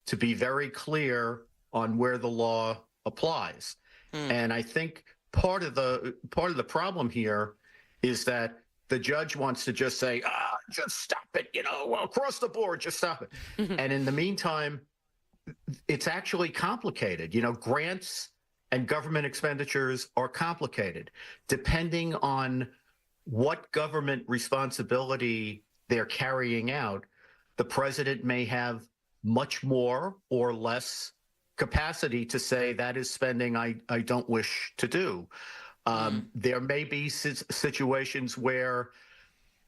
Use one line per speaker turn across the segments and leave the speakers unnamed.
to be very clear on where the law applies. And I think part of the problem here is that the judge wants to just say, just stop it, across the board, just stop it. And in the meantime, it's actually complicated. Grants and government expenditures are complicated. Depending on what government responsibility they're carrying out, the president may have much more or less capacity to say that is spending I don't wish to do. There may be situations where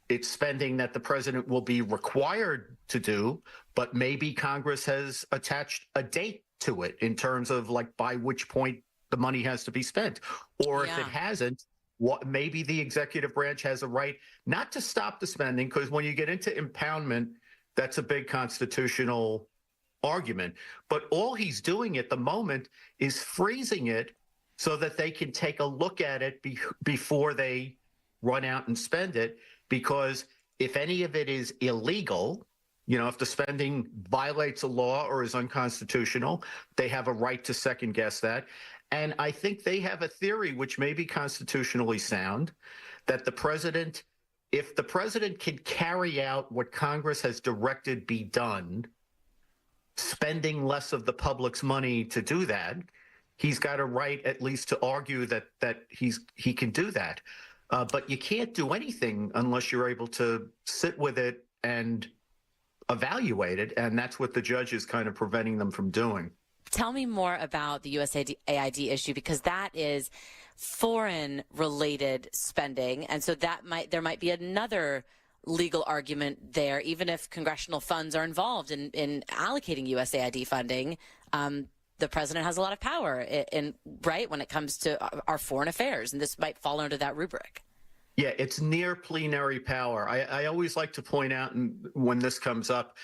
it's spending that the president will be required to do, but maybe Congress has attached a date to it in terms of by which point the money has to be spent. Or if it hasn't, maybe the executive branch has a right not to stop the spending, because when you get into impoundment, that's a big constitutional argument. But all he's doing at the moment is freezing it so that they can take a look at it before they run out and spend it. Because if any of it is illegal, if the spending violates a law or is unconstitutional, they have a right to second guess that. And I think they have a theory, which may be constitutionally sound, that if the president can carry out what Congress has directed be done, spending less of the public's money to do that, he's got a right at least to argue that he can do that. But you can't do anything unless you're able to sit with it and evaluate it, and that's what the judge is kind of preventing them from doing.
Tell me more about the USAID issue, because that is foreign-related spending, and so there might be another legal argument there, even if congressional funds are involved in allocating USAID funding. The president has a lot of power when it comes to our foreign affairs, and this might fall under that rubric.
Yeah, it's near plenary power. I always like to point out, when this comes up,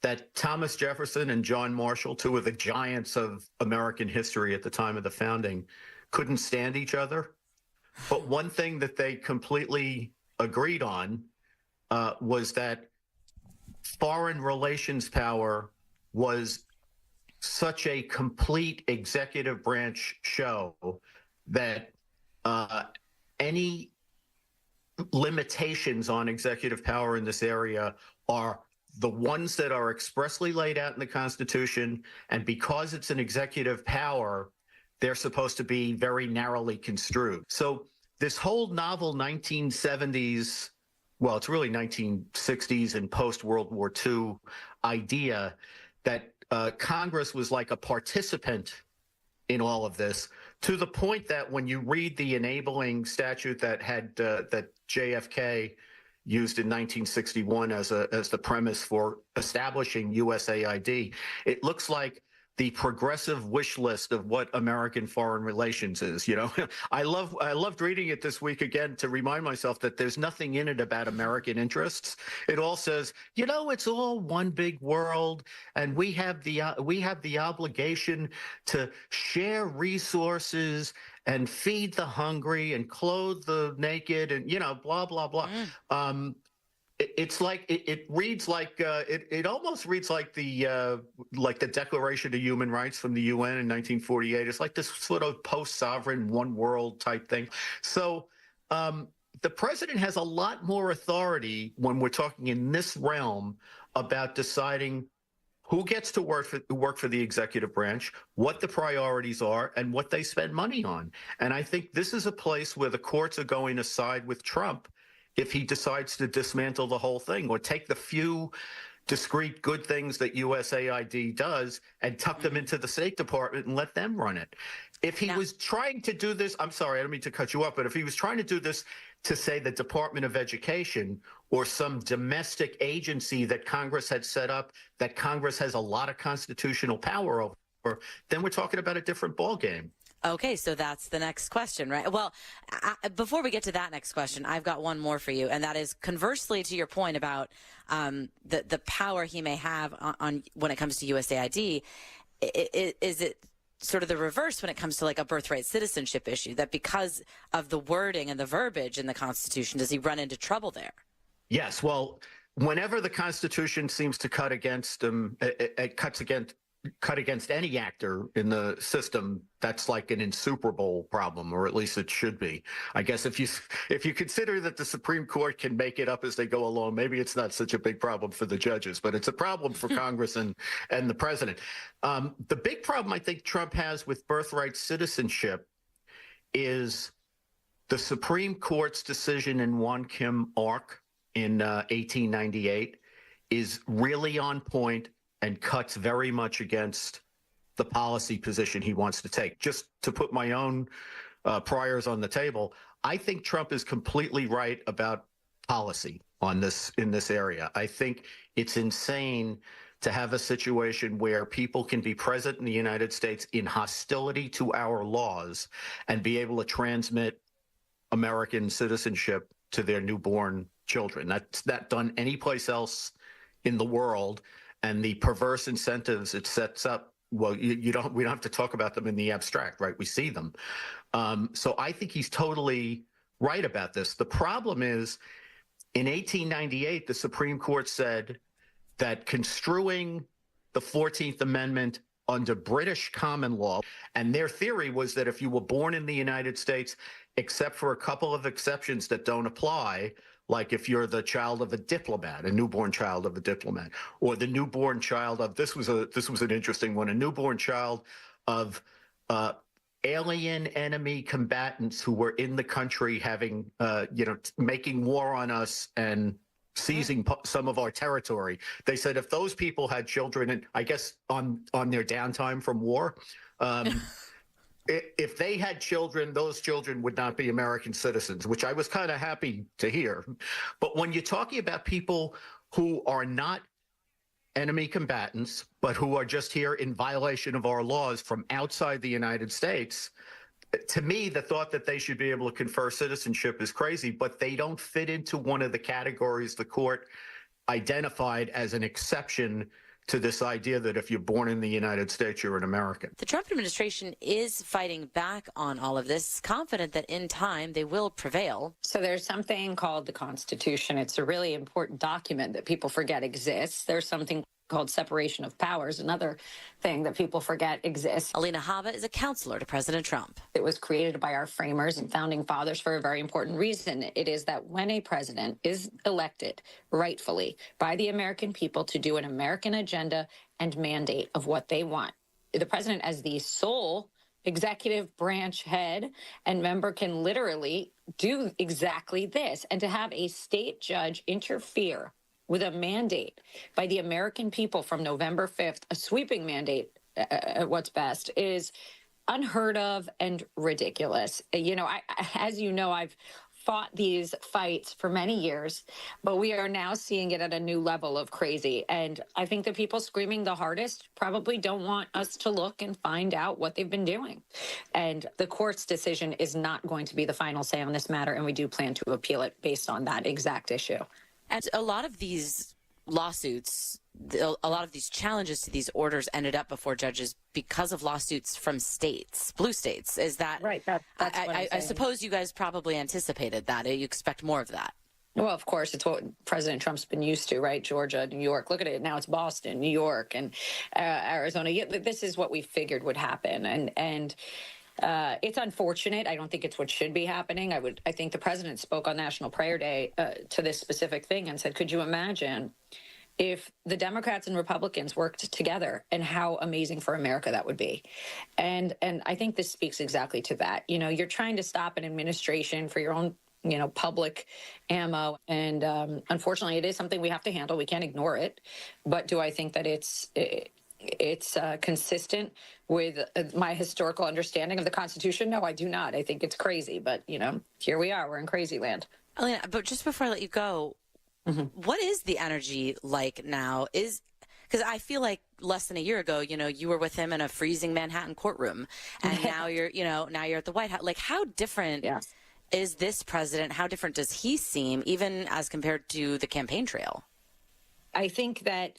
that Thomas Jefferson and John Marshall, two of the giants of American history at the time of the founding, couldn't stand each other. But one thing that they completely agreed on was that foreign relations power was such a complete executive branch show that any limitations on executive power in this area are the ones that are expressly laid out in the Constitution. And because it's an executive power, they're supposed to be very narrowly construed. So this whole novel 1970s, well, it's really 1960s and post-World War II idea that Congress was like a participant in all of this, to the point that when you read the enabling statute that that JFK used in 1961 as the premise for establishing USAID, it looks like the progressive wish list of what American foreign relations is. I loved reading it this week again to remind myself that there's nothing in it about American interests. It all says, it's all one big world, and we have the obligation to share resources and feed the hungry and clothe the naked, and blah blah blah. It's like it reads like it almost reads like the Declaration of Human Rights from the UN in 1948. It's like this sort of post-sovereign, one world type thing. So the president has a lot more authority when we're talking in this realm about deciding who gets to work for the executive branch, what the priorities are, and what they spend money on. And I think this is a place where the courts are going to side with Trump if he decides to dismantle the whole thing, or take the few discrete good things that USAID does and tuck them into the State Department and let them run it. If he was trying to do this, I'm sorry, I don't mean to cut you off, but if he was trying to do this to, say, the Department of Education or some domestic agency that Congress had set up, that Congress has a lot of constitutional power over, then we're talking about a different ballgame.
Okay, so that's the next question, right? Well, before we get to that next question, I've got one more for you, and that is conversely to your point about the power he may have on when it comes to USAID. Is it sort of the reverse when it comes to like a birthright citizenship issue, that because of the wording and the verbiage in the Constitution, does he run into trouble there? Yes.
Well, whenever the Constitution seems to cut against him, it cuts against cut against any actor in the system, that's like an insuperable problem, or at least it should be. I guess if you consider that the Supreme Court can make it up as they go along, maybe it's not such a big problem for the judges, but it's a problem for Congress and the president. The big problem I think Trump has with birthright citizenship is the Supreme Court's decision in Won Kim Ark in 1898 is really on point and cuts very much against the policy position he wants to take. Just to put my own priors on the table, I think Trump is completely right about policy on this in this area. I think it's insane to have a situation where people can be present in the United States in hostility to our laws and be able to transmit American citizenship to their newborn children. That's not done anyplace else in the world. And the perverse incentives it sets up, well, we don't have to talk about them in the abstract, right? We see them. So I think he's totally right about this. The problem is, in 1898, the Supreme Court said that construing the 14th Amendment under British common law, and their theory was that if you were born in the United States, except for a couple of exceptions that don't apply, like if you're the child of a diplomat, a newborn child of a diplomat, or the newborn child of, this was an interesting one, a newborn child of alien enemy combatants who were in the country having, making war on us and seizing some of our territory. They said if those people had children, and I guess on their downtime from war, if they had children, those children would not be American citizens, which I was kind of happy to hear. But when you're talking about people who are not enemy combatants, but who are just here in violation of our laws from outside the United States, to me, the thought that they should be able to confer citizenship is crazy, but they don't fit into one of the categories the court identified as an exception to this idea that if you're born in the United States, you're an American.
The Trump administration is fighting back on all of this, confident that in time they will prevail.
So there's something called the Constitution. It's a really important document that people forget exists. There's something called separation of powers, another thing that people forget exists.
Alina Habba is a counselor to President Trump.
It was created by our framers and founding fathers for a very important reason. It is that when a president is elected rightfully by the American people to do an American agenda and mandate of what they want, the president as the sole executive branch head and member can literally do exactly this. And to have a state judge interfere with a mandate by the American people from November 5th, a sweeping mandate at what's best, is unheard of and ridiculous. As you know, I've fought these fights for many years, but we are now seeing it at a new level of crazy. And I think the people screaming the hardest probably don't want us to look and find out what they've been doing. And the court's decision is not going to be the final say on this matter, and we do plan to appeal it based on that exact issue.
And a lot of these lawsuits, a lot of these challenges to these orders ended up before judges because of lawsuits from states, blue states. Is that
right? That's what
I suppose you guys probably anticipated that. You expect more of that.
Well, of course, it's what President Trump's been used to, right? Georgia, New York. Look at it. Now it's Boston, New York, and Arizona. This is what we figured would happen. And it's unfortunate. I don't think it's what should be happening. I think the president spoke on National Prayer Day to this specific thing and said, could you imagine if the Democrats and Republicans worked together, and how amazing for America that would be? And I think this speaks exactly to that. You're trying to stop an administration for your own public ammo. And unfortunately, it is something we have to handle. We can't ignore it. But do I think that it's consistent with my historical understanding of the Constitution? No, I do not. I think it's crazy. But, here we are. We're in crazy land.
Alina, but just before I let you go, what is the energy like now? Because I feel like less than a year ago, you were with him in a freezing Manhattan courtroom, and now you're at the White House. Like, how different is this president? How different does he seem, even as compared to the campaign trail?
I think that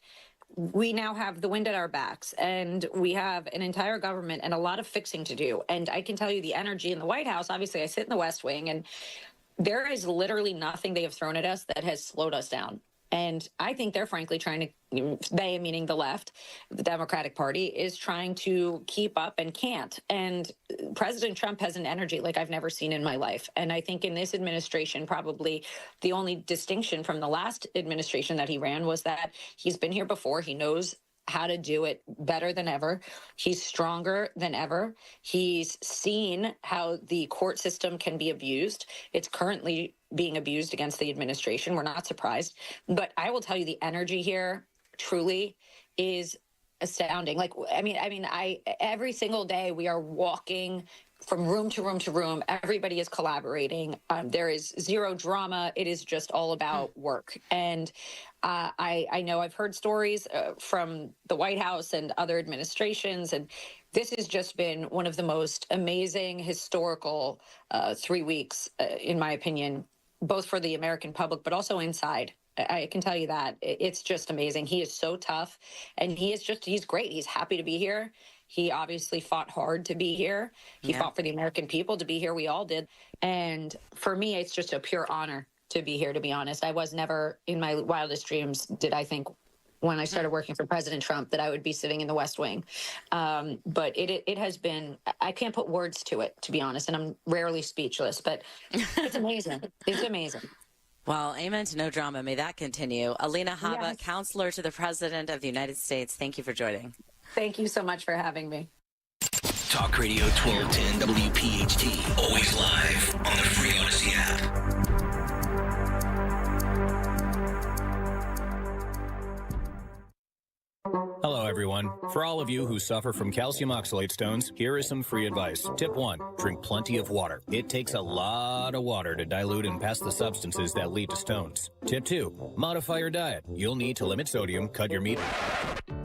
we now have the wind at our backs, and we have an entire government and a lot of fixing to do. And I can tell you the energy in the White House, obviously I sit in the West Wing, and there is literally nothing they have thrown at us that has slowed us down. And I think they're frankly trying to, they meaning the left, the Democratic Party, is trying to keep up and can't. And President Trump has an energy like I've never seen in my life. And I think in this administration, probably the only distinction from the last administration that he ran was that he's been here before. He knows how to do it better than ever. He's stronger than ever. He's seen how the court system can be abused. It's currently being abused against the administration. We're not surprised. But I will tell you, the energy here truly is astounding. Like, I every single day we are walking from room to room to room. Everybody is collaborating. There is zero drama. It is just all about work. And I know I've heard stories from the White House and other administrations, and this has just been one of the most amazing historical 3 weeks, in my opinion, both for the American public, but also inside. I can tell you that it's just amazing. He is so tough, and he's great. He's happy to be here. He obviously fought hard to be here. He fought for the American people to be here. We all did. And for me, it's just a pure honor to be here, to be honest. I was never in my wildest dreams did I think when I started working for President Trump that I would be sitting in the West Wing. But it has been, I can't put words to it, to be honest, and I'm rarely speechless, but it's amazing. It's amazing.
Well, amen to no drama. May that continue. Alina Habba,
Yes.
Counselor to the President of the United States. Thank you for joining.
Thank you so much for having me.
Talk Radio 1210 WPHT. Always live on the free Odyssey app.
Hello, everyone. For all of you who suffer from calcium oxalate stones, here is some free advice. Tip 1, drink plenty of water. It takes a lot of water to dilute and pass the substances that lead to stones. Tip 2, modify your diet. You'll need to limit sodium, cut your meat.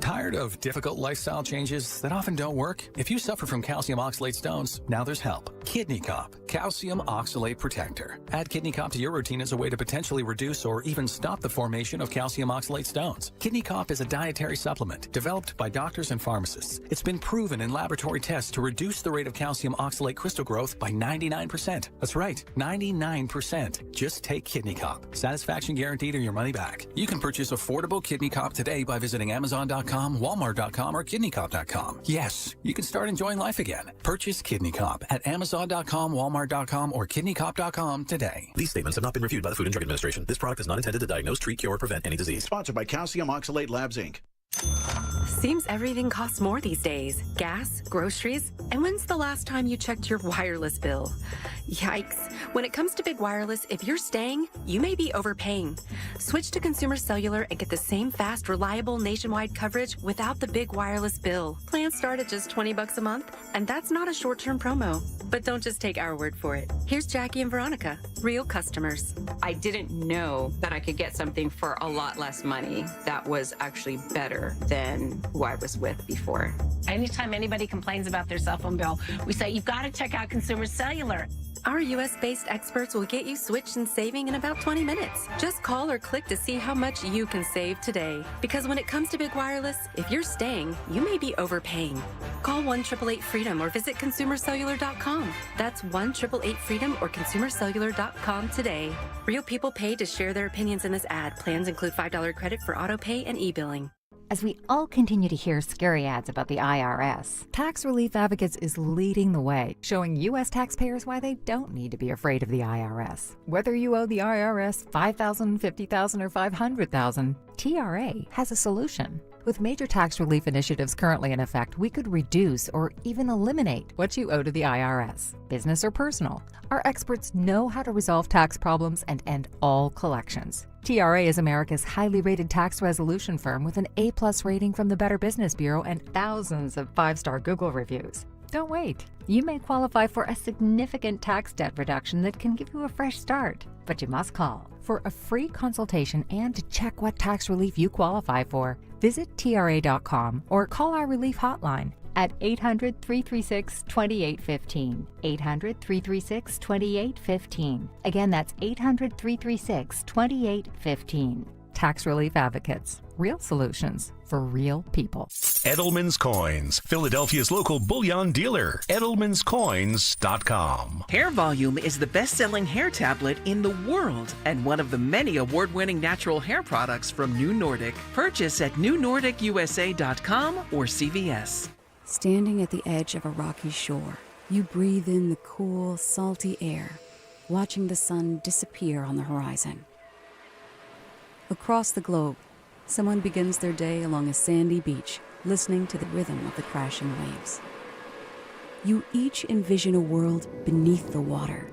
Tired of difficult lifestyle changes that often don't work? If you suffer from calcium oxalate stones, now there's help. Kidney Cop, Calcium Oxalate Protector. Add Kidney Cop to your routine as a way to potentially reduce or even stop the formation of calcium oxalate stones. Kidney Cop is a dietary supplement developed by doctors and pharmacists. It's been proven in laboratory tests to reduce the rate of calcium oxalate crystal growth by 99%. That's right, 99%. Just take Kidney Cop. Satisfaction guaranteed or your money back. You can purchase affordable Kidney Cop today by visiting Amazon.com, Walmart.com, or KidneyCop.com. Yes, you can start enjoying life again. Purchase Kidney Cop at Amazon.com, Walmart.com, or KidneyCop.com today.
These statements have not been reviewed by the Food and Drug Administration. This product is not intended to diagnose, treat, cure, or prevent any disease.
Sponsored by Calcium Oxalate Labs, Inc.
Seems everything costs more these days. Gas, groceries, and when's the last time you checked your wireless bill? Yikes. When it comes to big wireless, if you're staying, you may be overpaying. Switch to Consumer Cellular and get the same fast, reliable nationwide coverage without the big wireless bill. Plans start at just $20 a month, and that's not a short-term promo. But don't just take our word for it. Here's Jackie and Veronica, real customers.
I didn't know that I could get something for a lot less money that was actually better than who I was with before.
Anytime anybody complains about their cell phone bill, we say, you've got to check out Consumer Cellular.
Our U.S.-based experts will get you switched and saving in about 20 minutes. Just call or click to see how much you can save today. Because when it comes to big wireless, if you're staying, you may be overpaying. Call 1-888-FREEDOM or visit ConsumerCellular.com. That's 1-888-FREEDOM or ConsumerCellular.com today. Real people pay to share their opinions in this ad. Plans include $5 credit for auto pay and e-billing.
As we all continue to hear scary ads about the IRS, Tax Relief Advocates is leading the way, showing U.S. taxpayers why they don't need to be afraid of the IRS. Whether you owe the IRS $5,000, $50,000, or $500,000, TRA has a solution. With major tax relief initiatives currently in effect, we could reduce or even eliminate what you owe to the IRS, business or personal. Our experts know how to resolve tax problems and end all collections. TRA is America's highly rated tax resolution firm with an A+ rating from the Better Business Bureau and thousands of 5-star Google reviews. Don't wait. You may qualify for a significant tax debt reduction that can give you a fresh start. But you must call. For a free consultation and to check what tax relief you qualify for, visit TRA.com or call our relief hotline at 800-336-2815. 800-336-2815. Again, that's 800-336-2815. Tax Relief Advocates. Real solutions for real people.
Edelman's Coins, Philadelphia's local bullion dealer. Edelman'sCoins.com.
Hair Volume is the best-selling hair tablet in the world and one of the many award-winning natural hair products from New Nordic. Purchase at newnordicusa.com or CVS.
Standing at the edge of a rocky shore, you breathe in the cool, salty air, watching the sun disappear on the horizon. Across the globe, someone begins their day along a sandy beach, listening to the rhythm of the crashing waves. You each envision a world beneath the water,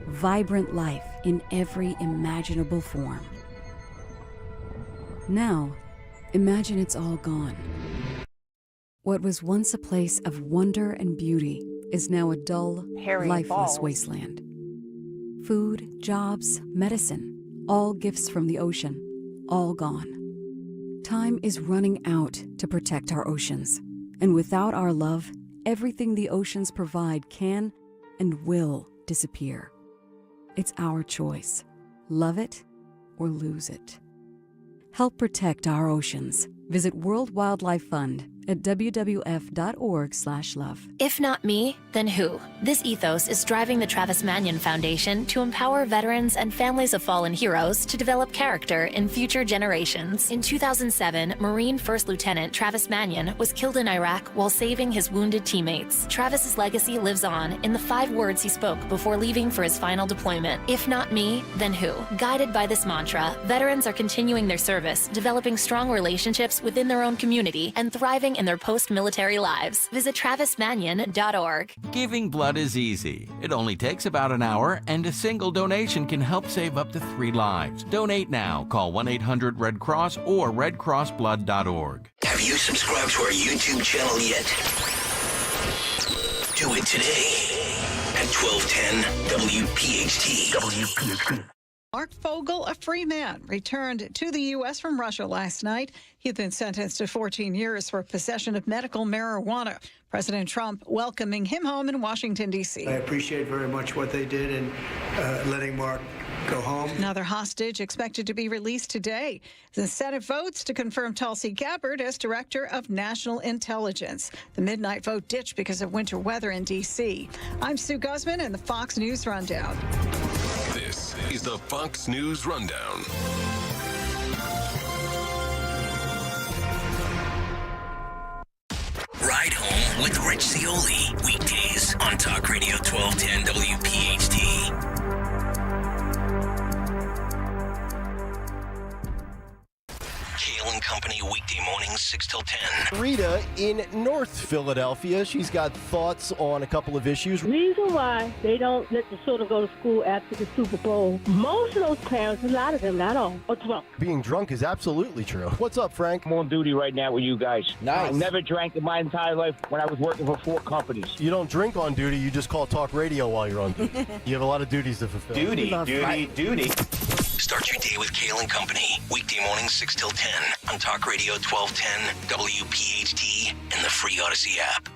vibrant life in every imaginable form. Now, imagine it's all gone. What was once a place of wonder and beauty is now a dull, lifeless wasteland. Food, jobs, medicine, all gifts from the ocean, all gone. Time is running out to protect our oceans, and without our love, everything the oceans provide can and will disappear. It's our choice. Love it or lose it. Help protect our oceans. Visit World Wildlife Fund at wwf.org/love.
If not me, then who? This ethos is driving the Travis Manion Foundation to empower veterans and families of fallen heroes to develop character in future generations. In 2007, Marine First Lieutenant Travis Manion was killed in Iraq while saving his wounded teammates. Travis's legacy lives on in the 5 words he spoke before leaving for his final deployment. If not me, then who? Guided by this mantra, veterans are continuing their service, developing strong relationships within their own community, and thriving in their post-military lives. Visit travismanion.org.
Giving blood is easy. It only takes about an hour, and a single donation can help save up to 3 lives. Donate now. Call 1-800-RED-CROSS or redcrossblood.org.
Have you subscribed to our YouTube channel yet? Do it today at 1210 WPHT.
Mark Fogle, a free man, returned to the U.S. from Russia last night. He'd been sentenced to 14 years for possession of medical marijuana. President Trump welcoming him home in Washington, D.C.
I appreciate very much what they did in letting Mark go home.
Another hostage expected to be released today. The Senate votes to confirm Tulsi Gabbard as Director of National Intelligence. The midnight vote ditched because of winter weather in D.C. I'm Sue Guzman in the Fox News Rundown.
This is the Fox News Rundown.
Ride Home with Rich Cioli. Weekdays on Talk Radio 1210 WPHT. Kayal and Company, weekday mornings, 6 till 10.
Rita in North Philadelphia. She's got thoughts on a couple of issues.
Reason why they don't let the children go to school after the Super Bowl. Most of those parents, a lot of them, not all, are drunk.
Being drunk is absolutely true. What's up, Frank?
I'm on duty right now with you guys.
Nice.
I never drank in my entire life when I was working for 4 companies.
You don't drink on duty, you just call talk radio while you're on duty. You have a lot of duties to fulfill.
Duty. Start your day with Kayal and Company. Weekday mornings, 6 till 10 on Talk Radio 1210 WPHT and the free Odyssey app.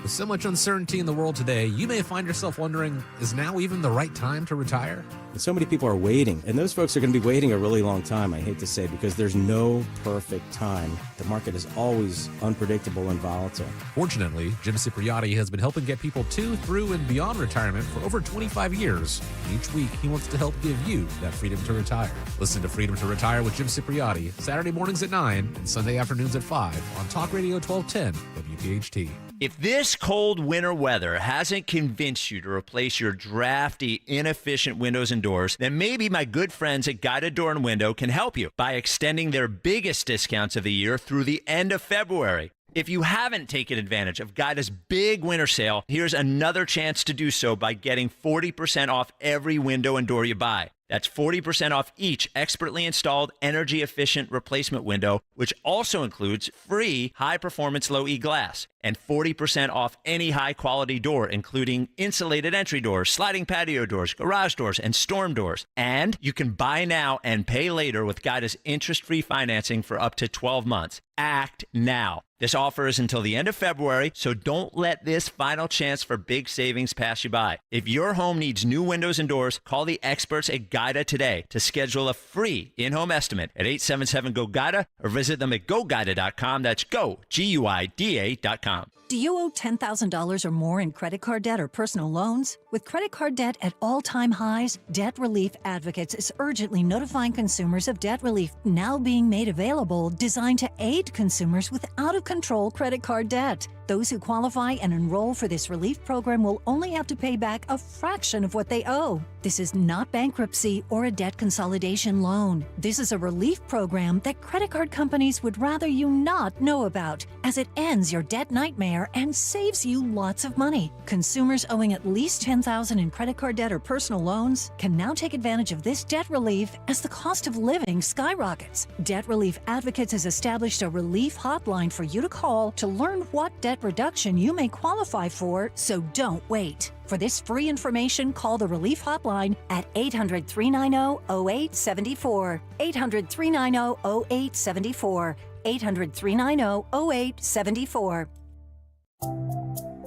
With so much uncertainty in the world today, you may find yourself wondering, is now even the right time to retire?
So many people are waiting, and those folks are going to be waiting a really long time, I hate to say, because there's no perfect time. The market is always unpredictable and volatile.
Fortunately, Jim Cipriotti has been helping get people to, through, and beyond retirement for over 25 years. Each week, he wants to help give you that freedom to retire. Listen to Freedom to Retire with Jim Cipriotti, Saturday mornings at 9 and Sunday afternoons at 5 on Talk Radio 1210 WPHT.
If this cold winter weather hasn't convinced you to replace your drafty, inefficient windows and doors, then maybe my good friends at Guided Door and Window can help you by extending their biggest discounts of the year through the end of February. If you haven't taken advantage of Guida's big winter sale, here's another chance to do so by getting 40% off every window and door you buy. That's 40% off each expertly installed energy-efficient replacement window, which also includes free high-performance low-E glass, and 40% off any high-quality door, including insulated entry doors, sliding patio doors, garage doors, and storm doors. And you can buy now and pay later with Guida's interest-free financing for up to 12 months. Act now. This offer is until the end of February, so don't let this final chance for big savings pass you by. If your home needs new windows and doors, call the experts at GO-GIDA today to schedule a free in-home estimate at 877-GO-GIDA or visit them at GoGIDA.com. That's go, GUIDA.com.
Do you owe $10,000 or more in credit card debt or personal loans? With credit card debt at all-time highs, Debt Relief Advocates is urgently notifying consumers of debt relief now being made available, designed to aid consumers with out-of-control credit card debt. Those who qualify and enroll for this relief program will only have to pay back a fraction of what they owe. This is not bankruptcy or a debt consolidation loan. This is a relief program that credit card companies would rather you not know about, as it ends your debt nightmare and saves you lots of money. Consumers owing at least $10,000 in credit card debt or personal loans can now take advantage of this debt relief as the cost of living skyrockets. Debt Relief Advocates has established a relief hotline for you to call to learn what debt reduction you may qualify for, so don't wait. For this free information, call the Relief Hotline at 800-390-0874. 800-390-0874. 800-390-0874.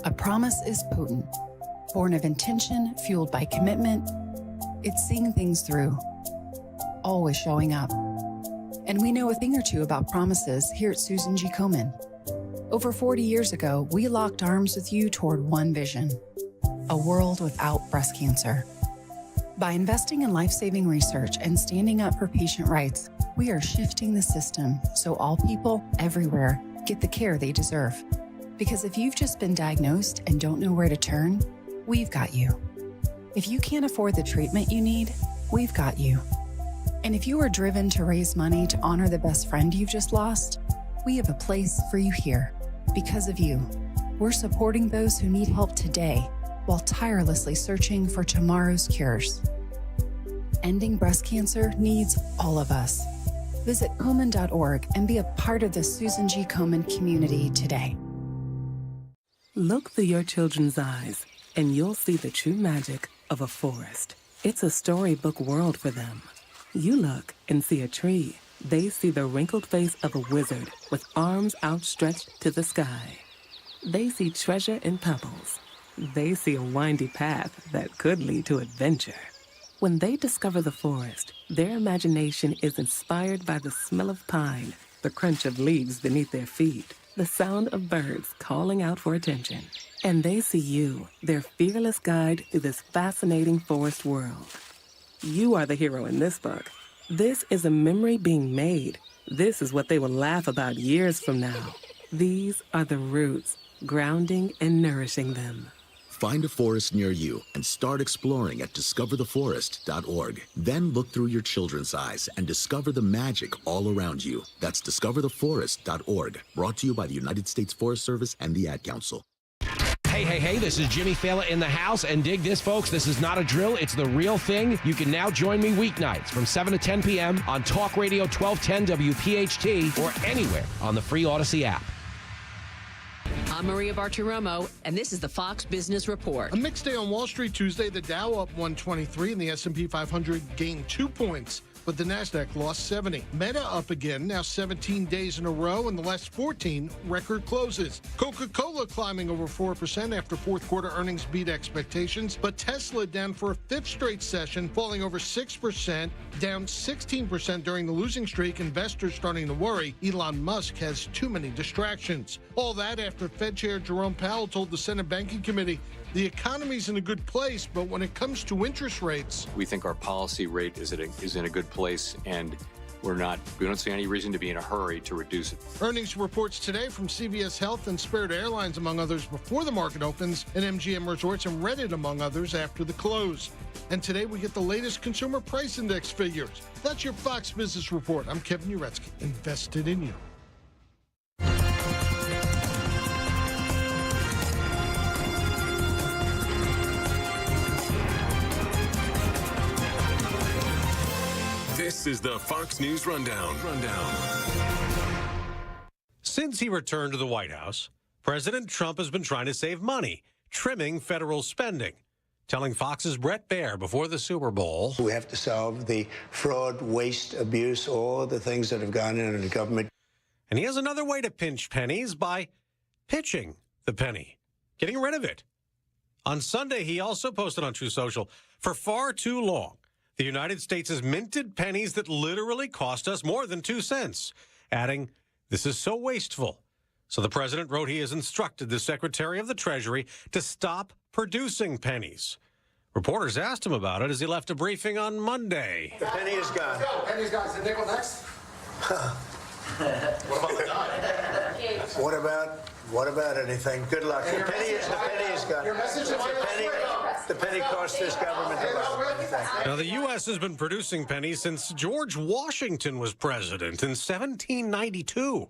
A promise is potent, born of intention, fueled by commitment. It's seeing things through, always showing up. And we know a thing or two about promises here at Susan G. Komen. Over 40 years ago, we locked arms with you toward one vision: a world without breast cancer. By investing in life-saving research and standing up for patient rights, we are shifting the system so all people everywhere get the care they deserve. Because if you've just been diagnosed and don't know where to turn, we've got you. If you can't afford the treatment you need, we've got you. And if you are driven to raise money to honor the best friend you've just lost, we have a place for you here. Because of you, we're supporting those who need help today while tirelessly searching for tomorrow's cures. Ending breast cancer needs all of us. Visit Komen.org and be a part of the Susan G. Komen community today.
Look through your children's eyes, and you'll see the true magic of a forest. It's a storybook world for them. You look and see a tree. They see the wrinkled face of a wizard with arms outstretched to the sky. They see treasure in pebbles. They see a windy path that could lead to adventure. When they discover the forest, their imagination is inspired by the smell of pine, the crunch of leaves beneath their feet, the sound of birds calling out for attention. And they see you, their fearless guide through this fascinating forest world. You are the hero in this book. This is a memory being made. This is what they will laugh about years from now. These are the roots, grounding and nourishing them.
Find a forest near you and start exploring at discovertheforest.org. Then look through your children's eyes and discover the magic all around you. That's discovertheforest.org. Brought to you by the United States Forest Service and the Ad Council.
Hey, this is Jimmy Fallon in the house, and dig this, folks. This is not a drill. It's the real thing. You can now join me weeknights from 7 to 10 p.m. on Talk Radio 1210 WPHT or anywhere on the free Odyssey app.
I'm Maria Bartiromo, and this is the Fox Business Report.
A mixed day on Wall Street Tuesday. The Dow up 123 and the S&P 500 gained 2 points. But the NASDAQ lost 70. Meta up again, now 17 days in a row, and the last 14 record closes. Coca-Cola climbing over 4% after fourth quarter earnings beat expectations, but Tesla down for a fifth straight session, falling over 6%, down 16% during the losing streak. Investors starting to worry Elon Musk has too many distractions. All that after Fed Chair Jerome Powell told the Senate Banking Committee the economy's in a good place, but when it comes to interest rates,
we think our policy rate is in a good place, and we don't see any reason to be in a hurry to reduce it.
Earnings reports today from CVS Health and Spirit Airlines, among others, before the market opens, and MGM Resorts and Reddit, among others, after the close. And today we get the latest consumer price index figures. That's your Fox Business Report. I'm Kevin Uretsky, invested in you.
This is the Fox News Rundown.
Since he returned to the White House, President Trump has been trying to save money, trimming federal spending. Telling Fox's Brett Baer before the Super Bowl,
we have to solve the fraud, waste, abuse, all the things that have gone into the government.
And he has another way to pinch pennies by pitching the penny, getting rid of it. On Sunday, he also posted on True Social, for far too long, the United States has minted pennies that literally cost us more than 2 cents, adding, "This is so wasteful." So the president wrote he has instructed the Secretary of the Treasury to stop producing pennies. Reporters asked him about it as he left a briefing on Monday.
The penny is gone.
Let's go. Penny's gone. Is the nickel next? What about the dime?
What about anything? Good luck. The penny is gone.
Your message to
The penny cost this government a lot.
Now, the U.S. has been producing pennies since George Washington was president in 1792.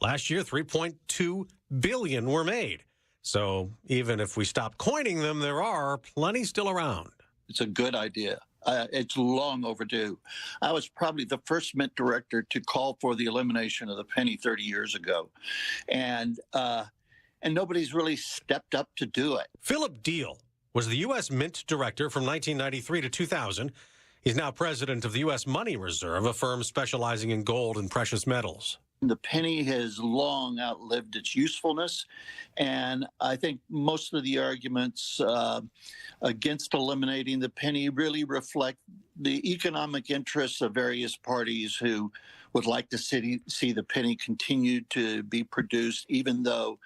Last year, 3.2 billion were made. So even if we stop coining them, there are plenty still around.
It's a good idea. It's long overdue. I was probably the first mint director to call for the elimination of the penny 30 years ago. And nobody's really stepped up to do it.
Philip Deal was the U.S. Mint Director from 1993 to 2000. He's now president of the U.S. Money Reserve, a firm specializing in gold and precious metals.
The penny has long outlived its usefulness, and I think most of the arguments against eliminating the penny really reflect the economic interests of various parties who would like to see the penny continue to be produced, even though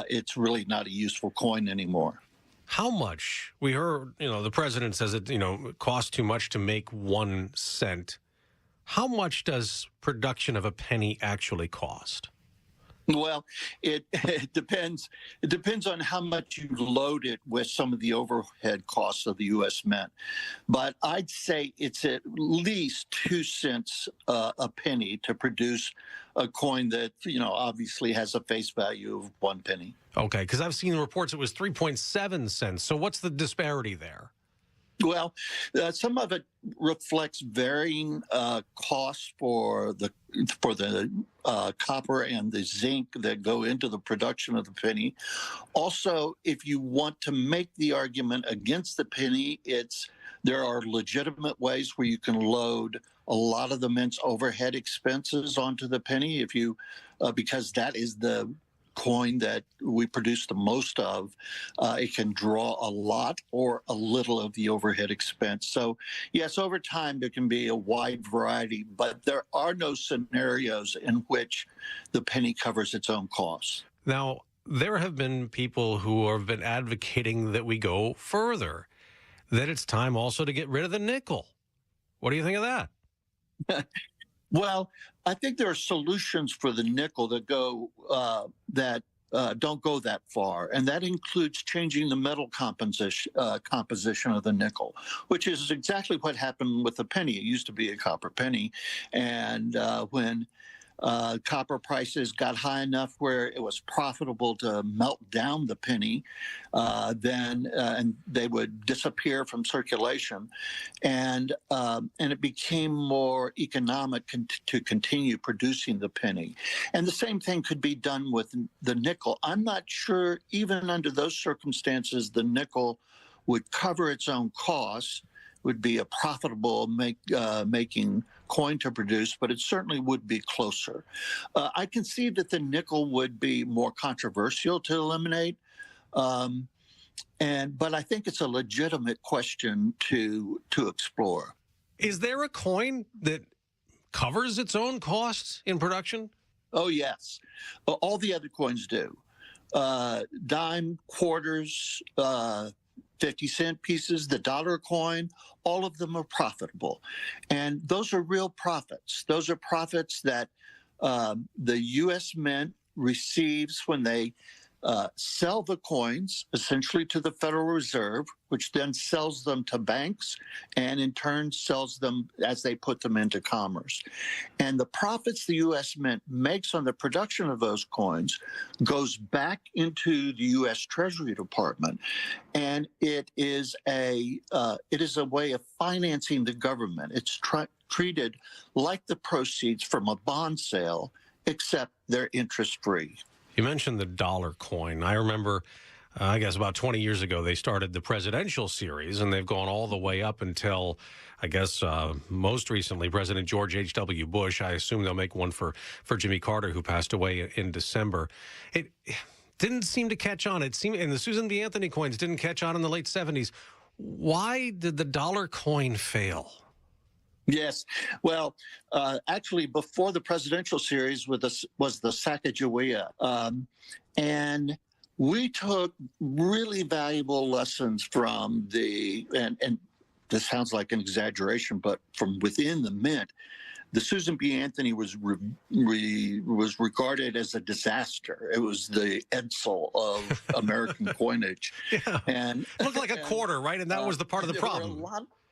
it's really not a useful coin anymore.
How much? We heard, the president says it, it costs too much to make 1 cent. How much does production of a penny actually cost?
Well, it depends. It depends on how much you load it with some of the overhead costs of the U.S. Mint. But I'd say it's at least 2 cents a penny to produce a coin that, obviously has a face value of 1 penny.
Okay, because I've seen reports it was 3.7 cents. So what's the disparity there?
Well, some of it reflects varying costs for the copper and the zinc that go into the production of the penny. Also, if you want to make the argument against the penny, there are legitimate ways where you can load a lot of the mint's overhead expenses onto the penny because that is the coin that we produce the most of. It can draw a lot or a little of the overhead expense. So yes, over time there can be a wide variety, but there are no scenarios in which the penny covers its own costs.
Now, there have been people who have been advocating that we go further, that it's time also to get rid of the nickel. What do you think of that?
Well, I think there are solutions for the nickel that don't go that far, and that includes changing the metal composition of the nickel, which is exactly what happened with the penny. It used to be a copper penny, and when copper prices got high enough where it was profitable to melt down the penny, and they would disappear from circulation, and it became more economic to continue producing the penny. And the same thing could be done with the nickel. I'm not sure, even under those circumstances, the nickel would cover its own costs, would be a profitable making coin to produce, but it certainly would be closer. I can see that the nickel would be more controversial to eliminate, but I think it's a legitimate question to explore.
Is there a coin that covers its own costs in production?
Oh, yes. All the other coins do. Dime, quarters, 50-cent pieces, the dollar coin, all of them are profitable. And those are real profits. Those are profits that the U.S. Mint receives when they sell the coins, essentially to the Federal Reserve, which then sells them to banks and in turn sells them as they put them into commerce. And the profits the U.S. Mint makes on the production of those coins goes back into the U.S. Treasury Department. And it is a way of financing the government. It's treated like the proceeds from a bond sale, except they're interest-free.
You mentioned the dollar coin. I remember, I guess about 20 years ago, they started the presidential series, and they've gone all the way up until, I guess, most recently, President George H.W. Bush. I assume they'll make one for Jimmy Carter, who passed away in December. It didn't seem to catch on. It seemed, and the Susan B. Anthony coins didn't catch on in the late 70s. Why did the dollar coin fail?
Yes. Well, actually, before the presidential series was the Sacagawea. And we took really valuable lessons from and this sounds like an exaggeration, but from within the mint. The Susan B. Anthony was regarded as a disaster. It was the Edsel of American coinage.
Yeah.
And
it looked like a quarter, right? And that was the part of the problem.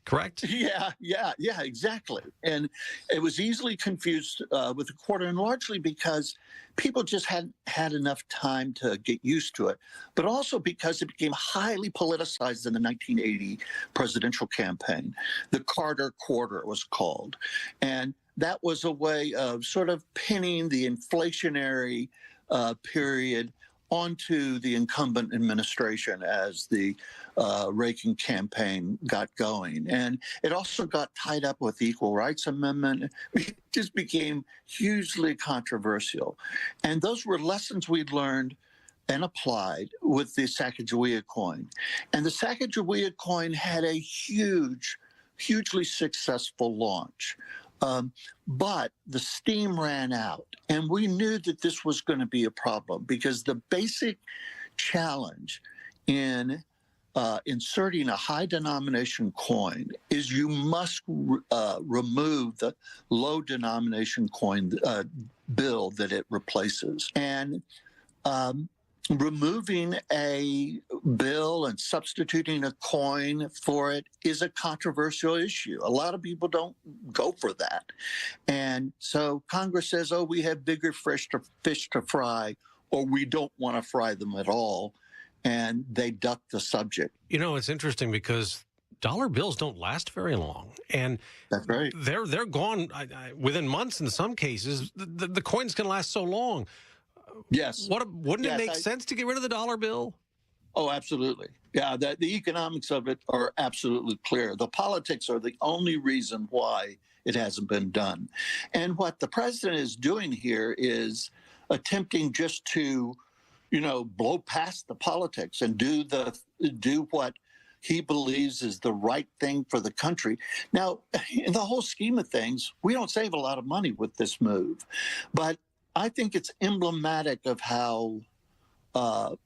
Correct?
Yeah, exactly. And it was easily confused with a quarter, and largely because people just hadn't had enough time to get used to it, but also because it became highly politicized in the 1980 presidential campaign. The Carter Quarter was called. And that was a way of sort of pinning the inflationary period onto the incumbent administration as the Reagan campaign got going. And it also got tied up with the Equal Rights Amendment. It just became hugely controversial. And those were lessons we'd learned and applied with the Sacagawea coin. And the Sacagawea coin had a hugely successful launch. But the steam ran out, and we knew that this was going to be a problem because the basic challenge in inserting a high denomination coin is you must remove the low denomination coin bill that it replaces. And removing a bill and substituting a coin for it is a controversial issue. A lot of people don't go for that. And so Congress says, oh, we have bigger fish to fry, or we don't want to fry them at all. And they duck the subject.
You know, it's interesting because dollar bills don't last very long. And
that's right.
They're gone within months in some cases. The coins can last so long.
Yes.
Wouldn't it make sense to get rid of the dollar bill?
Oh, absolutely. Yeah, the economics of it are absolutely clear. The politics are the only reason why it hasn't been done. And what the president is doing here is attempting just to, blow past the politics and do what he believes is the right thing for the country. Now, in the whole scheme of things, we don't save a lot of money with this move, but I think it's emblematic of how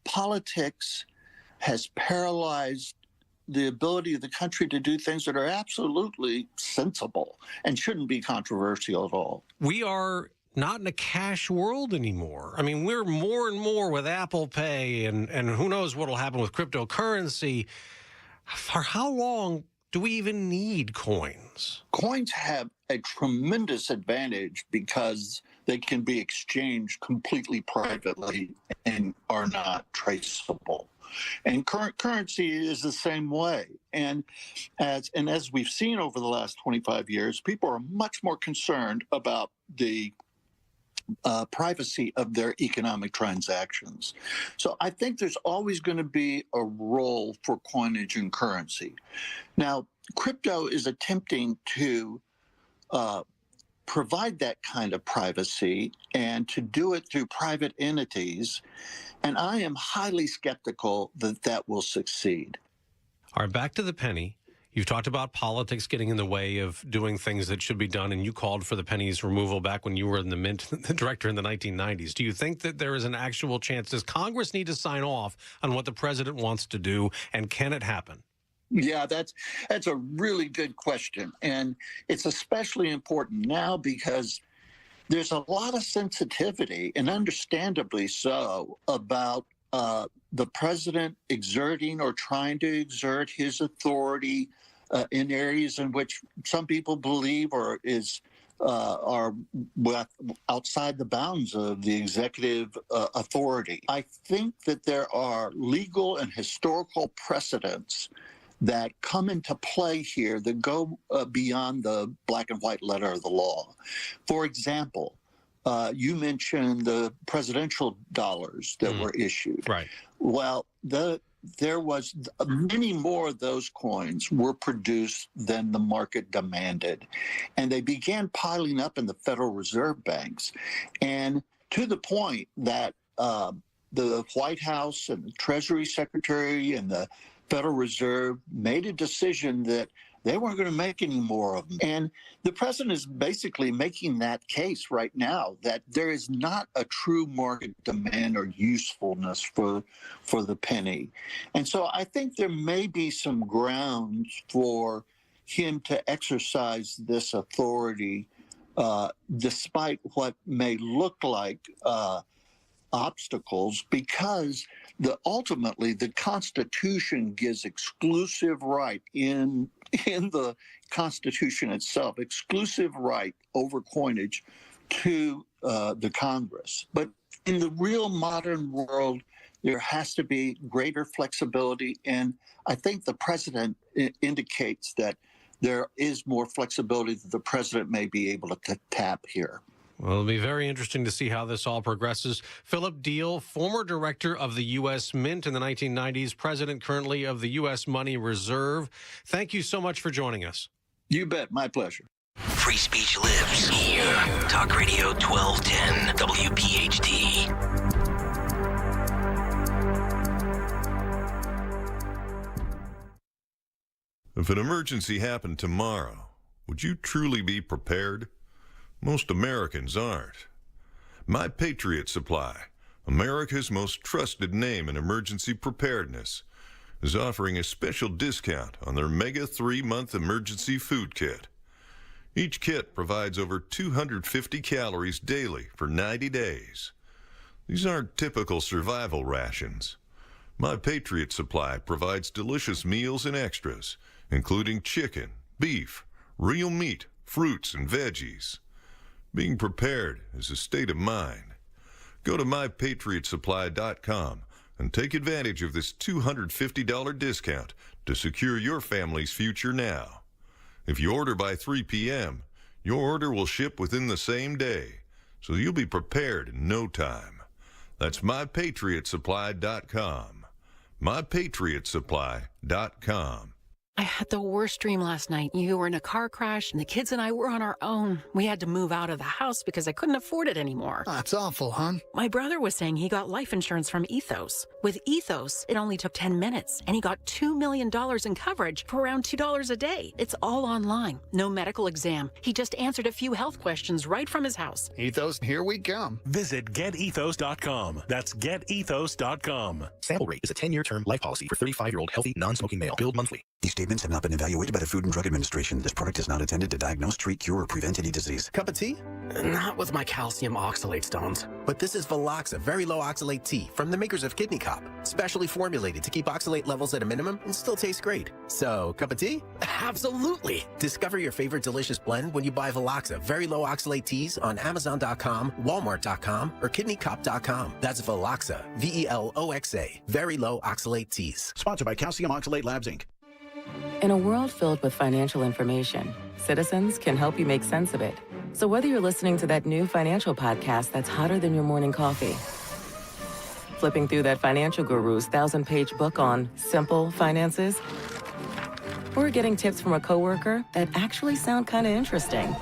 politics has paralyzed the ability of the country to do things that are absolutely sensible and shouldn't be controversial at all.
We are not in a cash world anymore. I mean, we're more and more with Apple Pay, and who knows what will happen with cryptocurrency. For how long do we even need coins?
Coins have a tremendous advantage because they can be exchanged completely privately and are not traceable. And current currency is the same way. And as we've seen over the last 25 years, people are much more concerned about the privacy of their economic transactions. So I think there's always going to be a role for coinage and currency. Now, crypto is attempting to provide that kind of privacy and to do it through private entities. And I am highly skeptical that that will succeed.
All right, back to the penny. You've talked about politics getting in the way of doing things that should be done, and you called for the penny's removal back when you were in the Mint the director in the 1990s. Do you think that there is an actual chance? Does Congress need to sign off on what the president wants to do, and can it happen?
Yeah, that's a really good question. And it's especially important now because there's a lot of sensitivity, and understandably so, about the president exerting or trying to exert his authority in areas in which some people believe are outside the bounds of the executive authority. I think that there are legal and historical precedents that come into play here that go beyond the black and white letter of the law. For example, you mentioned the presidential dollars that were issued.
Right.
Well, there was many more of those coins were produced than the market demanded. And they began piling up in the Federal Reserve banks. And to the point that the White House and the Treasury Secretary and the Federal Reserve made a decision that they weren't going to make any more of them. And the president is basically making that case right now, that there is not a true market demand or usefulness for the penny. And so I think there may be some grounds for him to exercise this authority, despite what may look like obstacles, because ultimately the Constitution gives exclusive right in the Constitution itself, exclusive right over coinage to the Congress. But in the real modern world, there has to be greater flexibility, and I think the president indicates that there is more flexibility that the president may be able to tap here.
Well, it'll be very interesting to see how this all progresses. Philip Deal, former director of the U.S. Mint in the 1990s, president currently of the U.S. Money Reserve. Thank you so much for joining us.
You bet. My pleasure.
Free speech lives here. Talk Radio 1210 WPHT.
If an emergency happened tomorrow, would you truly be prepared? Most Americans aren't. My Patriot Supply, America's most trusted name in emergency preparedness, is offering a special discount on their Mega 3-month emergency food kit. Each kit provides over 250 calories daily for 90 days. These aren't typical survival rations. My Patriot Supply provides delicious meals and extras, including chicken, beef, real meat, fruits, and veggies. Being prepared is a state of mind. Go to mypatriotsupply.com and take advantage of this $250 discount to secure your family's future now. If you order by 3 p.m., your order will ship within the same day, so you'll be prepared in no time. That's mypatriotsupply.com. mypatriotsupply.com.
I had the worst dream last night. You were in a car crash, and the kids and I were on our own. We had to move out of the house because I couldn't afford it anymore.
That's awful, hon.
My brother was saying he got life insurance from Ethos. With Ethos, it only took 10 minutes, and he got $2 million in coverage for around $2 a day. It's all online. No medical exam. He just answered a few health questions right from his house.
Ethos, here we come.
Visit getethos.com. That's getethos.com.
Sample rate is a 10-year term life policy for 35-year-old healthy, non-smoking male. Billed monthly.
These statements have not been evaluated by the Food and Drug Administration. This product is not intended to diagnose, treat, cure, or prevent any disease.
Cup of tea?
Not with my calcium oxalate stones.
But this is Veloxa Very Low Oxalate Tea from the makers of Kidney Cop. Specially formulated to keep oxalate levels at a minimum and still taste great. So, cup of tea?
Absolutely.
Discover your favorite delicious blend when you buy Veloxa Very Low Oxalate Teas on Amazon.com, Walmart.com, or KidneyCop.com. That's Veloxa, VELOXA, Very Low Oxalate Teas.
Sponsored by Calcium Oxalate Labs, Inc.
In a world filled with financial information, Citizens can help you make sense of it. So whether you're listening to that new financial podcast that's hotter than your morning coffee, flipping through that financial guru's 1,000-page book on simple finances, or getting tips from a coworker that actually sound kind of interesting,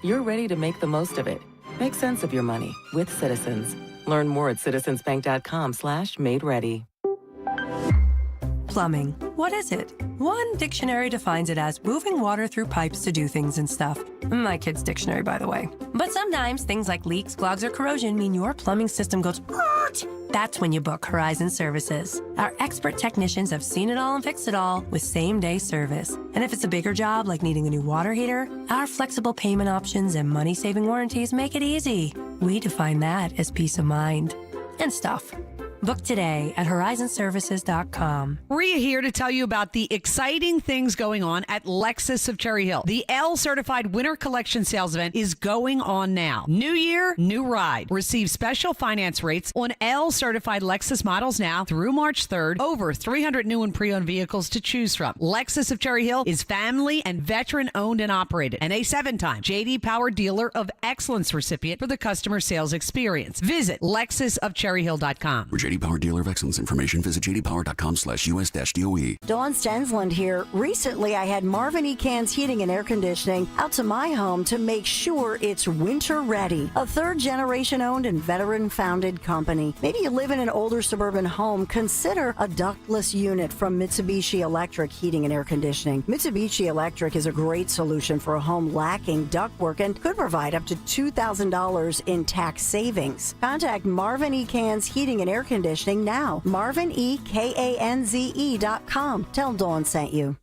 you're ready to make the most of it. Make sense of your money with Citizens. Learn more at citizensbank.com/made-ready.
Plumbing. What is it? One dictionary defines it as moving water through pipes to do things and stuff. My kid's dictionary, by the way. But sometimes things like leaks, clogs, or corrosion mean your plumbing system goes That's when you book Horizon Services. Our expert technicians have seen it all and fixed it all with same-day service. And if it's a bigger job like needing a new water heater, our flexible payment options and money-saving warranties make it easy. We define that as peace of mind. And stuff. Book today at horizonservices.com.
Rhea here to tell you about the exciting things going on at Lexus of Cherry Hill. The L-certified winter collection sales event is going on now. New year, new ride. Receive special finance rates on L-certified Lexus models now through March 3rd. Over 300 new and pre-owned vehicles to choose from. Lexus of Cherry Hill is family and veteran owned and operated, and a 7-time J.D. Power Dealer of Excellence recipient for the customer sales experience. Visit LexusofCherryHill.com.
J.D. Power Dealer of Excellence information. Visit jdpower.com/US-DOE.
Dawn Stensland here. Recently, I had Marvin E. Cans Heating and Air Conditioning out to my home to make sure it's winter ready. A third-generation owned and veteran-founded company. Maybe you live in an older suburban home. Consider a ductless unit from Mitsubishi Electric Heating and Air Conditioning. Mitsubishi Electric is a great solution for a home lacking ductwork and could provide up to $2,000 in tax savings. Contact Marvin E. Cans Heating and Air Conditioning now. MarvinEKANZE.com. Tell Dawn sent you.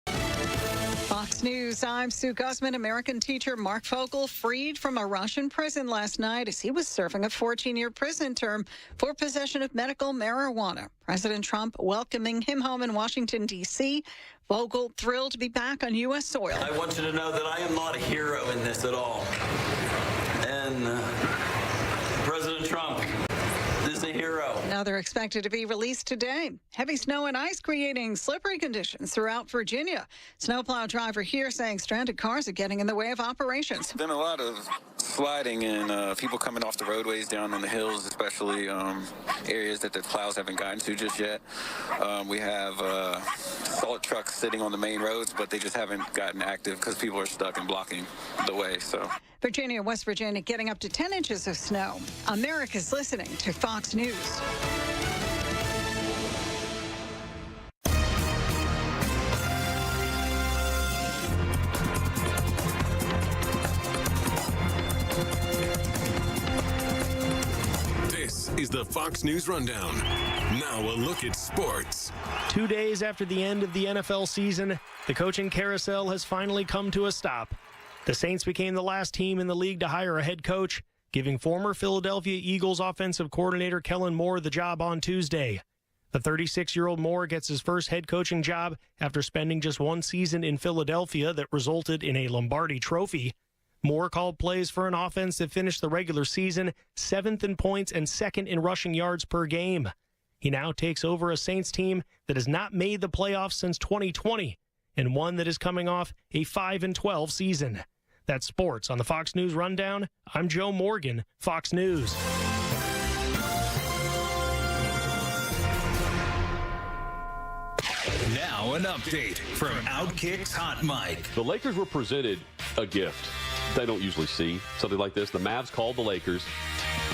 Fox News, I'm Sue Guzman. American teacher Mark Fogle freed from a Russian prison last night as he was serving a 14-year prison term for possession of medical marijuana. President Trump welcoming him home in Washington, D.C. Fogle thrilled to be back on U.S. soil.
I want you to know that I am not a hero in this at all. And President Trump is a hero.
Now they're expected to be released today. Heavy snow and ice creating slippery conditions throughout Virginia. Snowplow driver here saying stranded cars are getting in the way of operations.
There's been a lot of sliding and people coming off the roadways down on the hills, especially areas that the plows haven't gotten to just yet. We have salt trucks sitting on the main roads, but they just haven't gotten active because people are stuck and blocking the way. So
Virginia and West Virginia getting up to 10 inches of snow. America's listening to Fox News.
This is the Fox News Rundown. Now a look at sports.
2 days after the end of the NFL season, the coaching carousel has finally come to a stop. The Saints became the last team in the league to hire a head coach, giving former Philadelphia Eagles offensive coordinator Kellen Moore the job on Tuesday. The 36-year-old Moore gets his first head coaching job after spending just one season in Philadelphia that resulted in a Lombardi trophy. Moore called plays for an offense that finished the regular season 7th in points and 2nd in rushing yards per game. He now takes over a Saints team that has not made the playoffs since 2020 and one that is coming off a 5-12 season. That's sports on the Fox News Rundown. I'm Joe Morgan, Fox News.
Now an update from Outkick's Hot Mic.
The Lakers were presented a gift they don't usually see. Something like this. The Mavs called the Lakers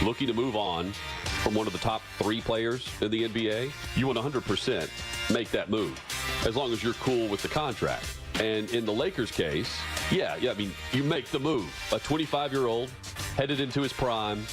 looking to move on from one of the top 3 players in the NBA. You want 100% make that move as long as you're cool with the contract. And in the Lakers case, yeah, I mean, you make the move. A 25-year-old headed into his prime,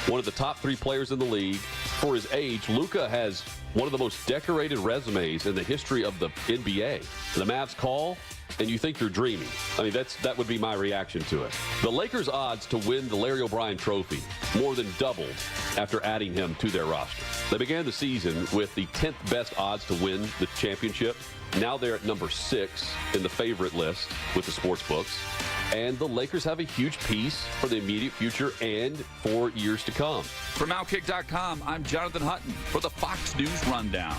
one of the top 3 players in the league. For his age, Luka has one of the most decorated resumes in the history of the NBA. The Mavs call, and you think you're dreaming. I mean, that would be my reaction to it. The Lakers' odds to win the Larry O'Brien Trophy more than doubled after adding him to their roster. They began the season with the 10th best odds to win the championship. Now they're at number 6 in the favorite list with the sports books. And the Lakers have a huge piece for the immediate future and for years to come.
From Outkick.com, I'm Jonathan Hutton for the Fox News Rundown.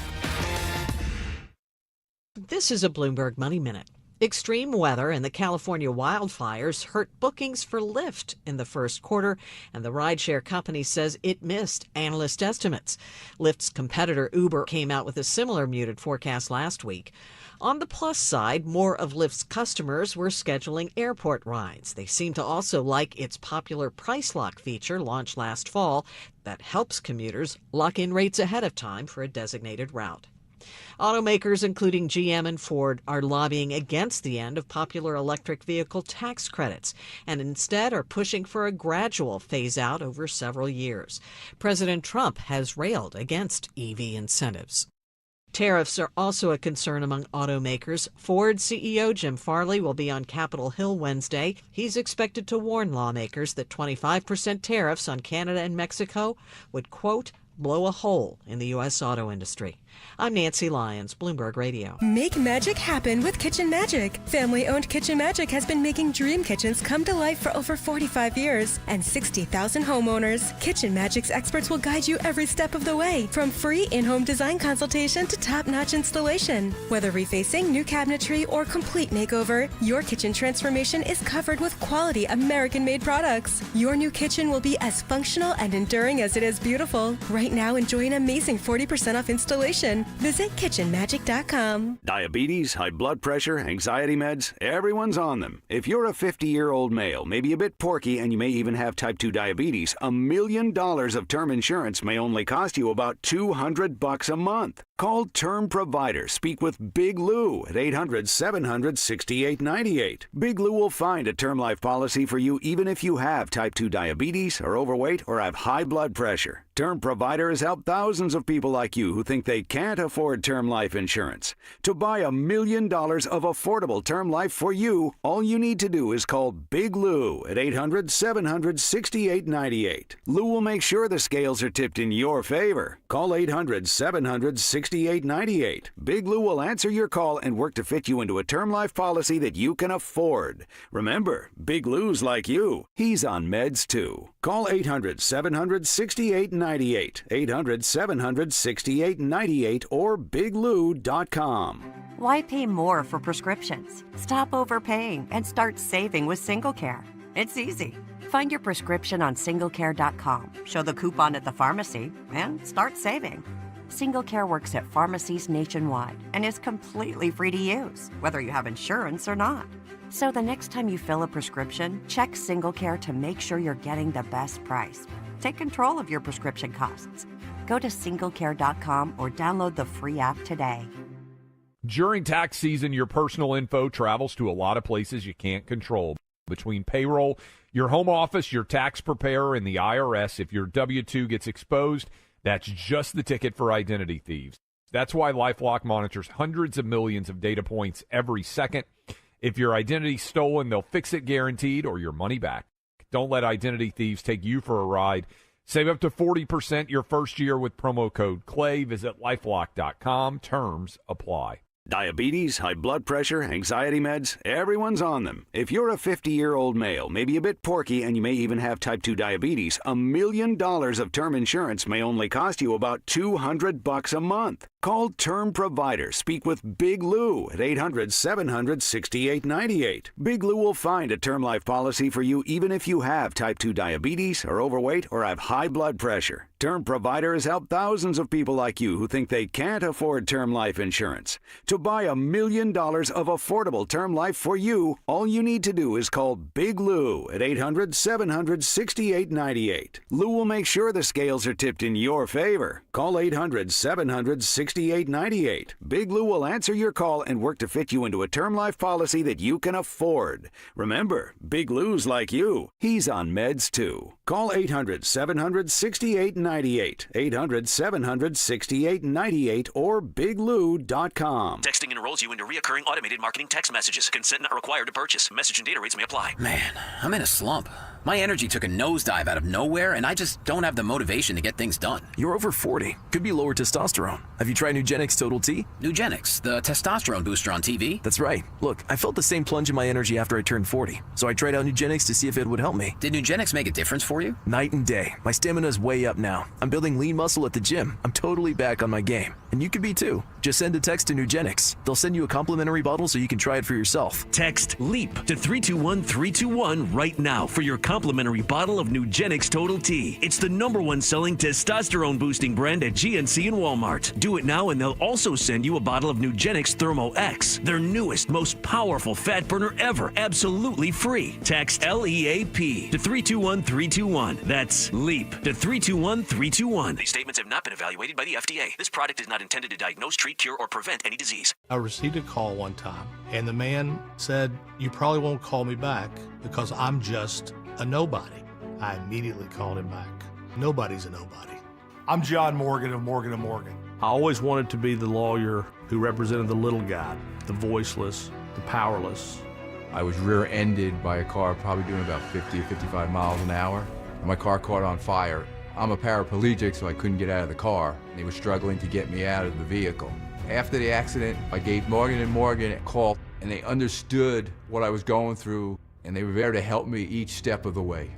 This is a Bloomberg Money Minute. Extreme weather and the California wildfires hurt bookings for Lyft in the first quarter, and the rideshare company says it missed analyst estimates. Lyft's competitor Uber came out with a similar muted forecast last week. On the plus side, more of Lyft's customers were scheduling airport rides. They seem to also like its popular Price Lock feature launched last fall that helps commuters lock in rates ahead of time for a designated route. Automakers, including GM and Ford, are lobbying against the end of popular electric vehicle tax credits and instead are pushing for a gradual phase-out over several years. President Trump has railed against EV incentives. Tariffs are also a concern among automakers. Ford CEO Jim Farley will be on Capitol Hill Wednesday. He's expected to warn lawmakers that 25% tariffs on Canada and Mexico would, quote, blow a hole in the U.S. auto industry. I'm Nancy Lyons, Bloomberg Radio.
Make magic happen with Kitchen Magic. Family-owned Kitchen Magic has been making dream kitchens come to life for over 45 years and 60,000 homeowners. Kitchen Magic's experts will guide you every step of the way, from free in-home design consultation to top-notch installation. Whether refacing, new cabinetry, or complete makeover, your kitchen transformation is covered with quality American-made products. Your new kitchen will be as functional and enduring as it is beautiful. Right Right now, enjoy an amazing 40% off installation. Visit kitchenmagic.com.
Diabetes, high blood pressure, anxiety meds, everyone's on them. If you're a 50-year-old male, maybe a bit porky, and you may even have type 2 diabetes, $1 million of term insurance may only cost you about $200 a month. Call Term Provider. Speak with Big Lou at 800-700-6898. Big Lou will find a term life policy for you even if you have type 2 diabetes, are overweight, or have high blood pressure. Term Provider has helped thousands of people like you who think they can't afford term life insurance. To buy $1 million of affordable term life for you, all you need to do is call Big Lou at 800-700-6898. Lou will make sure the scales are tipped in your favor. Call 800-700-6898. Big Lou will answer your call and work to fit you into a term life policy that you can afford. Remember, Big Lou's like you. He's on meds too. Call 800-700-6898. 800-700-6898 or biglou.com.
Why pay more for prescriptions? Stop overpaying and start saving with SingleCare. It's easy. Find your prescription on singlecare.com, show the coupon at the pharmacy, and start saving. SingleCare works at pharmacies nationwide and is completely free to use, whether you have insurance or not. So the next time you fill a prescription, check SingleCare to make sure you're getting the best price. Take control of your prescription costs. Go to singlecare.com or download the free app today.
During tax season, your personal info travels to a lot of places you can't control. Between payroll, your home office, your tax preparer, and the IRS, if your W-2 gets exposed, that's just the ticket for identity thieves. That's why LifeLock monitors hundreds of millions of data points every second. If your identity's stolen, they'll fix it guaranteed or your money back. Don't let identity thieves take you for a ride. Save up to 40% your first year with promo code CLAY. Visit lifelock.com. Terms apply.
Diabetes, high blood pressure, anxiety meds, everyone's on them. If you're a 50-year-old male, maybe a bit porky, and you may even have type 2 diabetes, $1 million of term insurance may only cost you about $200 a month. Call Term Provider. Speak with Big Lou at 800-700-6898. Big Lou will find a term life policy for you even if you have type 2 diabetes, are overweight, or have high blood pressure. Term Provider has helped thousands of people like you who think they can't afford term life insurance. To buy $1 million of affordable term life for you, all you need to do is call Big Lou at 800-700-6898. Lou will make sure the scales are tipped in your favor. Call 800-700-6898. Big Lou will answer your call and work to fit you into a term life policy that you can afford. Remember, Big Lou's like you. He's on meds too. Call 800-700-6898. 800-700-6898 or biglou.com.
Texting enrolls you into reoccurring automated marketing text messages. Consent not required to purchase. Message and data rates may apply.
Man, I'm in a slump. My energy took a nosedive out of nowhere, and I just don't have the motivation to get things done.
You're over 40. Could be lower testosterone. Have you tried Nugenix Total T?
Nugenix, the testosterone booster on TV?
That's right. Look, I felt the same plunge in my energy after I turned 40, so I tried out Nugenix to see if it would help me.
Did Nugenix make a difference for you?
Night and day. My stamina's way up now. I'm building lean muscle at the gym. I'm totally back on my game. And you could be too. Just send a text to Nugenix. They'll send you a complimentary bottle so you can try it for yourself.
Text LEAP to 321-321 right now for your complimentary bottle of Nugenix Total T. It's the #1 selling testosterone boosting brand at GNC and Walmart. Do it now and they'll also send you a bottle of Nugenix Thermo X, their newest, most powerful fat burner ever, absolutely free. Text LEAP to 321-321. That's LEAP to 321-321.
These statements have not been evaluated by the FDA. This product is not intended to diagnose, treat, cure, or prevent any disease.
I received a call one time, and the man said, "You probably won't call me back because I'm just a nobody." I immediately called him back. Nobody's a nobody.
I'm John Morgan of Morgan & Morgan. I always wanted to be the lawyer who represented the little guy, the voiceless, the powerless.
I was rear-ended by a car probably doing about 50 or 55 miles an hour. My car caught on fire. I'm a paraplegic, so I couldn't get out of the car. They were struggling to get me out of the vehicle. After the accident, I gave Morgan & Morgan a call, and they understood what I was going through, and they were there to help me each step of the way.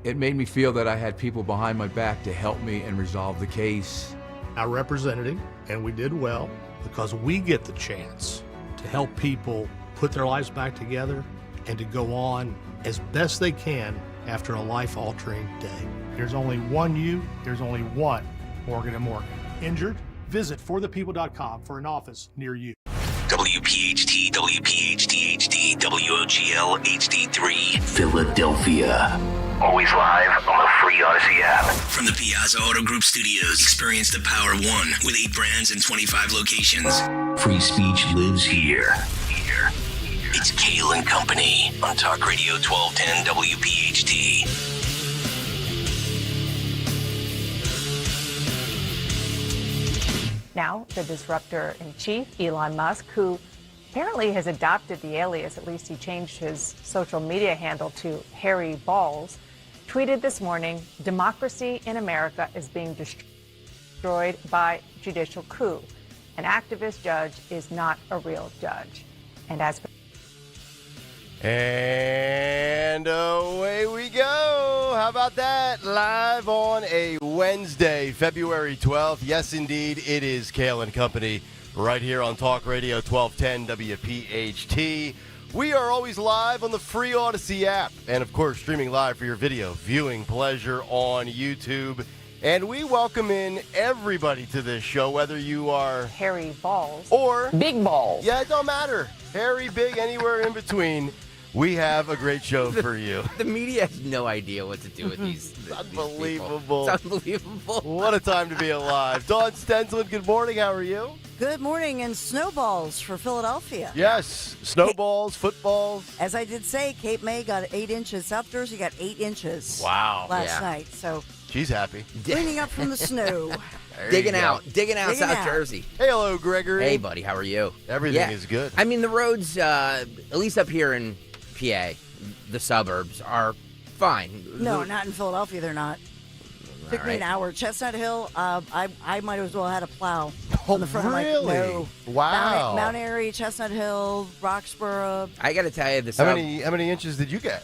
It made me feel that I had people behind my back to help me and resolve the case.
I represented him, and we did well because we get the chance to help people put their lives back together and to go on as best they can after a life-altering day. There's only one you, there's only one Morgan & Morgan. Injured? Visit forthepeople.com for an office near you.
WPHT, WPHT HD, WOGL HD3, Philadelphia. Always live on the free Odyssey app. From the Piazza Auto Group studios, experience the power of one with 8 brands and 25 locations. Free speech lives here. It's Kayal and Company on Talk Radio 1210 WPHT.
Now, the disruptor-in-chief, Elon Musk, who apparently has adopted the alias, at least he changed his social media handle to Harry Balls, tweeted this morning, "Democracy in America is being destroyed by judicial coup. An activist judge is not a real judge." And as for
And away we go. How about that? Live on a Wednesday, February 12th. Yes, indeed, it is Kayal and Company right here on Talk Radio 1210 WPHT. We are always live on the free Odyssey app and, of course, streaming live for your video viewing pleasure on YouTube. And we welcome in everybody to this show, whether you are
Harry Balls
or
Big Balls.
Yeah, it don't matter. Hairy, big, anywhere in between. We have a great show for you.
The media has no idea what to do with these.
It's unbelievable.
It's unbelievable.
What a time to be alive. Dawn Stensland, good morning. How are you?
Good morning, and snowballs for Philadelphia.
Yes, snowballs, footballs.
As I did say, Cape May got 8 inches. South Jersey got 8 inches.
Wow.
Last night. So
she's happy.
Cleaning up from the snow.
Digging out South Jersey.
Hey, hello, Gregory.
Hey, buddy. How are you?
Everything is good.
I mean, the roads, at least up here in PA, the suburbs are fine.
No, not in Philadelphia. They're not. Took me an hour. Chestnut Hill, I might as well had a plow on the front
really?
of my no.
Wow.
Mount Airy, Chestnut Hill, Roxborough.
I got to tell you,
how many inches did you get?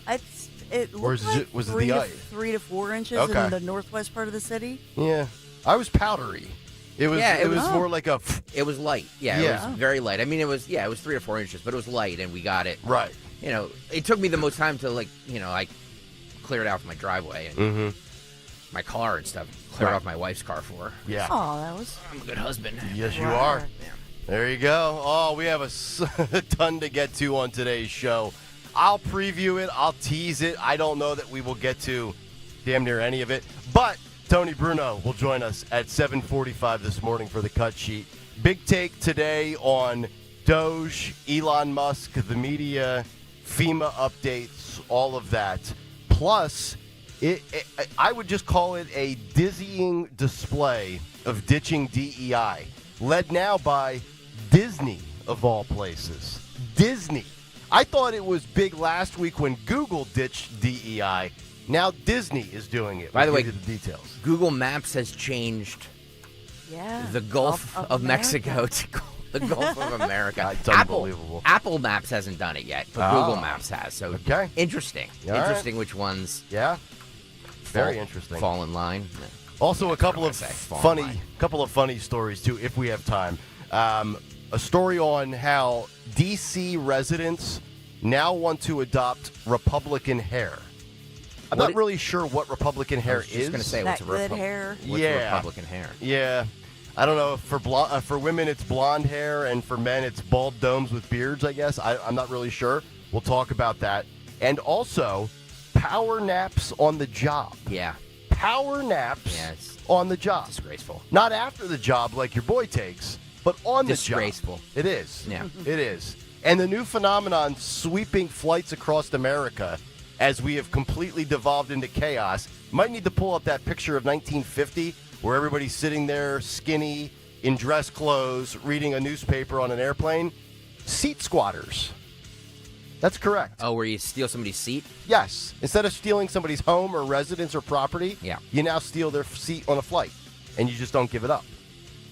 It looked like
was it
3
the
to,
ice?
3 to 4 inches in the northwest part of the city.
Yeah, I was powdery. It was more like a.
It was light. Yeah, it was very light. I mean, it was 3 or 4 inches, but it was light, and we got it.
Right.
You know, it took me the most time to I cleared out my driveway and my car and stuff. Cleared off my wife's car for her.
Yeah.
Oh,
I'm a good husband.
Yes, you are. Yeah. There you go. Oh, we have a ton to get to on today's show. I'll preview it. I'll tease it. I don't know that we will get to damn near any of it. But Tony Bruno will join us at 7:45 this morning for the cut sheet. Big take today on Doge, Elon Musk, the media, FEMA updates, all of that. Plus, I would just call it a dizzying display of ditching DEI, led now by Disney, of all places. Disney. I thought it was big last week when Google ditched DEI. Now Disney is doing it.
By the way,
the details.
Google Maps has changed the Gulf of Mexico to the Gulf of America.
It's unbelievable.
Apple Maps hasn't done it yet, but Google Maps has. So interesting.
All
interesting
right.
Which ones
very interesting.
Fall in line.
Also, a couple of funny stories too, if we have time. A story on how D.C. residents now want to adopt Republican hair. I'm not really sure what Republican hair is.
I was just going to say, what's Republican hair?
Yeah. I don't know. For women, it's blonde hair, and for men, it's bald domes with beards, I guess. I'm not really sure. We'll talk about that. And also, power naps on the job.
Yeah.
Power naps on the job.
Disgraceful.
Not after the job like your boy takes, but on the job.
Disgraceful.
It is.
Yeah.
It is. And the new phenomenon sweeping flights across America as we have completely devolved into chaos. Might need to pull up that picture of 1950 where everybody's sitting there skinny, in dress clothes, reading a newspaper on an airplane. Seat squatters. That's correct.
Oh, where you steal somebody's seat?
Yes. Instead of stealing somebody's home or residence or property, you now steal their seat on a flight, and you just don't give it up.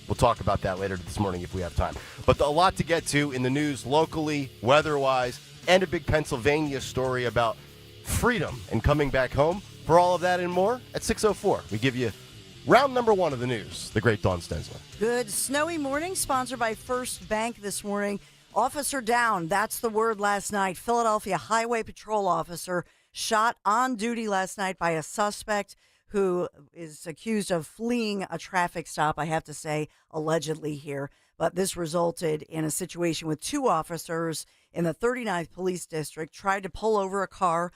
We'll talk about that later this morning if we have time. But a lot to get to in the news locally, weather-wise, and a big Pennsylvania story about freedom and coming back home. For all of that and more, at 6:04, we give you round number one of the news, the great Dawn Stensland.
Good snowy morning, sponsored by First Bank this morning. Officer down, that's the word last night. Philadelphia Highway Patrol officer shot on duty last night by a suspect who is accused of fleeing a traffic stop, I have to say, allegedly here. But this resulted in a situation with two officers in the 39th Police District tried to pull over a car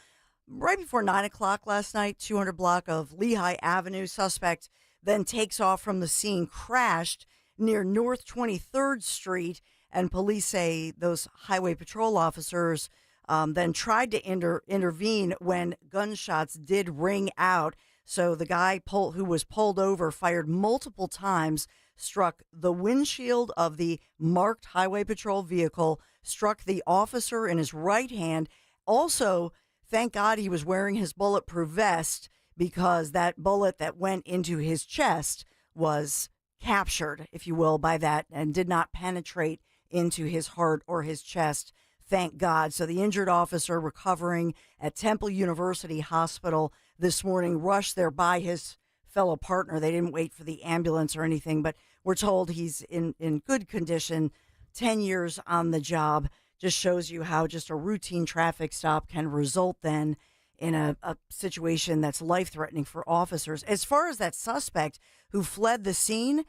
right before 9 o'clock last night, 200 block of Lehigh Avenue. Suspect then takes off from the scene, crashed near North 23rd Street, and police say those highway patrol officers then tried to intervene when gunshots did ring out. So the guy who was pulled over fired multiple times, struck the windshield of the marked highway patrol vehicle, struck the officer in his right hand. Also, thank God he was wearing his bulletproof vest, because that bullet that went into his chest was captured, if you will, by that and did not penetrate into his heart or his chest. Thank God. So the injured officer recovering at Temple University Hospital this morning, rushed there by his fellow partner. They didn't wait for the ambulance or anything, but we're told he's in good condition. 10 years on the job. Just shows you how just a routine traffic stop can result then in a situation that's life-threatening for officers. As far as that suspect who fled the scene,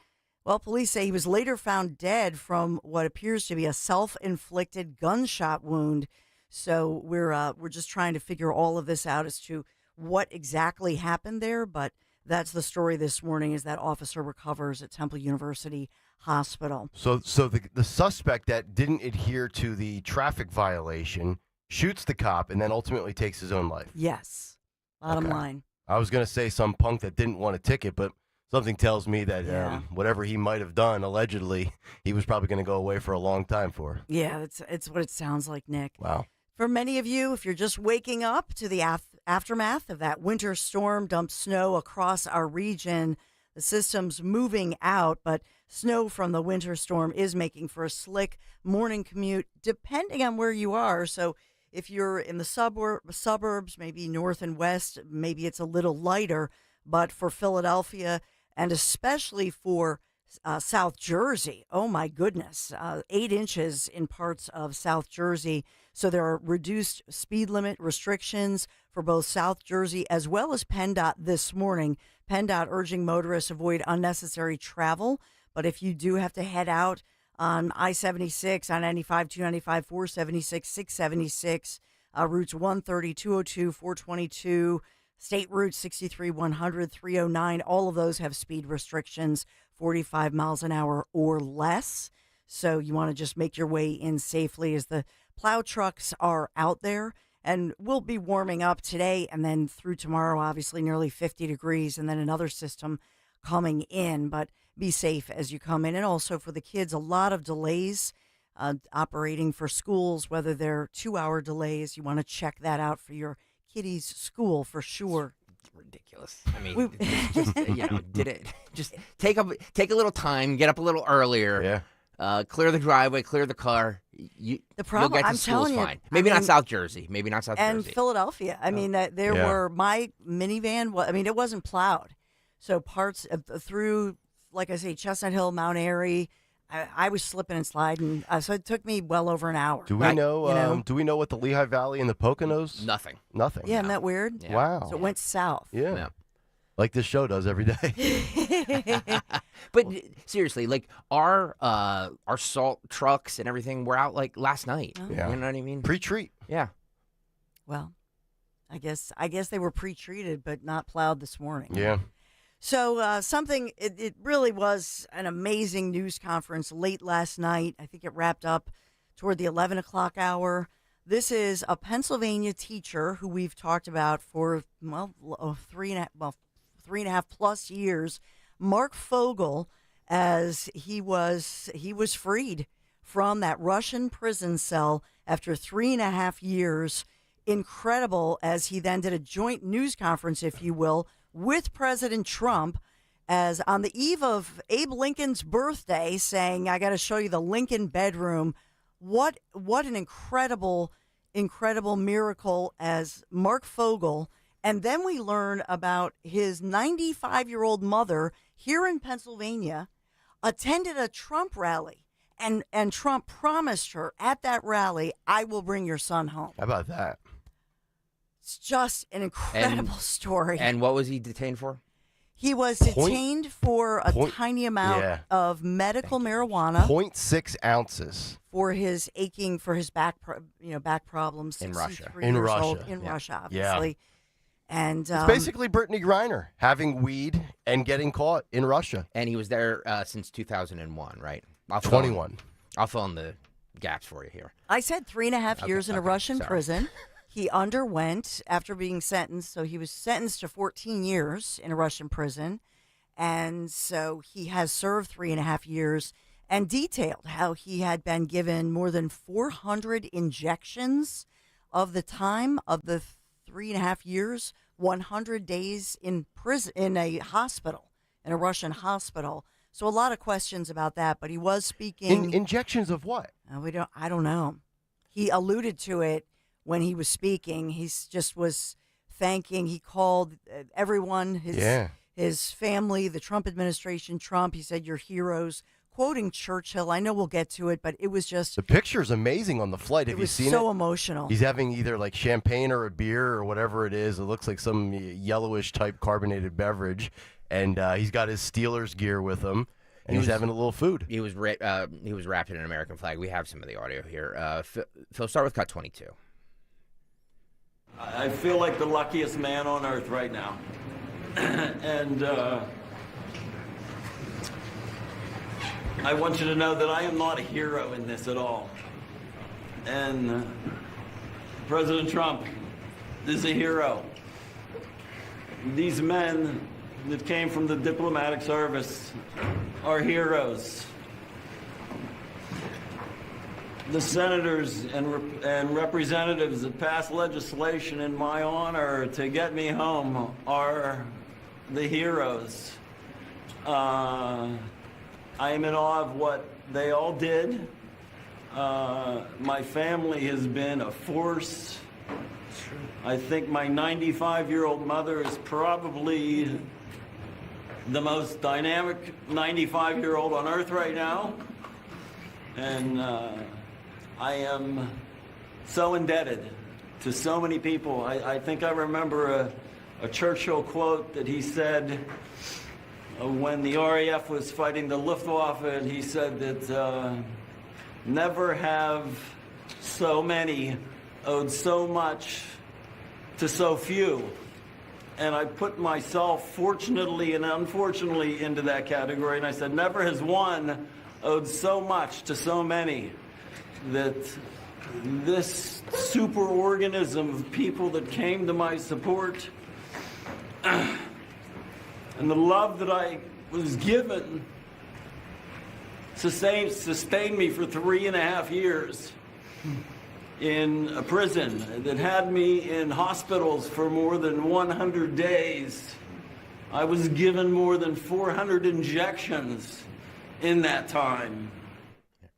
well, police say he was later found dead from what appears to be a self-inflicted gunshot wound. So we're just trying to figure all of this out as to what exactly happened there, but that's the story this morning, is that officer recovers at Temple University Hospital.
So the suspect that didn't adhere to the traffic violation shoots the cop and then ultimately takes his own life.
Yes. Bottom line.
I was going to say some punk that didn't want a ticket, but something tells me that whatever he might have done, allegedly, he was probably going to go away for a long time for.
Yeah, it's what it sounds like, Nick.
Wow.
For many of you, if you're just waking up to the aftermath of that winter storm, dumped snow across our region, the system's moving out, but snow from the winter storm is making for a slick morning commute, depending on where you are. So if you're in the suburbs, maybe north and west, maybe it's a little lighter. But for Philadelphia, and especially for South Jersey, oh my goodness, 8 inches in parts of South Jersey. So there are reduced speed limit restrictions for both South Jersey as well as PennDOT this morning. PennDOT urging motorists avoid unnecessary travel. But if you do have to head out on I-76, I-95, 295, 476, 676, routes 130, 202, 422, State Route 63, 100, 309, all of those have speed restrictions, 45 miles an hour or less. So you want to just make your way in safely as the plow trucks are out there. And we'll be warming up today and then through tomorrow, obviously nearly 50 degrees, and then another system coming in. But be safe as you come in. And also for the kids, a lot of delays operating for schools, whether they're 2-hour delays. You want to check that out for your kiddies' school for sure.
Ridiculous. I mean, just take a little time, get up a little earlier. Yeah. Clear the driveway, clear the car. The problem, you'll get to
I'm
school's
telling you,
fine. Maybe not South Jersey. Maybe not South
and
Jersey.
And Philadelphia. I mean, there were my minivan. It wasn't plowed. So parts through, like I say, Chestnut Hill, Mount Airy, I was slipping and sliding. So it took me well over an hour.
Do we know? Do we know what the Lehigh Valley and the Poconos?
Nothing.
Yeah, isn't that weird?
Yeah. Wow.
So it went south.
Yeah. Like this show does every day.
But seriously, like our salt trucks and everything were out like last night.
Oh.
Yeah.
You know what I mean?
Pre-treat.
Yeah.
Well, I guess they were pre-treated but not plowed this morning.
Yeah.
So it really was an amazing news conference late last night. I think it wrapped up toward the 11 o'clock hour. This is a Pennsylvania teacher who we've talked about for, 3.5 plus years, Mark Fogle, as he was freed from that Russian prison cell after 3.5 years. Incredible, as he then did a joint news conference, if you will, with President Trump, as on the eve of Abe Lincoln's birthday, saying, I got to show you the Lincoln bedroom. What an incredible miracle as Mark Fogle. And then we learn about his 95-year-old mother here in Pennsylvania attended a Trump rally. And Trump promised her at that rally, I will bring your son home.
How about that?
It's just an incredible story.
And what was he detained for?
He was detained for a tiny amount of medical marijuana.
0.6 ounces.
For his back problems.
In Russia.
In Russia.
In Russia,
Yeah.
obviously. And
it's basically Brittany Griner having weed and getting caught in Russia.
And he was there since 2001, right?
21.
I'll fill in the gaps for you here.
I said 3.5 years in a Russian prison. He underwent after being sentenced. So he was sentenced to 14 years in a Russian prison. And so he has served 3.5 years and detailed how he had been given more than 400 injections of the time of the 3.5 years, 100 days in prison, in a hospital, in a Russian hospital. So a lot of questions about that, but he was speaking.
Injections of what?
I don't know. He alluded to it when he was speaking. He just was thanking. He called everyone, his family, the Trump administration, Trump. He said, "You're heroes," quoting Churchill. I know we'll get to it, but it was just.
The picture's amazing on the flight. Have you seen it?
So emotional.
He's having either like champagne or a beer or whatever it is. It looks like some yellowish type carbonated beverage. And he's got his Steelers gear with him, and he's having a little food.
He was wrapped in an American flag. We have some of the audio here. Phil, start with cut 22.
I feel like the luckiest man on earth right now. And I want you to know that I am not a hero in this at all. And President Trump is a hero. These men that came from the diplomatic service are heroes. The senators and representatives that passed legislation in my honor to get me home are the heroes. I am in awe of what they all did. My family has been a force. I think my 95-year-old mother is probably the most dynamic 95-year-old on earth right now. And I am so indebted to so many people. I think I remember a Churchill quote that he said when the RAF was fighting the Luftwaffe, and he said that never have so many owed so much to so few. And I put myself, fortunately and unfortunately, into that category. And I said, never has one owed so much to so many, that this superorganism of people that came to my support and the love that I was given sustained me for 3.5 years in a prison that had me in hospitals for more than 100 days. I was given more than 400 injections in that time.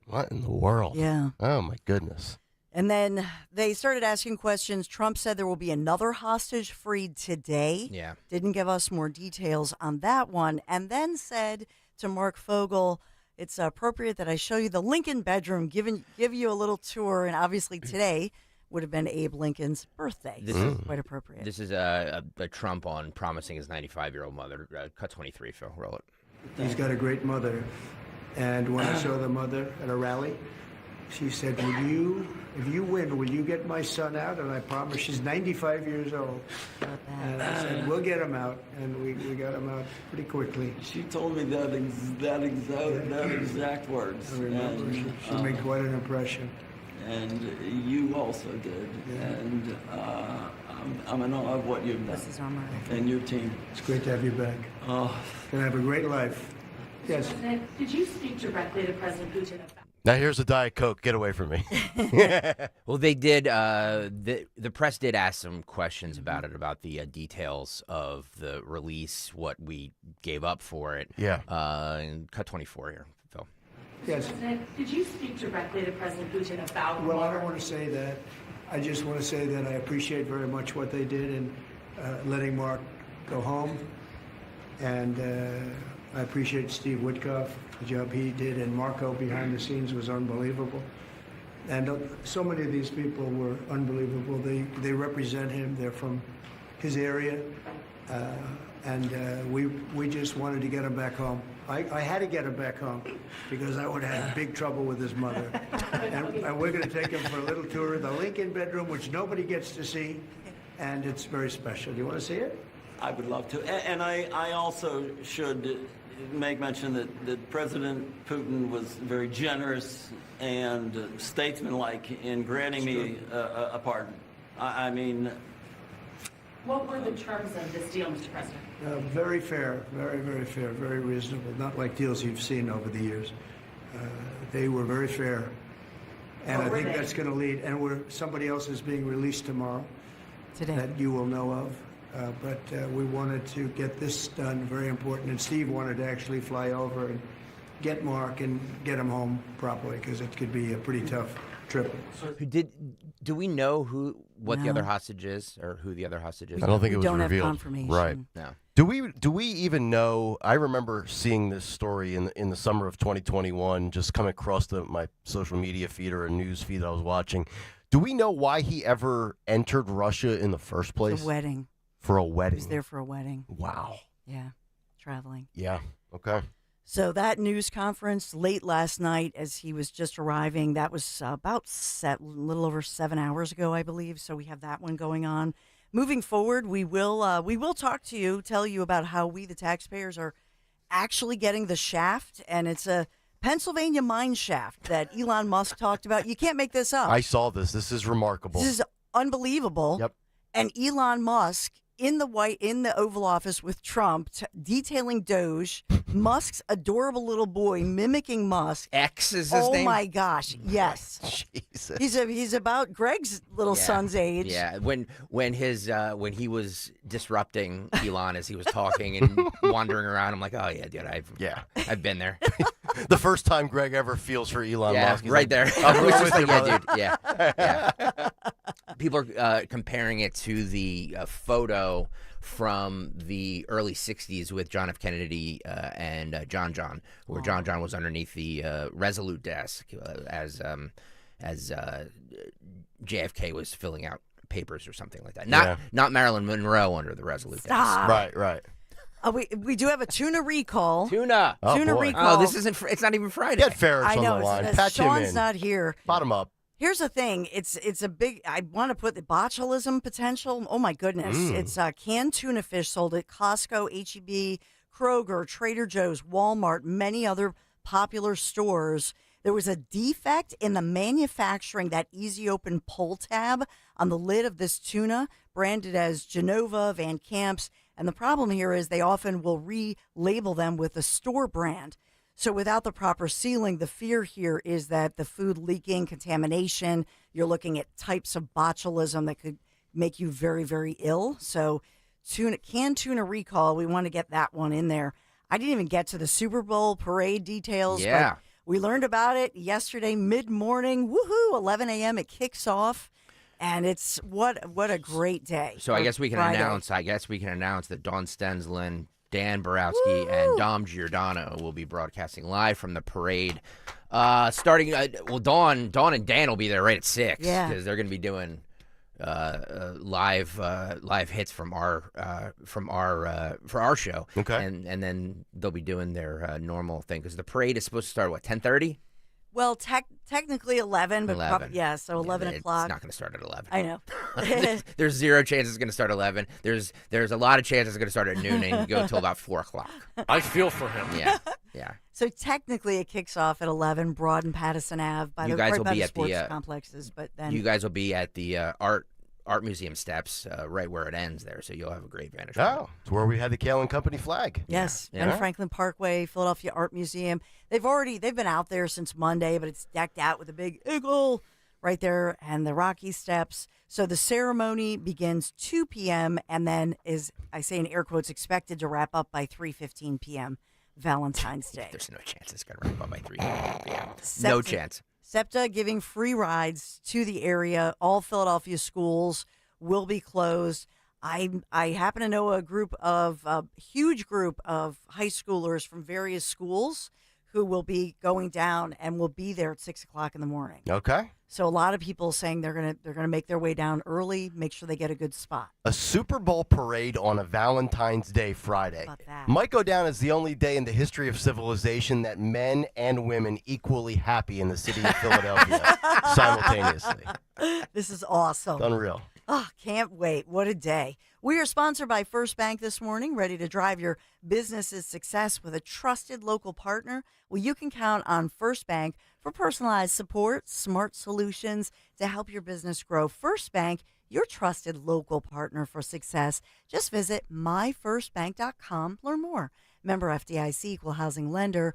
What in the world?
Yeah.
Oh, my goodness.
And then they started asking questions. Trump said there will be another hostage freed today.
Yeah.
Didn't give us more details on that one. And then said to Mark Fogle, it's appropriate that I show you the Lincoln bedroom, give you a little tour. And obviously today would have been Abe Lincoln's birthday.
This
is quite appropriate.
This is a Trump on promising his 95-year-old mother. Cut 23, Phil. Roll it.
He's got a great mother. And when I saw the mother at a rally, she said, if you win, will you get my son out? And I promised. She's 95 years old. And I said, we'll get him out. And we got him out pretty quickly.
She told me that exact words.
I remember. She made quite an impression.
And you also did. Yeah. And I'm in awe of what you've done.
This is our mother.
And your team.
It's great to have you back.
Oh.
Gonna have a great life. Yes.
Did you speak directly to President Putin about?
Now here's a Diet Coke. Get away from me.
Well, they did. The press did ask some questions about it, about the details of the release, what we gave up for it.
Yeah.
And cut 24 here, Phil.
Yes.
Did you speak directly to President Putin about?
Well, I don't want to say that. I just want to say that I appreciate very much what they did in letting Mark go home, and I appreciate Steve Witkoff. The job he did, and Marco behind the scenes was unbelievable. And so many of these people were unbelievable. They represent him. They're from his area. And we just wanted to get him back home. I had to get him back home because I would have had big trouble with his mother. And we're going to take him for a little tour of the Lincoln bedroom, which nobody gets to see. And it's very special. Do you want to see it?
I would love to. And I also should make mention that President Putin was very generous and statesmanlike in granting me a pardon. I mean...
What were the terms of this deal, Mr. President?
Very fair, very, very fair, very reasonable. Not like deals you've seen over the years. They were very fair. And I think that's going to lead. And somebody else is being released tomorrow.
Today.
That you will know of. But we wanted to get this done, very important. And Steve wanted to actually fly over and get Mark and get him home properly because it could be a pretty tough trip.
Do we know what the other hostage is or who the other hostage is?
I don't think it was revealed.
Have confirmation.
Right.
No.
Do we even know? I remember seeing this story in the summer of 2021, just coming across my social media feed or a news feed that I was watching. Do we know why he ever entered Russia in the first place?
The wedding.
For a wedding.
He was there for a wedding.
Wow.
Yeah, traveling.
Yeah. Okay.
So that news conference late last night as he was just arriving, that was about a little over 7 hours ago, I believe. So we have that one going on. Moving forward, we will talk to you, tell you about how we, the taxpayers, are actually getting the shaft. And it's a Pennsylvania mine shaft that Elon Musk talked about. You can't make this up.
I saw this. This is remarkable.
This is unbelievable.
Yep.
And Elon Musk in the Oval Office with Trump detailing Doge, Musk's adorable little boy mimicking Musk.
X is his name?
Oh my gosh, yes.
Jesus.
He's about Greg's little son's age.
Yeah, when he was disrupting Elon as he was talking and wandering around, I'm like, oh yeah, dude, I've been there.
The first time Greg ever feels for Elon Musk. He's
right
like,
there.
I'm
It was
right
just
with
like,
you,
yeah,
brother.
dude, yeah. People are comparing it to the photo from the early 60s with John F. Kennedy and John, where John was underneath the Resolute desk as JFK was filling out papers or something like that. Not Marilyn Monroe under the Resolute desk.
Right.
We do have a tuna recall.
Tuna
recall.
Oh, this isn't. It's not even Friday.
Get Ferris
I know,
on the line.
it's-
Patch
Sean's
him in.
not here.
Bottom up.
Here's the thing. It's a big. I want to put the botulism potential. Oh my goodness! It's canned tuna fish sold at Costco, HEB, Kroger, Trader Joe's, Walmart, many other popular stores. There was a defect in the manufacturing that easy open pull tab on the lid of this tuna, branded as Genova, Van Camp's. And the problem here is they often will relabel them with the store brand. So without the proper sealing, the fear here is that the food leaking, contamination, you're looking at types of botulism that could make you very, very ill. So canned tuna recall, we want to get that one in there. I didn't even get to the Super Bowl parade details.
Yeah.
But we learned about it yesterday mid-morning. Woohoo, 11 a.m. It kicks off. And it's what a great day.
So I guess we can announce that Dawn Stensland, Dan Borowski, and Dom Giordano will be broadcasting live from the parade. Starting, Dawn and Dan will be there right at 6 because they're going to be doing live hits for our show.
Okay,
and then they'll be doing their normal thing because the parade is supposed to start at 10:30.
Well, technically 11, but
11.
So 11 o'clock.
It's not going to start at 11.
I know.
There's zero chance it's going to start at 11. There's a lot of chances it's going to start at noon and go until about 4 o'clock.
I feel for him.
Yeah.
So technically it kicks off at 11, Broad and Patterson Ave by the sports complexes. But then
you guys will be at the art museum steps right where it ends there, so you'll have a great vantage point.
Oh, it's where we had the Kayal and Company flag.
Yes,
Yeah.
and Franklin Parkway, Philadelphia Art Museum. They've been out there since Monday, but it's decked out with a big eagle right there and the Rocky Steps. So the ceremony begins 2 p.m. and then is, I say in air quotes, expected to wrap up by 3:15 p.m. Valentine's Day.
There's no chance it's going to wrap up by 3:15 p.m. No chance.
SEPTA giving free rides to the area. All Philadelphia schools will be closed. I happen to know a huge group of high schoolers from various schools who will be going down and will be there at 6 o'clock in the morning.
Okay.
So a lot of people saying they're gonna make their way down early, make sure they get a good spot.
A Super Bowl parade on a Valentine's Day Friday
How about that?
might go down as the only day in the history of civilization that men and women equally happy in the city of Philadelphia simultaneously.
This is awesome.
It's unreal.
Oh, can't wait. What a day. We are sponsored by First Bank this morning, ready to drive your business's success with a trusted local partner. Well, you can count on First Bank for personalized support, smart solutions to help your business grow. First Bank, your trusted local partner for success. Just visit myfirstbank.com. Learn more. Member FDIC, equal housing lender.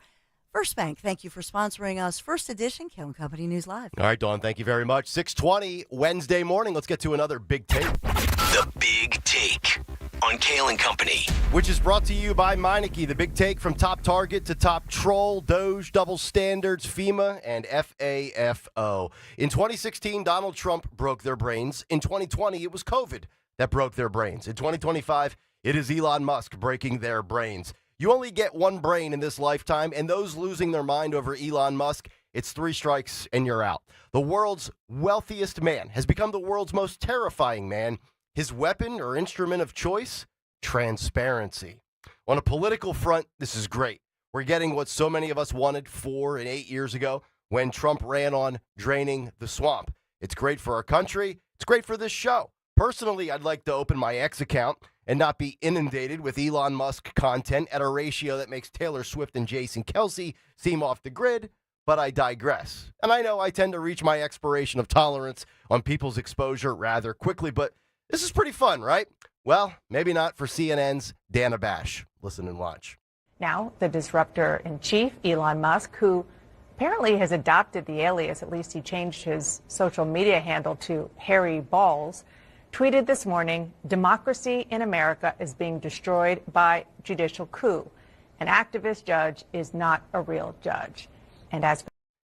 First Bank, thank you for sponsoring us. First edition, Kayal Company News Live.
All right, Dawn, thank you very much. 6:20 Wednesday morning. Let's get to another Big Take.
The Big Take on Kayal Company.
Which is brought to you by Meineke. The Big Take from top target to top troll, Doge, double standards, FEMA, and FAFO. In 2016, Donald Trump broke their brains. In 2020, it was COVID that broke their brains. In 2025, it is Elon Musk breaking their brains. You only get one brain in this lifetime, and those losing their mind over Elon Musk, it's 3 strikes and you're out. The world's wealthiest man has become the world's most terrifying man. His weapon or instrument of choice? Transparency. On a political front, this is great. We're getting what so many of us wanted 4 and 8 years ago when Trump ran on draining the swamp. It's great for our country. It's great for this show. Personally, I'd like to open my X account and not be inundated with Elon Musk content at a ratio that makes Taylor Swift and Jason Kelce seem off the grid, but I digress. And I know I tend to reach my expiration of tolerance on people's exposure rather quickly, but this is pretty fun, right? Well, maybe not for CNN's Dana Bash. Listen and watch.
Now, the disruptor-in-chief, Elon Musk, who apparently has adopted the alias, at least he changed his social media handle to Harry Balls, tweeted this morning, "Democracy in America is being destroyed by judicial coup. An activist judge is not a real judge." And as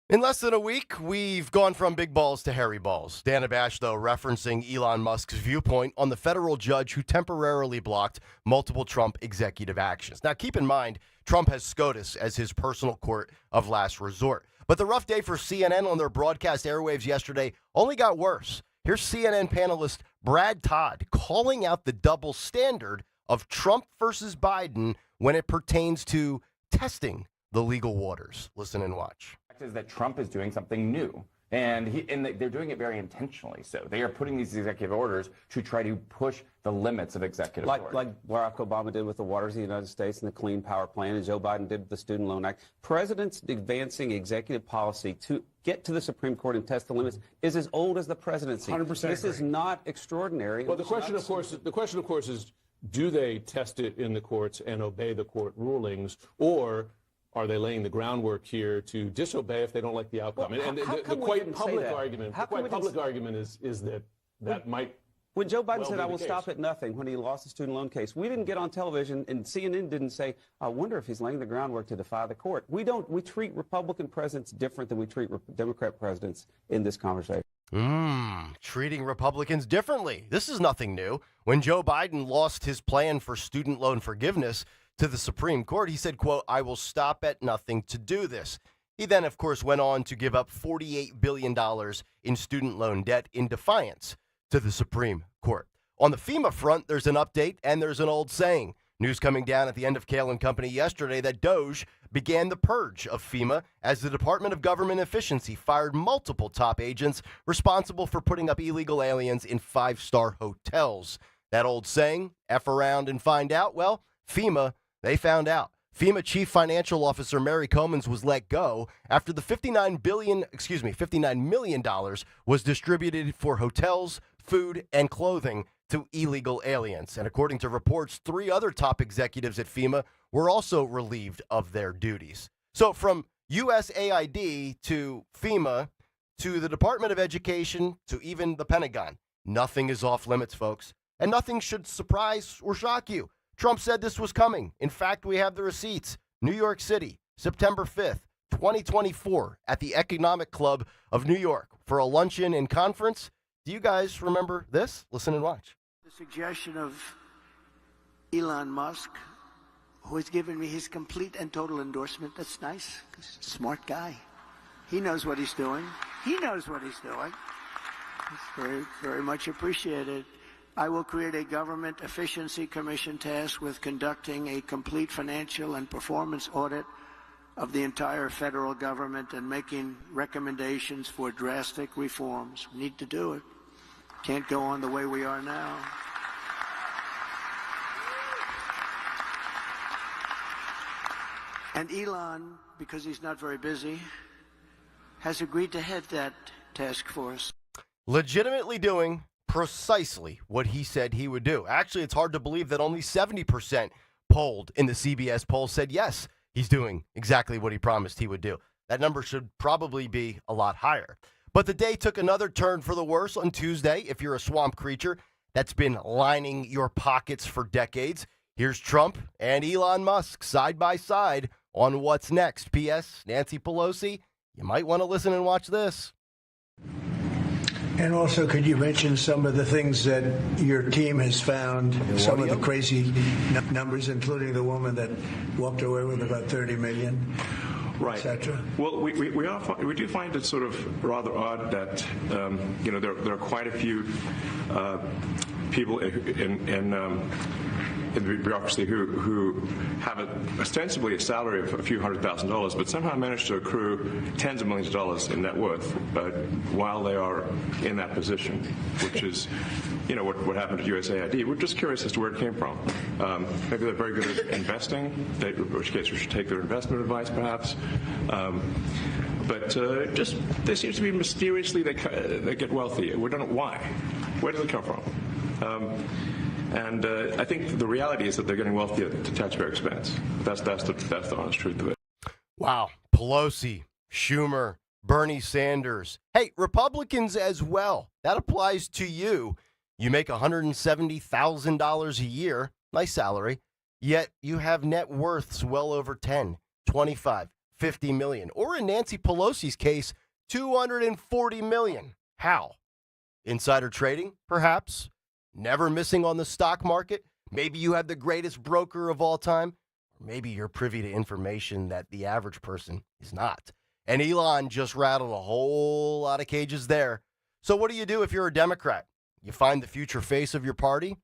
in less than a week, we've gone from big balls to hairy balls. Dana Bash, though, referencing Elon Musk's viewpoint on the federal judge who temporarily blocked multiple Trump executive actions. Now, keep in mind, Trump has SCOTUS as his personal court of last resort. But the rough day for CNN on their broadcast airwaves yesterday only got worse. Here's CNN panelist Brad Todd calling out the double standard of Trump versus Biden when it pertains to testing the legal waters. Listen and watch.
The fact is that Trump is doing something new, and they're doing it very intentionally. So they are putting these executive orders to try to push the limits of executive authority.
Like Barack Obama did with the waters of the United States and the Clean Power Plan, and Joe Biden did with the Student Loan Act. Presidents advancing executive policy to get to the Supreme Court and test the limits is as old as the presidency.
100%
This is not extraordinary.
Well, the question, of course, is do they test it in the courts and obey the court rulings, or are they laying the groundwork here to disobey if they don't like the outcome?
Well,
and the quite public argument is that might.
When Joe Biden said,
be
"I
the
will
case."
stop at nothing," when he lost the student loan case, we didn't get on television, and CNN didn't say, "I wonder if he's laying the groundwork to defy the court." We treat Republican presidents different than we treat Democrat presidents in this conversation.
Treating Republicans differently. This is nothing new. When Joe Biden lost his plan for student loan forgiveness to the Supreme Court, he said, quote, "I will stop at nothing to do this." He then, of course, went on to give up $48 billion in student loan debt in defiance to the Supreme Court. On the FEMA front, there's an update and there's an old saying. News coming down at the end of Kayal Company yesterday that Doge began the purge of FEMA as the Department of Government Efficiency fired multiple top agents responsible for putting up illegal aliens in 5-star hotels. That old saying, F around and find out, well, FEMA, they found out. FEMA Chief Financial Officer Mary Comins was let go after the $59 million was distributed for hotels, food, and clothing to illegal aliens. And according to reports, 3 other top executives at FEMA were also relieved of their duties. So from USAID to FEMA to the Department of Education to even the Pentagon, nothing is off limits, folks. And nothing should surprise or shock you. Trump said this was coming. In fact, we have the receipts. New York City, September 5th, 2024, at the Economic Club of New York for a luncheon and conference. Do you guys remember this? Listen and watch.
The suggestion of Elon Musk who has given me his complete and total endorsement. That's nice. He's a smart guy. He knows what he's doing. He knows what he's doing. It's very, very much appreciated. I will create a government efficiency commission tasked with conducting a complete financial and performance audit of the entire federal government and making recommendations for drastic reforms. We need to do it. Can't go on the way we are now. And Elon, because he's not very busy, has agreed to head that task force.
Legitimately doing precisely what he said he would do. Actually, it's hard to believe that only 70% polled in the CBS poll said yes, he's doing exactly what he promised he would do. That number should probably be a lot higher. But the day took another turn for the worse on Tuesday. If you're a swamp creature that's been lining your pockets for decades, here's Trump and Elon Musk side by side on what's next. P.S. Nancy Pelosi, you might want to listen and watch this.
And also, could you mention some of the things that your team has found, some of the crazy numbers, including the woman that walked away with about $30 million,
right,
etc.?
Well, we do find it sort of rather odd that there are quite a few people in the bureaucracy who have ostensibly a salary of a few $100,000, but somehow manage to accrue tens of millions of dollars in net worth while they are in that position, which is, what happened at USAID. We're just curious as to where it came from. Maybe they're very good at investing, in which case we should take their investment advice, perhaps. But they seem to be mysteriously, they get wealthy. We don't know why. Where does it come from? And I think the reality is that they're getting wealthy at taxpayer expense. That's the honest truth of it.
Wow. Pelosi, Schumer, Bernie Sanders. Hey, Republicans as well. That applies to you. You make $170,000 a year, nice salary, yet you have net worths well over 10, 25, 50 million. Or in Nancy Pelosi's case, 240 million. How? Insider trading, perhaps? Never missing on the stock market? Maybe you have the greatest broker of all time? Or maybe you're privy to information that the average person is not. And Elon just rattled a whole lot of cages there. So what do you do if you're a Democrat? You find the future face of your party?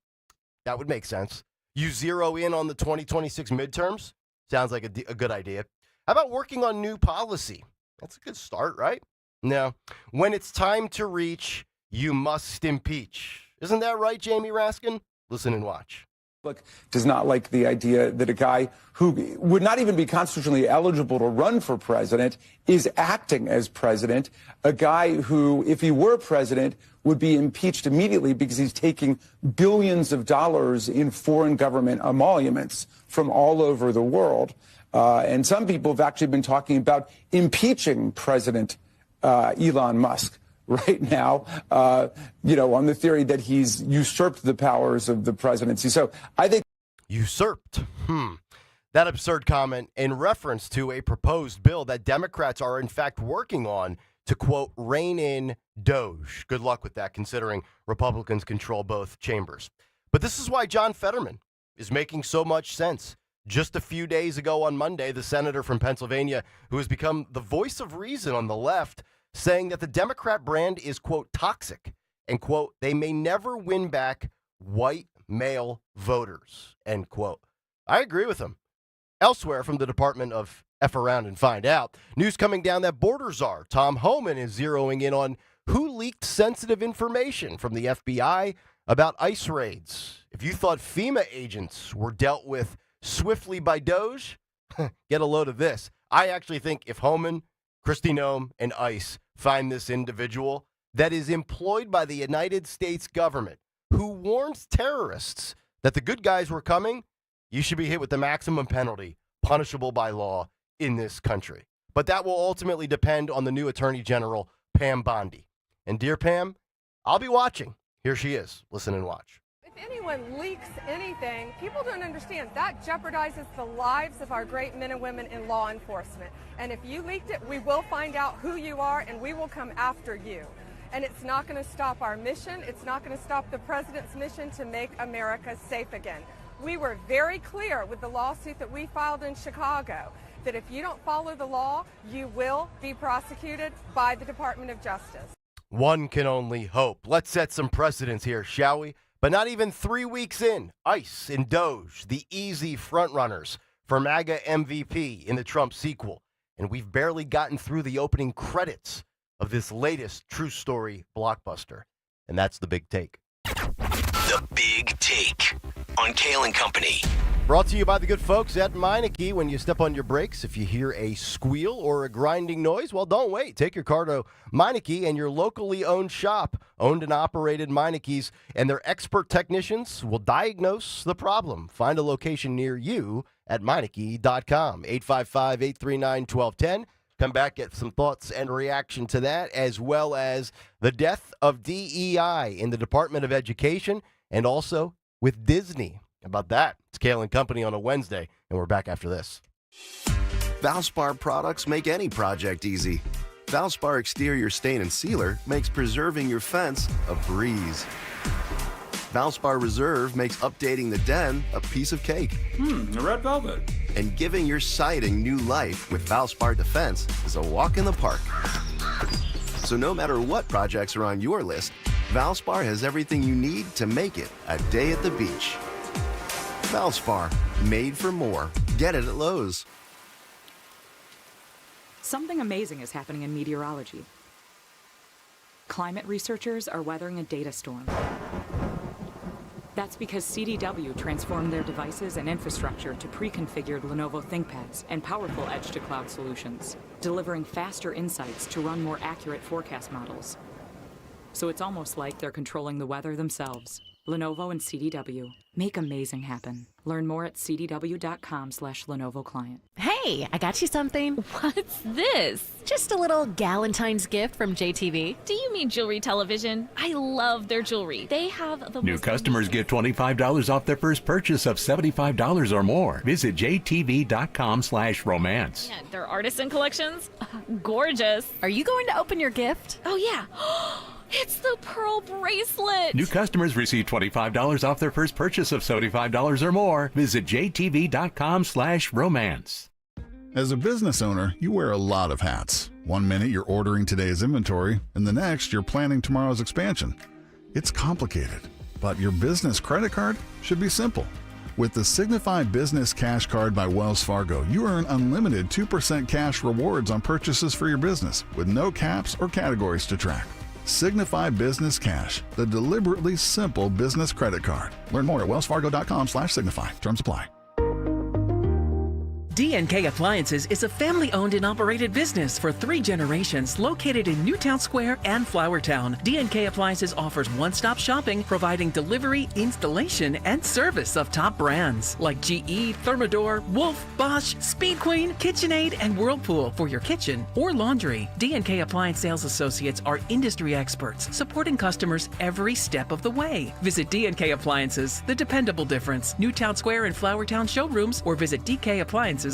That would make sense. You zero in on the 2026 midterms? Sounds like a good idea. How about working on new policy? That's a good start, right? No. When it's time to reach, you must impeach. Isn't that right, Jamie Raskin? Listen and watch.
Does not like the idea that a guy who would not even be constitutionally eligible to run for president is acting as president, a guy who, if he were president, would be impeached immediately because he's taking billions of dollars in foreign government emoluments from all over the world. And some people have actually been talking about impeaching President Elon Musk right now, on the theory that he's usurped the powers of the presidency. So I think
usurped. That absurd comment in reference to a proposed bill that Democrats are in fact working on to, quote, rein in Doge. Good luck with that, considering Republicans control both chambers. But this is why John Fetterman is making so much sense. Just a few days ago on Monday, the senator from Pennsylvania, who has become the voice of reason on the left, saying that the Democrat brand is, quote, toxic, and, quote, they may never win back white male voters, end quote. I agree with him. Elsewhere from the Department of F Around and Find Out, news coming down that border czar Tom Homan is zeroing in on who leaked sensitive information from the FBI about ICE raids. If you thought FEMA agents were dealt with swiftly by Doge, get a load of this. I actually think if Homan, Kristi Noem, and ICE find this individual that is employed by the United States government who warns terrorists that the good guys were coming, you should be hit with the maximum penalty punishable by law in this country. But that will ultimately depend on the new Attorney General, Pam Bondi. And dear Pam, I'll be watching. Here she is. Listen and watch.
If anyone leaks anything, people don't understand that jeopardizes the lives of our great men and women in law enforcement. And if you leaked it, we will find out who you are and we will come after you. And it's not going to stop our mission. It's not going to stop the president's mission to make America safe again. We were very clear with the lawsuit that we filed in Chicago that if you don't follow the law, you will be prosecuted by the Department of Justice.
One can only hope. Let's set some precedents here, shall we? But not even 3 weeks in, ICE and Doge, the easy frontrunners for MAGA MVP in the Trump sequel. And we've barely gotten through the opening credits of this latest true story blockbuster. And that's the big take.
The Big Take on Kayal and Company.
Brought to you by the good folks at Meineke. When you step on your brakes, if you hear a squeal or a grinding noise, well, don't wait. Take your car to Meineke and your locally owned shop, owned and operated Meinekes, and their expert technicians will diagnose the problem. Find a location near you at Meineke.com. 855-839-1210. Come back, get some thoughts and reaction to that, as well as the death of DEI in the Department of Education and also with Disney. How about that? It's Kayal and Company on a Wednesday, and we're back after this.
Valspar products make any project easy. Valspar Exterior Stain and Sealer makes preserving your fence a breeze. Valspar Reserve makes updating the den a piece of cake.
Red velvet.
And giving your siding new life with Valspar Defense is a walk in the park. So no matter what projects are on your list, Valspar has everything you need to make it a day at the beach. Valspar, made for more. Get it at Lowe's.
Something amazing is happening in meteorology. Climate researchers are weathering a data storm. That's because CDW transformed their devices and infrastructure to pre-configured Lenovo ThinkPads and powerful edge-to-cloud solutions, delivering faster insights to run more accurate forecast models. So it's almost like they're controlling the weather themselves. Lenovo and CDW. Make amazing happen. Learn more at cdw.com/Lenovo Client.
Hey, I got you something.
What's this?
Just a little Galentine's gift from JTV.
Do you mean jewelry television? I love their jewelry. They have the
New
most
customers get $25 off their first purchase of $75 or more. Visit jtv.com/romance.
Yeah, their artisan collections, gorgeous.
Are you going to open your gift?
Oh yeah. It's the pearl bracelet.
New customers receive $25 off their first purchase of $75 or more. Visit jtv.com/romance.
As a business owner, you wear a lot of hats. One minute you're ordering today's inventory, and the next you're planning tomorrow's expansion. It's complicated, but your business credit card should be simple. With the Signify Business Cash Card by Wells Fargo, you earn unlimited 2% cash rewards on purchases for your business, with no caps or categories to track. Signify Business Cash, the deliberately simple business credit card. Learn more at wellsfargo.com/signify. Terms apply.
D&K Appliances is a family-owned and operated business for 3 generations located in Newtown Square and Flowertown. D&K Appliances offers one-stop shopping, providing delivery, installation, and service of top brands like GE, Thermador, Wolf, Bosch, Speed Queen, KitchenAid, and Whirlpool for your kitchen or laundry. D&K Appliance sales associates are industry experts, supporting customers every step of the way. Visit D&K Appliances, the dependable difference. Newtown Square and Flowertown showrooms, or visit DKappliances.com.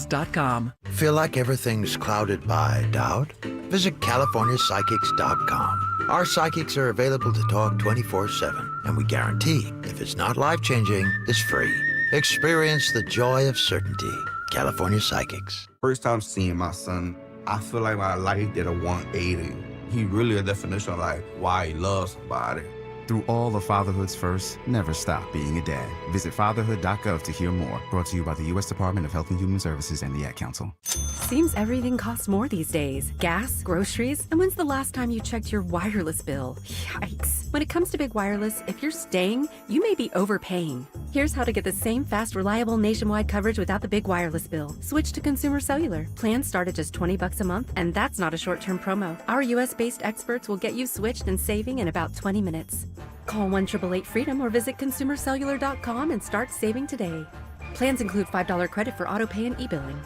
Feel like everything's clouded by doubt? Visit CaliforniaPsychics.com. Our psychics are available to talk 24/7, and we guarantee if it's not life-changing, it's free. Experience the joy of certainty. California Psychics.
First time seeing my son, I feel like my life did a 180. He really a definition of like why he loves somebody.
Through all of fatherhood's first, never stop being a dad. Visit fatherhood.gov to hear more. Brought to you by the U.S. Department of Health and Human Services and the Ad Council.
Seems everything costs more these days. Gas, groceries, and when's the last time you checked your wireless bill? Yikes. When it comes to big wireless, if you're staying, you may be overpaying. Here's how to get the same fast, reliable nationwide coverage without the big wireless bill. Switch to Consumer Cellular. Plans start at just $20 a month, and that's not a short-term promo. Our U.S.-based experts will get you switched and saving in about 20 minutes. Call 1-888-FREEDOM or visit consumercellular.com and start saving today. Plans include $5 credit for auto pay and e-billing.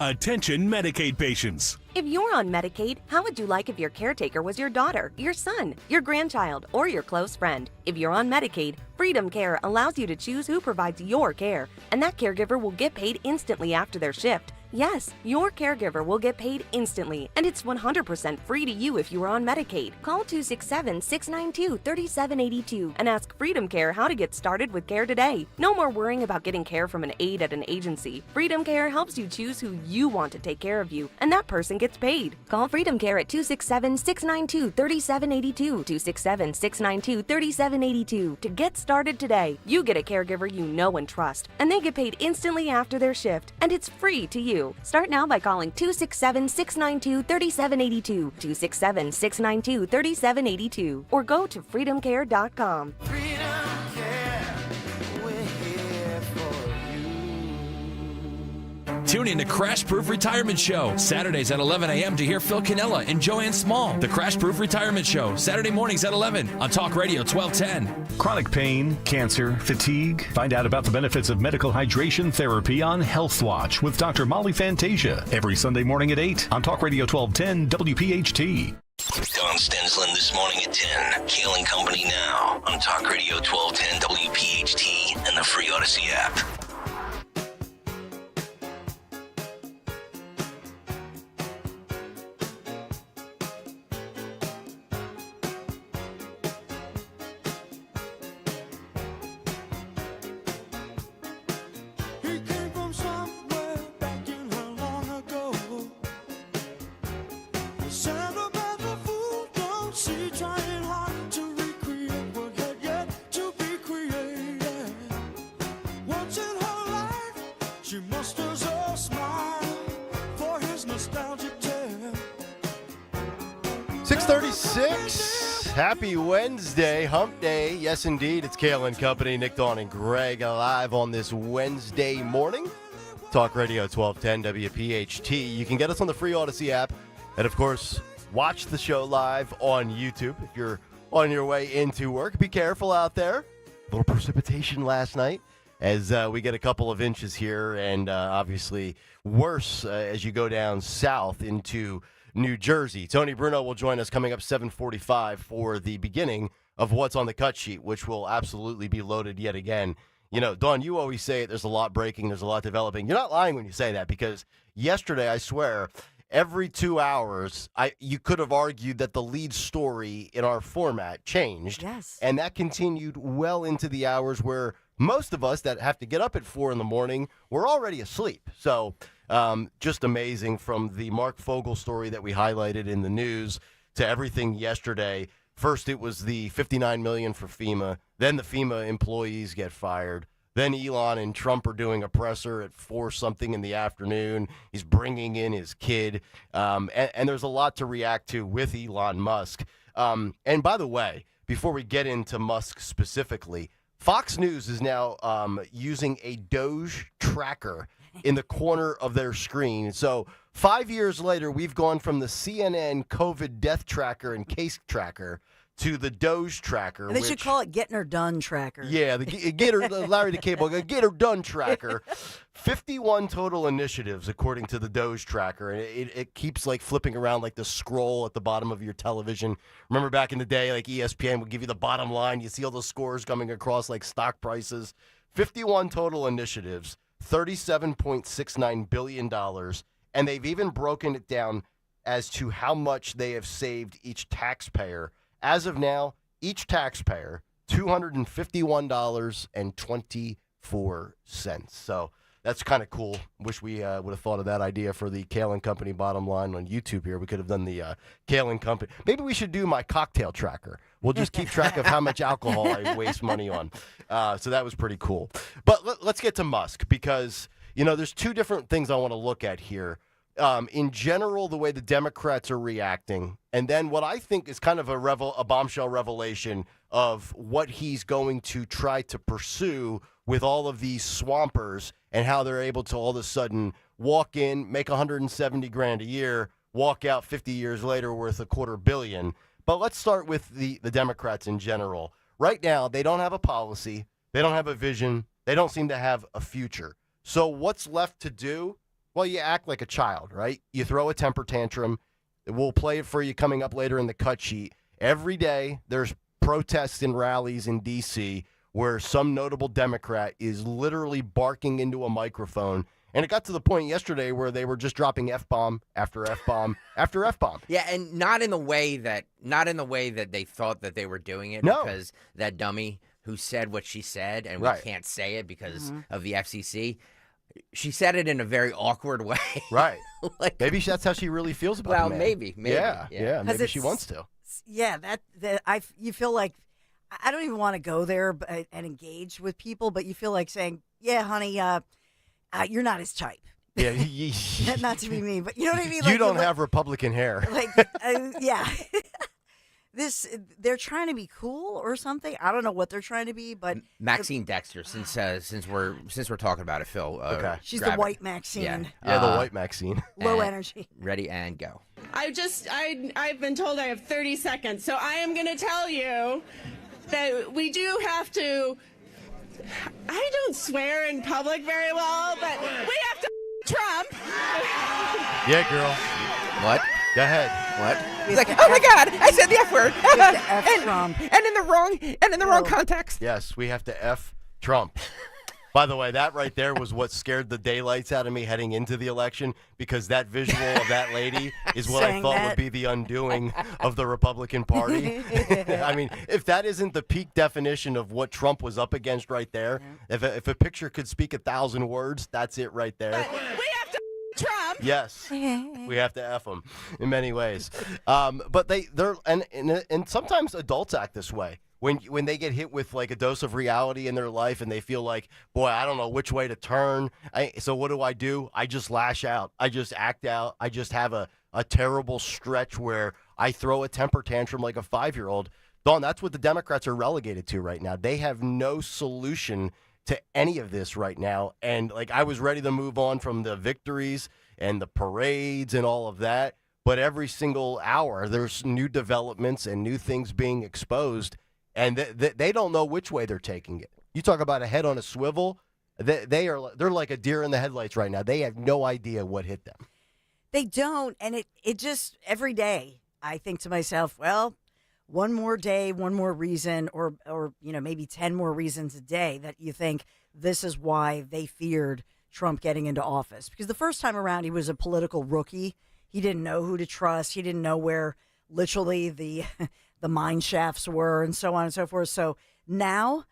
Attention Medicaid patients.
If you're on Medicaid, how would you like if your caretaker was your daughter, your son, your grandchild, or your close friend? If you're on Medicaid, Freedom Care allows you to choose who provides your care, and that caregiver will get paid instantly after their shift. Yes, your caregiver will get paid instantly, and it's 100% free to you if you are on Medicaid. Call 267-692-3782 and ask Freedom Care how to get started with care today. No more worrying about getting care from an aide at an agency. Freedom Care helps you choose who you want to take care of you, and that person gets paid. Call Freedom Care at 267-692-3782, 267-692-3782 to get started today. You get a caregiver you know and trust, and they get paid instantly after their shift, and it's free to you. Start now by calling 267-692-3782, 267-692-3782, or go to freedomcare.com.
Tune in to Crash Proof Retirement Show, Saturdays at 11 a.m. to hear Phil Cannella and Joanne Small. The Crash Proof Retirement Show, Saturday mornings at 11 on Talk Radio 1210.
Chronic pain, cancer, fatigue. Find out about the benefits of medical hydration therapy on Health Watch with Dr. Molly Fantasia every Sunday morning at 8 on Talk Radio 1210 WPHT.
Don Stensland this morning at 10. Kayal and Company now on Talk Radio 1210 WPHT and the free Odyssey app.
She musters a smile for his nostalgic tale.
6:36. Happy Wednesday, hump day. Yes, indeed. It's Kayal and Company, Nick, Dawn, and Greg live on this Wednesday morning. Talk Radio 1210 WPHT. You can get us on the free Odyssey app. And, of course, watch the show live on YouTube if you're on your way into work. Be careful out there. A little precipitation last night as we get a couple of inches here, and obviously worse as you go down south into New Jersey. Tony Bruno will join us coming up 7:45 for the beginning of What's on the Cut Sheet, which will absolutely be loaded yet again. You know, Dawn, you always say there's a lot breaking, there's a lot developing. You're not lying when you say that, because yesterday, I swear, every 2 hours, you could have argued that the lead story in our format changed.
Yes.
And that continued well into the hours where most of us that have to get up at 4 in the morning were already asleep. So just amazing, from the Mark Fogle story that we highlighted in the news to everything yesterday. First, it was the $59 million for FEMA. Then the FEMA employees get fired. Then Elon and Trump are doing a presser at 4-something in the afternoon. He's bringing in his kid. And there's a lot to react to with Elon Musk. And by the way, before we get into Musk specifically, Fox News is now using a Doge tracker in the corner of their screen. So 5 years later, we've gone from the CNN COVID death tracker and case tracker to the Doge tracker.
And they should call it Getting Her Done tracker.
Yeah, the Get Her, Larry the Cable Guy, Get Her Done tracker. 51 total initiatives, according to the Doge tracker. And it keeps like flipping around like the scroll at the bottom of your television. Remember back in the day, like ESPN would give you the bottom line. You see all the scores coming across like stock prices. 51 total initiatives, $37.69 billion. And they've even broken it down as to how much they have saved each taxpayer. As of now, each taxpayer, $251.24. So that's kind of cool. Wish we would have thought of that idea for the Kayal and Company bottom line on YouTube here. We could have done the Kayal and Company. Maybe we should do my cocktail tracker. We'll just keep track of how much alcohol I waste money on. So that was pretty cool. But let's get to Musk, because, you know, there's two different things I want to look at here. In general, the way the Democrats are reacting, and then what I think is kind of a bombshell revelation of what he's going to try to pursue with all of these swampers, and how they're able to all of a sudden walk in, make $170,000 a year, walk out 50 years later worth $250 million. But let's start with the Democrats in general. Right now, they don't have a policy. They don't have a vision. They don't seem to have a future. So what's left to do? Well, you act like a child, right? You throw a temper tantrum. We'll play it for you coming up later in the cut sheet. Every day there's protests and rallies in D.C. where some notable Democrat is literally barking into a microphone And it got to the point yesterday where they were just dropping F-bomb after F-bomb after F-bomb.
Yeah, and not in the way that they thought that they were doing it,
No.
because that dummy who said what she said, and
Right.
we can't say it because of the FCC. She said it in a very awkward way.
Right.
Like,
maybe that's how she really feels about
well,
the man.
maybe.
Yeah, maybe she wants to.
Yeah, you feel like I don't even want to go there and engage with people, but you feel like saying, "Yeah, honey, you're not his type."
Yeah,
not to be mean, but you know what I mean.
You don't have Republican hair.
Like, yeah. They're trying to be cool or something. I don't know what they're trying to be, but
Maxine Dexter, since we're talking about it, Phil.
Okay.
She's the white Maxine.
Yeah, the white Maxine.
Low energy.
Ready and go.
I've been told I have 30 seconds, so I am going to tell you that we do have to. I don't swear in public very well, but we have to Trump.
Yeah, girl.
What?
Go ahead.
What? He's like, oh my God, I said the F word.
Trump.
And in the wrong context.
Yes, we have to F Trump. By the way, that right there was what scared the daylights out of me heading into the election, because that visual of that lady is what I thought would be the undoing of the Republican Party. I mean, if that isn't the peak definition of what Trump was up against right there, if a picture could speak 1,000 words, that's it right there.
We have to Trump.
Yes, we have to F them in many ways. But they're and sometimes adults act this way. When they get hit with like a dose of reality in their life and they feel like, boy, I don't know which way to turn. So what do? I just lash out. I just act out. I just have a terrible stretch where I throw a temper tantrum like a 5-year-old. Dawn, that's what the Democrats are relegated to right now. They have no solution to any of this right now. And like, I was ready to move on from the victories and the parades and all of that. But every single hour, there's new developments and new things being exposed. And they don't know which way they're taking it. You talk about a head on a swivel. They're like a deer in the headlights right now. They have no idea what hit them.
They don't, and it just every day I think to myself, well, one more day, one more reason, or maybe 10 more reasons a day that you think this is why they feared Trump getting into office. Because the first time around, he was a political rookie. He didn't know who to trust. He didn't know where literally the mine shafts were, and so on and so forth. So now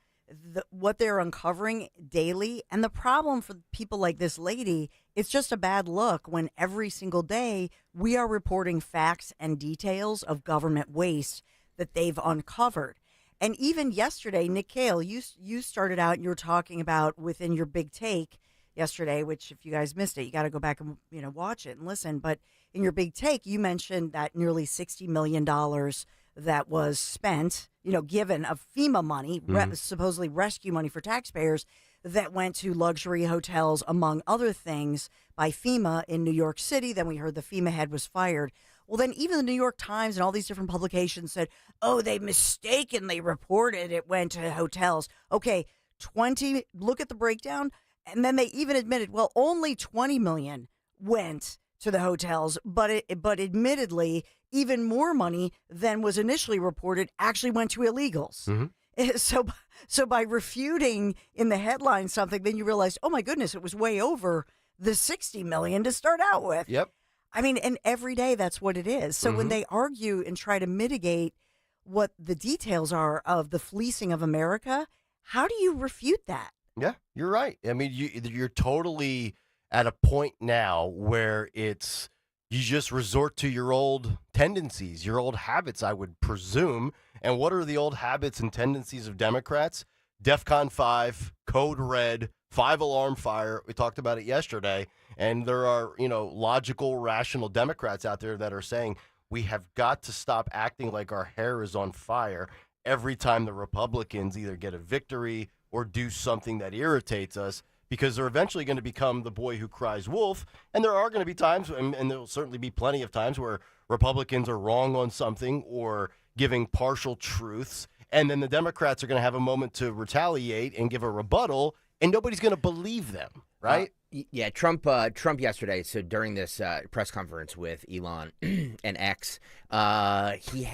what they're uncovering daily, and the problem for people like this lady, it's just a bad look when every single day we are reporting facts and details of government waste that they've uncovered. And even yesterday, Nick Kayal, you started out, you were talking about within your big take yesterday, which if you guys missed it, you got to go back and watch it and listen. But in your big take, you mentioned that nearly $60 million that was spent, given of FEMA money, supposedly rescue money for taxpayers, that went to luxury hotels, among other things, by FEMA in New York City. Then we heard the FEMA head was fired. Well, then even the New York Times and all these different publications said, oh, they mistakenly reported it went to hotels. Okay, look at the breakdown. And then they even admitted, well, only 20 million went to the hotels, but admittedly, even more money than was initially reported actually went to illegals. Mm-hmm. So by refuting in the headline something, then you realize, oh my goodness, it was way over the 60 million to start out with.
Yep.
I mean, and every day that's what it is. So when they argue and try to mitigate what the details are of the fleecing of America, how do you refute that?
Yeah, you're right. I mean, you're totally at a point now where you just resort to your old tendencies, your old habits, I would presume. And what are the old habits and tendencies of Democrats? DEFCON 5, Code Red, 5-alarm fire. We talked about it yesterday. And there are, logical, rational Democrats out there that are saying we have got to stop acting like our hair is on fire every time the Republicans either get a victory or do something that irritates us, because they're eventually going to become the boy who cries wolf. And there are going to be times, and there will certainly be plenty of times, where Republicans are wrong on something or giving partial truths. And then the Democrats are going to have a moment to retaliate and give a rebuttal, and nobody's going to believe them, right?
Yeah, Trump yesterday, so during this press conference with Elon and X, he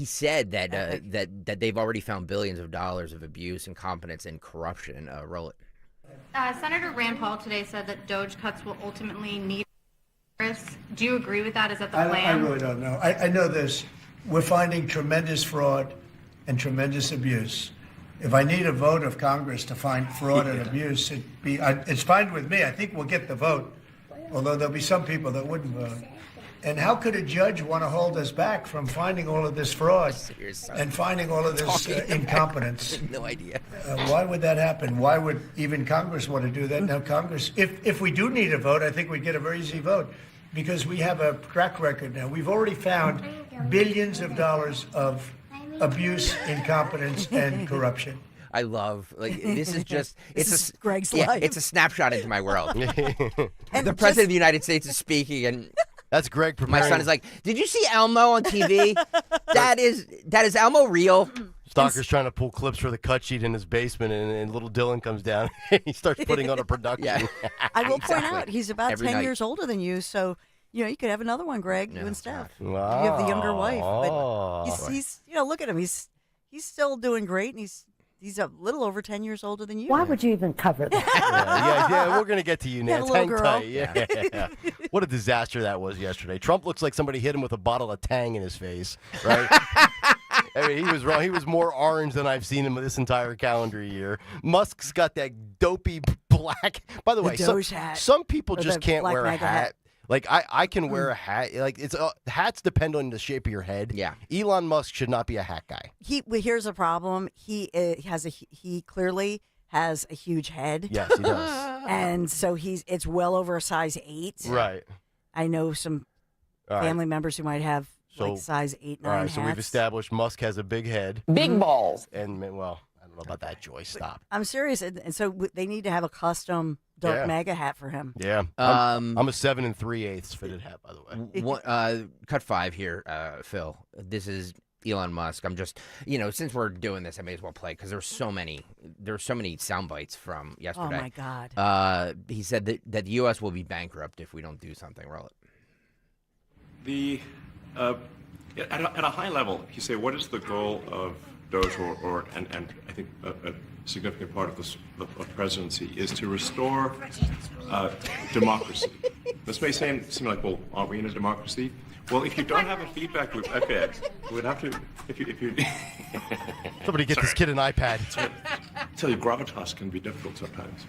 said that they've already found billions of dollars of abuse, incompetence, and corruption. Roll it.
Senator Rand Paul today said that Doge cuts will ultimately need Congress. Do you agree with that? Is that the plan?
I really don't know. I know this. We're finding tremendous fraud and tremendous abuse. If I need a vote of Congress to find fraud and abuse, it's fine with me. I think we'll get the vote, although there'll be some people that wouldn't vote. And how could a judge want to hold us back from finding all of this fraud and finding all of this incompetence?
No idea.
Why would that happen? Why would even Congress want to do that? Now, Congress, if we do need a vote, I think we'd get a very easy vote because we have a track record now. We've already found billions of dollars of abuse, incompetence, and corruption.
I love, this is just,
it's Greg's life.
It's a snapshot into my world. And the President of the United States is speaking, and
that's Greg preparing.
My son is like, did you see Elmo on TV? that is Elmo real?
Stalker's trying to pull clips for the cut sheet in his basement, and little Dylan comes down. He starts putting on a production.
Yeah.
I will point out, he's about
Every
10
night.
years older than you, so you could have another one, Greg, you and Steph.
Wow.
You have the younger wife, but he's look at him, he's still doing great, and he's a little over 10 years older than you.
Why would you even cover that?
Yeah, we're going to get to you,
Yeah,
Nance.
the little
Hang
girl.
tight. Yeah. What a disaster that was yesterday. Trump looks like somebody hit him with a bottle of Tang in his face, right? I mean, he was wrong. He was more orange than I've seen him this entire calendar year. Musk's got that dopey black. By the way,
Doge hat.
some people
Or
just
the
can't
black
wear a
MAGA
hat.
hat.
Like I can wear a hat. Like it's hats depend on the shape of your head.
Yeah.
Elon Musk should not be a hat guy.
Here's a problem. He clearly has a huge head.
Yes, he does.
And so it's well over a size 8.
Right.
I know some
All right.
family members who might have like size 8, 9
All right,
hats.
so we've established Musk has a big head.
Big balls.
And, well, I don't know about that, Joyce. Stop.
I'm serious, and so they need to have a custom dark MAGA hat for him.
Yeah. I'm a 7 3/8 fitted hat, by the way.
Cut 5 here, Phil. This is Elon Musk. I'm just, since we're doing this, I may as well play because there's so many sound bites from yesterday.
Oh my God.
He said that the U.S. will be bankrupt if we don't do something. Roll it.
At a high level, you say, what is the goal of Doge, and I think a significant part of the presidency is to restore democracy. This may seem like, well, aren't we in a democracy? Well, if you don't have a feedback loop, okay, we'd have to, if you
Somebody get this kid an iPad.
I tell you, gravitas can be difficult sometimes.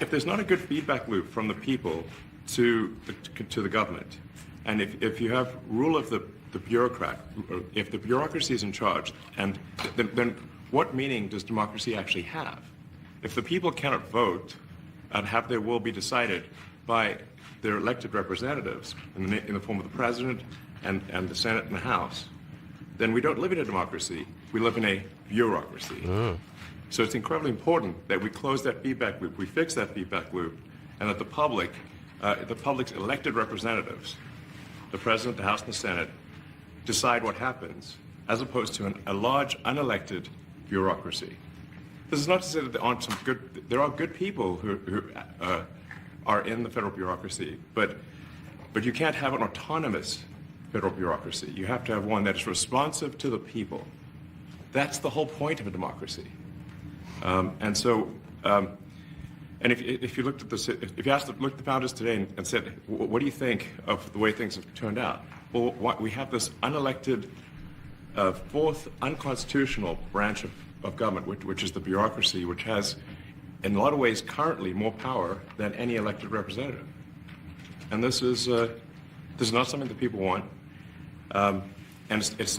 If there's not a good feedback loop from the people to the government, and if you have rule of the bureaucrat, or if the bureaucracy is in charge, and then what meaning does democracy actually have? If the people cannot vote and have their will be decided by their elected representatives in the form of the president and the Senate and the House, then we don't live in a democracy. We live in a bureaucracy. So it's incredibly important that we close that feedback loop, we fix that feedback loop, and that the public's elected representatives, the president, the House, and the Senate, decide what happens, as opposed to a large unelected bureaucracy. This is not to say that there are good people who are in the federal bureaucracy, but you can't have an autonomous federal bureaucracy. You have to have one that is responsive to the people. That's the whole point of a democracy. And if you looked at if you looked at the founders today and said, what do you think of the way things have turned out? Well, we have this unelected, fourth unconstitutional branch of government, which is the bureaucracy, which has, in a lot of ways, currently more power than any elected representative. And this is not something that people want, and it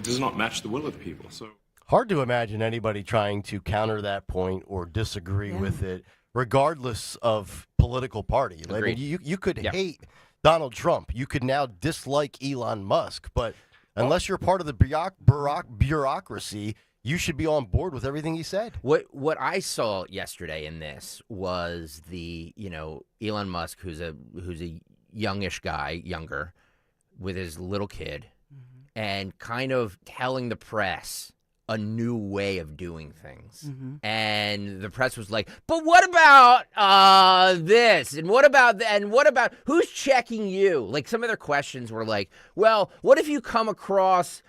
does not match the will of the people. So.
Hard to imagine anybody trying to counter that point or disagree with it, regardless of political party. I mean, you could hate Donald Trump. You could now dislike Elon Musk. But unless you're part of the bureaucracy, you should be on board with everything he said.
What I saw yesterday in this was the Elon Musk, who's a youngish guy, younger, with his little kid, and kind of telling the press a new way of doing things. And the press was like, but what about this? And what about who's checking you? Like, some of their questions were like, well, what if you come across,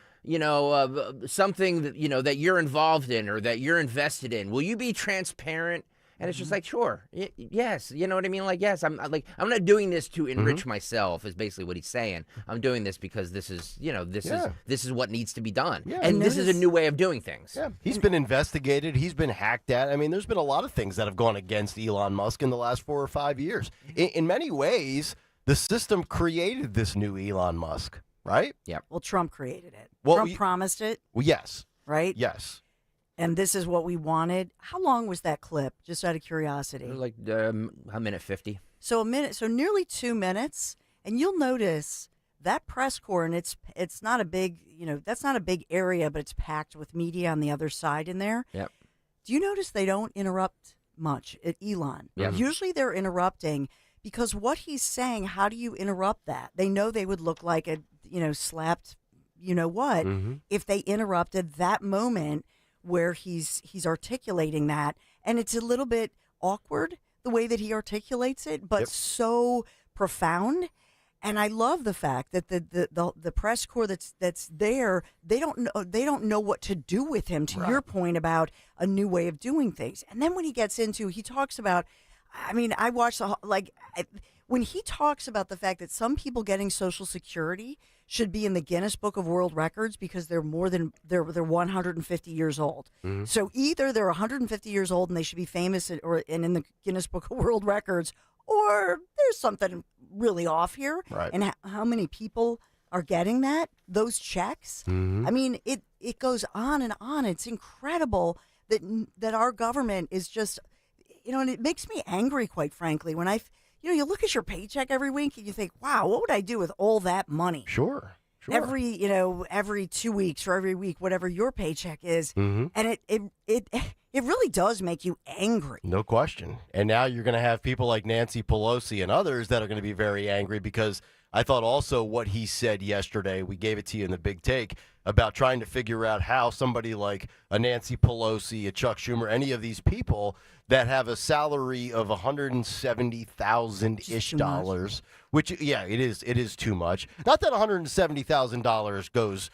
something that, that you're involved in or that you're invested in. Will you be transparent? And it's just like, sure, yes, you know what I mean? Like, yes, I'm not doing this to enrich myself. Is basically what he's saying. I'm doing this because this is, this is what needs to be done, and this is a new way of doing things.
Yeah, he's been investigated. He's been hacked at. I mean, there's been a lot of things that have gone against Elon Musk in the last 4 or 5 years. In many ways, the system created this new Elon Musk, right?
Yeah.
Well, Trump created it.
Well,
Trump promised it.
Well, yes.
Right?
Yes.
And this is what we wanted. How long was that clip? Just out of curiosity.
Like a minute 50.
So nearly 2 minutes. And you'll notice that press corps, and it's not a big, that's not a big area, but it's packed with media on the other side in there.
Yep.
Do you notice they don't interrupt much at Elon?
Yeah.
Usually they're interrupting because what he's saying, how do you interrupt that? They know they would look like a, slapped, what, if they interrupted that moment where he's articulating that. And it's a little bit awkward the way that he articulates it, but so profound. And I love the fact that the press corps that's there, they don't know what to do with him, to your point about a new way of doing things. And then when he gets into, he talks about, I watched when he talks about the fact that some people getting Social Security should be in the Guinness Book of World Records because they're 150 years old. So either they're 150 years old and they should be famous and in the Guinness Book of World Records, or there's something really off here.
Right.
And how many people are getting those checks? It goes on and on. It's incredible that our government is just, and it makes me angry, quite frankly, when you look at your paycheck every week and you think, wow, what would I do with all that money?
Sure.
Every 2 weeks or every week, whatever your paycheck is. And it really does make you angry.
No question. And now you're going to have people like Nancy Pelosi and others that are going to be very angry because I thought also what he said yesterday, we gave it to you in the big take, about trying to figure out how somebody like a Nancy Pelosi, a Chuck Schumer, any of these people that have a salary of $170,000-ish dollars, which, it is too much. Not that $170,000 goes,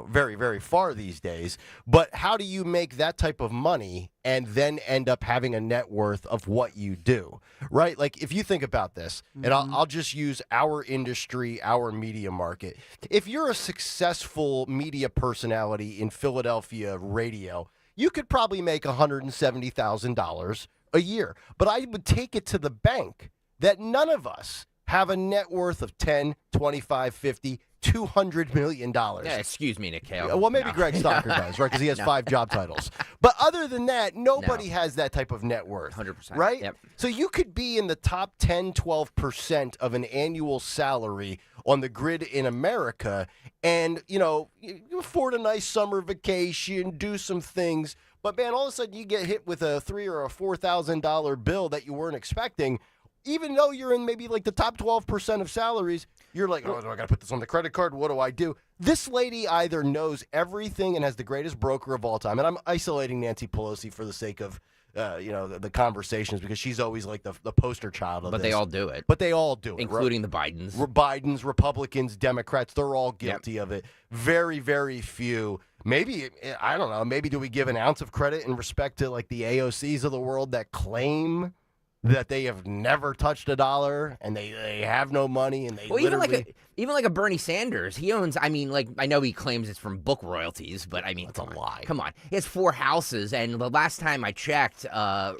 very, very far these days, but how do you make that type of money and then end up having a net worth of what you do, right? Like, if you think about this, and I'll just use our industry, our media market. If you're a successful media personality in Philadelphia radio, you could probably make $170,000 a year. But I would take it to the bank that none of us have a net worth of 10, 25, 50, $200 million.
Yeah, excuse me, Kayal.
Well, maybe Greg Stocker does, right? Because he has 5 job titles. But other than that, nobody has that type of net worth.
100%.
Right?
Yep.
So you could be in the top 10, 12% of an annual salary on the grid in America and, you afford a nice summer vacation, do some things. But, man, all of a sudden you get hit with a $3,000 or a $4,000 bill that you weren't expecting. Even though you're in maybe like the top 12% of salaries, you're like, oh, do I got to put this on the credit card? What do I do? This lady either knows everything and has the greatest broker of all time. And I'm isolating Nancy Pelosi for the sake of, the conversations because she's always like the poster child of this.
But they all do it.
But they all do it.
Including the Bidens.
Bidens, Republicans, Democrats, they're all guilty of it. Very, very few. Maybe, I don't know, maybe do we give an ounce of credit in respect to like the AOCs of the world that claim that they have never touched a dollar and they have no money and they literally...
Even like a Bernie Sanders, he owns, I know he claims it's from book royalties, but
that's a lie.
Come on. He has 4 houses, and the last time I checked,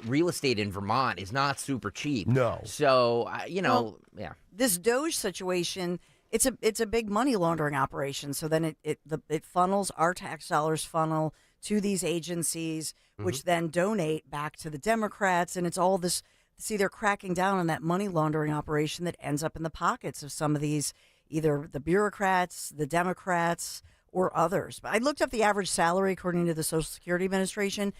real estate in Vermont is not super cheap.
No.
So, yeah.
This Doge situation, it's a big money laundering operation. So then it funnels, our tax dollars funnel to these agencies, which then donate back to the Democrats, and it's all this... See, they're cracking down on that money laundering operation that ends up in the pockets of some of these, either the bureaucrats, the Democrats, or others. But I looked up the average salary, according to the Social Security Administration,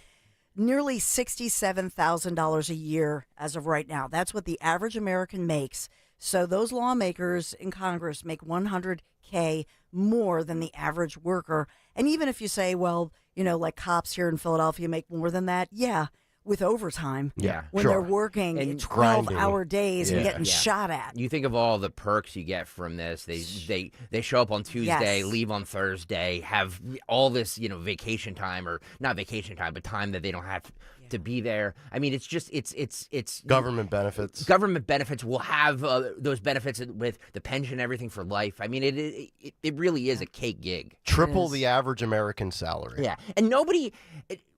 nearly $67,000 a year as of right now. That's what the average American makes. So those lawmakers in Congress make $100K more than the average worker. And even if you say, well, like cops here in Philadelphia make more than that, yeah. with overtime.
Yeah,
when they're working 12-hour days and getting shot at.
You think of all the perks you get from this. They show up on Tuesday, leave on Thursday, have all this vacation time, or not vacation time, but time that they don't have to be there. I mean, it's just it's
government benefits.
Government benefits will have those benefits with the pension, everything for life. I mean, it really is a cake gig.
Triple the average American salary.
Yeah, and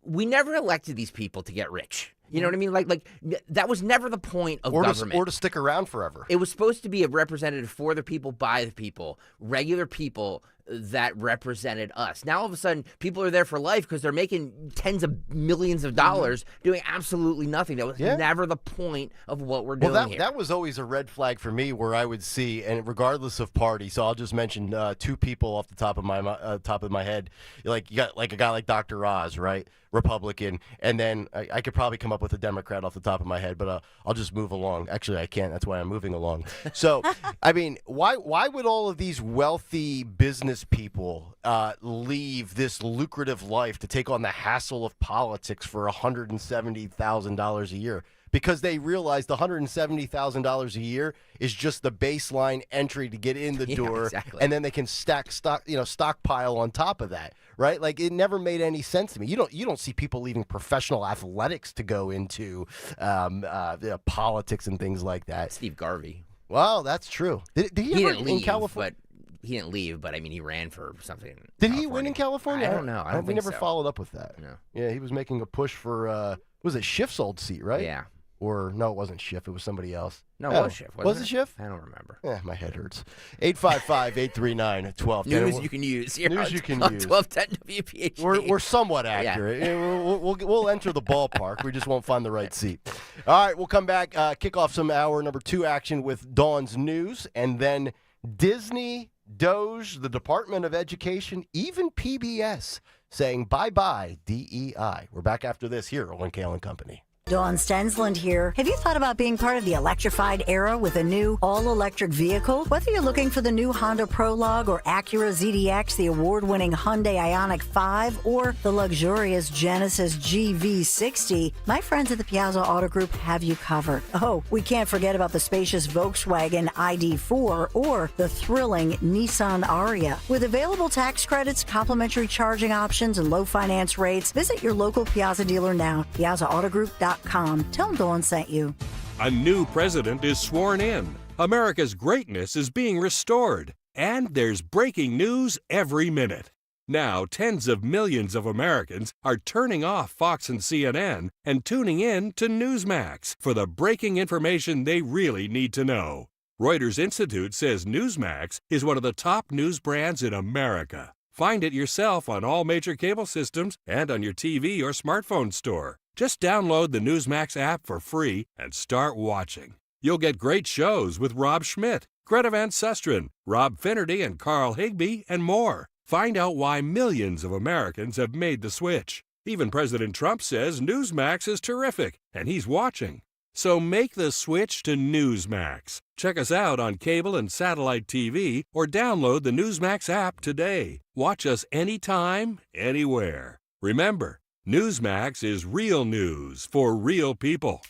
we never elected these people to get rich. You know what I mean? Like that was never the point of government.
Or to stick around forever.
It was supposed to be a representative for the people, by the people, regular people that represented us. Now all of a sudden, people are there for life because they're making tens of millions of dollars doing absolutely nothing. That was never the point of what we're doing here.
That was always a red flag for me, where I would see, and regardless of party. So I'll just mention two people off the top of my head. Like you got like a guy like Dr. Oz, right? Republican, and then I could probably come up with a Democrat off the top of my head, but I'll just move along. Actually, I can't. That's why I'm moving along. So, I mean, why would all of these wealthy business people leave this lucrative life to take on the hassle of politics for $170,000 a year? Because they realize the $170,000 a year is just the baseline entry to get in the door, and then they can stockpile on top of that, right? Like, it never made any sense to me. You don't see people leaving professional athletics to go into politics and things like that.
Steve Garvey.
Well, that's true. Did he ever in California?
He didn't leave, but I mean, he ran for something.
Did he win in California?
I don't know.
We never followed up with that.
No.
Yeah, he was making a push for was it Schiff's old seat, right?
Yeah.
Or no, it wasn't Schiff. It was somebody else.
No, it was Schiff.
Was it Schiff?
I don't remember.
Yeah, my head hurts. 855-839-1210.
News you can use.
News you can use.
1210 WPHT.
We're somewhat accurate. Yeah. We'll enter the ballpark. We just won't find the right seat. All right, we'll come back, kick off some hour number 2 action with Dawn's News, and then Disney, Doge, the Department of Education, even PBS saying bye-bye DEI. We're back after this here on Kayal and Company.
Dawn Stensland here. Have you thought about being part of the electrified era with a new all-electric vehicle? Whether you're looking for the new Honda Prologue or Acura ZDX, the award-winning Hyundai Ioniq 5, or the luxurious Genesis GV60, my friends at the Piazza Auto Group have you covered. Oh, we can't forget about the spacious Volkswagen ID4 or the thrilling Nissan Aria. With available tax credits, complimentary charging options, and low finance rates, visit your local Piazza dealer now, piazzaautogroup.com. Tell them Dawn sent you.
A new president is sworn in. America's greatness is being restored. And there's breaking news every minute. Now, tens of millions of Americans are turning off Fox and CNN and tuning in to Newsmax for the breaking information they really need to know. Reuters Institute says Newsmax is one of the top news brands in America. Find it yourself on all major cable systems and on your TV or smartphone store. Just download the Newsmax app for free and start watching. You'll get great shows with Rob Schmidt, Greta Van Susteren, Rob Finnerty, and Carl Higbie, and more. Find out why millions of Americans have made the switch. Even President Trump says Newsmax is terrific, and he's watching. So make the switch to Newsmax. Check us out on cable and satellite TV, or download the Newsmax app today. Watch us anytime, anywhere. Remember, Newsmax is real news for real people.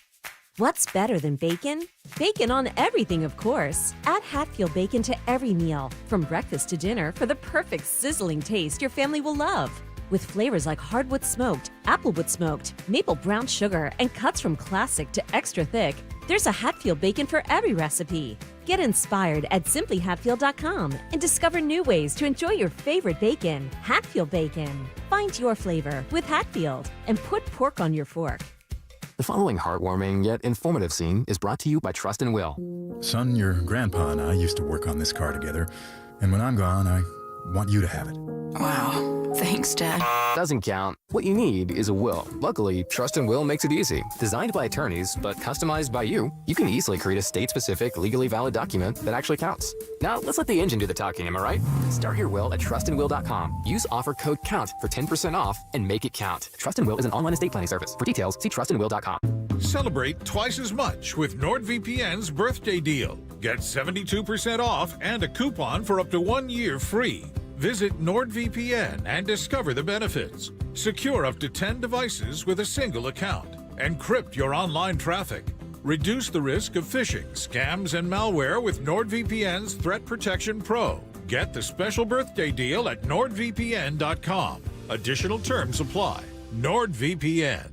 What's better than bacon? Bacon on everything, of course. Add Hatfield bacon to every meal, from breakfast to dinner, for the perfect sizzling taste your family will love. With flavors like hardwood smoked, applewood smoked, maple brown sugar, and cuts from classic to extra thick, there's a Hatfield bacon for every recipe. Get inspired at simplyhatfield.com and discover new ways to enjoy your favorite bacon. Hatfield bacon. Find your flavor with Hatfield and put pork on your fork.
The following heartwarming yet informative scene is brought to you by Trust and Will.
Son, your grandpa and I used to work on this car together, and when I'm gone, I want you to have it.
Wow. Thanks, Dad. Doesn't count. What you need is a will. Luckily, Trust and Will makes it easy. Designed by attorneys, but customized by you can easily create a state-specific, legally valid document that actually counts. Now, let's let the engine do the talking, am I right? Start your will at trustandwill.com. Use offer code COUNT for 10% off and make it count. Trust and Will is an online estate planning service. For details, see trustandwill.com.
Celebrate twice as much with NordVPN's birthday deal. Get 72% off and a coupon for up to 1 year free. Visit NordVPN and discover the benefits. Secure up to 10 devices with a single account. Encrypt your online traffic. Reduce the risk of phishing, scams, and malware with NordVPN's Threat Protection Pro. Get the special birthday deal at nordvpn.com. Additional terms apply. NordVPN.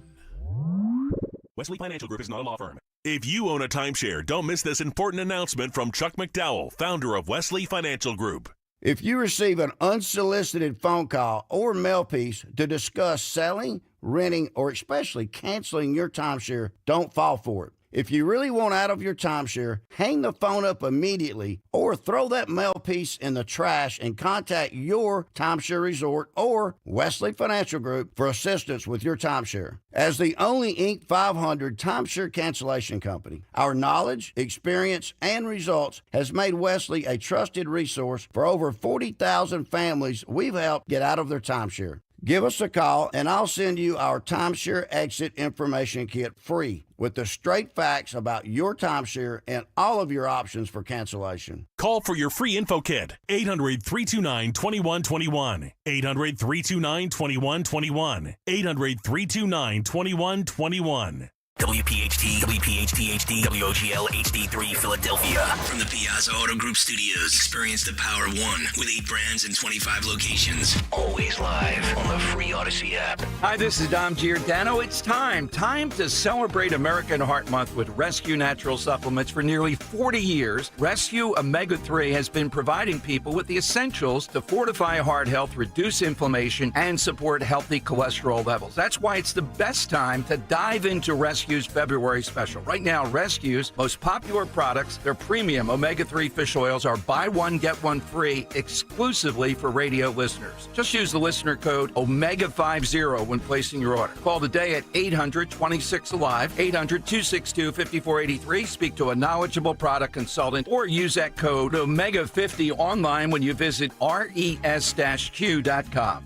Wesley Financial Group is not a law firm. If you own a timeshare, don't miss this important announcement from Chuck McDowell, founder of Wesley Financial Group.
If you receive an unsolicited phone call or mail piece to discuss selling, renting, or especially canceling your timeshare, don't fall for it. If you really want out of your timeshare, hang the phone up immediately or throw that mail piece in the trash and contact your timeshare resort or Wesley Financial Group for assistance with your timeshare. As the only Inc. 500 timeshare cancellation company, our knowledge, experience, and results has made Wesley a trusted resource for over 40,000 families we've helped get out of their timeshare. Give us a call, and I'll send you our timeshare exit information kit free with the straight facts about your timeshare and all of your options for cancellation.
Call for your free info kit. 800-329-2121. 800-329-2121. 800-329-2121.
WPHT, WPHT HD, WOGL HD3 Philadelphia. From the Piazza Auto Group Studios, experience the power of one with 8 brands and 25 locations. Always live on the free Odyssey app.
Hi, this is Dom Giordano. It's time to celebrate American Heart Month with Rescue Natural Supplements. For nearly 40 years, Rescue Omega-3 has been providing people with the essentials to fortify heart health, reduce inflammation, and support healthy cholesterol levels. That's why it's the best time to dive into Rescue's February special. Right now, Rescue's most popular products, their premium omega-3 fish oils, are buy one, get one free exclusively for radio listeners. Just use the listener code OMEGA50 when placing your order. Call today at 800-26-ALIVE, 800-262-5483. Speak to a knowledgeable product consultant or use that code OMEGA50 online when you visit res-q.com.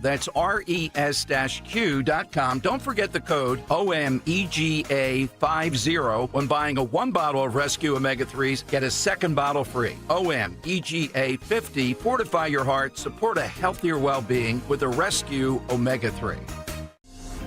That's res-q.com. Don't forget the code OMEGA50 when buying a 1 bottle of Rescue Omega-3s. Get a second bottle free. OMEGA50. Fortify your heart. Support a healthier well-being with a Rescue Omega-3.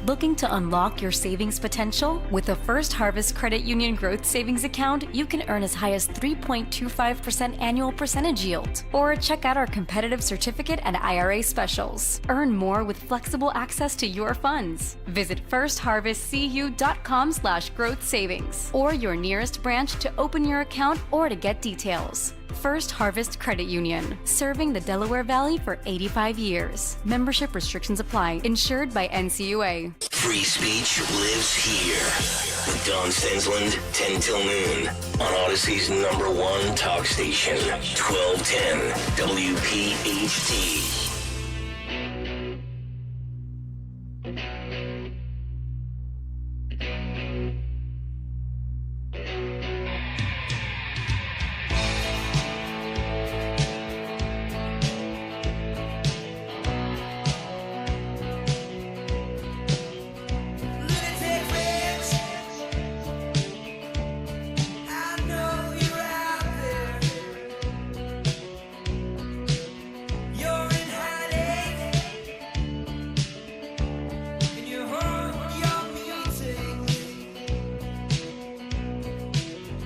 Looking to unlock your savings potential? With the First Harvest Credit Union Growth Savings Account, you can earn as high as 3.25% annual percentage yield. Or check out our competitive certificate and IRA specials. Earn more with flexible access to your funds. Visit firstharvestcu.com/growth savings or your nearest branch to open your account or to get details. First Harvest Credit Union, serving the Delaware Valley for 85 years. Membership restrictions apply. Insured by NCUA.
Free speech lives here. With Don Stensland, 10 till noon. On Odyssey's #1 talk station, 1210 WPHT.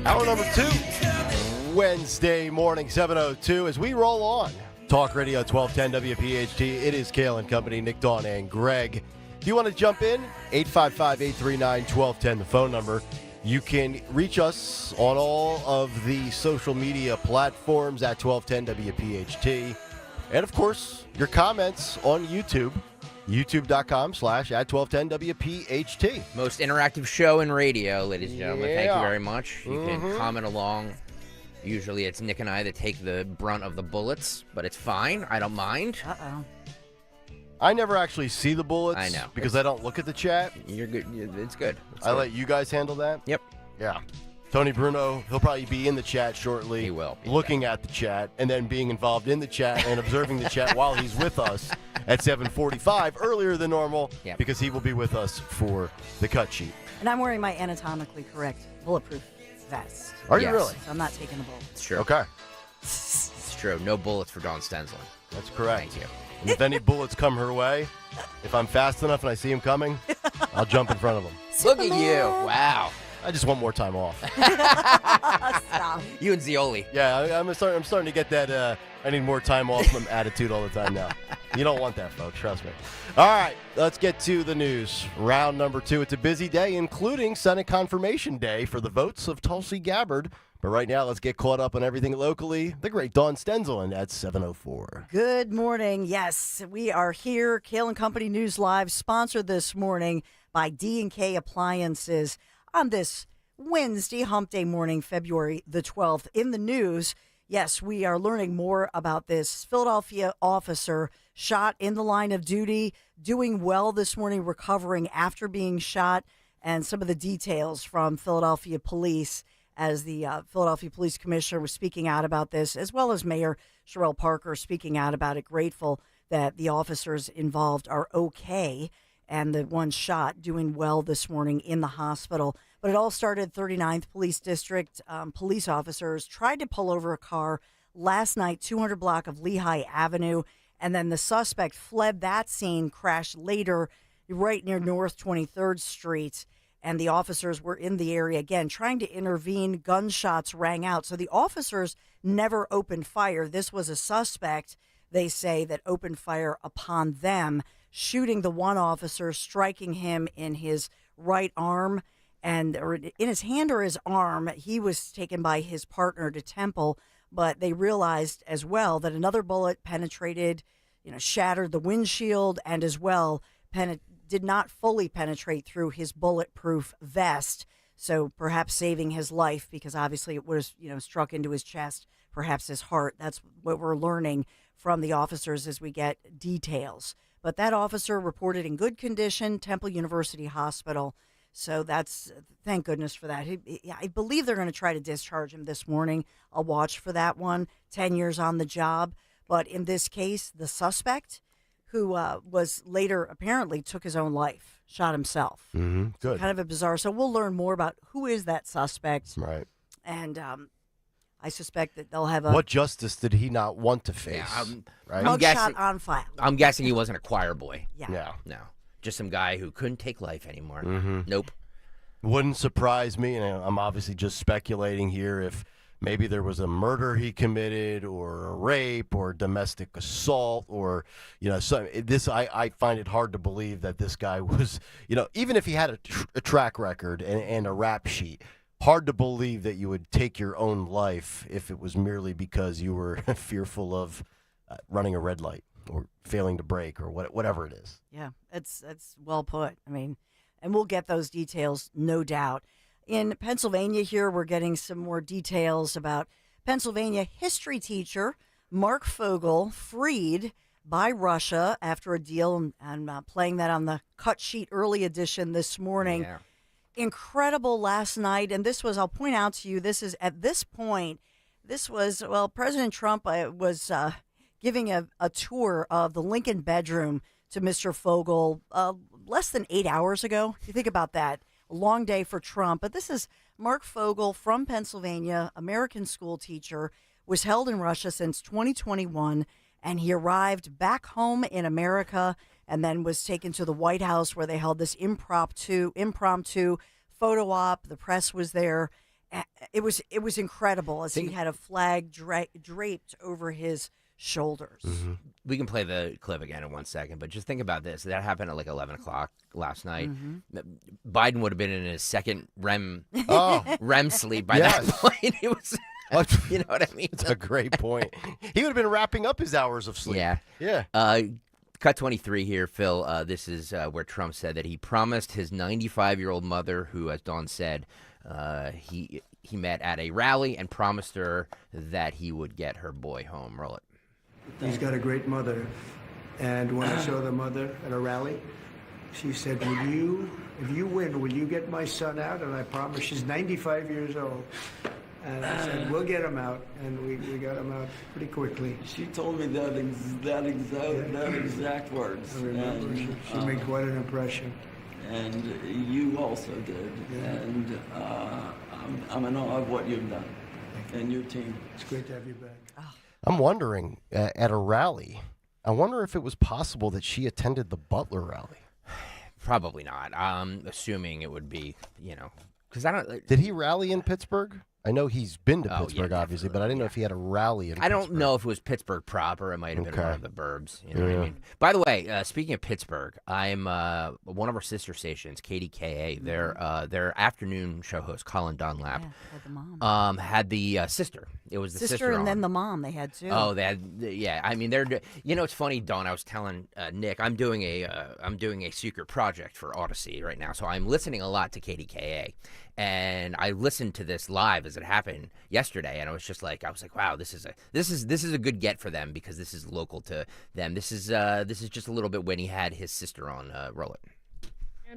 Hour number 2, Wednesday morning, 7:02, as we roll on. Talk Radio 1210 WPHT. It is Kayal and Company, Nick, Dawn, and Greg. If you want to jump in, 855-839-1210, the phone number. You can reach us on all of the social media platforms at 1210 WPHT. And, of course, your comments on YouTube. YouTube.com/@1210 WPHT.
Most interactive show in radio, ladies and gentlemen. Thank you very much. You can comment along. Usually it's Nick and I that take the brunt of the bullets, but it's fine. I don't mind.
Uh-oh.
I never actually see the bullets.
I know.
Because I don't look at the chat.
You're good. It's good.
I let you guys handle that?
Yep.
Yeah. Tony Bruno, he'll probably be in the chat shortly.
He will.
Looking at the chat and then being involved in the chat and observing the chat while he's with us at 7:45, earlier than normal, because he will be with us for the cut sheet.
And I'm wearing my anatomically correct bulletproof vest.
Are you really?
So I'm not taking the bullet.
It's true.
Okay.
It's true. No bullets for Don Stensland.
That's correct.
Thank you.
And if any bullets come her way, if I'm fast enough and I see him coming, I'll jump in front of him.
Look at you. Wow.
I just want more time off.
Stop.
You and Zioli.
Yeah, I'm starting to get that I need more time off attitude all the time now. You don't want that, folks. Trust me. All right, let's get to the news. Round number 2. It's a busy day, including Senate confirmation day for the votes of Tulsi Gabbard. But right now, let's get caught up on everything locally. The great Dawn Stenzel, and that's 7:04.
Good morning. Yes, we are here. Kayal and Company News Live, sponsored this morning by D&K Appliances on this Wednesday, hump day morning, February the 12th. In the news, yes, we are learning more about this Philadelphia officer shot in the line of duty, doing well this morning, recovering after being shot, and some of the details from Philadelphia police as the Philadelphia Police Commissioner was speaking out about this, as well as Mayor Sherelle Parker speaking out about it, grateful that the officers involved are okay, and the one shot doing well this morning in the hospital. But it all started 39th Police District. Police officers tried to pull over a car last night, 200 block of Lehigh Avenue, and then the suspect fled that scene, crashed later right near North 23rd Street, and the officers were in the area again trying to intervene. Gunshots rang out. So the officers never opened fire. This was a suspect, they say, that opened fire upon them, shooting the one officer, striking him in his right arm or in his hand or his arm. He was taken by his partner to Temple, but they realized as well that another bullet penetrated, shattered the windshield, and as well did not fully penetrate through his bulletproof vest. So perhaps saving his life, because obviously it was, struck into his chest, perhaps his heart. That's what we're learning from the officers as we get details. But that officer reported in good condition, Temple University Hospital. So thank goodness for that. I believe they're going to try to discharge him this morning. I'll watch for that one. 10 years on the job. But in this case, the suspect, who was later apparently took his own life, shot himself.
Mm-hmm. Good.
Kind of a bizarre. So we'll learn more about who is that suspect.
Right.
And I suspect that they'll have
What justice did he not want to face? Right?
Mugshot on file.
I'm guessing he wasn't a choir boy.
Yeah.
No. Just some guy who couldn't take life anymore.
Mm-hmm.
Nope.
Wouldn't surprise me, and I'm obviously just speculating here, if maybe there was a murder he committed, or a rape, or domestic assault, or I find it hard to believe that this guy was, even if he had a track record and a rap sheet, hard to believe that you would take your own life if it was merely because you were fearful of running a red light or failing to brake or whatever it is.
Yeah, that's well put. I mean, and we'll get those details, no doubt. In Pennsylvania here, we're getting some more details about Pennsylvania history teacher Mark Fogle, freed by Russia after a deal, and playing that on the cut sheet early edition this morning.
Yeah.
Incredible last night, and this was, I'll point out to you, President Trump was giving a tour of the Lincoln bedroom to Mr. Fogle less than 8 hours ago. You think about that. A long day for Trump. But this is Mark Fogle from Pennsylvania, American school teacher, was held in Russia since 2021, and he arrived back home in America and then was taken to the White House, where they held this impromptu photo op. The press was there. It was incredible, as he had a flag draped over his shoulders.
Mm-hmm.
We can play the clip again in 1 second, but just think about this. That happened at like 11 o'clock last night.
Mm-hmm.
Biden would have been in his second REM sleep by
Yes.
that point. It was, you know what I mean?
That's a great point. He would have been wrapping up his hours of sleep.
Yeah.
Yeah.
Cut 23 here, Phil. This is where Trump said that he promised his 95-year-old mother, who, as Dawn said, he met at a rally, and promised her that he would get her boy home. Roll it.
He's got a great mother. And when I saw the mother at a rally, she said, if you win, will you get my son out? And I promised. She's 95 years old. And I said, we'll get him out. And we got him out pretty quickly.
She told me that exact words.
I remember.
And,
she made quite an impression.
And you also did.
Yeah.
And I'm in awe of what you've done and your team.
It's great to have you back.
I'm wondering, at a rally, I wonder if it was possible that she attended the Butler rally.
Probably not. I'm assuming it would be, because I don't.
Did he rally in Pittsburgh? I know he's been to Pittsburgh,
yeah,
obviously, but I didn't know if he had a rally in
I
Pittsburgh.
don't know if it was Pittsburgh proper. It might have been one of the burbs. You know what I
Yeah.
mean? By the way, speaking of Pittsburgh, I'm one of our sister stations, KDKA. Their afternoon show host, Colin Dunlap, had the sister. It was the sister
and
on.
then the mom they had too.
Oh, they had, yeah. I mean, it's funny, Dawn. I was telling Nick, I'm doing a secret project for Odyssey right now, so I'm listening a lot to KDKA, and I listened to this live as it happened yesterday, and I was like, wow, this is a good get for them because this is local to them. This is just a little bit when he had his sister on. Roll it.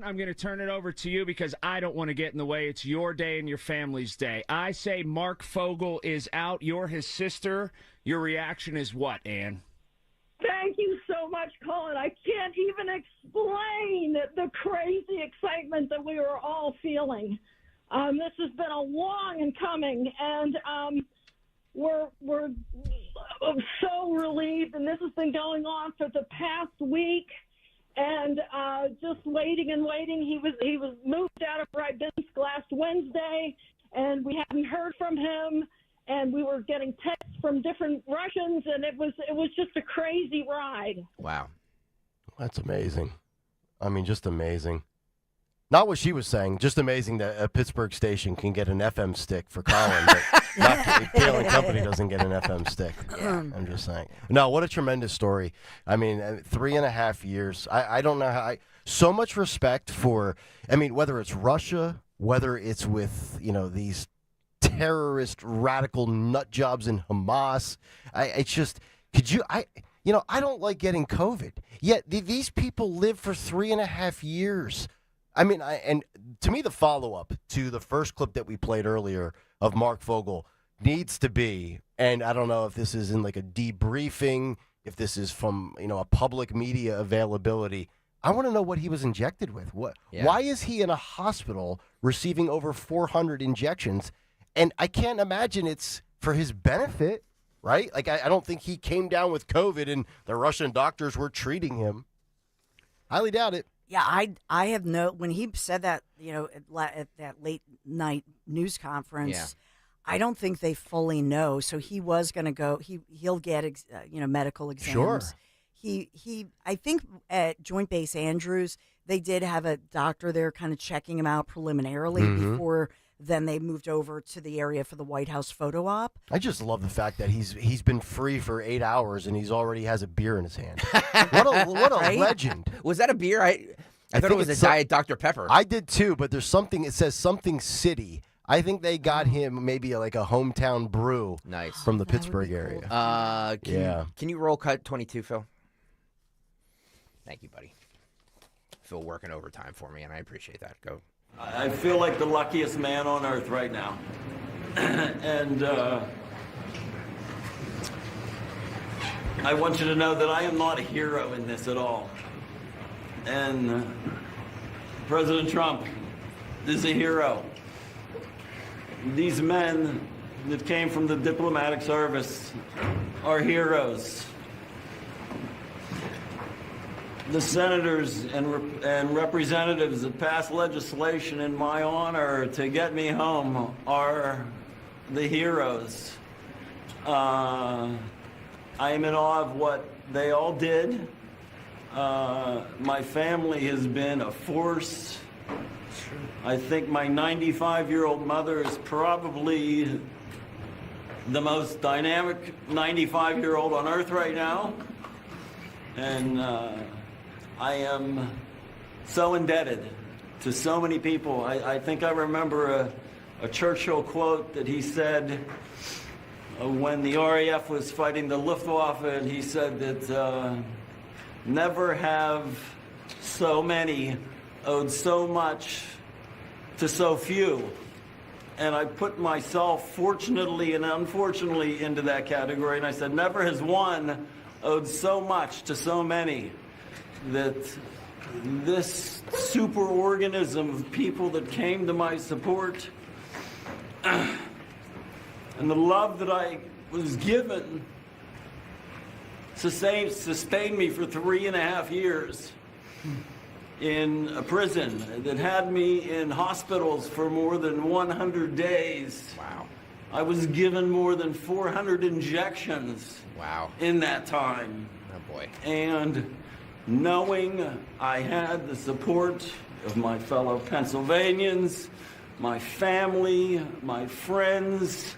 I'm going to turn it over to you because I don't want to get in the way. It's your day and your family's day. I say Mark Fogle is out. You're his sister. Your reaction is what, Ann?
Thank you so much, Colin. I can't even explain the crazy excitement that we were all feeling. This has been a long and coming, and we're so relieved, and this has been going on for the past week. And just waiting and waiting. He was moved out of Rybinsk last Wednesday, and we hadn't heard from him. And we were getting texts from different Russians, and it was just a crazy ride.
Wow,
That's amazing. I mean, just amazing. Not what she was saying. Just amazing that a Pittsburgh station can get an FM stick for Colin, but Kayal and Company doesn't get an FM stick. I'm just saying. No, what a tremendous story. I mean, 3.5 years. I don't know how. So much respect for. I mean, whether it's Russia, whether it's with these terrorist radical nut jobs in Hamas. It's just. Could you? I don't like getting COVID. Yet these people live for 3.5 years. I mean, and to me, the follow-up to the first clip that we played earlier of Mark Fogle needs to be, and I don't know if this is in like a debriefing, if this is from, a public media availability. I want to know what he was injected with. Why is he in a hospital receiving over 400 injections? And I can't imagine it's for his benefit, right? Like, I don't think he came down with COVID and the Russian doctors were treating him. Highly doubt it.
Yeah, I have when he said that, at that late night news conference, I don't think they fully know. So he was going to go. He'll get medical exams.
Sure.
I think at Joint Base Andrews they did have a doctor there, kind of checking him out preliminarily before. Then they moved over to the area for the White House photo op.
I just love the fact that he's been free for 8 hours and he's already has a beer in his hand. What a
Right?
legend!
Was that a beer? I thought it was a Diet Dr. Pepper.
I did too, but there's something. It says something city. I think they got him maybe like a hometown brew.
Nice.
From the Pittsburgh area.
Can you roll cut 22, Phil? Thank you, buddy. Phil working overtime for me, and I appreciate that. Go.
I feel like the luckiest man on earth right now. And I want you to know that I am not a hero in this at all. And President Trump is a hero. These men that came from the diplomatic service are heroes. The senators and representatives that passed legislation in my honor to get me home are the heroes. I am in awe of what they all did. My family has been a force. I think my 95-year-old mother is probably the most dynamic 95-year-old on earth right now. And I am so indebted to so many people. I think I remember a Churchill quote that he said when the RAF was fighting the Luftwaffe, and he said that never have so many owed so much to so few. And I put myself, fortunately and unfortunately, into that category, and I said, never has one owed so much to so many. That this superorganism of people that came to my support and the love that I was given sustained me for 3.5 years. in a prison, that had me in hospitals for more than 100 days.
Wow.
I was given more than 400 injections.
Wow.
In that time.
Oh boy.
And knowing I had the support of my fellow Pennsylvanians, my family, my friends,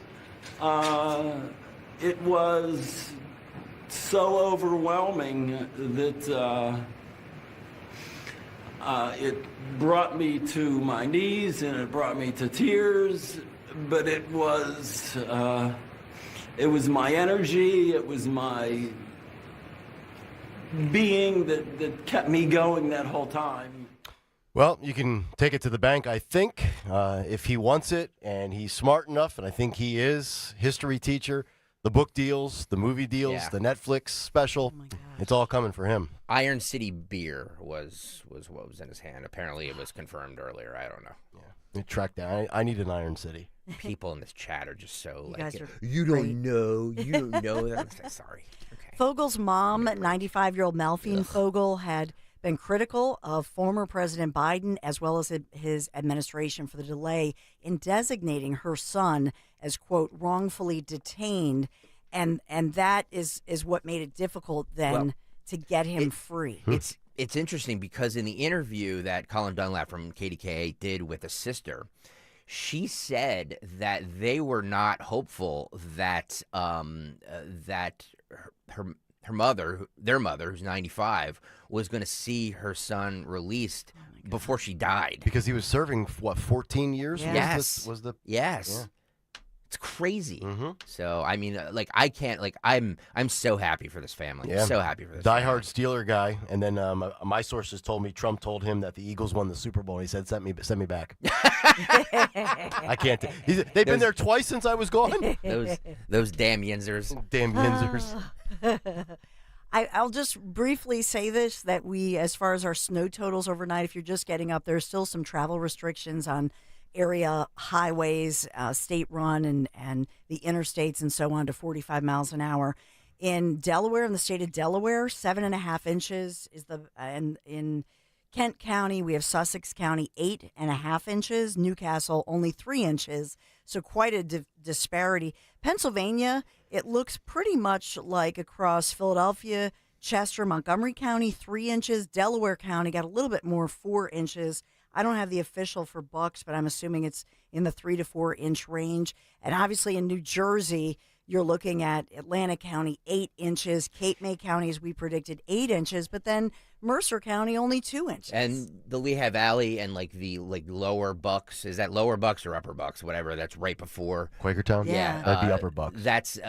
it was so overwhelming that it brought me to my knees and it brought me to tears, but it was my energy, it was my being that kept me going that whole time.
Well, you can take it to the bank, I think, if he wants it, and he's smart enough, and I think he is. History teacher, the book deals, the movie deals, the Netflix special, it's all coming for him.
Iron City beer was what was in his hand. Apparently, it was confirmed earlier. I don't know.
Yeah, it tracked down. I need an Iron City.
People in this chat are just so
guys
like,
are
you don't know. You don't know that. Sorry.
Fogle's mom, 95-year-old Melfine Fogle, had been critical of former President Biden as well as his administration for the delay in designating her son as, quote, wrongfully detained. And that is what made it difficult then to get him free.
It's interesting because in the interview that Colin Dunlap from KDKA did with a sister, she said that they were not hopeful that that her mother, their mother, who's 95, was going to see her son released before she died.
Because he was serving, what, 14 years?
Yes.
Was the
Yes.
Yeah.
It's crazy. So, I mean, like, I can't, like, I'm so happy for this family.
Yeah.
So happy for this
diehard Steeler guy. And then my sources told me Trump told him that the Eagles won the Super Bowl. He said, send me back. I can't. They've been there twice since I was gone.
Those damn Yinzers.
Damn Yinzers.
I'll just briefly say this, that we, as far as our snow totals overnight, if you're just getting up, there's still some travel restrictions on area highways, state-run, and the interstates and so on to 45 miles an hour. In Delaware, in the state of Delaware, 7.5 inches is and in Kent County, we have Sussex County, 8.5 inches. Newcastle, only 3 inches. So quite a disparity. Pennsylvania, it looks pretty much like across Philadelphia, Chester, Montgomery County, 3 inches. Delaware County got a little bit more, 4 inches. I don't have the official for Bucks, but I'm assuming it's in the 3 to 4 inch range. And obviously in New Jersey, you're looking at Atlantic County, 8 inches. Cape May County, as we predicted, 8 inches. But then Mercer County, only 2 inches.
And the Lehigh Valley and the lower Bucks, is that lower Bucks or upper Bucks, whatever? That's right before
Quakertown.
Yeah,
that'd be upper Bucks.
That's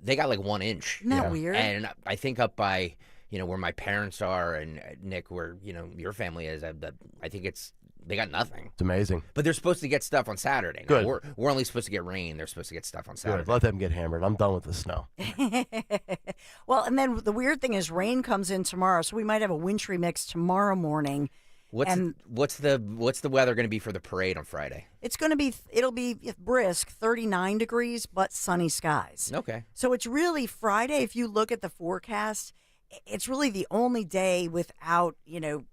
they got like 1 inch.
Isn't that weird?
And I think up by where my parents are and Nick, where your family is, I think they got nothing.
It's amazing.
But they're supposed to get stuff on Saturday.
Good.
Now, we're only supposed to get rain. They're supposed to get stuff on Saturday.
Good. Let them get hammered. I'm done with the snow.
Well, and then the weird thing is rain comes in tomorrow, so we might have a wintry mix tomorrow morning.
What's the weather going to be for the parade on Friday?
It'll be brisk, 39 degrees, but sunny skies.
Okay.
So it's really Friday. If you look at the forecast, it's really the only day without,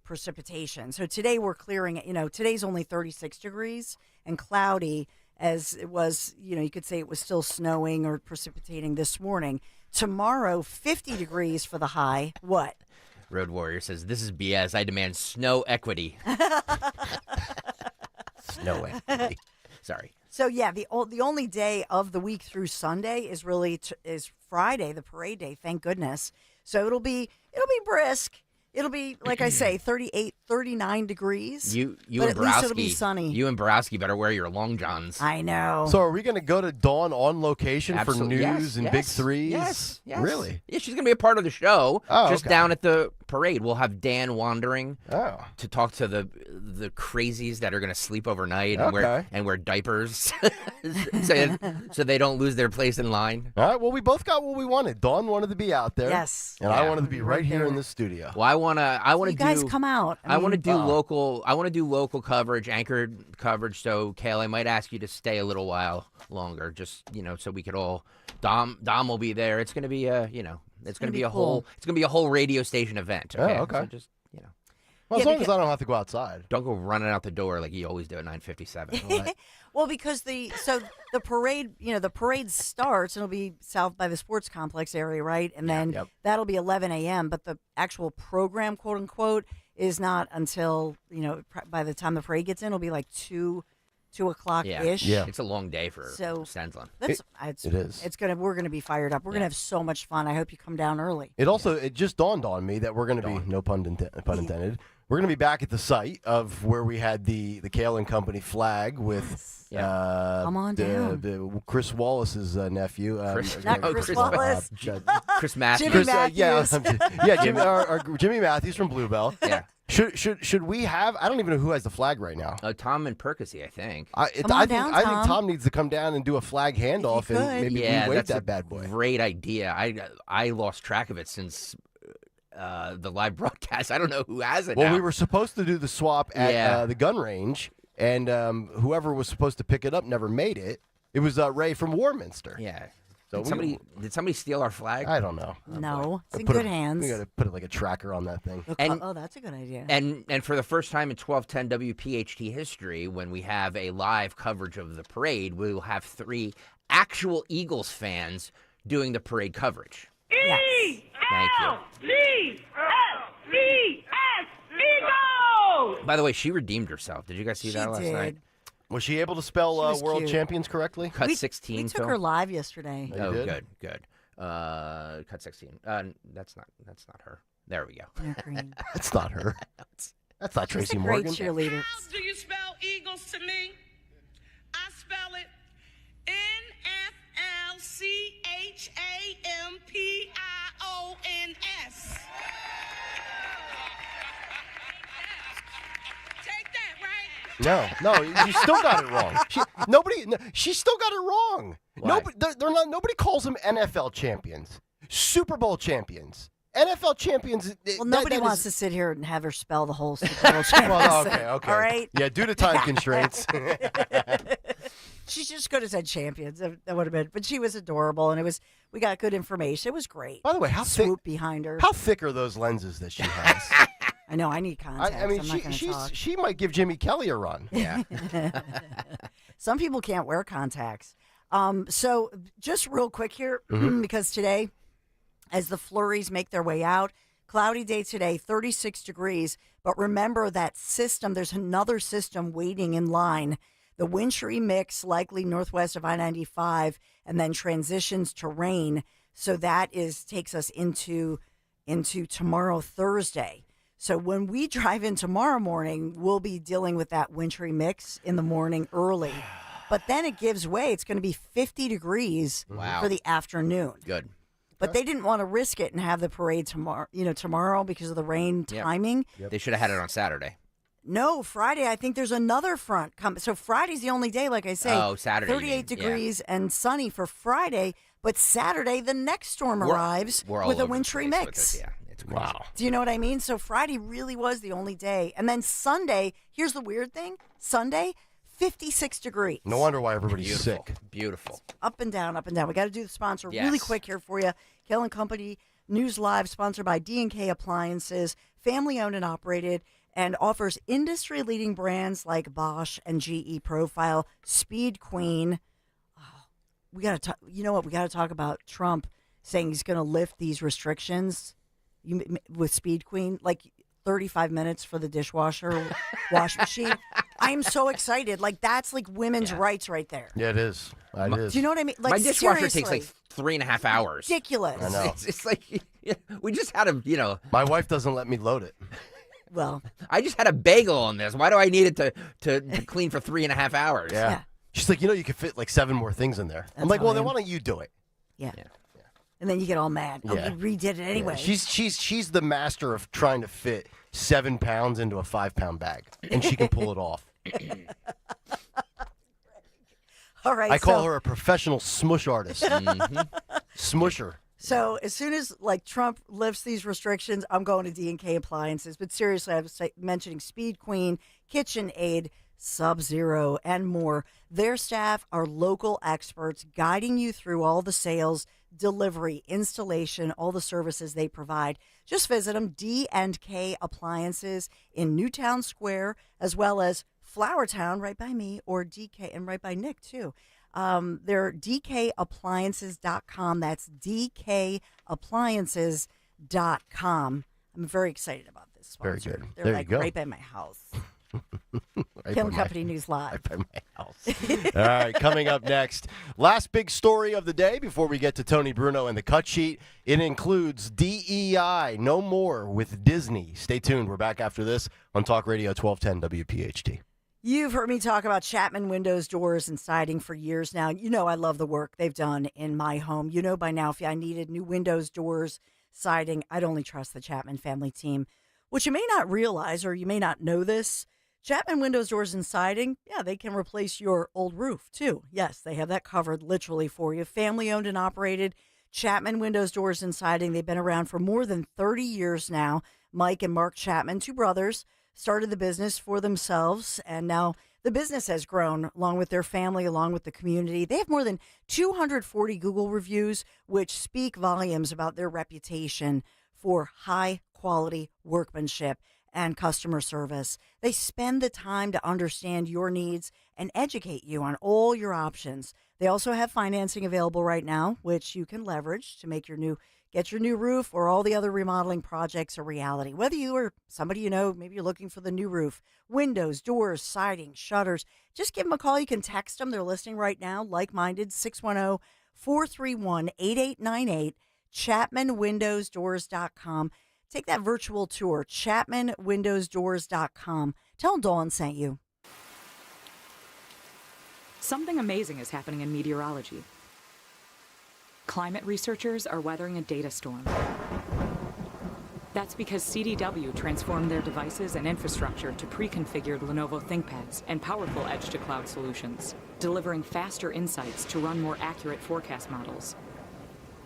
precipitation. So today we're clearing it. Today's only 36 degrees and cloudy, as it was, you could say it was still snowing or precipitating this morning. Tomorrow, 50 degrees for the high. What?
Road Warrior says, this is BS. I demand snow equity. Snow equity. Sorry.
So, yeah, the only day of the week through Sunday is really is Friday, the parade day, thank goodness. So it'll be brisk. It'll be, like I say, 38, 39 degrees. But at least it'll be sunny.
You and Borowski better wear your long johns.
I know.
So are we going to go to Dawn on location for news and Big Threes?
Yes.
Really?
Yeah, she's going to be a part of the show.
Oh,
just
okay.
down at the parade. We'll have Dan wandering to talk to the crazies that are going to sleep overnight and wear diapers so they don't lose their place in line.
All right. Well, we both got what we wanted. Dawn wanted to be out there.
Yes.
And I wanted to be right here in the studio.
Well, I want to
you guys come out.
I want to do local coverage, anchored coverage. So, Kayal, I might ask you to stay a little while longer, just so we could all. Dom will be there. It's going to be it's going to be a whole radio station event. Okay.
Oh, okay.
So just
Well, as
Yeah,
long as I don't have to go outside.
Don't go running out the door like you always do at 9:57.
Well, because the parade, the parade starts and it'll be south by the sports complex area, right? And then that'll be 11 a.m. But the actual program, quote unquote, is not until by the time the parade gets in, it'll be like 2 o'clock ish.
Yeah, it's a long day for Stensland.
It is.
We're gonna be fired up. We're gonna have so much fun. I hope you come down early.
It just dawned on me that we're going to be, no pun intended, we're going to be back at the site of where we had the Kayal and Company flag with
come on down.
the Chris Wallace's nephew.
Not Chris Wallace.
Chris Matthews.
Jimmy Matthews.
Jimmy Matthews from Bluebell.
Yeah.
Should we have? I don't even know who has the flag right now.
Tom and Percy, I think.
I think Tom needs to come down and do a flag handoff and maybe wave that bad boy.
Great idea. I lost track of it since the live broadcast. I don't know who has it.
Well,
now.
we were supposed to do the swap at the gun range, and whoever was supposed to pick it up never made it. It was Ray from Warminster.
Yeah.
So
did somebody steal our flag?
I don't know.
No, it's in good hands.
We got to put it like a tracker on that thing.
That's a good idea.
And for the first time in 1210 WPHT history, when we have a live coverage of the parade, we will have 3 actual Eagles fans doing the parade coverage.
Yes.
Thank you.
Eagles!
By the way, she redeemed herself. Did you guys see that last night?
Was she able to spell world
cute.
champions correctly?
Cut 16.
We took
Phil?
her live yesterday.
Oh, good. Cut 16. That's not her. There we go.
That's not her. That's not Tracy
Great
Morgan.
cheerleader.
How do you spell Eagles to me? I spell it NFLCHAMPIONS. Take that, right?
No, you still got it wrong. She still got it wrong. Nobody calls them NFL champions. Super Bowl champions. NFL champions.
Well, nobody wants to sit here and have her spell the whole Super Bowl champions.
Well, okay.
All right.
Yeah, due to time constraints.
She just could have said champions. That would have been. But she was adorable, and we got good information. It was great.
By the way, how thick
behind her?
How thick are those lenses that she has?
I know. I need contacts.
I mean,
I'm not gonna talk.
she might give Jimmy Kelly a run.
Yeah.
Some people can't wear contacts. So just real quick here, because today, as the flurries make their way out, cloudy day today, 36 degrees. But remember that system. There's another system waiting in line. The wintry mix, likely northwest of I-95, and then transitions to rain. So that takes us into tomorrow, Thursday. So when we drive in tomorrow morning, we'll be dealing with that wintry mix in the morning early. But then it gives way. It's going to be 50 degrees for the afternoon.
Good.
But they didn't want to risk it and have the parade tomorrow because of the rain timing.
Yep. They should have had it on Saturday.
No, Friday, I think there's another front coming. So Friday's the only day, like I say.
Oh, Saturday.
38 degrees and sunny for Friday. But Saturday, the next storm arrives with a wintry mix.
It's crazy. Wow.
Do you know what I mean? So Friday really was the only day. And then Sunday, here's the weird thing. Sunday, 56 degrees.
No wonder why everybody's sick.
Beautiful.
Up and down, up and down. We got to do the sponsor really quick here for you. Kayal and Company News Live, sponsored by D&K Appliances, family owned and operated, and offers industry-leading brands like Bosch and GE Profile, Speed Queen. Oh, we got to you know what? We got to talk about Trump saying he's going to lift these restrictions with Speed Queen, like 35 minutes for the dishwasher, wash machine. I'm so excited. Like, that's like women's rights right there.
Yeah, it is. It is.
Do you know what I mean? Like,
my dishwasher
seriously.
takes like 3.5 hours.
Ridiculous.
I know.
It's like, we just had a,
My wife doesn't let me load it.
Well,
I just had a bagel on this. Why do I need it to clean for 3.5 hours?
Yeah. She's like, you could fit like 7 more things in there. I'm like, well, then why don't you do it?
Yeah. And then you get all mad. Oh,
Yeah.
you redid it anyway.
Yeah. She's the master of trying to fit 7 pounds into a 5-pound bag, and she can pull it off.
All right.
I call her a professional smush artist. Smusher.
So as soon as like Trump lifts these restrictions, I'm going to D&K Appliances. But seriously, I was mentioning Speed Queen, KitchenAid, Sub-Zero, and more. Their staff are local experts guiding you through all the sales, delivery, installation, all the services they provide. Just visit them, D&K Appliances in Newtown Square, as well as Flowertown, right by me, or DK, and right by Nick, too. They're dkappliances.com. That's dkappliances.com. I'm very excited about this sponsor.
Very good.
They're
There
like
you go.
right by my house.
Right
Kim
by
Company News Live.
Right by my house. All right, coming up next, last big story of the day before we get to Tony Bruno and the cut sheet. It includes DEI, no more with Disney. Stay tuned. We're back after this on Talk Radio 1210 WPHT.
You've heard me talk about Chapman Windows, Doors, and Siding for years now. You know I love the work they've done in my home. You know by now if I needed new windows, doors, siding, I'd only trust the Chapman family team. What you may not realize, or you may not know this, Chapman Windows, Doors, and Siding, yeah, they can replace your old roof, too. Yes, they have that covered literally for you. Family-owned and operated Chapman Windows, Doors, and Siding. They've been around for more than 30 years now. Mike and Mark Chapman, two brothers, started the business for themselves, and now the business has grown along with their family, along with the community. They have more than 240 Google reviews, which speak volumes about their reputation for high-quality workmanship and customer service. They spend the time to understand your needs and educate you on all your options. They also have financing available right now, which you can leverage to make get your new roof or all the other remodeling projects a reality. Whether you or somebody you know, maybe you're looking for the new roof, windows, doors, siding, shutters, just give them a call. You can text them. They're listening right now, like-minded, 610-431-8898, ChapmanWindowsDoors.com. Take that virtual tour, ChapmanWindowsDoors.com. Tell them Dawn sent you.
Something amazing is happening in meteorology. Climate researchers are weathering a data storm. That's because CDW transformed their devices and infrastructure to pre-configured Lenovo ThinkPads and powerful edge-to-cloud solutions, delivering faster insights to run more accurate forecast models.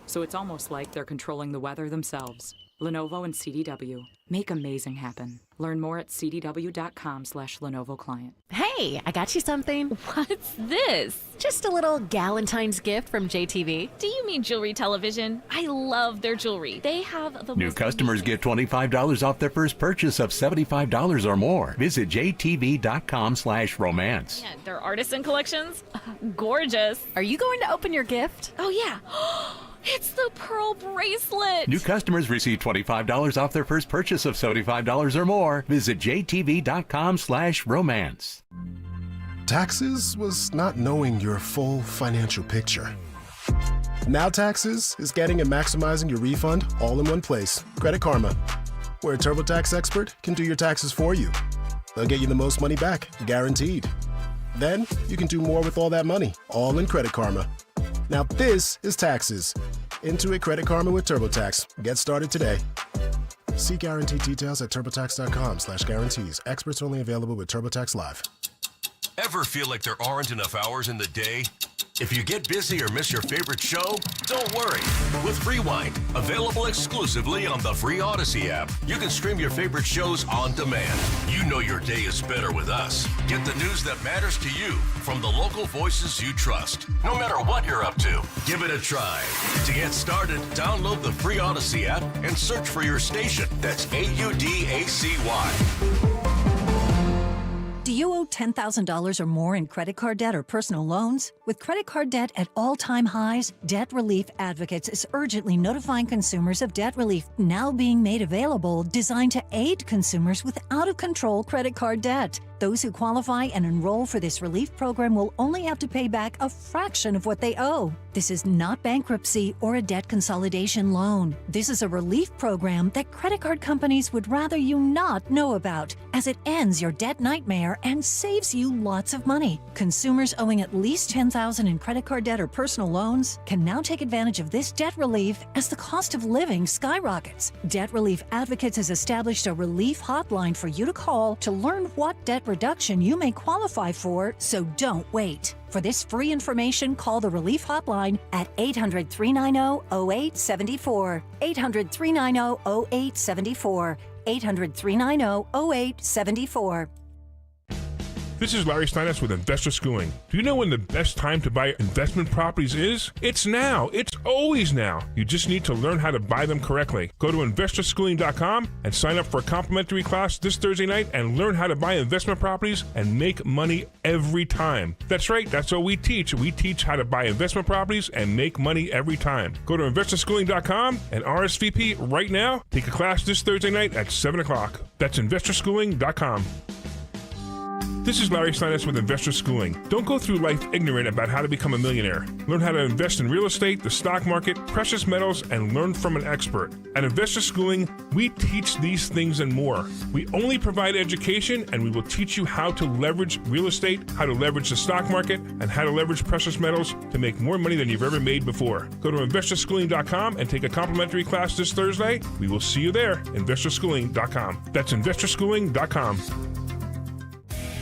So it's almost like they're controlling the weather themselves. Lenovo and CDW. Make amazing happen. Learn more at cdw.com/Lenovo Client.
Hey, I got you something.
What's this?
Just a little Galentine's gift from JTV.
Do you mean jewelry television? I love their jewelry. They have the
New
most
customers get $25 off their first purchase of $75 or more. Visit jtv.com/romance.
Yeah, their artisan collections. Gorgeous.
Are you going to open your gift?
Oh, yeah. It's the pearl bracelet.
New customers receive $25 off their first purchase of $75 or more. Visit jtv.com/romance.
Taxes was not knowing your full financial picture. Now Taxes is getting and maximizing your refund all in one place. Credit Karma, where a TurboTax expert can do your taxes for you. They'll get you the most money back, guaranteed. Then you can do more with all that money, all in Credit Karma. Now this is Taxes. Intuit Credit Karma with TurboTax. Get started today. See guarantee details at turbotax.com/guarantees. Experts only available with TurboTax Live.
Ever feel like there aren't enough hours in the day? If you get busy or miss your favorite show, don't worry. With Rewind, available exclusively on the free Odyssey app, you can stream your favorite shows on demand. You know your day is better with us. Get the news that matters to you from the local voices you trust. No matter what you're up to, give it a try. To get started, download the free Odyssey app and search for your station. That's AUDACY.
Do you owe $10,000 or more in credit card debt or personal loans? With credit card debt at all-time highs, Debt Relief Advocates is urgently notifying consumers of debt relief now being made available, designed to aid consumers with out-of-control credit card debt. Those who qualify and enroll for this relief program will only have to pay back a fraction of what they owe. This is not bankruptcy or a debt consolidation loan. This is a relief program that credit card companies would rather you not know about, as it ends your debt nightmare and saves you lots of money. Consumers owing at least $10,000 in credit card debt or personal loans can now take advantage of this debt relief as the cost of living skyrockets. Debt Relief Advocates has established a relief hotline for you to call to learn what debt reduction you may qualify for, so don't wait. For this free information, call the Relief Hotline at 800-390-0874. 800-390-0874. 800-390-0874.
This is Larry Steinitz with Investor Schooling. Do you know when the best time to buy investment properties is? It's now. It's always now. You just need to learn how to buy them correctly. Go to investorschooling.com and sign up for a complimentary class this Thursday night and learn how to buy investment properties and make money every time. That's right. That's what we teach. We teach how to buy investment properties and make money every time. Go to investorschooling.com and RSVP right now. Take a class this Thursday night at 7 o'clock. That's investorschooling.com. This is Larry Steinitz with Investor Schooling. Don't go through life ignorant about how to become a millionaire. Learn how to invest in real estate, the stock market, precious metals, and learn from an expert. At Investor Schooling, we teach these things and more. We only provide education, and we will teach you how to leverage real estate, how to leverage the stock market, and how to leverage precious metals to make more money than you've ever made before. Go to investorschooling.com and take a complimentary class this Thursday. We will see you there. investorschooling.com. That's investorschooling.com.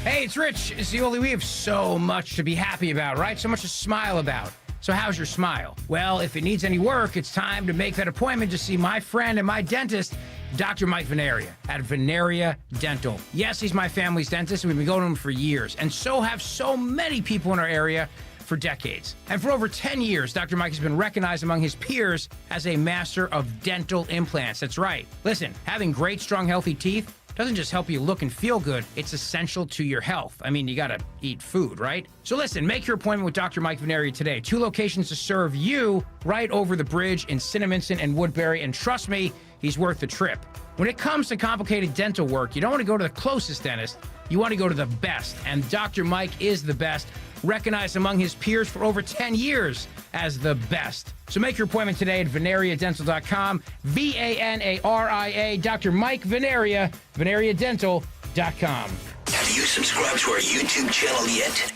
Hey, it's Rich. Zioli, we have so much to be happy about, right? So much to smile about. So how's your smile? Well, if it needs any work, it's time to make that appointment to see my friend and my dentist, Dr. Mike Veneria at Veneria Dental. Yes, he's my family's dentist, and we've been going to him for years. And so have so many people in our area for decades. And for over 10 years, Dr. Mike has been recognized among his peers as a master of dental implants. That's right. Listen, having great, strong, healthy teeth doesn't just help you look and feel good, it's essential to your health. I mean, you gotta eat food, right? So listen, make your appointment with Dr. Mike Veneria today. 2 locations to serve you right over the bridge in Cinnaminson and Woodbury, and trust me, he's worth the trip. When it comes to complicated dental work, you don't want to go to the closest dentist, you want to go to the best, and Dr. Mike is the best, recognized among his peers for over 10 years as the best. So make your appointment today at veneriadental.com, VANARIA, Dr. Mike Veneria, veneriadental.com.
Have you subscribed to our YouTube channel yet?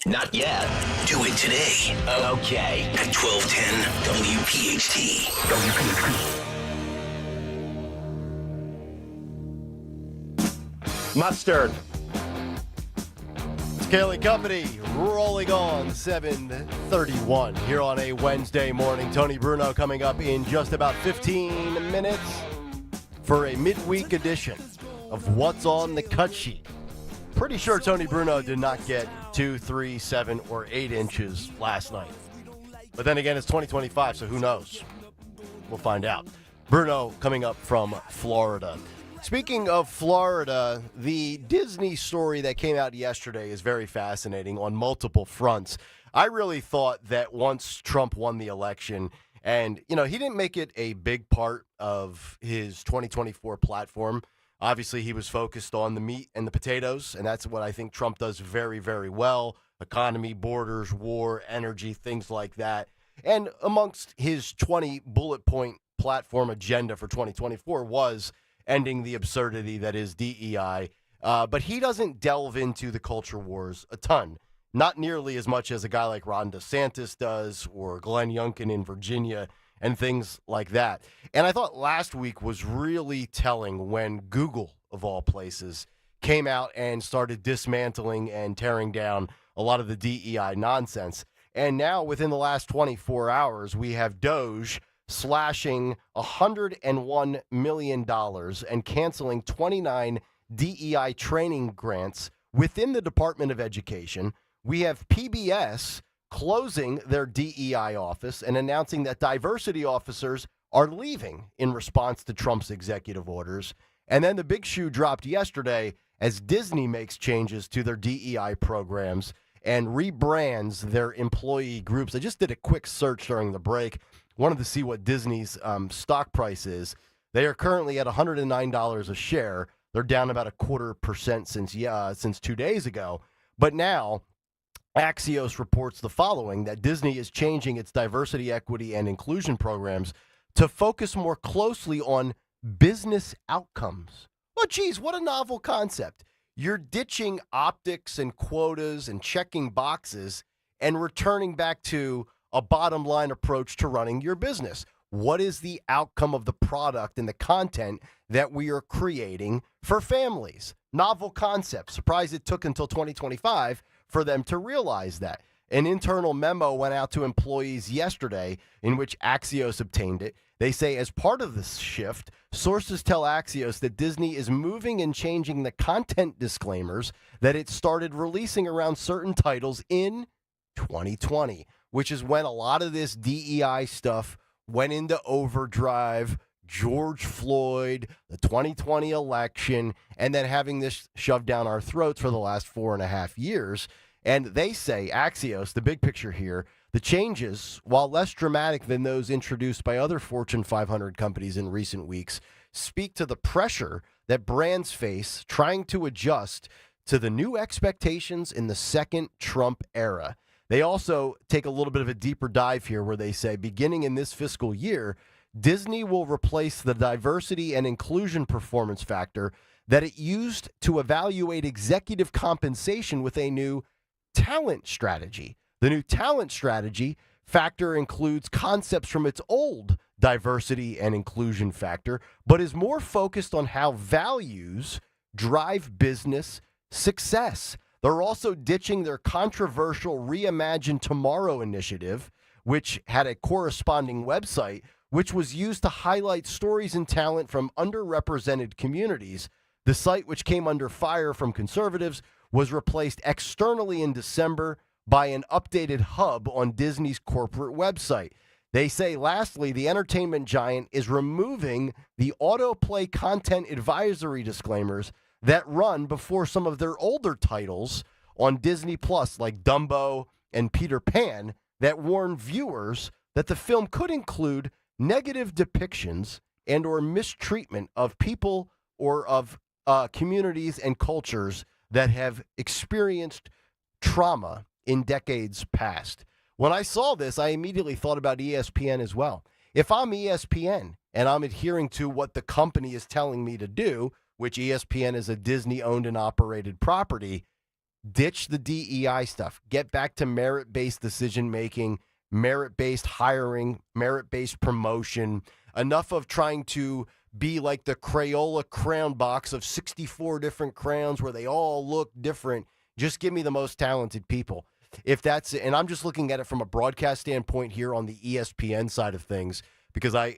Not yet. Do it today. Okay. At 1210 WPHT.
Mustard. It's Kayal Company rolling on 7:31 here on a Wednesday morning. Tony Bruno coming up in just about 15 minutes for a midweek edition of What's on the Cut Sheet. Pretty sure Tony Bruno did not get 2, 3, 7, or 8 inches last night. But then again, it's 2025, so who knows? We'll find out. Bruno coming up from Florida. Speaking of Florida, the Disney story that came out yesterday is very fascinating on multiple fronts. I really thought that once Trump won the election, and, he didn't make it a big part of his 2024 platform. Obviously, he was focused on the meat and the potatoes, and that's what I think Trump does very, very well. Economy, borders, war, energy, things like that. And amongst his 20 bullet point platform agenda for 2024 was ending the absurdity that is DEI. But he doesn't delve into the culture wars a ton. Not nearly as much as a guy like Ron DeSantis does or Glenn Youngkin in Virginia and things like that. And I thought last week was really telling when Google, of all places, came out and started dismantling and tearing down a lot of the DEI nonsense. And now within the last 24 hours, we have Doge slashing $101 million and canceling 29 DEI training grants within the Department of Education. We have PBS closing their DEI office and announcing that diversity officers are leaving in response to Trump's executive orders. And then the big shoe dropped yesterday as Disney makes changes to their DEI programs and rebrands their employee groups. I just did a quick search during the break. Wanted to see what Disney's stock price is. They are currently at $109 a share. They're down about 0.25% since 2 days ago. But now Axios reports the following, that Disney is changing its diversity, equity, and inclusion programs to focus more closely on business outcomes. Oh, geez, what a novel concept. You're ditching optics and quotas and checking boxes and returning back to a bottom line approach to running your business. What is the outcome of the product and the content that we are creating for families? Novel concept. Surprised it took until 2025 for them to realize that. An internal memo went out to employees yesterday in which Axios obtained it They say as part of this shift, sources tell Axios that Disney is moving and changing the content disclaimers that it started releasing around certain titles in 2020, which is when a lot of this DEI stuff went into overdrive, George Floyd, the 2020 election, and then having this shoved down our throats for the last 4.5 years. And they say, Axios, the big picture here, the changes, while less dramatic than those introduced by other Fortune 500 companies in recent weeks, speak to the pressure that brands face trying to adjust to the new expectations in the second Trump era. They also take a little bit of a deeper dive here where they say, beginning in this fiscal year, Disney will replace the diversity and inclusion performance factor that it used to evaluate executive compensation with a new talent strategy. The new talent strategy factor includes concepts from its old diversity and inclusion factor, but is more focused on how values drive business success. They're also ditching their controversial Reimagine Tomorrow initiative, which had a corresponding website, which was used to highlight stories and talent from underrepresented communities. The site, which came under fire from conservatives, was replaced externally in December by an updated hub on Disney's corporate website. They say, lastly, the entertainment giant is removing the autoplay content advisory disclaimers that run before some of their older titles on Disney Plus, like Dumbo and Peter Pan, that warn viewers that the film could include negative depictions and or mistreatment of people or of communities and cultures that have experienced trauma in decades past. When I saw this, I immediately thought about ESPN as well. If I'm ESPN and I'm adhering to what the company is telling me to do, which ESPN is a Disney-owned and operated property, ditch the DEI stuff. Get back to merit-based decision-making, merit-based hiring, merit-based promotion. Enough of trying to be like the Crayola crown box of 64 different crowns where they all look different. Just give me the most talented people. If that's it, and I'm just looking at it from a broadcast standpoint here on the ESPN side of things, because I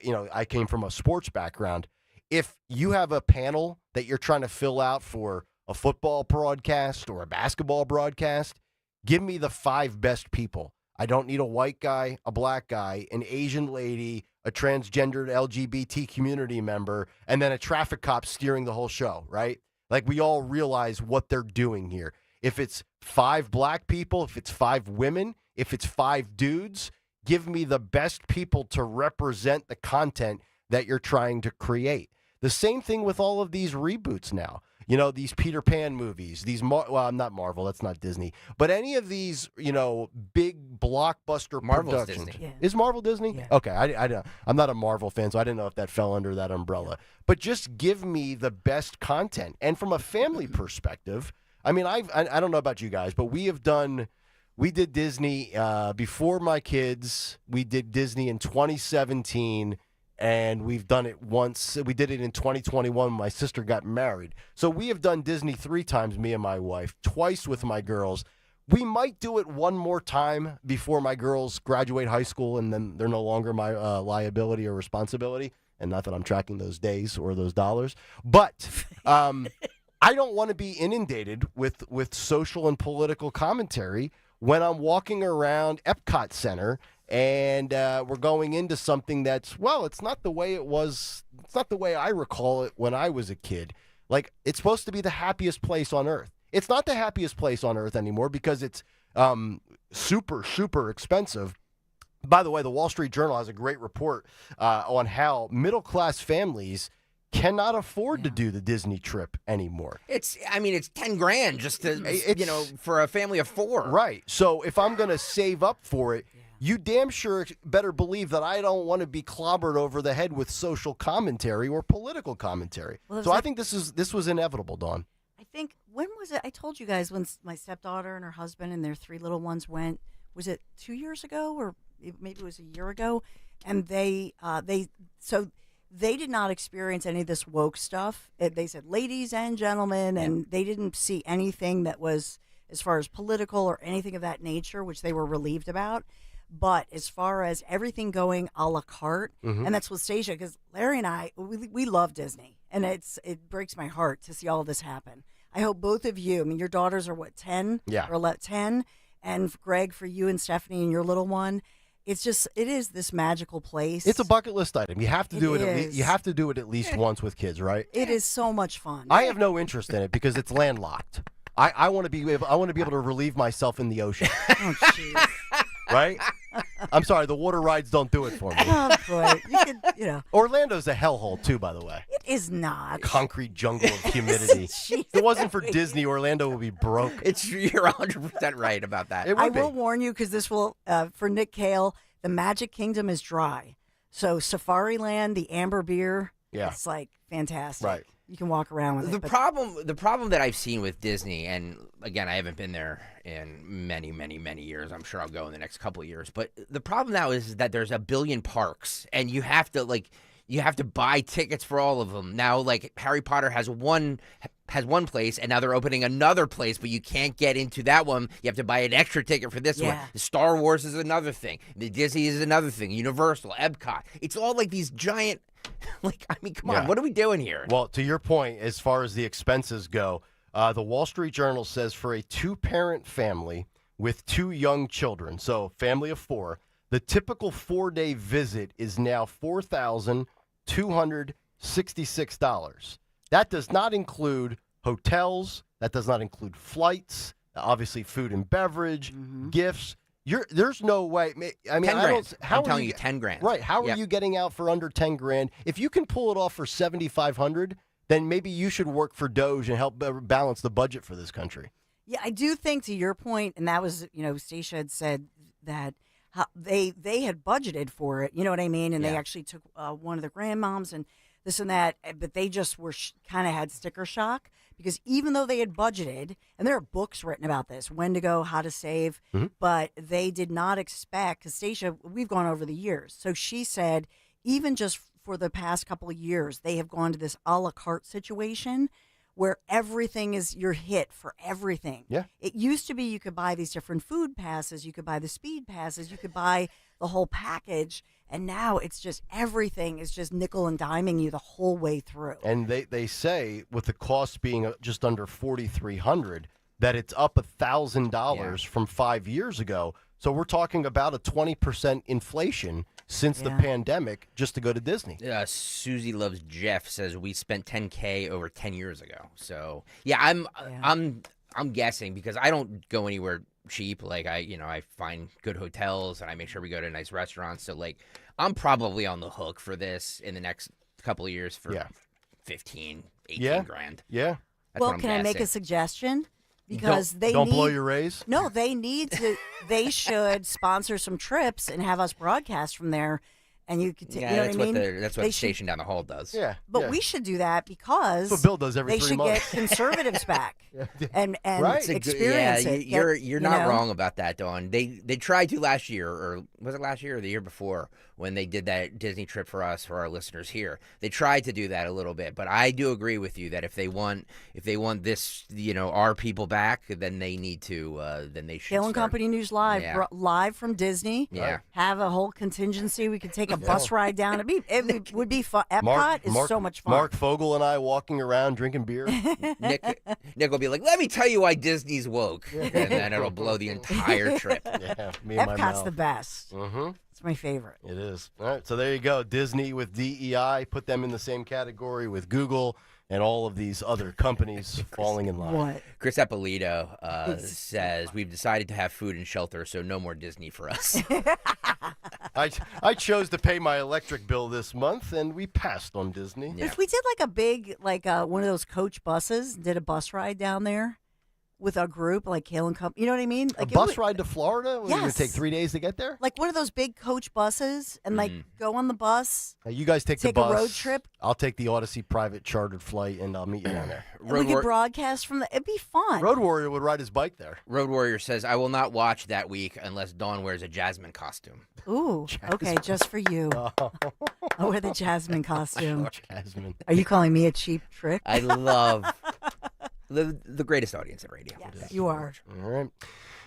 came from a sports background. If you have a panel that you're trying to fill out for a football broadcast or a basketball broadcast, give me the 5 best people. I don't need a white guy, a black guy, an Asian lady, a transgendered LGBT community member, and then a traffic cop steering the whole show, right? Like, we all realize what they're doing here. If it's 5 black people, if it's 5 women, if it's 5 dudes, give me the best people to represent the content that you're trying to create. The same thing with all of these reboots now. You know, these Peter Pan movies, these, well, not Marvel, that's not Disney, but any of these, big blockbuster
Marvel's
productions.
Disney.
Yeah.
Is Marvel Disney?
Yeah.
Okay, I'm not a Marvel fan, so I didn't know if that fell under that umbrella. But just give me the best content. And from a family perspective, I mean, I don't know about you guys, but we did Disney before my kids. We did Disney in 2017. And we've done it once. We did it in 2021 when my sister got married. So we have done Disney 3 times, me and my wife, twice with my girls. We might do it one more time before my girls graduate high school, and then they're no longer my liability or responsibility. And not that I'm tracking those days or those dollars. But I don't want to be inundated with social and political commentary when I'm walking around Epcot Center and we're going into something that's, well, it's not the way it was. It's not the way I recall it when I was a kid. Like, it's supposed to be the happiest place on earth. It's not the happiest place on earth anymore because it's super, super expensive. By the way, the Wall Street Journal has a great report on how middle-class families cannot afford to do the Disney trip anymore.
It's $10,000 just to, for a family of 4.
Right. So if I'm going to save up for it, you damn sure better believe that I don't want to be clobbered over the head with social commentary or political commentary.
Well,
so I think this was inevitable, Dawn.
I think, when was it? I told you guys when my stepdaughter and her husband and their 3 little ones went. Was it 2 years ago, or maybe it was a year ago? And they did not experience any of this woke stuff. They said, ladies and gentlemen, and they didn't see anything that was as far as political or anything of that nature, which they were relieved about. But as far as everything going a la carte, and that's with Stacia, because Larry and I, we love Disney, and it breaks my heart to see all this happen. I hope both of you, I mean, your daughters are what, 10?
Yeah.
Or 10? And Greg, for you and Stephanie and your little one, it is this magical place.
It's a bucket list item. You have to do
It
it.
is.
You have to do it at least once with kids, right?
It is so much fun.
I have no interest in it because it's landlocked. I want to be able to relieve myself in the ocean.
Oh, jeez.
Right? I'm sorry, the water rides don't do it for me.
Oh, boy.
Orlando's a hellhole, too, by the way.
It is not.
Concrete jungle of humidity. If it wasn't for Disney, Orlando would be broke.
You're 100% right about that.
It
I
would be.
will warn you, because this will, for Nick Kayal, the Magic Kingdom is dry. So Safari Land, the amber beer, it's like fantastic.
Right.
You can walk around with
The
it.
problem that I've seen with Disney, and again, I haven't been there in many, many, many years. I'm sure I'll go in the next couple of years. But the problem now is that there's a billion parks, and you have to buy tickets for all of them. Now, like Harry Potter has one place, and now they're opening another place, but you can't get into that one. You have to buy an extra ticket for this one. Star Wars is another thing. The Disney is another thing. Universal, Epcot. It's all like these giant. Come on, what are we doing here?
Well, to your point, as far as the expenses go, the Wall Street Journal says for a 2-parent family with 2 young children, so family of 4, the typical 4-day visit is now $4,266. That does not include hotels. That does not include flights. Obviously, food and beverage, gifts. There's no way. I mean,
10 grand. I'm telling you, 10 grand.
Right? How are you getting out for under 10 grand? If you can pull it off for 7,500, then maybe you should work for Doge and help balance the budget for this country.
Yeah, I do think, to your point, and that was, Stacia had said that they had budgeted for it. You know what I mean? And they actually took one of the grandmoms and this and that, but they just were kind of had sticker shock, because even though they had budgeted, and there are books written about this, when to go, how to save, but they did not expect, because Stacia, we've gone over the years. So she said, even just for the past couple of years, they have gone to this a la carte situation where everything is your hit for everything.
Yeah.
It used to be you could buy these different food passes, you could buy the speed passes, you could buy the whole package, and now it's just everything is just nickel and diming you the whole way through.
And they say, with the cost being just under $4,300, that it's up $1,000 from 5 years ago. So we're talking about a 20% inflation since the pandemic just to go to Disney.
Susie Loves Jeff says we spent $10K over 10 years ago. So I'm guessing, because I don't go anywhere cheap. Like I find good hotels and I make sure we go to nice restaurants. So like I'm probably on the hook for this in the next couple of years for 15, 18 grand.
Yeah.
That's
well,
what I'm
can I make a
guessing.
suggestion? Because
don't blow your raise.
No, they need to. They should sponsor some trips and have us broadcast from there. And you could, you know
that's
what I mean?
That's what the station down the hall does.
Yeah,
but we should do that because
that's what Bill does every
they
3
should
months.
get conservatives back and
Right.
experience it.
You're not wrong about that, Dawn. They tried to last year, or was it last year or the year before, when they did that Disney trip for us, for our listeners here. They tried to do that a little bit, but I do agree with you that if they want this, our people back, then they need to. Then they should.
Kayal Company News Live, live from Disney.
Yeah.
Have a whole contingency. We could take a bus ride down. It would be fun. Epcot is so much fun.
Mark Fogle and I walking around drinking beer.
Nick will be like, "Let me tell you why Disney's woke," and then it'll blow the entire trip.
Yeah, me and my
Epcot's
mouth.
the best.
Mm-hmm.
It's my favorite.
It is. All right, so there you go. Disney with DEI, put them in the same category with Google and all of these other companies falling in line.
What?
Chris Eppolito says, we've decided to have food and shelter, so no more Disney for us.
I chose to pay my electric bill this month, and we passed on Disney.
If we did like a big, one of those coach buses, did a bus ride down there with a group like Kayal Company, you know what I mean? Like
a bus ride to Florida? It would
Yes.
take 3 days to get there?
Like one of those big coach buses and go on the bus.
Now, you guys take the
a
bus.
road trip.
I'll take the Odyssey private chartered flight, and I'll meet you down there.
And we could broadcast from it'd be fun.
Road Warrior would ride his bike there.
Road Warrior says, I will not watch that week unless Dawn wears a Jasmine costume.
Ooh, okay, just for you. I'll wear the Jasmine costume.
Jasmine.
Are you calling me a cheap trick?
I love the greatest audience at radio.
Yes, you are.
All right.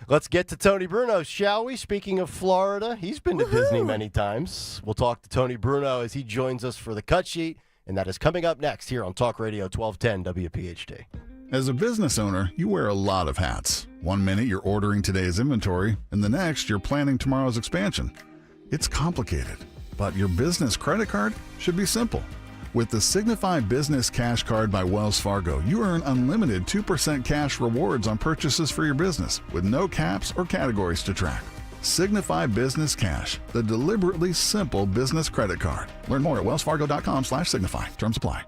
Let's get to Tony Bruno, shall we? Speaking of Florida, he's been to Disney many times. We'll talk to Tony Bruno as he joins us for the cut sheet, and that is coming up next here on Talk Radio 1210 WPHT.
As a business owner, you wear a lot of hats. One minute you're ordering today's inventory, and the next you're planning tomorrow's expansion. It's complicated, but your business credit card should be simple. With the Signify Business Cash Card by Wells Fargo, you earn unlimited 2% cash rewards on purchases for your business, with no caps or categories to track. Signify Business Cash, the deliberately simple business credit card. Learn more at wellsfargo.com/signify. Terms apply.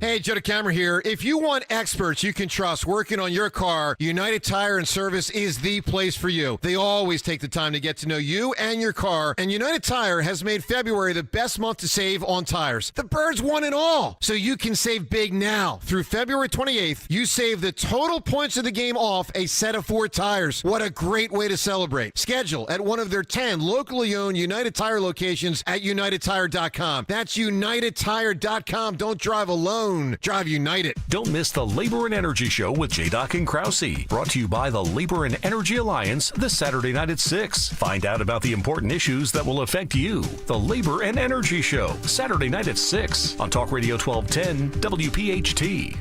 Hey, Joe DeCamera here. If you want experts you can trust working on your car, United Tire and Service is the place for you. They always take the time to get to know you and your car, and United Tire has made February the best month to save on tires. The birds won it all, so you can save big now. Through February 28th, you save the total points of the game off a set of 4 tires. What a great way to celebrate. Schedule at one of their 10 locally owned United Tire locations at UnitedTire.com. That's UnitedTire.com. Don't drive alone. Drive United.
Don't miss the Labor and Energy Show with J-Doc and Krause. Brought to you by the Labor and Energy Alliance this Saturday night at 6. Find out about the important issues that will affect you. The Labor and Energy Show, Saturday night at 6 on Talk Radio 1210 WPHT.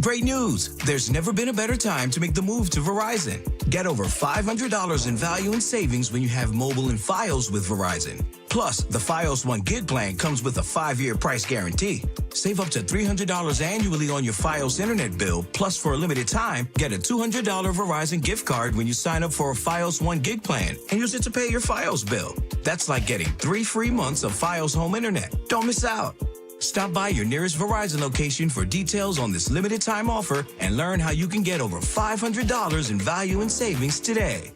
Great news! There's never been a better time to make the move to Verizon. Get over $500 in value and savings when you have mobile and Fios with Verizon. Plus, the Fios 1 gig plan comes with a 5-year price guarantee. Save up to $300 annually on your Fios internet bill. Plus, for a limited time, get a $200 Verizon gift card when you sign up for a Fios 1 gig plan and use it to pay your Fios bill. That's like getting 3 free months of Fios home internet. Don't miss out. Stop by your nearest Verizon location for details on this limited time offer and learn how you can get over $500 in value and savings today.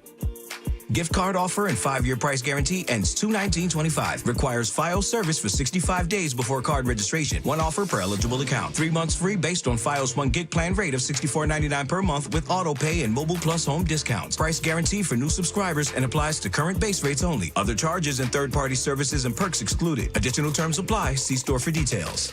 Gift card offer and 5-year price guarantee ends 2/19/25. Requires Fios service for 65 days before card registration. One offer per eligible account. 3 months free based on Fios 1 gig plan rate of $64.99 per month with auto pay and mobile plus home discounts. Price guarantee for new subscribers and applies to current base rates only. Other charges and third-party services and perks excluded. Additional terms apply. See store for details.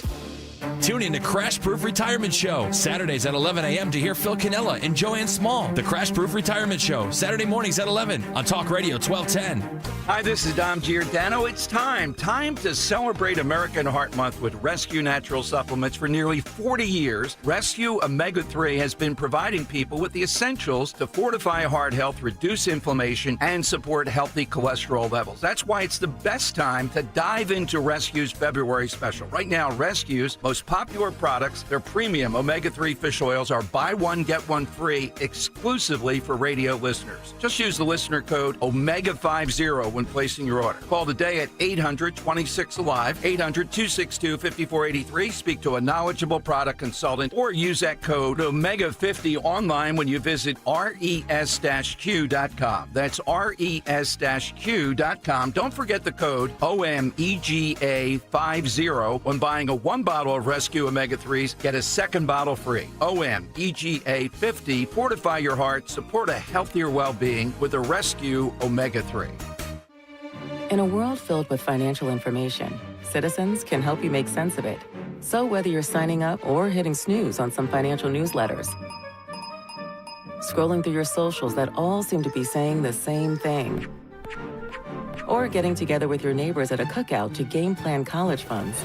Tune in to Crash Proof Retirement Show, Saturdays at 11 a.m. to hear Phil Cannella and Joanne Small. The Crash Proof Retirement Show, Saturday mornings at 11 on Talk Radio 1210.
Hi, this is Dom Giordano. It's time to celebrate American Heart Month with Rescue Natural Supplements. For nearly 40 years, Rescue Omega-3 has been providing people with the essentials to fortify heart health, reduce inflammation, and support healthy cholesterol levels. That's why it's the best time to dive into Rescue's February special. Right now, Rescue's most popular products, their premium omega-3 fish oils, are buy one, get one free exclusively for radio listeners. Just use the listener code OMEGA50 when placing your order. Call today at 800-26-ALIVE, 800-262-5483. Speak to a knowledgeable product consultant or use that code OMEGA50 online when you visit res-q.com. That's res-q.com. Don't forget the code OMEGA50 when buying a 1 bottle of Rescue Omega-3s. Get a second bottle free. OMEGA50. Fortify your heart. Support a healthier well-being with a Rescue Omega-3.
In a world filled with financial information, Citizens can help you make sense of it. So whether you're signing up or hitting snooze on some financial newsletters, scrolling through your socials that all seem to be saying the same thing, or getting together with your neighbors at a cookout to game plan college funds,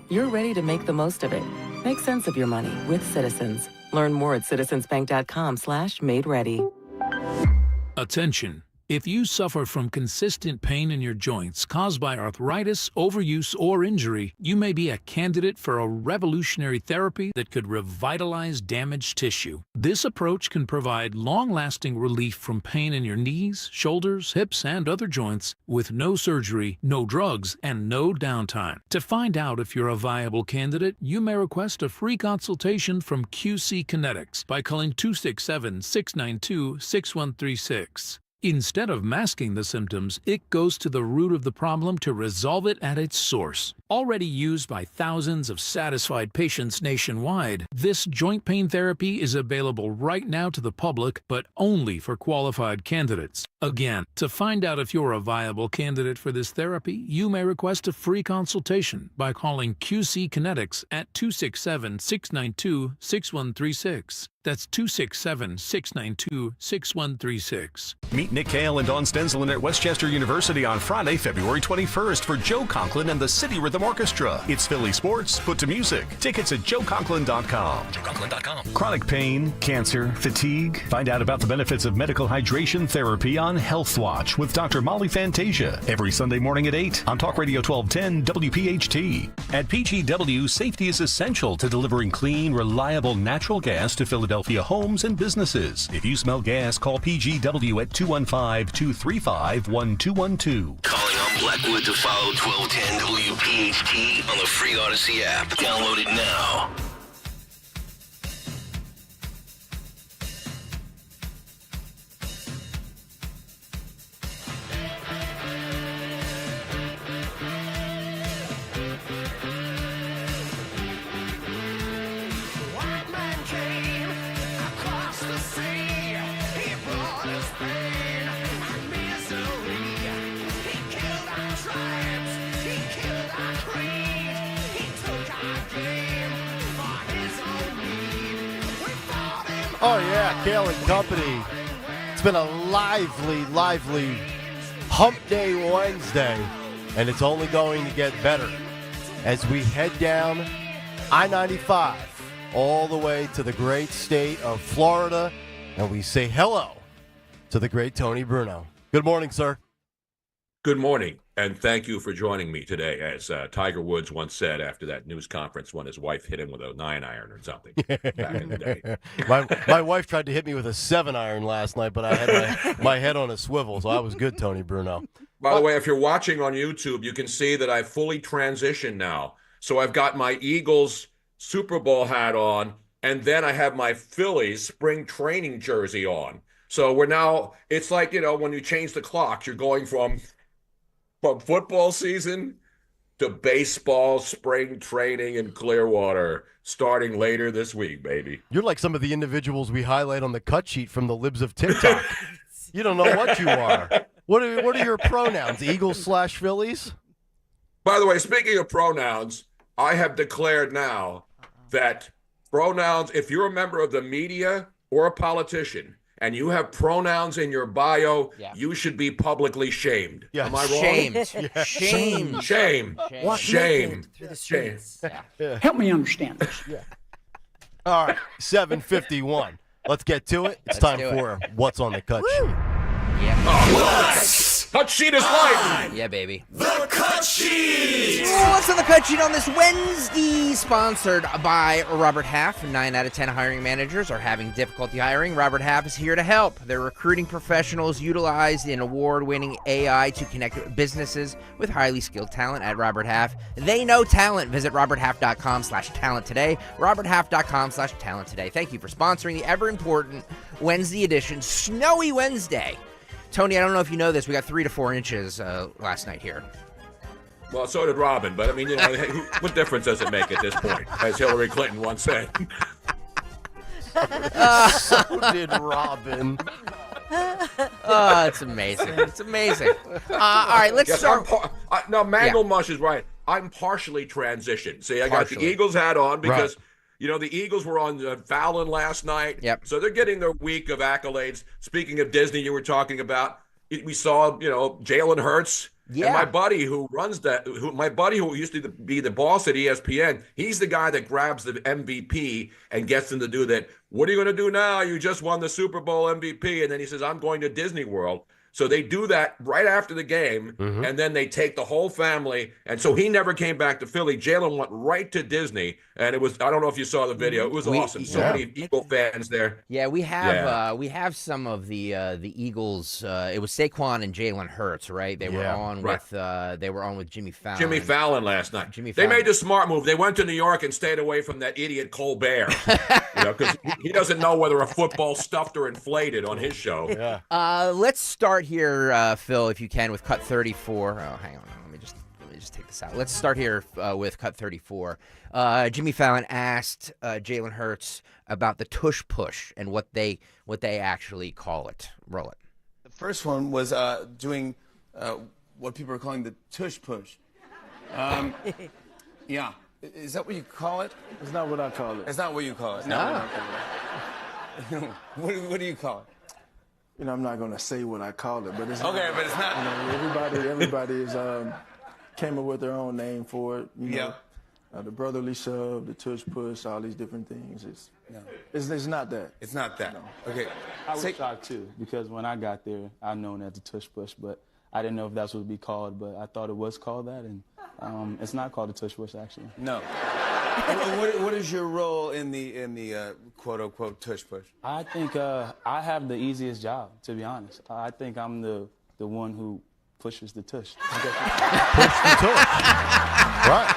you're ready to make the most of it. Make sense of your money with Citizens. Learn more at citizensbank.com/made-ready.
Attention. If you suffer from consistent pain in your joints caused by arthritis, overuse, or injury, you may be a candidate for a revolutionary therapy that could revitalize damaged tissue. This approach can provide long-lasting relief from pain in your knees, shoulders, hips, and other joints with no surgery, no drugs, and no downtime. To find out if you're a viable candidate, you may request a free consultation from QC Kinetics by calling 267-692-6136. Instead of masking the symptoms, it goes to the root of the problem to resolve it at its source. Already used by thousands of satisfied patients nationwide, this joint pain therapy is available right now to the public, but only for qualified candidates. Again, to find out if you're a viable candidate for this therapy, you may request a free consultation by calling QC Kinetics at 267-692-6136. That's 267-692-6136.
Meet Nick Kayal and Dawn Stenzelin at Westchester University on Friday, February 21st for Joe Conklin and the City Rhythm Orchestra. It's Philly sports put to music. Tickets at joeconklin.com.
JoeConklin.com.
Chronic pain, cancer, fatigue. Find out about the benefits of medical hydration therapy on Health Watch with Dr. Molly Fantasia every Sunday morning at 8 on Talk Radio 1210 WPHT. At PGW, safety is essential to delivering clean, reliable natural gas to Philadelphia homes and businesses. If you smell gas, call PGW at 215-235-1212.
Calling on Blackwood to follow 1210 WPHT on the free Odyssey app. Download it now.
Oh, yeah, Kayal and Company. It's been a lively Hump Day Wednesday, and it's only going to get better as we head down I-95 all the way to the great state of Florida, and we say hello to the great Tony Bruno. Good morning, sir.
Good morning, and thank you for joining me today. As Tiger Woods once said after that news conference when his wife hit him with a 9-iron or something back in the day.
My wife tried to hit me with a 7-iron last night, but I had my head on a swivel, so I was good, Tony Bruno.
By the way, if you're watching on YouTube, you can see that I've fully transitioned now. So I've got my Eagles Super Bowl hat on, and then I have my Phillies spring training jersey on. So we're now, it's like, when you change the clocks, you're going from football season to baseball spring training in Clearwater starting later this week, baby.
You're like some of the individuals we highlight on the cut sheet from the libs of TikTok. You don't know what you are. What are your pronouns? Eagles/Phillies?
By the way, speaking of pronouns, I have declared now that pronouns, if you're a member of the media or a politician, and you have pronouns in your bio, you should be publicly shamed.
Yeah.
Am I wrong?
Shamed.
Shame.
Through the streets.
Help me understand this.
Yeah. All right, 7:51. Let's get to it. It's time for What's on the Cut Sheet.
Yeah.
Cut sheet is life.
Yeah, baby.
The cut sheet.
What's on the cut sheet on this Wednesday? Sponsored by Robert Half. 9 out of 10 hiring managers are having difficulty hiring. Robert Half is here to help. They're recruiting professionals, utilized an award-winning AI to connect businesses with highly skilled talent at Robert Half. They know talent. Visit roberthalf.com/talent today. roberthalf.com/talent today. Thank you for sponsoring the ever-important Wednesday edition, Snowy Wednesday. Tony, I don't know if you know this. We got 3 to 4 inches last night here.
Well, so did Robin, but I mean, what difference does it make at this point, as Hillary Clinton once said?
So did Robin.
Oh, it's amazing. It's amazing. All right, let's start.
No, Mangle Mush is right. I'm partially transitioned. See, I got the Eagles hat on because, the Eagles were on Fallon last night.
Yep.
So they're getting their week of accolades. Speaking of Disney, you were talking about, we saw, Jalen Hurts.
Yeah.
And my buddy who runs that, who used to be the boss at ESPN, he's the guy that grabs the MVP and gets them to do that. What are you going to do now? You just won the Super Bowl MVP. And then he says, I'm going to Disney World. So they do that right after the game, and then they take the whole family. And so he never came back to Philly. Jalen went right to Disney, and it was, I don't know if you saw the video. It was awesome. So many Eagle fans there.
Yeah, we have some of the Eagles. It was Saquon and Jalen Hurts, right? They were on with Jimmy Fallon.
Jimmy Fallon last night. They made the smart move. They went to New York and stayed away from that idiot Colbert, because he doesn't know whether a football stuffed or inflated on his show.
Let's start here, Phil, if you can, with cut 34. Oh, hang on. Let me just take this out. Let's start here with cut 34. Jimmy Fallon asked Jalen Hurts about the tush push and what they actually call it. Roll it.
The first one was doing what people are calling the tush push. Yeah. Is that what you call it?
It's not what I call it.
It's not what you call it.
It's not what I call
it. What do you call it?
You know, I'm not going to say what I call it, but it's
okay. But it's not.
You know, everybody is came up with their own name for it. You know, the brotherly shove, the tush push, all these different things. It's not that.
It's not that. No. Okay.
I was shocked too, because when I got there, I known as the tush push, but I didn't know if that's what it would be called. But I thought it was called that, and it's not called the tush push actually.
No. What is your role in the quote unquote tush push?
I think I have the easiest job, to be honest. I think I'm the one who pushes the tush.
Push the tush. Right.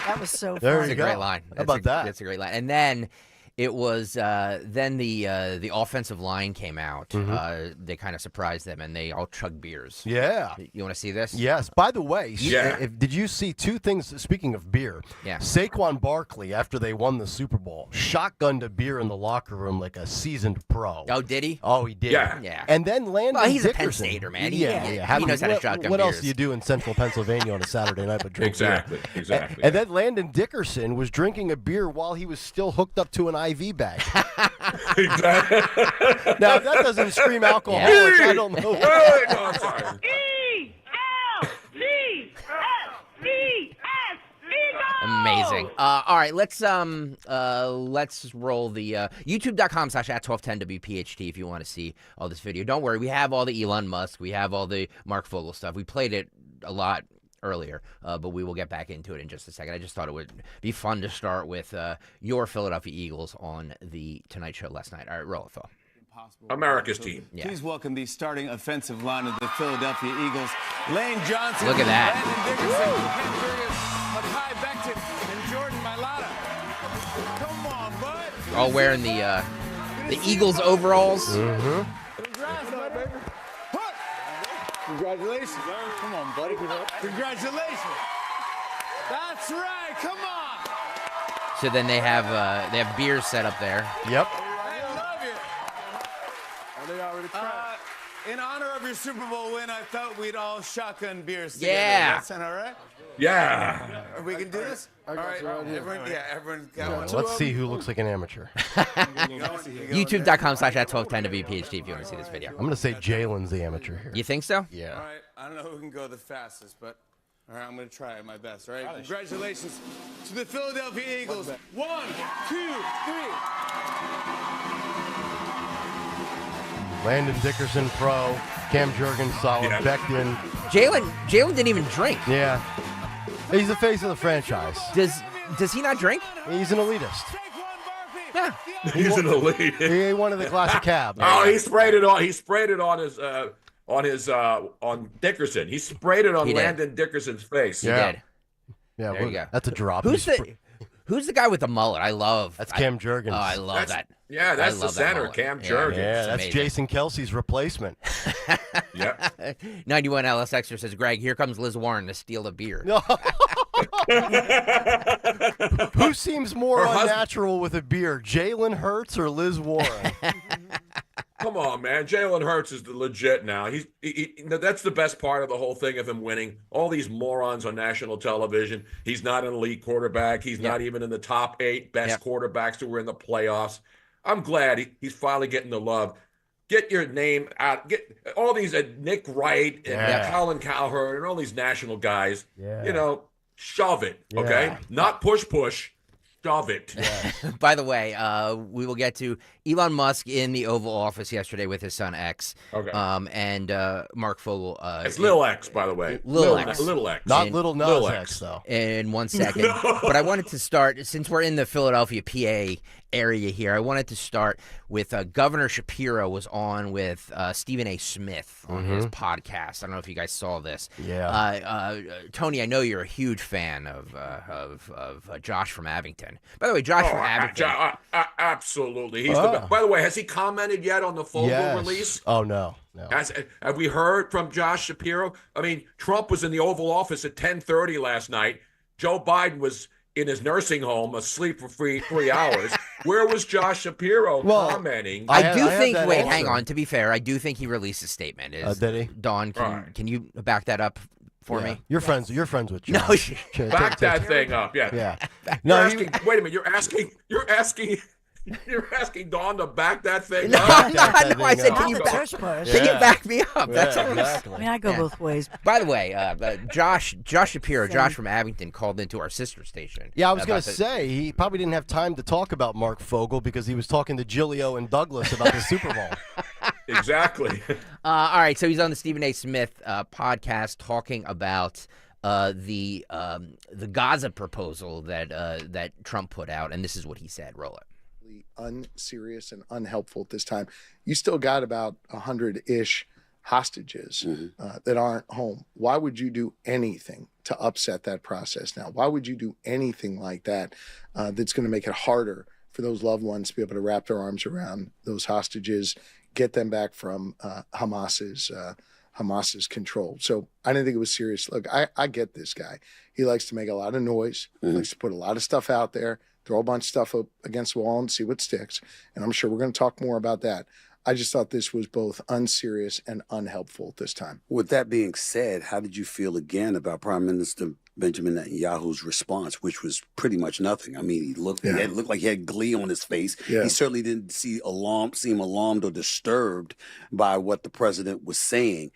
That was so
There
funny.
you
That's a great
go.
line.
How about that?
That's a great line. And then it was then the offensive line came out. They kind of surprised them, and they all chugged beers.
Yeah.
You want to see this?
Yes. By the way,
Yeah.
did you see two things? Speaking of beer,
Yeah.
Saquon Barkley, after they won the Super Bowl, shotgunned a beer in the locker room like a seasoned pro.
Oh, did he?
Oh, he did.
Yeah.
And then Landon
Well, he's a
Dickerson.
Penn Stater, man.
Yeah.
He knows how to shotgun
What else
beers.
do you do in central Pennsylvania on a Saturday night but drink beer?
Exactly.
And then Landon Dickerson was drinking a beer while he was still hooked up to an IV bag. Now, if that doesn't scream alcoholic, I don't know.
No, I'm sorry.
Amazing. All right, let's roll the youtube.com/@1210WPHT if you want to see all this video. Don't worry, we have all the Elon Musk, we have all the Mark Fogle stuff. We played it a lot earlier, but we will get back into it in just a second. I just thought it would be fun to start with your Philadelphia Eagles on the Tonight Show last night. All right, roll it, Phil.
America's team.
Yeah.
Please welcome the starting offensive line of the Philadelphia Eagles, Lane Johnson.
Look at that.
Landon Dickerson, Makai Becton, and Jordan Mailata. Come on, bud.
All wearing the Eagles overalls.
Congratulations. Come on, buddy. Congratulations. That's right. Come on.
So then they have beers set up there.
Yep.
I love you.
Are they already tried?
In honor of your Super Bowl win, I thought we'd all shotgun beers together.
Yeah.
That sound all right?
Yeah.
We can do this?
I got
All right.
you right here.
Everyone's got one.
Let's see who looks like an amateur.
YouTube.com/@1210WPHT if you want to see this video.
I'm going to say Jalen's the amateur here.
You think so?
Yeah.
All right. I don't know who can go the fastest, but all right, I'm going to try my best. All right. Congratulations to the Philadelphia Eagles. 1, 2, 3.
Landon Dickerson, pro. Cam Jurgens, solid.
Yeah.
Becton.
Jalen didn't even drink.
Yeah. He's the face of the franchise.
Does he not drink?
He's an elitist.
Yeah.
He's an elite.
He wanted the classic cab.
Oh, he sprayed it on. He sprayed it on Dickerson. He sprayed it on
He did.
Landon Dickerson's face.
He did.
Yeah,
There you go.
that's a drop.
Who's the guy with the mullet? I love.
That's Cam Jurgens.
Oh, I love that.
Yeah, that's
I
the
love that
center,
mullet.
Cam
Yeah.
Jurgens.
Yeah, that's
amazing.
Jason Kelsey's replacement.
Yep.
91 LS Extra says, Greg, here comes Liz Warren to steal a beer.
Who seems more
Her husband-
unnatural with a beer, Jalen Hurts or Liz Warren?
Come on, man. Jalen Hurts is the legit now. He that's the best part of the whole thing of him winning. All these morons on national television. He's not an elite quarterback. He's not even in the top 8 best quarterbacks who were in the playoffs. I'm glad he's finally getting the love. Get your name out. Get all these Nick Wright and Colin Cowherd and all these national guys.
Yeah.
You know, shove it, okay? Not push. Shove it.
By the way, we will get to Elon Musk in the Oval Office yesterday with his son X.
Okay.
And Mark Fogle.
It's Lil X, by the way.
Lil X.
Little X.
Not Little Nas X, though.
In 1 second. But I wanted to start, since we're in the Philadelphia, PA area here, I wanted to start with Governor Shapiro was on with Stephen A. Smith on his podcast. I don't know if you guys saw this.
Yeah.
Tony, I know you're a huge fan of Josh from Abington. By the way, Josh from Abington.
Absolutely. He's the best. By the way, has he commented yet on the Fogle release?
Oh, no.
Have we heard from Josh Shapiro? I mean, Trump was in the Oval Office at 10:30 last night. Joe Biden was in his nursing home asleep for 3 hours. Where was Josh Shapiro commenting?
I do think, wait, hang on. To be fair, I do think he released a statement.
Did he?
Dawn, can you back that up for me?
You're friends with Josh.
No,
back that thing up. Yeah. Wait a minute. You're asking Dawn to back that thing up?
No, I said, can you back me up? That's all.
Exactly.
I mean, I go both ways.
By the way, Josh Shapiro, Josh from Abington, called into our sister station.
Yeah, I was going to say, he probably didn't have time to talk about Mark Fogle because he was talking to Gilio and Douglas about the Super Bowl.
Exactly.
All right, so he's on the Stephen A. Smith podcast talking about the Gaza proposal that Trump put out, and this is what he said. Roll it.
Unserious and unhelpful at this time. You still got about 100-ish hostages that aren't home. Why would you do anything to upset that process now? Why would you do anything like that that's going to make it harder for those loved ones to be able to wrap their arms around those hostages, get them back from Hamas's control? So I didn't think it was serious. Look, I get this guy. He likes to make a lot of noise. He likes to put a lot of stuff out there, throw a bunch of stuff up against the wall and see what sticks. And I'm sure we're going to talk more about that. I just thought this was both unserious and unhelpful at this time.
With that being said, how did you feel again about Prime Minister Benjamin Netanyahu's response, which was pretty much nothing? I mean, he looked like he had glee on his face. Yeah. He certainly didn't seem alarmed or disturbed by what the president was saying.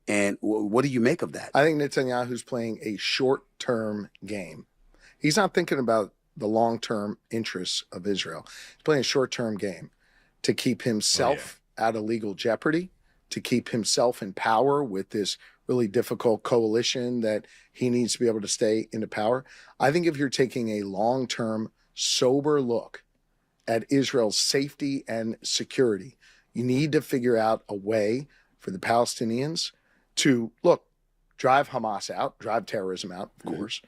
And what do you make of that?
I think Netanyahu's playing a short-term game. He's not thinking about the long-term interests of Israel. He's playing a short-term game to keep himself out of legal jeopardy, to keep himself in power with this really difficult coalition that he needs to be able to stay into power. I think if you're taking a long-term, sober look at Israel's safety and security, you need to figure out a way for the Palestinians to, drive Hamas out, drive terrorism out, of course,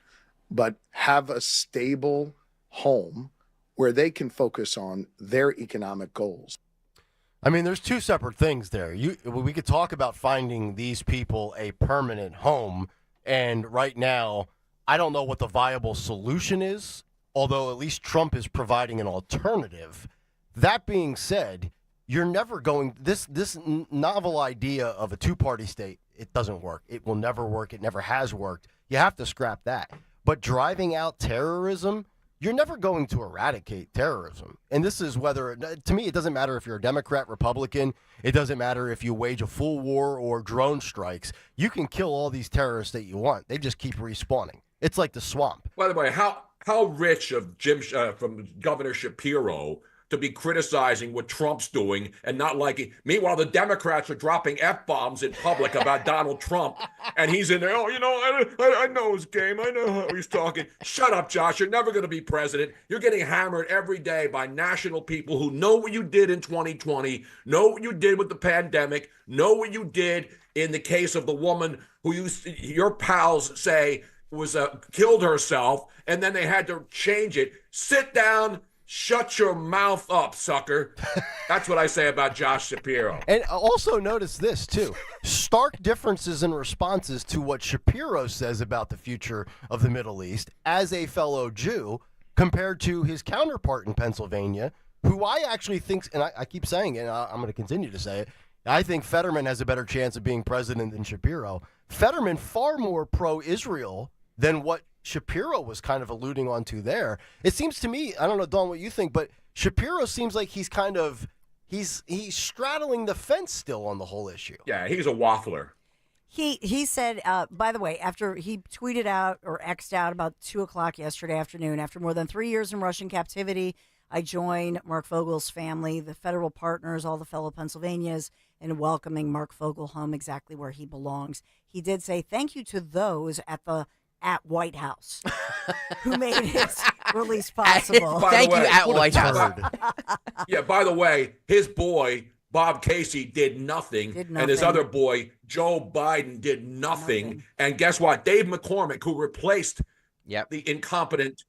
but have a stable home where they can focus on their economic goals.
I mean, there's two separate things there. We could talk about finding these people a permanent home, and right now, I don't know what the viable solution is, although at least Trump is providing an alternative. That being said, you're never going, this novel idea of a two-party state, it doesn't work. It will never work. It never has worked. You have to scrap that. But driving out terrorism, you're never going to eradicate terrorism. And this is to me, it doesn't matter if you're a Democrat, Republican. It doesn't matter if you wage a full war or drone strikes. You can kill all these terrorists that you want. They just keep respawning. It's like the swamp.
By the way, how rich of from Governor Shapiro to be criticizing what Trump's doing and not liking. Meanwhile, the Democrats are dropping F-bombs in public about Donald Trump, and he's in there, I know his game. I know how he's talking. Shut up, Josh. You're never going to be president. You're getting hammered every day by national people who know what you did in 2020, know what you did with the pandemic, know what you did in the case of the woman who your pals say was killed herself, and then they had to change it. Sit down. Shut your mouth up, sucker. That's what I say about Josh Shapiro.
And also notice this, too. Stark differences in responses to what Shapiro says about the future of the Middle East as a fellow Jew compared to his counterpart in Pennsylvania, who I actually think, and I keep saying it, and I'm going to continue to say it, I think Fetterman has a better chance of being president than Shapiro. Fetterman far more pro-Israel than what Shapiro was kind of alluding on to there. It seems to me, I don't know, Dawn, what you think, but Shapiro seems like he's straddling the fence still on the whole issue.
Yeah, he's a waffler.
He said, by the way, after he tweeted out or X'd out about 2:00 yesterday afternoon, after more than 3 years in Russian captivity, I join Mark Fogle's family, the federal partners, all the fellow Pennsylvanians, in welcoming Mark Fogle home exactly where he belongs. He did say thank you to those at White House who made his release possible.
Thank you at White House.
Yeah, by the way, his boy, Bob Casey, did nothing. And his other boy, Joe Biden, did nothing. And guess what? Dave McCormick, who replaced the incompetent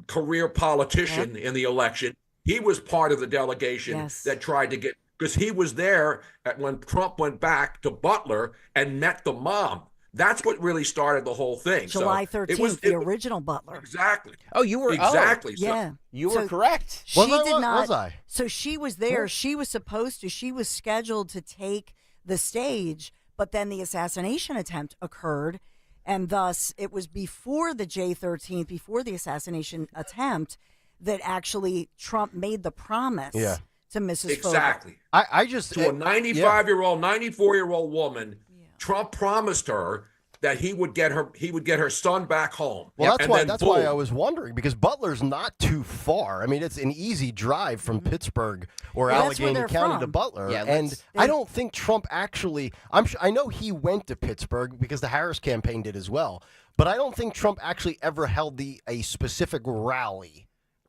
career politician in the election, he was part of the delegation that tried to get, because he was there when Trump went back to Butler and met the mom. That's what really started the whole thing.
July 13th, the original Butler.
Exactly.
Oh, you were
exactly.
Yeah,
you were correct.
She did not.
Was I?
So she was there. She was supposed to. She was scheduled to take the stage, but then the assassination attempt occurred, and thus it was before the J13th, before the assassination attempt, that actually Trump made the promise to Mrs.
Exactly.
Fogle.
I just
to a 95-year-old, 94-year-old woman. Trump promised her that he would get her son back home.
Well, that's why I was wondering, because Butler's not too far. I mean, it's an easy drive from Pittsburgh or Allegheny County to Butler. Yeah, and I don't think Trump actually. I know he went to Pittsburgh because the Harris campaign did as well, but I don't think Trump actually ever held a specific rally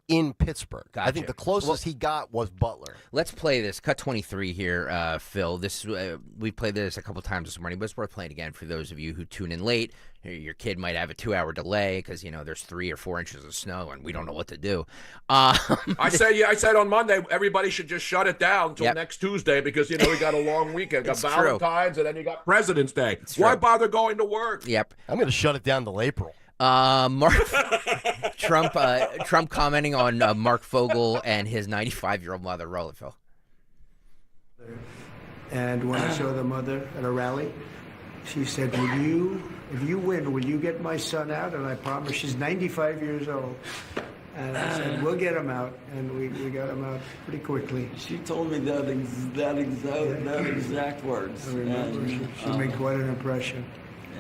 in Pittsburgh.
Gotcha.
I think the closest he got was Butler.
Let's play this. Cut 23 here, Phil. This we played this a couple times this morning, but it's worth playing again for those of you who tune in late. Your kid might have a 2-hour delay because there's 3 or 4 inches of snow and we don't know what to do.
I said on Monday everybody should just shut it down until next Tuesday because we got a long weekend. Got Valentine's and then you got President's Day. Why bother going to work?
Yep.
I'm going to shut it down till April.
Trump commenting on Mark Fogle and his 95-year-old mother. Roll it, Phil.
And when I saw the mother at a rally, she said, if you win, will you get my son out? And I promised. She's 95 years old. And I said, we'll get him out. And we got him out pretty quickly.
She told me that exact words.
I remember. She made quite an impression.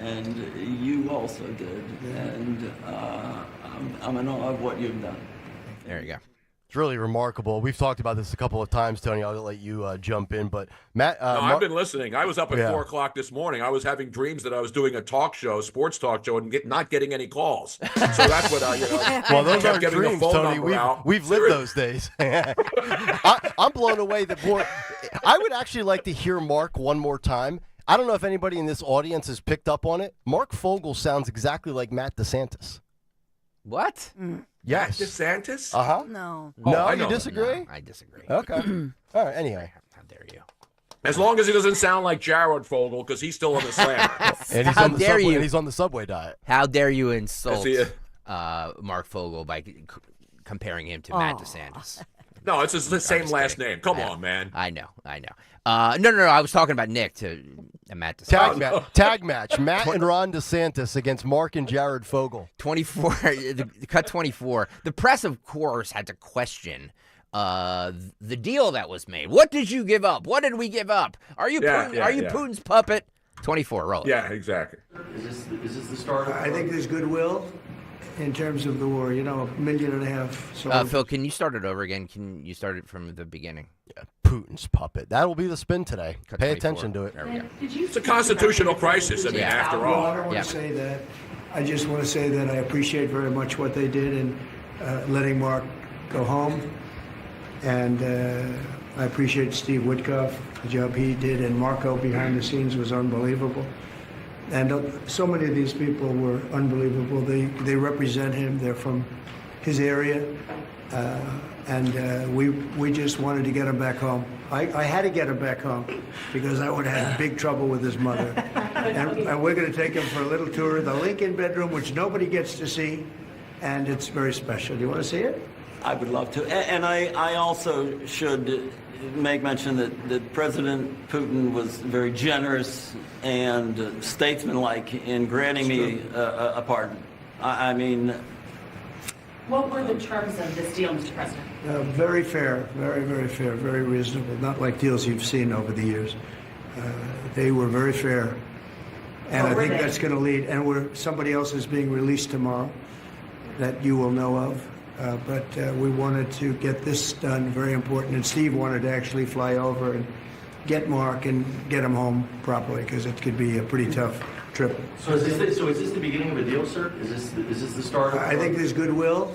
And you also did. And I'm in awe of what you've done.
There you go.
It's really remarkable. We've talked about this a couple of times, Tony. I'll let you jump in. But Matt,
no, I've been listening. I was up at 4 o'clock this morning. I was having dreams that I was doing a talk show, sports talk show, and not getting any calls. So that's what
well, those
kept
are
getting
dreams,
the phone
Tony.
number
We've lived those days. I'm blown away that I would actually like to hear Mark one more time. I don't know if anybody in this audience has picked up on it. Mark Fogle sounds exactly like Matt DeSantis.
What?
Yes.
Matt DeSantis?
Uh-huh.
No.
No, you disagree?
No, I disagree.
Okay. All right, anyway.
How dare you?
As long as he doesn't sound like Jared Fogle, because he's still on the slammer.
And he's on the subway. And he's on the subway diet.
How dare you insult Mark Fogle by comparing him to Matt DeSantis?
No, it's the same last name. Come on, man.
I know. No. I was talking about Nick to Matt DeSantis.
Tag match. Matt and Ron DeSantis against Mark and Jared Fogle.
24. Cut 24. The press, of course, had to question the deal that was made. What did you give up? What did we give up? Are you Putin's puppet? 24. Roll it.
Yeah, exactly.
Is this the start of
I think there's goodwill in terms of the war. 1.5 million. So
Phil, can you start it over again? Can you start it from the beginning?
Yeah, Putin's puppet. That will be the spin today.
Cut
Pay
24.
attention to it.
There we go.
It's a constitutional crisis, I mean, after all.
I don't want to say that. I just want to say that I appreciate very much what they did in letting Mark go home. And I appreciate Steve Witkoff, the job he did, and Marco behind the scenes was unbelievable. And so many of these people were unbelievable. They represent him. They're from his area. And we just wanted to get him back home. I had to get him back home because I would have had big trouble with his mother. And we're going to take him for a little tour of the Lincoln bedroom, which nobody gets to see. And it's very special. Do you want to see it?
I would love to. And I also should make mention that President Putin was very generous and statesmanlike in granting me a pardon. I mean...
What were the terms of this deal, Mr. President?
Very fair, very, very fair, very reasonable. Not like deals you've seen over the years. They were very fair. And I think that's going to lead... And somebody else is being released tomorrow that you will know of. but we wanted to get this done, very important. And Steve wanted to actually fly over and get Mark and get him home properly, because it could be a pretty tough trip.
So is this the beginning of a deal, sir? Is this the start of
I think there's goodwill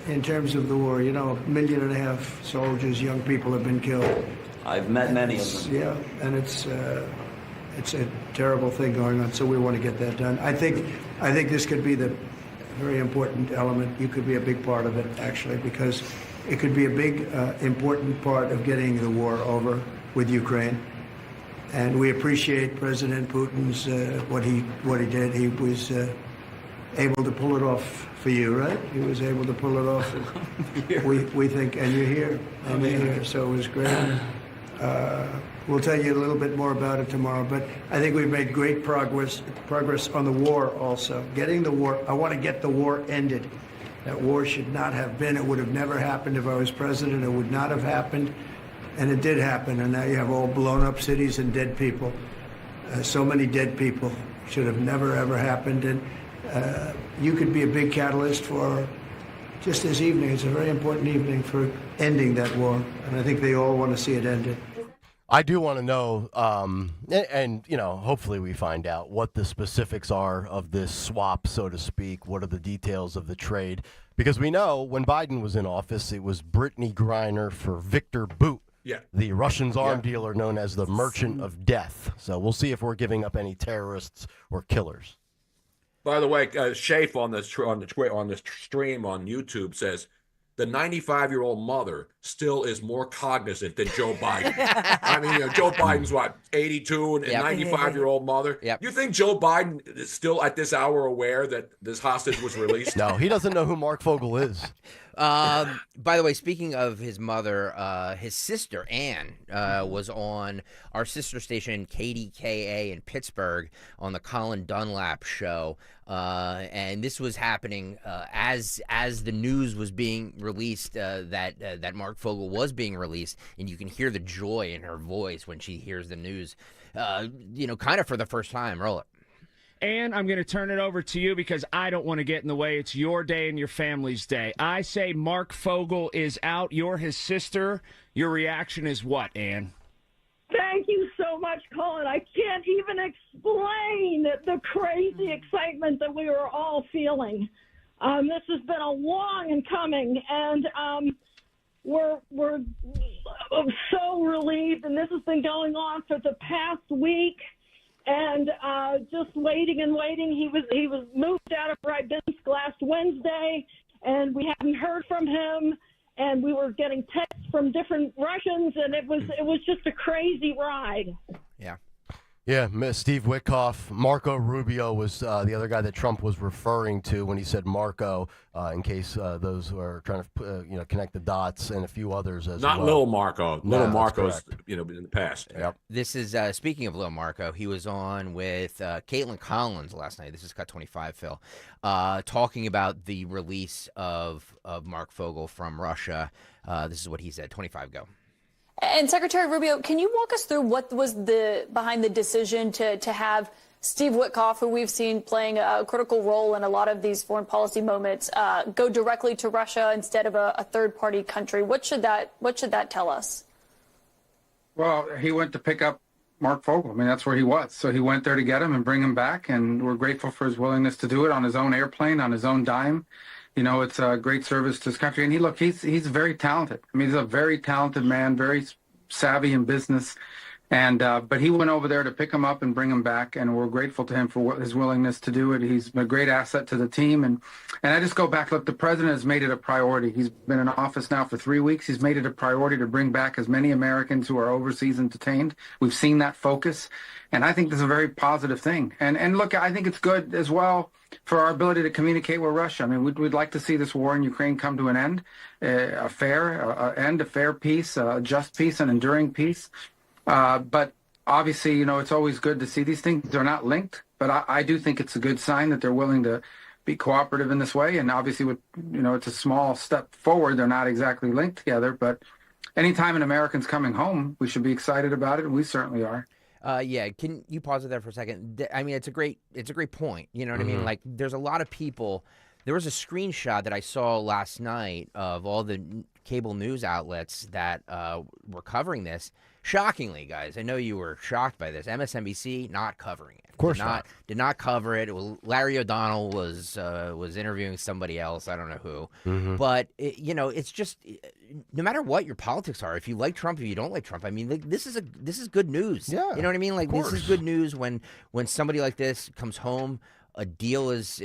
in terms of the war. 1.5 million soldiers, young people have been killed.
I've met many of them.
Yeah, and it's a terrible thing going on, so we want to get that done. I think this could be the very important element. You could be a big part of it, actually, because it could be a big, important part of getting the war over with Ukraine. And we appreciate President Putin's what he did. He was able to pull it off for you, right? He was able to pull it off. we think, and you're here, so it was great. We'll tell you a little bit more about it tomorrow, but I think we've made great progress on the war also. Getting the war, I want to get the war ended. That war should not have been. It would have never happened if I was president. It would not have happened. And it did happen, and now you have all blown up cities and dead people. So many dead people. Should have never, ever happened. And you could be a big catalyst for just this evening. It's a very important evening for ending that war, and I think they all want to see it ended.
I do want to know, and hopefully we find out what the specifics are of this swap, so to speak. What are the details of the trade? Because we know when Biden was in office, it was Brittany Griner for Victor Bout.
Yeah.
The Russians' arm dealer known as the Merchant of Death. So we'll see if we're giving up any terrorists or killers.
By the way, Shafe on the stream on YouTube says the 95-year-old mother still is more cognizant than Joe Biden. I mean, Joe Biden's what, 82, and 95-year-old mother.
Yep.
You think Joe Biden is still at this hour aware that this hostage was released?
No, he doesn't know who Mark Fogle is.
By the way, speaking of his mother, his sister, Ann, was on our sister station, KDKA in Pittsburgh, on the Colin Dunlap show. And this was happening as the news was being released, that Mark Fogle was being released, and you can hear the joy in her voice when she hears the news, kind of for the first time. Roll it.
And I'm going to turn it over to you because I don't want to get in the way. It's your day and your family's day. I say Mark Fogle is out. You're his sister. Your reaction is what, Ann?
Thank you so much, Colin. I can't even explain the crazy excitement that we were all feeling. This has been a long and coming, and we're so relieved. And this has been going on for the past week. And just waiting and waiting. He was moved out of Rybinsk last Wednesday, and we hadn't heard from him. And we were getting texts from different Russians, and it was just a crazy ride.
Yeah.
Yeah, Steve Witkoff. Marco Rubio was the other guy that Trump was referring to when he said Marco, in case those who are trying to connect the dots, and a few others as well.
Not Lil Marco. Little Marco's
correct.
In the past.
Yep.
This is speaking of Lil Marco. He was on with Caitlin Collins last night. This is Cut 25, Phil, talking about the release of Mark Fogle from Russia. This is what he said. 25, go.
And Secretary Rubio, can you walk us through what was behind the decision to have Steve Witkoff, who we've seen playing a critical role in a lot of these foreign policy moments, go directly to Russia instead of a third-party country? What should that tell us?
Well, he went to pick up Mark Fogle. I mean, that's where he was. So he went there to get him and bring him back, and we're grateful for his willingness to do it on his own airplane, on his own dime. It's a great service to his country. And he's very talented. I mean, he's a very talented man, very savvy in business. And but he went over there to pick him up and bring him back, and we're grateful to him for his willingness to do it. He's a great asset to the team. And I just go back, look, the president has made it a priority. He's been in office now for 3 weeks. He's made it a priority to bring back as many Americans who are overseas and detained. We've seen that focus. And I think this is a very positive thing. And look, I think it's good as well for our ability to communicate with Russia. I mean, we'd like to see this war in Ukraine come to an end, a fair peace, a just peace, an enduring peace. But obviously, it's always good to see these things. They're not linked, but I do think it's a good sign that they're willing to be cooperative in this way. And obviously, it's a small step forward. They're not exactly linked together, but anytime an American's coming home, we should be excited about it, and we certainly are.
Yeah, can you pause it there for a second? I mean, it's a great point. You know what I mean? Like, there's a lot of people There was a screenshot that I saw last night of all the cable news outlets that were covering this. Shockingly, guys, I know you were shocked by this. MSNBC not covering it.
Of course
did not cover it. Larry O'Donnell was interviewing somebody else. I don't know who.
Mm-hmm.
But it's just no matter what your politics are. If you like Trump, if you don't like Trump, I mean, this is good news.
Yeah,
you know what I mean. Like
of
this is good news when somebody like this comes home. A deal is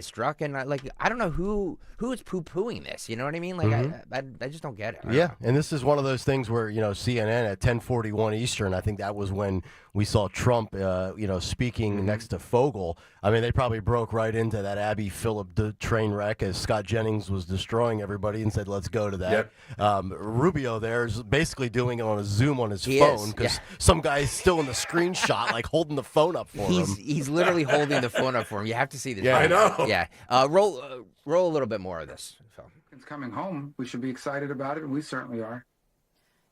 struck, and I don't know who is poo-pooing this. You know what I mean? Like I just don't get it.
Yeah, and this is one of those things where CNN at 10:41 Eastern. I think that was when we saw Trump, speaking next to Fogle. I mean, they probably broke right into that Abby Phillip train wreck as Scott Jennings was destroying everybody and said, "Let's go to that." Yep. Rubio there is basically doing it on a Zoom on his phone because some guy's still in the screenshot, like holding the phone up for him.
He's literally holding the phone up for him. You have to see this.
Yeah, I know.
Yeah, roll a little bit more of this. So.
It's coming home. We should be excited about it, and we certainly are.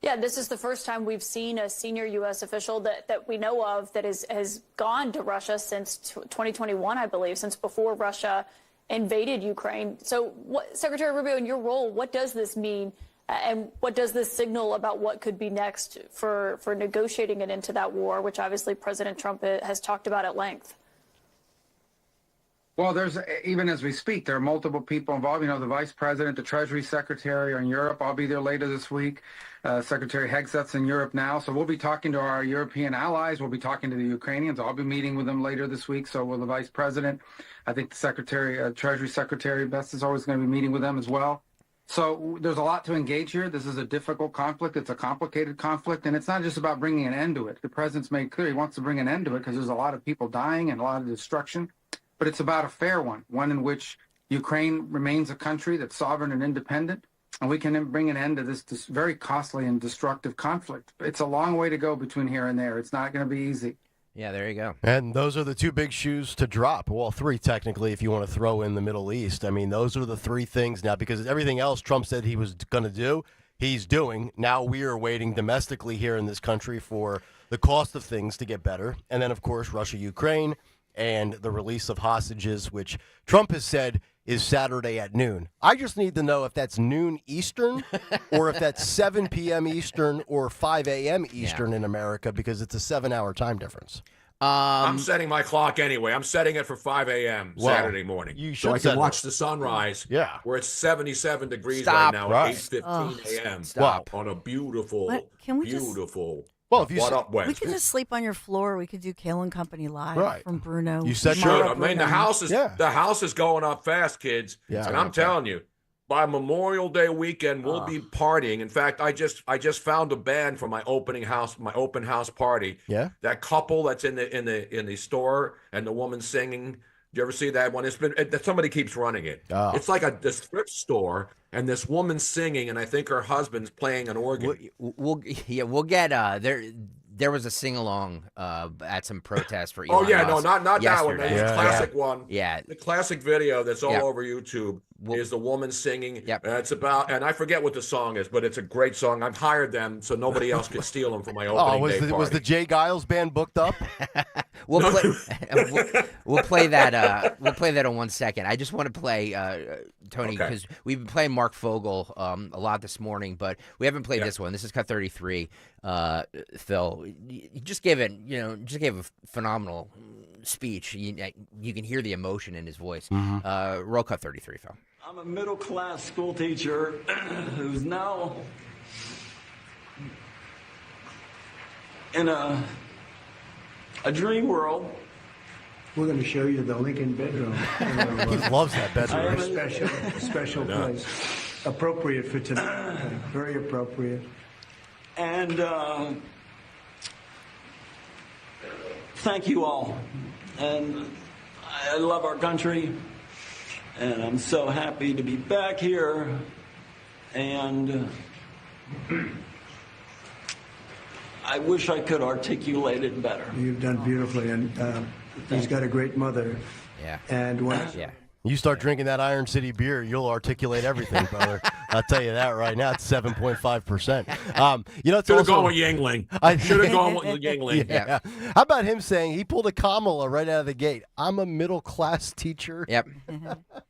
Yeah, this is the first time we've seen a senior U.S. official that we know of that has gone to Russia since 2021, I believe, since before Russia invaded Ukraine. So, Secretary Rubio, in your role, what does this mean, and what does this signal about what could be next for negotiating it into that war, which obviously President Trump has talked about at length?
Well, even as we speak, there are multiple people involved. The Vice President, the Treasury Secretary are in Europe. I'll be there later this week. Secretary Hegseth's in Europe now. So we'll be talking to our European allies. We'll be talking to the Ukrainians. I'll be meeting with them later this week. So will the Vice President. I think the Treasury Secretary Best is always going to be meeting with them as well. So there's a lot to engage here. This is a difficult conflict. It's a complicated conflict. And it's not just about bringing an end to it. The President's made clear he wants to bring an end to it because there's a lot of people dying and a lot of destruction. But it's about a fair one in which Ukraine remains a country that's sovereign and independent, and we can bring an end to this very costly and destructive conflict. It's a long way to go between here and there. It's not going to be easy.
Yeah, there you go.
And those are the two big shoes to drop. Well, three technically if you want to throw in the Middle East. I mean, those are the three things now because everything else Trump said he was going to do, he's doing. Now we are waiting domestically here in this country for the cost of things to get better. And then, of course, Russia, Ukraine, and the release of hostages, which Trump has said is Saturday at noon. I just need to know if that's noon Eastern or if that's 7 p.m. Eastern or 5 a.m. Eastern in America because it's a 7-hour time difference.
I'm setting my clock anyway. I'm setting it for 5 a.m. Saturday morning.
You
so I can watch the sunrise.
Yeah.
Where it's 77 degrees right now at 8:15 a.m.
Stop.
On a beautiful,
Can we
beautiful.
Well, if you
what up, West?
We could just sleep on your floor. We could do Kayal and Company live from Bruno.
You said
sure. I mean, the house is going up fast, kids.
Yeah,
and I'm telling you, by Memorial Day weekend, we'll be partying. In fact, I just found a band for my open house party.
Yeah.
That couple that's in the store and the woman singing. Do you ever see that one? Somebody keeps running it.
Oh.
It's like a thrift store, and this woman's singing, and I think her husband's playing an organ.
We'll get there was a sing along at some protest for Elon Musk
not that one.
yesterday.
The classic one.
Yeah,
the classic video that's all over YouTube is the woman singing.
Yep.
It's about, and I forget what the song is, but it's a great song. I've hired them so nobody else could steal them for my opening day party.
Was the Jay Giles band booked up?
We'll play that. We'll play that in 1 second. I just want to play Tony because we've been playing Mark Fogle a lot this morning, but we haven't played this one. This is cut 33. Phil, you just gave a phenomenal speech. You can hear the emotion in his voice. Roll cut 33, Phil.
I'm a middle-class school teacher who's now in a dream world.
We're going to show you the Lincoln bedroom.
He loves that bedroom.
Special place. Appropriate for tonight. Very appropriate.
And thank you all. And I love our country. And I'm so happy to be back here. And I wish I could articulate it better.
You've done beautifully. And he's got a great mother.
Yeah.
And when
You start drinking that Iron City beer, you'll articulate everything, brother. I'll tell you that right now. It's 7.5%. You know, it's
Should have
also,
gone with Yingling. Should have gone with Yingling.
Yeah. How about him saying he pulled a Kamala right out of the gate? I'm a middle class teacher.
Yep.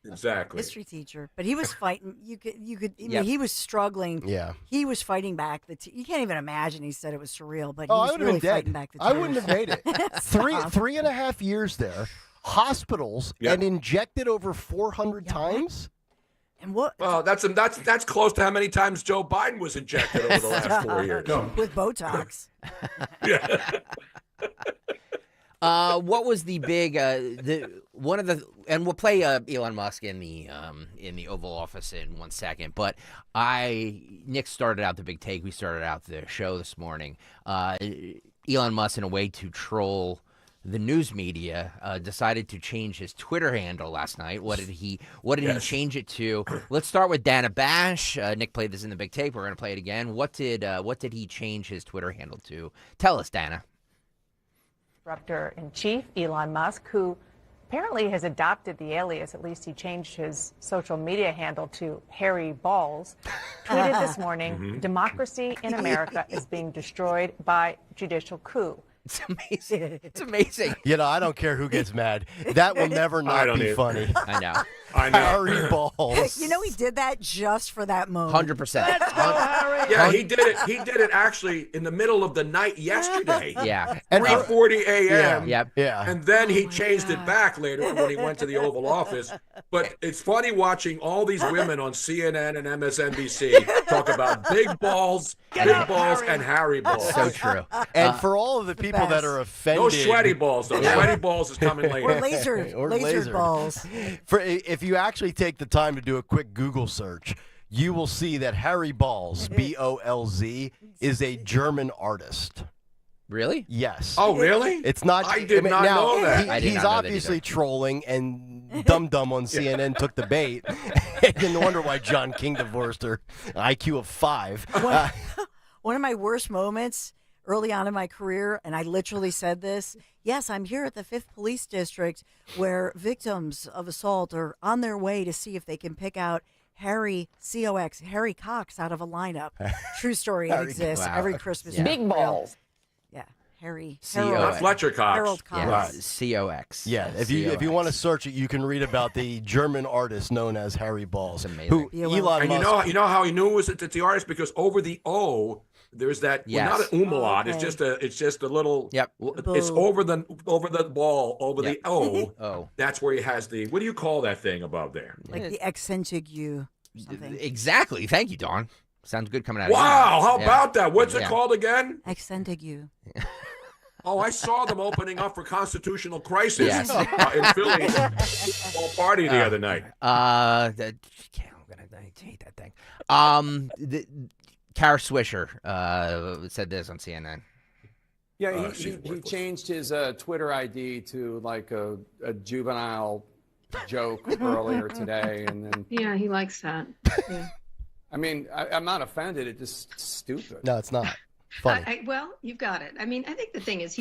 Exactly.
History teacher, but he was fighting. You could. I mean,
Yep.
he was struggling.
Yeah.
He was fighting back. You can't even imagine. He said it was surreal, but he
Oh, I
was
would
really
have been
fighting
dead.
back the
I
tears.
wouldn't have made it.
Stop.
3.5 years there, hospitals, and injected over 400 times.
And what?
Well, that's close to how many times Joe Biden was injected over the last 4 years.
With Botox.
What was the big and we'll play Elon Musk in the Oval Office in 1 second, but Nick started out the big take. We started out the show this morning. Elon Musk, in a way to troll the news media, decided to change his Twitter handle last night. What did he change it to? Let's start with Dana Bash. Nick played this in the big take. We're going to play it again. What did he change his Twitter handle to? Tell us, Dana.
Disruptor-in-chief Elon Musk, who apparently has adopted the alias, at least he changed his social media handle to Harry Balls, tweeted this morning, democracy in America is being destroyed by judicial coup.
It's amazing. It's amazing.
You know, I don't care who gets mad. That will never not be funny.
I know.
Harry Balls.
You know, he did that just for that moment.
100%.
Yeah, he did it. He did it actually in the middle of the night yesterday.
Yeah.
3:40 a.m.
Yeah.
And then he changed it back later when he went to the Oval Office. But it's funny watching all these women on CNN and MSNBC talk about big balls, and Harry balls.
So true.
And for all of the people that are offended,
No sweaty balls, though. Sweaty balls is coming later.
Or laser balls.
If you actually take the time to do a quick Google search, you will see that Harry Balls, B-O-L-Z, is a German artist.
Really?
Yes.
Oh, really?
It's not.
I did not
now,
know that.
I did
He's
not know that
obviously
either.
trolling, and Dum Dum on CNN took the bait. No wonder why John King divorced her. IQ of 5.
One of my worst moments early on in my career, and I literally said this, yes, I'm here at the 5th Police District where victims of assault are on their way to see if they can pick out Harry, C-O-X, Harry Cox out of a lineup. True story, it exists every Christmas.
Yeah.
Big
balls.
Yeah, Harry.
Not Fletcher Cox.
Harold Cox.
Yeah.
Right.
C-O-X.
Yeah, if you want to search it, you can read about the German artist known as Harry Balls.
That's amazing.
Who Elon
And
Musk.
you know how he knew it's the artist, because over the O there's that not an umlaut.
Okay.
It's just a little.
Yep.
It's over the ball the O.
Oh.
That's where he has the. What do you call that thing above there?
Like the eccentric you. Something.
Exactly. Thank you, Dawn. Sounds good coming out of
Wow,
you.
how
Yeah.
about that? What's it
Yeah.
called again?
Eccentric you.
Oh, I saw them opening up for Constitutional Crisis
Yes.
in Philly. Small party the other night.
I'm gonna hate that thing. Kara Swisher said this on CNN.
Yeah, he changed his Twitter ID to like a juvenile joke earlier today, and then
Yeah, he likes that. Yeah.
I mean, I'm not offended. It's just stupid.
No, it's not funny.
Well, you've got it. I mean, I think the thing is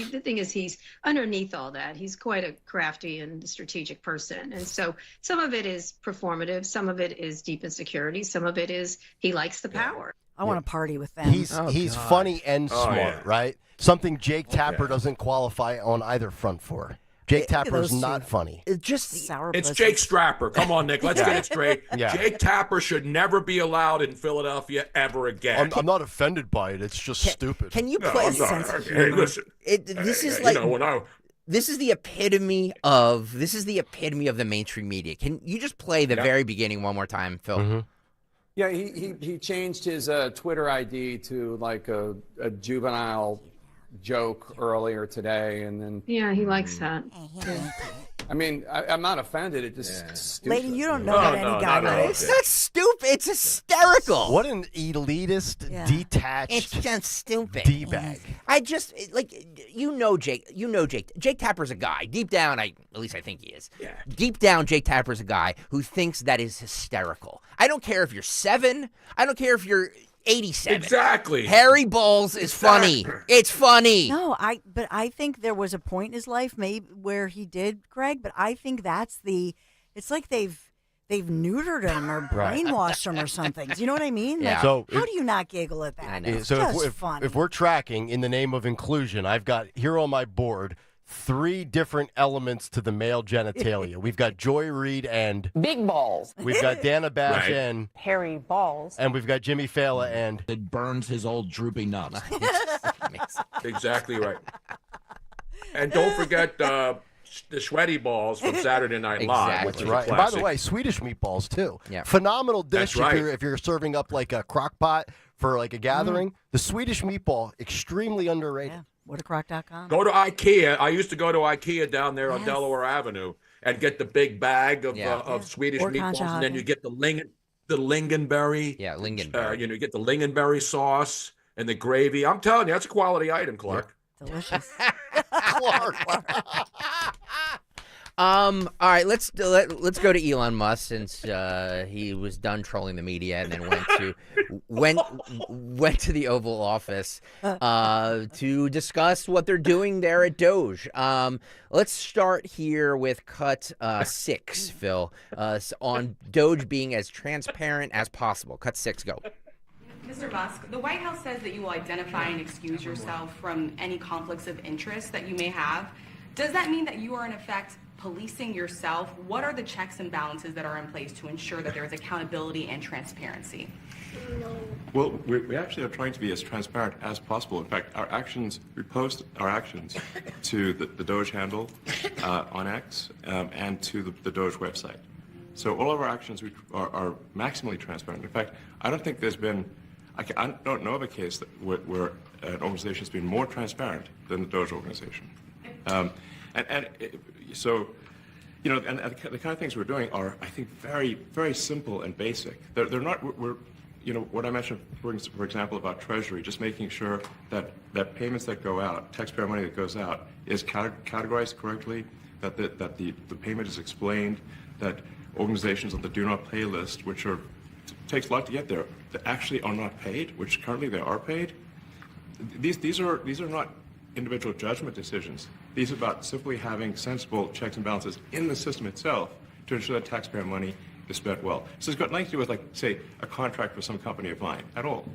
he's underneath all that. He's quite a crafty and strategic person, and so some of it is performative, some of it is deep insecurity, some of it is he likes the power.
I want to party with them.
He's funny and smart, right? Something Jake Tapper doesn't qualify on either front for. Jake Tapper's not funny.
It's Jake Strapper. Come on, Nick. Let's get it straight.
Yeah.
Jake Tapper should never be allowed in Philadelphia ever again.
I'm not offended by it. It's just stupid.
Can you
No,
play?
I'm not. Hey, listen.
This is
Hey,
like
you know, when I
this is the epitome of the mainstream media. Can you just play the very beginning one more time, Phil?
Mm-hmm.
Yeah, he changed his Twitter ID to like a juvenile joke earlier today, and then
Yeah, he likes that.
I mean, I'm not offended. It's just stupid.
Lady, you don't know that any guy.
It's not stupid. It's hysterical.
What an elitist, detached,
It's just stupid.
D-bag.
I just like Jake Tapper's a guy. Deep down, at least I think he is.
Yeah.
Deep down, Jake Tapper's a guy who thinks that is hysterical. I don't care if you're 7. I don't care if you're 87.
Exactly.
Harry Balls is funny. It's funny.
No, but I think there was a point in his life maybe where he did, Greg, but I think that's the it's like they've neutered him or
Right.
brainwashed him or something. Do you know what I mean?
Yeah.
Like,
So
how
if-
do you not giggle at that?
I know.
It's
So
just
if,
fun.
if we're tracking in the name of inclusion, I've got here on my board 3 different elements to the male genitalia. We've got Joy Reid and
Big balls.
we've got Dana Bash
Right.
and
Hairy balls.
we've got Jimmy Fallon and
It burns his old droopy nuts.
Exactly right. And don't forget the sweaty balls from Saturday Night Live, which
That's
is
right.
a
And by the
classic.
way, Swedish meatballs too.
Yeah.
Phenomenal dish
That's right.
if you're serving up like a crock pot for like a gathering. The Swedish meatball, extremely underrated.
Yeah. Whatacrock.com.
Go to IKEA. I used to go to IKEA down there on Delaware Avenue and get the big bag of Swedish
Or
meatballs, and then
Conchahage.
you get the lingonberry.
Yeah, lingonberry.
You get the lingonberry sauce and the gravy. I'm telling you, that's a quality item, Clark.
Delicious.
All right, let's go to Elon Musk since he was done trolling the media and then went to the Oval Office to discuss what they're doing there at Doge. Let's start here with cut 6, Phil, on Doge being as transparent as possible. Cut 6, go.
Mr. Musk, the White House says that you will identify and excuse yourself from any conflicts of interest that you may have. Does that mean that you are in effect policing yourself? What are the checks and balances that are in place to ensure that there is accountability and transparency?
Well, we actually are trying to be as transparent as possible. In fact, our actions, we post our actions to the Doge handle on X and to the Doge website. So all of our actions are maximally transparent. In fact, I don't think there's been, I don't know of a case where an organization has been more transparent than the Doge organization. So, you know, and the kind of things we're doing are, I think, very, very simple and basic. They're not, you know, what I mentioned, for example, about Treasury, just making sure that payments that go out, taxpayer money that goes out, is categorized correctly, that the payment is explained, that organizations on the do not pay list, which takes a lot to get there, that actually are not paid, which currently they are paid. These are not individual judgment decisions. These are about simply having sensible checks and balances in the system itself to ensure that taxpayer money is spent well. So it's got nothing to do with, like, say, a contract with some company of mine at all.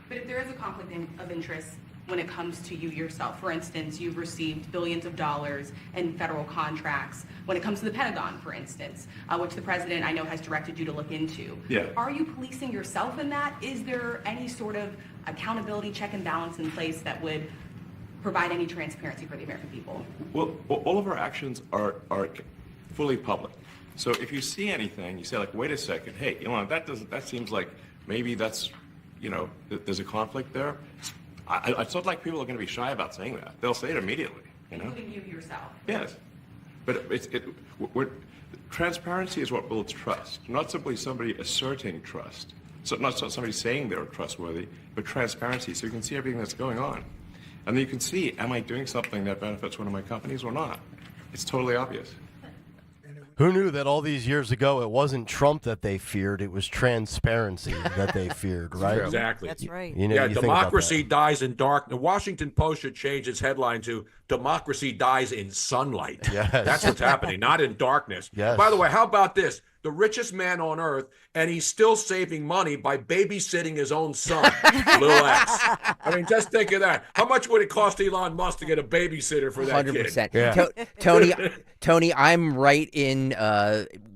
But if there is a conflict of interest when it comes to you yourself, for instance, you've received billions of dollars in federal contracts. When it comes to the Pentagon, for instance, which the president I know has directed you to look into.
Yeah.
Are you policing yourself in that? Is there any sort of accountability check and balance in place that would provide any transparency for the American people?
Well, all of our actions are fully public. So if you see anything, you say, like, wait a second, hey, Elon, that seems like maybe that's, you know, there's a conflict there. It's not like people are going to be shy about saying that. They'll say it immediately, you know?
Including you yourself.
Yes. But transparency is what builds trust, not simply somebody asserting trust. So not somebody saying they're trustworthy, but transparency, so you can see everything that's going on. And then you can see, am I doing something that benefits one of my companies or not? It's totally obvious.
Who knew that all these years ago it wasn't Trump that they feared, it was transparency that they feared, right?
Exactly.
That's right.
You know,
Yeah,
you think about
democracy dies in dark. The Washington Post should change its headline to "Democracy dies in sunlight."
Yes.
That's what's happening, not in darkness.
Yes.
By the way, how about this? The richest man on earth, and he's still saving money by babysitting his own son, little X. I mean, just think of that. How much would it cost Elon Musk to get a babysitter for that
100%.
kid?
Tony, I'm right in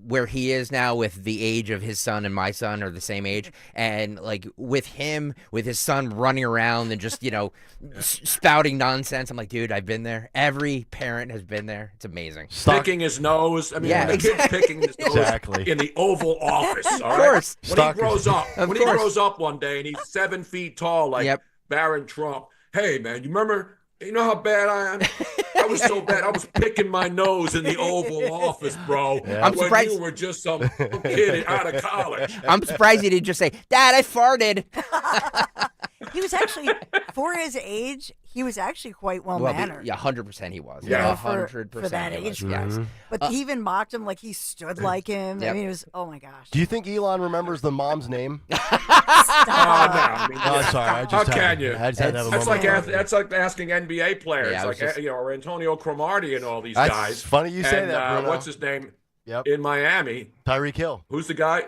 where he is now with the age of his son and my son are the same age. And like with his son running around and just, you know, spouting nonsense. I'm like, dude, I've been there. Every parent has been there. It's amazing.
Picking his nose. I mean,
Yeah,
the kid's picking his nose in the Oval Office. All right?
course.
When he grows up,
Of
when he
course.
grows up one day and he's 7 feet tall, like Barron Trump. Hey, man, you remember? You know how bad I am? I was so bad. I was picking my nose in the Oval Office, bro.
I'm
when
surprised-
you were just some kid out of college.
I'm surprised he didn't just say, Dad, I farted.
He was actually, for his age, he was actually quite well mannered.
Yeah, 100% he was.
You know,
100%
for that
he was,
age.
yes.
But he even mocked him like he stood like him.
Yep.
I mean, it was, oh my gosh.
Do you think Elon remembers the mom's name?
Oh, no. I mean,
Oh, sorry. I just
how
had-
can you?
I just had to have a
That's
moment
like
of it.
that's like asking NBA players,
Yeah, I was
like
just-
or Antonio Cromartie and all these
That's
guys.
funny you say
And,
that, Bruno.
what's his name? in Miami.
Tyreek Hill.
Who's the guy?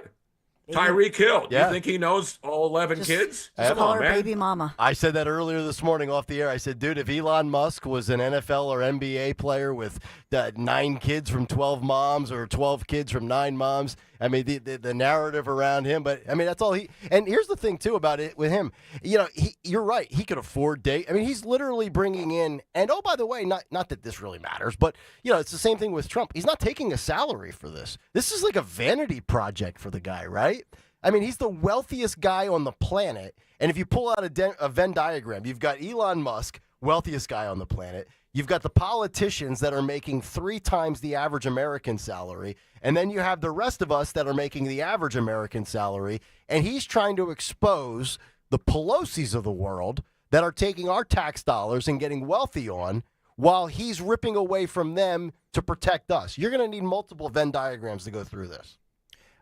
Tyreek Hill. Do
Yeah.
you think he knows all 11 kids?
Just
Come
call
on,
her
man.
baby mama.
I said that earlier this morning off the air. I said, dude, if Elon Musk was an NFL or NBA player with 9 kids from 12 moms or 12 kids from 9 moms, I mean, the narrative around him. But, I mean, that's all he – and here's the thing, too, about it with him. You know, you're right. He could afford date. I mean, he's literally bringing in – and, oh, by the way, not that this really matters, but, you know, it's the same thing with Trump. He's not taking a salary for this. This is like a vanity project for the guy, right? I mean, he's the wealthiest guy on the planet. And if you pull out a Venn diagram, you've got Elon Musk, wealthiest guy on the planet. You've got the politicians that are making 3 times the average American salary. And then you have the rest of us that are making the average American salary. And he's trying to expose the Pelosi's of the world that are taking our tax dollars and getting wealthy on while he's ripping away from them to protect us. You're going to need multiple Venn diagrams to go through this.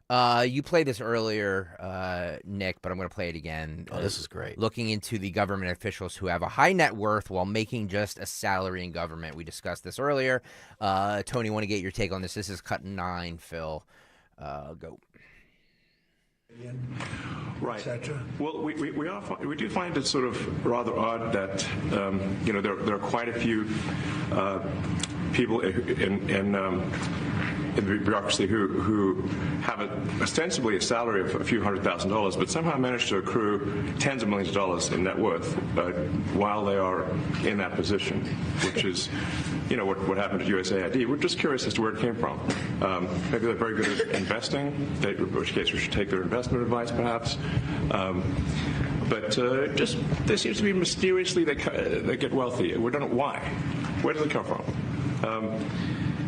You played this earlier, Nick, but I'm going to play it again.
Oh, this is great.
Looking into the government officials who have a high net worth while making just a salary in government. We discussed this earlier. Tony, want to get your take on this? This is cut 9, Phil. Go.
Right. Well, we do find it sort of rather odd that you know there are quite a few people in the bureaucracy who have ostensibly a salary of a few $100,000, but somehow manage to accrue tens of millions of dollars in net worth while they are in that position, which is, you know, what happened at USAID. We're just curious as to where it came from. Maybe they're very good at investing, in which case we should take their investment advice, perhaps. But just there seems to be mysteriously they get wealthy. We don't know why. Where does it come from?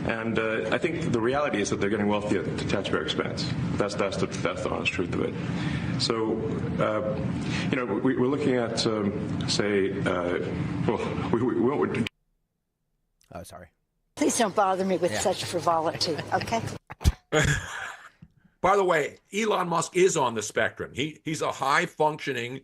And I think the reality is that they're getting wealthy at the taxpayer expense. That's the honest truth of it. So, you know, we're looking at, say,
Oh, sorry.
Please don't bother me with such frivolity, okay?
By the way, Elon Musk is on the spectrum. He's a high-functioning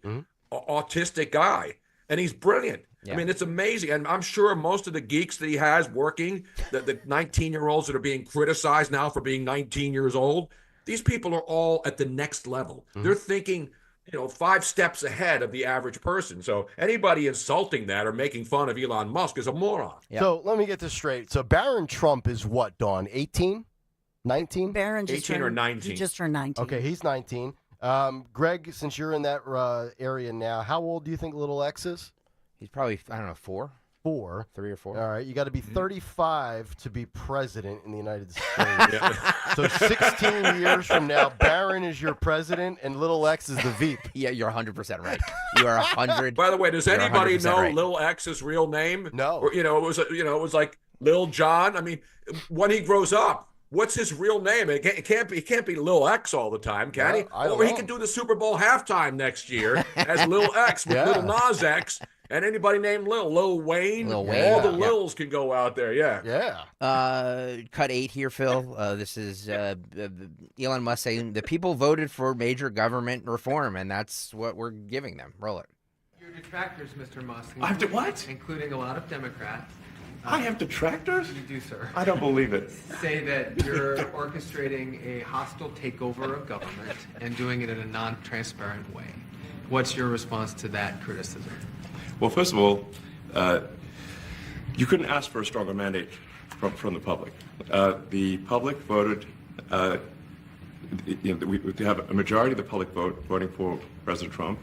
autistic guy, and he's brilliant. Yeah. I mean, it's amazing. And I'm sure most of the geeks that he has working, the 19-year-olds that are being criticized now for being 19 years old, these people are all at the next level. They're thinking, you know, 5 steps ahead of the average person. So anybody insulting that or making fun of Elon Musk is a moron.
Yep. So let me get this straight. So Barron Trump is what, Dawn? 18? 19?
Barron just
18 or 19.
He just turned 19.
Okay, he's 19. Greg, since you're in that area now, how old do you think little X is?
He's probably, I don't know, 4?
4.
3 or 4.
All right, you got to be 35 to be president in the United States. So 16 years from now, Barron is your president and little X is the Veep.
Yeah, you're 100% right. You are 100.
By the way, does anybody know right. Lil X's real name?
No.
Or, it was like Lil John. I mean, when he grows up, what's his real name? It can't be Lil X all the time, can he? Or he can do the Super Bowl halftime next year as Lil X with Lil Nas X. And anybody named Lil Wayne, all the Lils can go out there,
Cut 8 here, Phil. This is Elon Musk saying the people voted for major government reform, and that's what we're giving them. Roll it.
Your detractors, Mr. Musk.
I have to what?
Including a lot of Democrats.
I have detractors?
You do, sir.
I don't believe it.
Say that you're orchestrating a hostile takeover of government and doing it in a non-transparent way. What's your response to that criticism?
Well, first of all, you couldn't ask for a stronger mandate from the public. The public voted, we have a majority of the public voting for President Trump.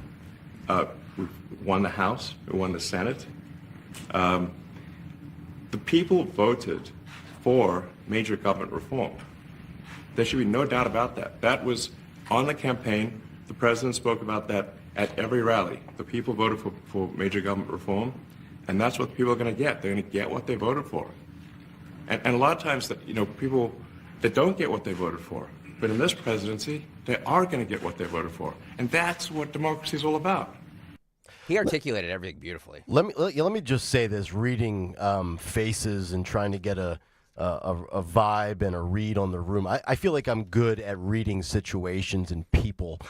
We won the House, we won the Senate. The people voted for major government reform. There should be no doubt about that. That was on the campaign. The president spoke about that at every rally. The people voted for major government reform, and that's what people are going to get. They're going to get what they voted for. And a lot of times, people that don't get what they voted for, but in this presidency, they are going to get what they voted for. And that's what democracy is all about.
He articulated everything beautifully.
Let me just say this, reading faces and trying to get a vibe and a read on the room. I feel like I'm good at reading situations and people.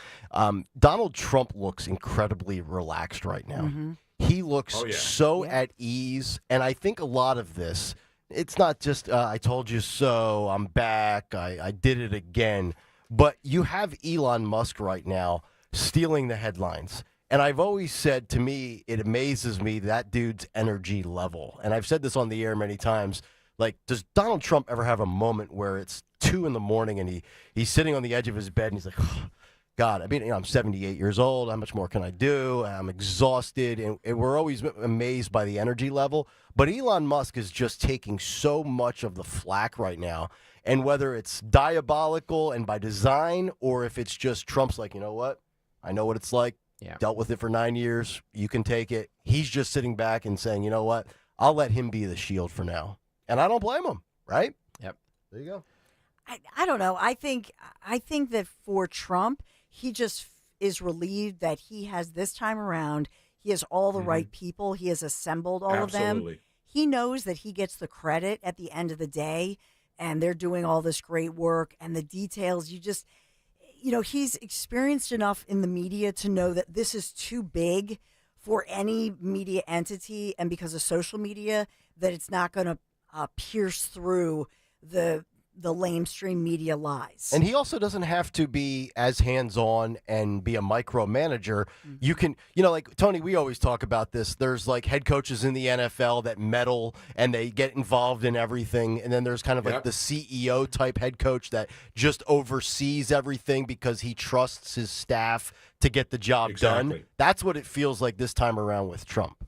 Donald Trump looks incredibly relaxed right now.
Mm-hmm.
He looks so at ease, and I think a lot of this, it's not just I told you so, I'm back, I did it again. But you have Elon Musk right now stealing the headlines. And I've always said, to me, it amazes me that dude's energy level. And I've said this on the air many times. Like, does Donald Trump ever have a moment where it's 2 a.m. and he's sitting on the edge of his bed and he's like, oh, God, I mean, I'm 78 years old. How much more can I do? I'm exhausted. And we're always amazed by the energy level. But Elon Musk is just taking so much of the flack right now. And whether it's diabolical and by design, or if it's just Trump's like, you know what? I know what it's like.
Yeah.
Dealt with it for 9 years. You can take it. He's just sitting back and saying, you know what? I'll let him be the shield for now. And I don't blame him, right?
Yep.
There you go.
I don't know. I think that for Trump, he just is relieved that he has this time around, he has all the right people. He has assembled all of them. He knows that he gets the credit at the end of the day, and they're doing all this great work and the details. He's experienced enough in the media to know that this is too big for any media entity, and because of social media, that it's not going to pierce through the lamestream media lies.
And he also doesn't have to be as hands-on and be a micromanager. You can, like Tony, we always talk about this. There's like head coaches in the NFL that meddle and they get involved in everything. And then there's kind of like the CEO type head coach that just oversees everything because he trusts his staff to get the job done. That's what it feels like this time around with Trump.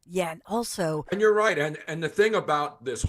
Yeah, and also...
And you're right. And the thing about this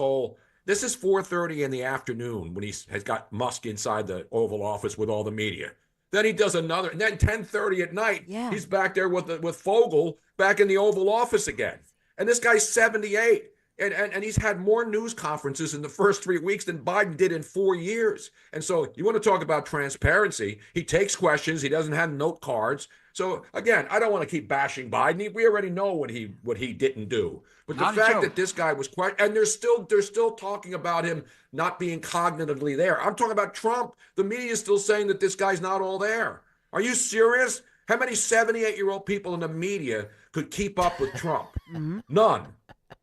is 4:30 in the afternoon when he has got Musk inside the Oval Office with all the media. Then he does another, and then 10:30 at night, he's back there with Fogle back in the Oval Office again. And this guy's 78, and he's had more news conferences in the first 3 weeks than Biden did in 4 years. And so you want to talk about transparency. He takes questions. He doesn't have note cards. So again, I don't want to keep bashing Biden. We already know what he didn't do. But the fact that this guy was and they're still talking about him not being cognitively there. I'm talking about Trump. The media is still saying that this guy's not all there. Are you serious? How many 78-year-old people in the media could keep up with Trump? None.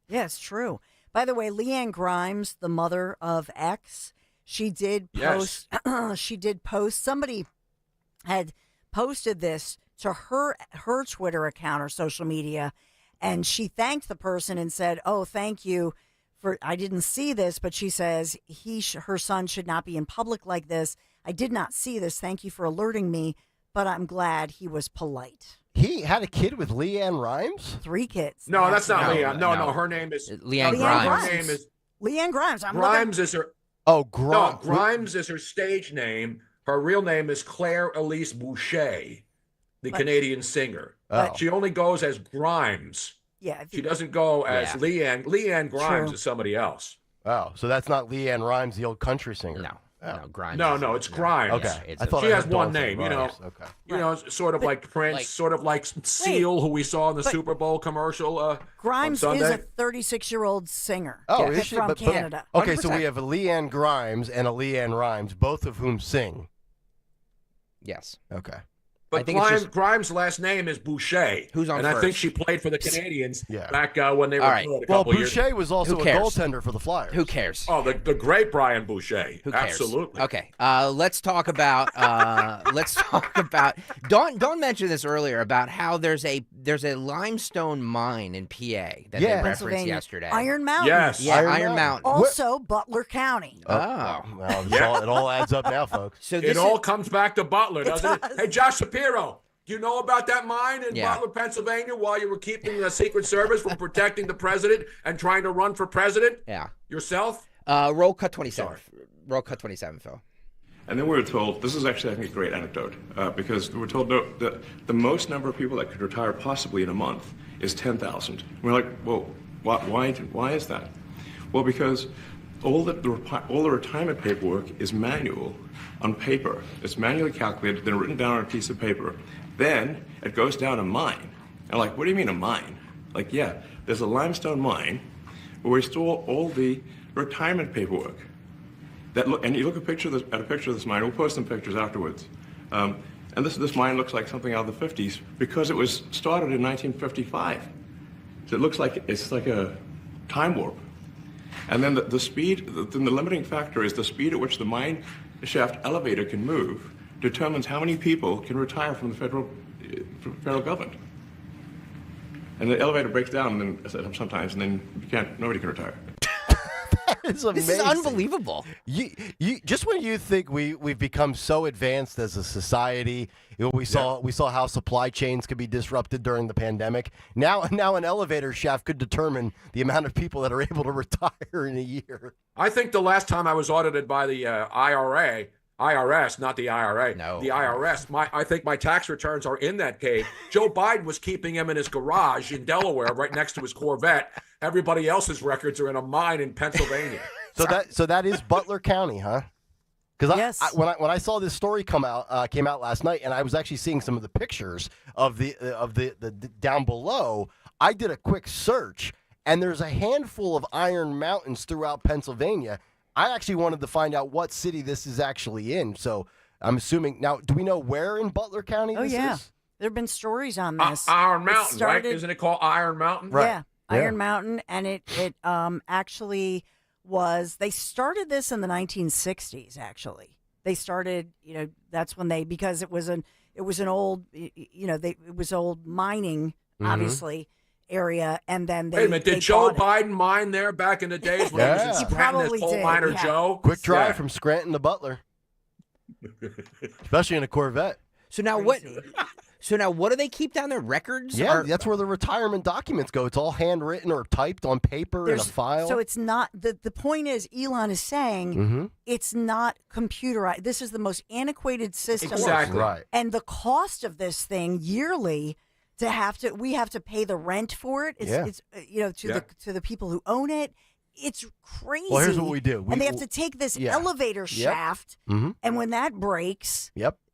Yeah, it's true. By the way, Leanne Grimes, the mother of X, she did post.
Yes.
She did post. Somebody had posted this to her Twitter account or social media, and she thanked the person and said, "Oh, thank you for. I didn't see this, but she says her son should not be in public like this. I did not see this. Thank you for alerting me, but I'm glad he was polite."
He had a kid with Leanne Grimes?
3 kids.
No, that's not Leanne. No, her name is
Leanne Grimes.
Her name is
Leanne Grimes.
Grimes is her.
Oh, Grimes.
No, Grimes is her stage name. Her real name is Claire Elise Boucher, the Canadian singer. She only goes as Grimes.
Yeah.
She doesn't go as Leanne. Leanne Grimes is somebody else.
Oh, so that's not Leanne Grimes, the old country singer.
No, Grimes.
No, it's Grimes.
Okay.
She has one name,
Okay.
Sort of like Prince, sort of like Seal, who we saw in the Super Bowl commercial.
Grimes
on
is
Sunday.
a 36-year-old singer.
Oh, is she?
From Canada.
Okay, so
100%.
we have a Leanne Grimes and a Leanne Rhymes, both of whom sing.
Yes.
Okay.
But Grimes' last name is Boucher.
Who's on
And
first?
I think she played for the Canadians back when they were
All right.
good a
Well,
couple years.
Boucher was also
Who
a
cares?
goaltender for the Flyers.
Who cares?
Oh, the great Brian Boucher.
Who cares?
Absolutely.
Okay. Let's talk about. Dawn mentioned this earlier about how there's a limestone mine in PA that they referenced
Pennsylvania.
yesterday.
Iron Mountain.
Yes.
Yeah, Iron Mountain.
Also, Butler County.
Well, it all adds up now, folks.
So
It all comes back to Butler, doesn't it? Hey, Josh Shapiro, do you know about that mine in Butler, Pennsylvania, while you were keeping the Secret Service from protecting the president and trying to run for president?
Yeah.
Yourself?
Roll cut 27. Roll cut 27, Phil.
And then we were told, this is actually, I think, a great anecdote, because we were told that the most number of people that could retire possibly in a month is 10,000. We're like, well, why is that? Well, because all the retirement paperwork is manual on paper. It's manually calculated, then written down on a piece of paper. Then it goes down a mine. And like, what do you mean a mine? Like, yeah, there's a limestone mine where we store all the retirement paperwork. And you look at a picture of this mine. We'll post some pictures afterwards. And this mine looks like something out of the 50s because it was started in 1955. So it looks like it's like a time warp. And then the speed, then the limiting factor is the speed at which the mine shaft elevator can move determines how many people can retire from the federal government. And the elevator breaks down and then sometimes, and then nobody can retire.
It's amazing.
This is unbelievable.
You just when you think we've become so advanced as a society, we saw how supply chains could be disrupted during the pandemic. Now an elevator shaft could determine the amount of people that are able to retire in a year.
I think the last time I was audited by the IRS, not the IRA.
No.
The IRS. I think my tax returns are in that cave. Joe Biden was keeping them in his garage in Delaware, right next to his Corvette. Everybody else's records are in a mine in Pennsylvania.
So that is Butler County, huh? Because
Yes.
when I saw this story came out last night, and I was actually seeing some of the pictures of the down below, I did a quick search, and there's a handful of iron mountains throughout Pennsylvania. I actually wanted to find out what city this is actually in. So I'm assuming now. Do we know where in Butler County this is?
There have been stories on this.
Iron Mountain, right? Isn't it called Iron Mountain?
Right.
Yeah, Iron Mountain, and it actually was. They started this in the 1960s. Actually, they started. That's when because it was an old. It was old mining, obviously. Area, and then they.
Wait a minute, did Joe Biden mine there back in the days when he was in Scranton
probably
as coal
did,
miner
yeah.
Joe?
Quick drive from Scranton to Butler, especially in a Corvette.
So now what? So now what do they keep down there? Records?
Yeah, that's where the retirement documents go. It's all handwritten or typed on paper in a file.
So it's not the point is Elon is saying it's not computerized. This is the most antiquated system.
Exactly.
Right.
And the cost of this thing yearly we have to pay the rent for it. It's to the people who own it. It's crazy.
Well, here's what we do.
And they have to take this elevator shaft, and when that breaks,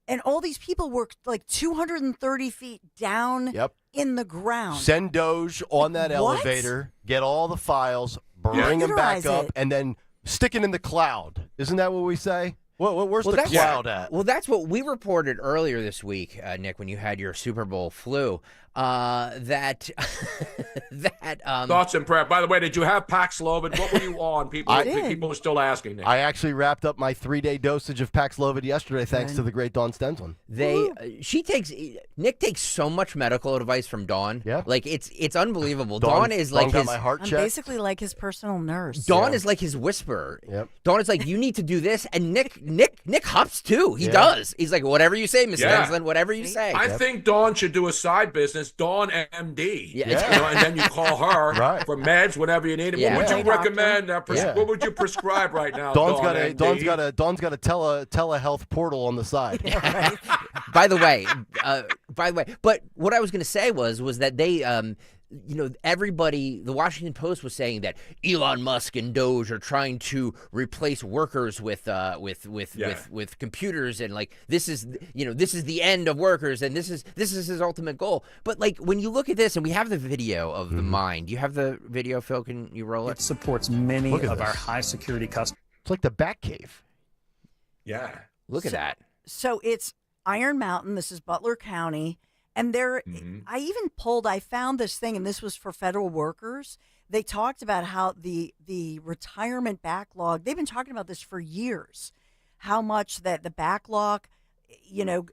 and all these people work like 230 feet down in the ground.
Send Doge on that elevator, get all the files, bring them back up, and then stick it in the cloud. Isn't that what we say? Where's the cloud at?
Well, that's what we reported earlier this week, Nick, when you had your Super Bowl flu. That
thoughts and prayer. By the way, did you have Paxlovid? What were you on? People are still asking. Nick.
I actually wrapped up my 3-day dosage of Paxlovid yesterday, thanks to the great Dawn Stenson.
Nick takes so much medical advice from Dawn.
Yeah,
like it's unbelievable. Dawn is like
got my heart checked.
I'm basically like his personal nurse.
Dawn is like his whisperer.
Yep.
Dawn is like, you need to do this, and Nick hops too. He does. He's like, whatever you say, Miss Stenson, whatever you say.
I think Dawn should do a side business, Dawn MD.
Yeah.
And then you call her for meds whenever you need them.
Yeah.
What would you recommend? What would you prescribe right now?
Dawn's got
MD?
a telehealth portal on the side.
By the way, but what I was going to say was that they, everybody, the Washington Post was saying that Elon Musk and Doge are trying to replace workers with computers, and like this is the end of workers, and this is his ultimate goal. But like when you look at this, and we have the video of the mine. Do you have the video, Phil? Can you roll it?
It supports many of our high security customers.
It's like the Batcave.
Yeah.
Look at that.
So it's Iron Mountain. This is Butler County. And I found this thing, and this was for federal workers. They talked about how the retirement backlog, they've been talking about this for years, how much that the backlog,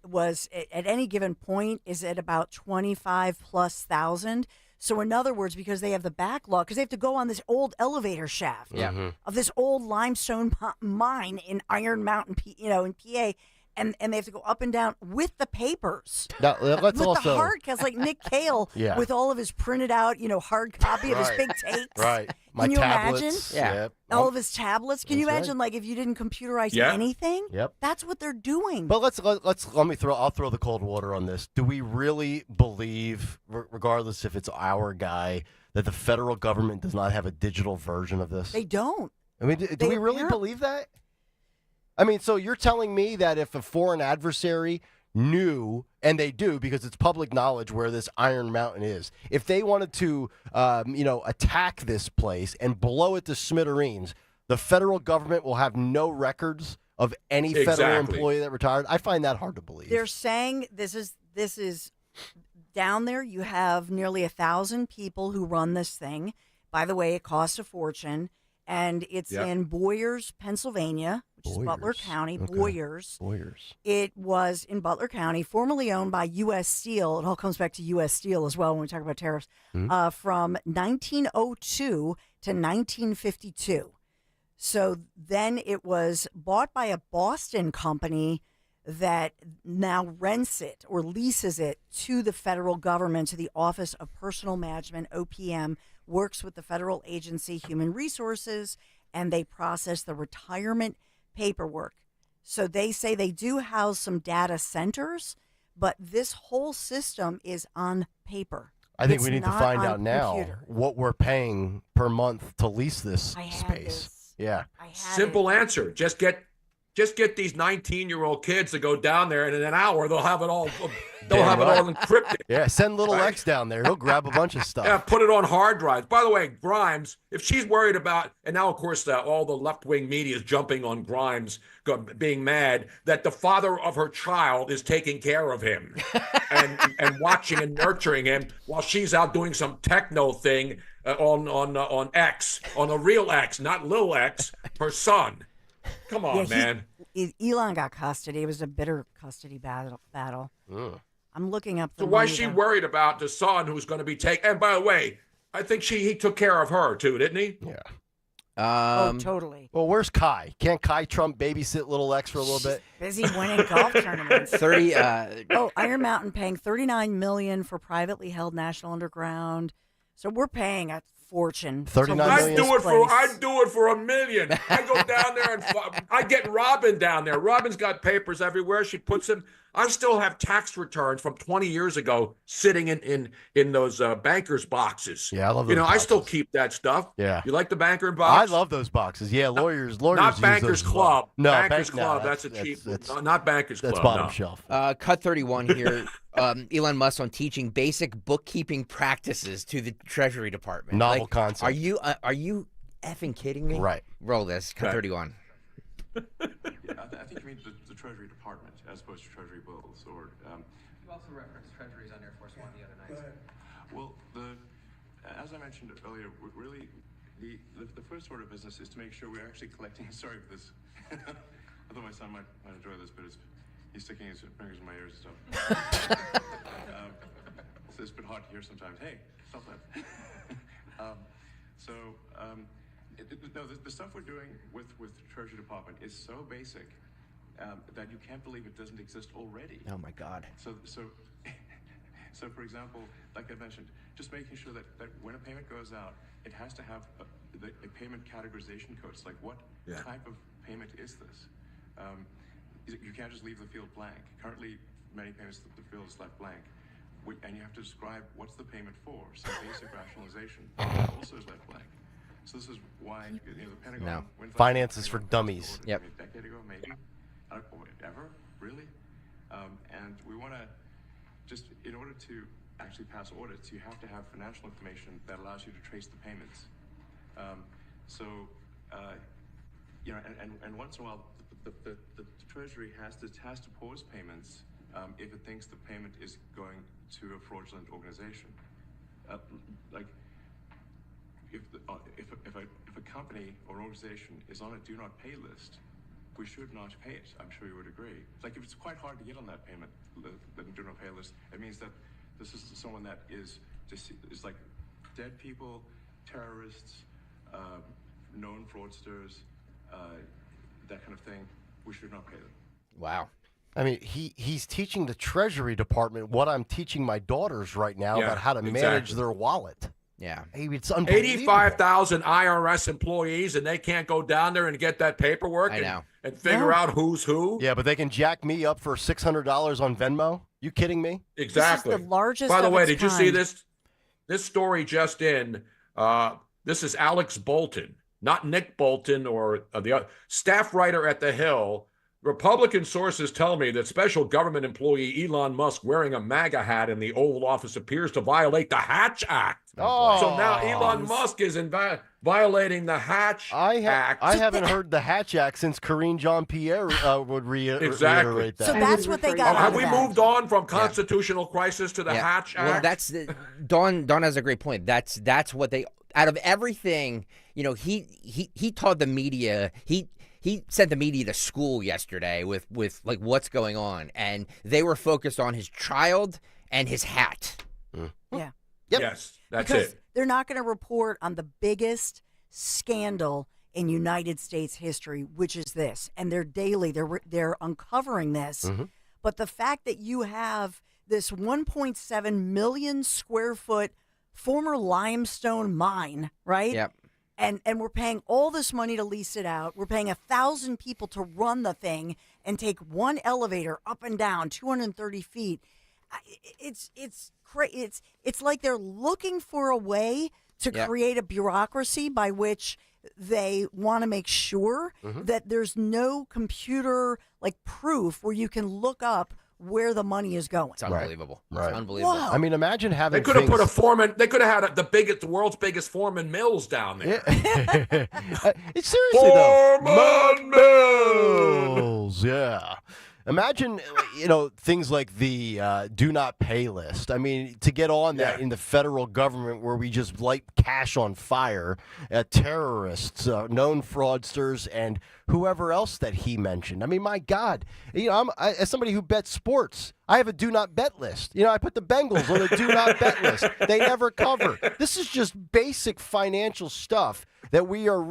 was at any given point is at about 25,000+. So in other words, because they have the backlog, because they have to go on this old elevator shaft of this old limestone mine in Iron Mountain, in PA, and they have to go up and down with the papers.
Now, let's
with
also
the hard, because like Nick Kayal with all of his printed out, hard copy of his big tapes.
Right.
Can you
tablets.
imagine?
Yeah.
All of his tablets. Can you
That's
imagine, like, if you didn't computerize anything?
Yep.
That's what they're doing.
But I'll throw the cold water on this. Do we really believe, regardless if it's our guy, that the federal government does not have a digital version of this?
They don't.
I mean, do we really believe that? I mean, so you're telling me that if a foreign adversary knew, and they do because it's public knowledge where this Iron Mountain is, if they wanted to, attack this place and blow it to smithereens, the federal government will have no records of any federal employee that retired? I find that hard to believe.
They're saying this is down there. You have nearly 1,000 people who run this thing. By the way, it costs a fortune. and it's in Boyers, Pennsylvania, which is Butler County.
Okay.
Boyers. It was in Butler County, formerly owned by U.S. Steel. It all comes back to U.S. Steel as well when we talk about tariffs. From 1902 to 1952. So then it was bought by a Boston company that now rents it or leases it to the federal government, to the Office of Personal Management, OPM, works with the federal agency, Human Resources, and they process the retirement paperwork. So they say they do house some data centers, but this whole system is on paper.
I think
It's
we need to
not
find
on
out now
computer.
what we're paying per month to lease this space. Yeah.
Simple answer. Just get these 19-year-old kids to go down there, and in an hour they'll have it all. They'll have it all encrypted.
Yeah, send little X down there. He'll grab a bunch of stuff.
Yeah, put it on hard drives. By the way, Grimes, if she's worried about, and now of course all the left-wing media is jumping on Grimes, being mad that the father of her child is taking care of him and watching and nurturing him while she's out doing some techno thing on X, on a real X, not little X, her son. Come on, man.
Elon got custody. It was a bitter custody battle. I'm looking up the
So why is
money
she
that-
worried about the son who's going to be taken? And by the way, I think he took care of her too, didn't he?
Yeah.
Totally.
Well, where's Kai? Can't Kai Trump babysit little X for a little bit?
Busy winning golf tournaments.
30.
Iron Mountain paying $39 million for privately held National Underground. So we're paying a fortune. to
$39
lease
I'd
this
do it
place.
I'd do it for $1 million. I go down there and I get Robin down there. Robin's got papers everywhere. She puts them. I still have tax returns from 20 years ago sitting in those bankers boxes.
Yeah, I love those
I
boxes.
still keep that stuff.
Yeah.
You like the banker box?
I love those boxes. Yeah, lawyers
Not
use
Bankers
those as well.
Club.
No,
Bankers
no,
Club. That's a cheap. Not Bankers Club.
That's bottom
no.
shelf.
Cut 31 here. Elon Musk on teaching basic bookkeeping practices to the Treasury Department.
Novel concept.
Are you effing kidding me?
Right.
Roll this. Cut 31.
I think you mean the Treasury Department as opposed to Treasury bills, or.
You also referenced Treasuries on Air Force One the other night.
Well, as I mentioned earlier, really, the first order of business is to make sure we're actually collecting. Sorry for this. I thought my son might enjoy this, but he's sticking his fingers in my ears and stuff. So it's a bit hard to hear sometimes. Hey, stop that. The stuff we're doing with the Treasury Department is so basic that you can't believe it doesn't exist already.
Oh my God.
So for example, like I mentioned, just making sure that when a payment goes out, it has to have a payment categorization code. It's like, what type of payment is this? You can't just leave the field blank. Currently, many payments, the field is left blank. And you have to describe what's the payment for. So basic rationalization also is left blank. So this is why the Pentagon...
No. Finances for dummies.
Yep.
A decade ago, maybe. Ever? Really? And we want to just, in order to actually pass audits, you have to have financial information that allows you to trace the payments. And once in a while, the Treasury has to pause payments if it thinks the payment is going to a fraudulent organization. If a company or organization is on a do not pay list, we should not pay it. I'm sure you would agree. Like, if it's quite hard to get on that payment, the do not pay list, it means that this is someone that is like dead people, terrorists, known fraudsters, that kind of thing. We should not pay them.
Wow.
I mean, he's teaching the Treasury Department what I'm teaching my daughters right now about how to manage their wallet.
Yeah.
Hey, it's unbelievable.
85,000 IRS employees, and they can't go down there and get that paperwork and figure out who's who.
Yeah, but they can jack me up for $600 on Venmo. You kidding me?
Exactly.
This is the largest.
By the
of
way,
its
did you see
kind.
this story just in? This is Alex Bolton, not Nick Bolton or the other staff writer at The Hill. Republican sources tell me that special government employee Elon Musk wearing a MAGA hat in the Oval Office appears to violate the Hatch Act.
Oh.
So now Elon Musk is violating the Hatch Act.
I haven't heard the Hatch Act since Karine Jean-Pierre would reiterate that.
So that's what they got.
Have we moved on from constitutional crisis to the Hatch Act?
Well, that's Dawn has a great point. That's what they, out of everything, he taught the media. He sent the media to school yesterday with like what's going on, and they were focused on his child and his hat.
Yeah.
Yep.
Yes, that's
because
it.
they're not going to report on the biggest scandal in United States history, which is this, and they're uncovering this. But the fact that you have this 1.7 million square foot former limestone mine, right?
Yep.
And we're paying all this money to lease it out. We're paying 1,000 people to run the thing and take one elevator up and down 230 feet. It's like they're looking for a way to create a bureaucracy by which they want to make sure that there's no computer like proof where you can look up where the money is going.
It's unbelievable.
Right.
It's unbelievable.
Whoa.
I mean, imagine having.
They could have put a foreman. They could have had the world's biggest Foreman Mills down there.
It's seriously though.
Foreman
Mills. Yeah. Imagine, things like the do not pay list. I mean, to get on that in the federal government where we just light cash on fire at terrorists, known fraudsters, and whoever else that he mentioned. I mean, my God, as somebody who bets sports, I have a do not bet list. I put the Bengals on the do not bet list. They never cover. This is just basic financial stuff that we are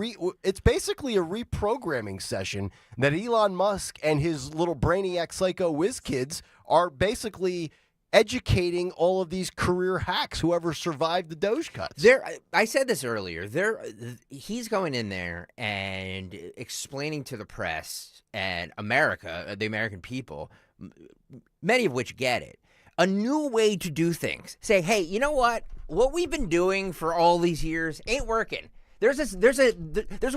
it's basically a reprogramming session that Elon Musk and his little brainiac psycho whiz kids are basically educating all of these career hacks, whoever survived the Doge cuts.
I said this earlier. He's going in there and explaining to the press and America, the American people, many of which get it, a new way to do things. Say, hey, you know what? What we've been doing for all these years ain't working. There's a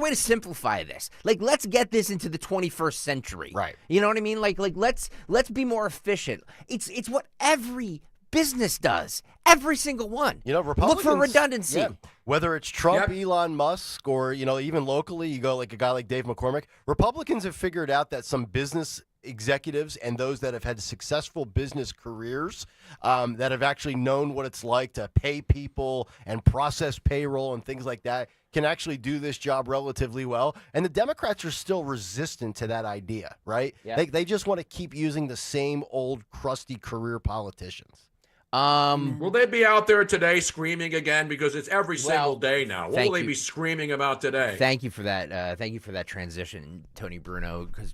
way to simplify this. Like, let's get this into the 21st century.
Right.
You know what I mean? Like let's be more efficient. It's what every business does. Every single one.
Republicans
look for redundancy.
Yeah. Whether it's Trump, Elon Musk, or even locally, you go like a guy like Dave McCormick. Republicans have figured out that some business executives and those that have had successful business careers that have actually known what it's like to pay people and process payroll and things like that can actually do this job relatively well. And the Democrats are still resistant to that idea, right?
Yeah.
They just want to keep using the same old crusty career politicians.
Will they be out there today screaming again? Because it's every single day now. What will they be screaming about today?
Thank you for that. Thank you for that transition, Tony Bruno. Because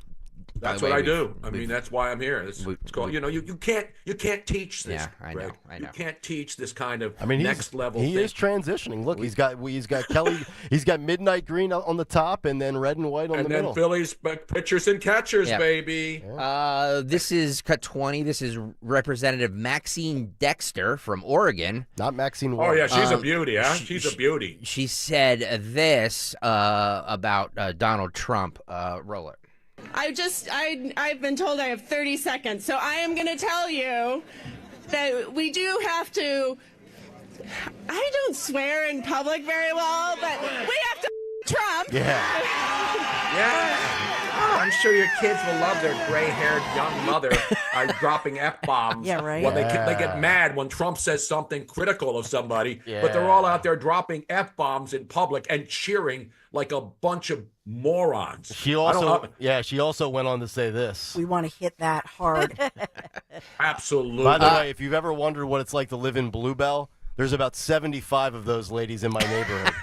that's what I do. I mean, that's why I'm here. It's called, you can't teach this.
Yeah, I know.
You can't teach this kind of
next
level.
He is transitioning. Look, he's got Kelly. He's got midnight green on the top, and then red and white on the middle.
And then Phillies pitchers and catchers, baby.
Yeah. This is cut 20. This is Representative Maxine Dexter from Oregon.
Not Maxine.
Oh yeah, she's a beauty. Huh? She's a beauty.
She said this about Donald Trump. Roll it.
I've been told I have 30 seconds, so I am going to tell you that we do have to. I don't swear in public very well, but we have to Trump.
Yeah. Oh, I'm sure your kids will love their gray-haired young mother dropping F-bombs.
Yeah, right.
Well, they get mad when Trump says something critical of somebody, but they're all out there dropping F-bombs in public and cheering like a bunch of morons.
She also went on to say this.
We want to hit that hard.
Absolutely.
By the way, if you've ever wondered what it's like to live in Bluebell, there's about 75 of those ladies in my neighborhood.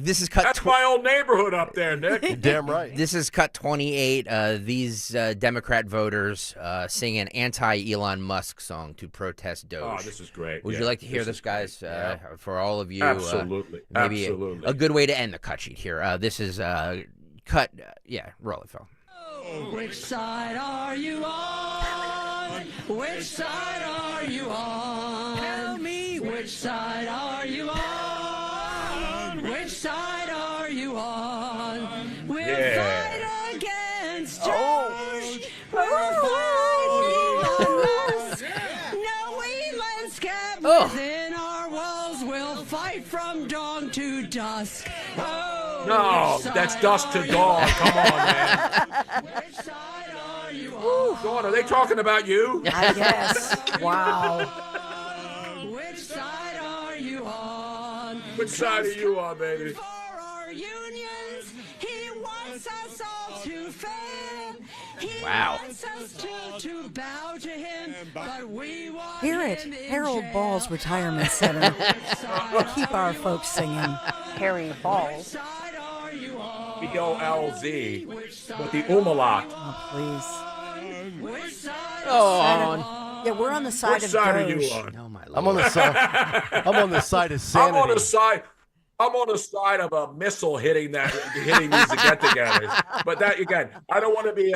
This is cut.
That's my old neighborhood up there, Nick.
You're damn right.
This is cut 28. These Democrat voters sing an anti-Elon Musk song to protest Doge.
Oh, this is great.
Would you like to hear this, guys? For all of you,
absolutely.
Maybe
Absolutely.
a good way to end the cut sheet here. This is cut. Roll it, Phil.
Which side are you on? Which side are you on? Tell me, which side are you on? Which side are you on? We'll fight against Doge. We'll fight Elon Musk. No, Elon's kept within our walls. We'll fight from dawn to dusk.
No, that's dusk to dawn. Come on, man.
Which side are you on?
Dawn, are they talking about you?
I guess. Wow.
Which side are
Which side are you on, baby?
For our unions, he wants us all to fail. He wants us to bow to him, but we want
Hear it, Harold Ball's Retirement Center. Keep our folks singing.
Harry Balls.
B-O-L-Z with the umlaut.
Oh, please.
Oh,
Yeah, we're on the side
Which
of
side are
Doge.
you on?
oh my Lord.
I'm on the side. I'm on the side of sanity.
I'm on the side of a missile hitting these get-togethers. But that again, I don't want to be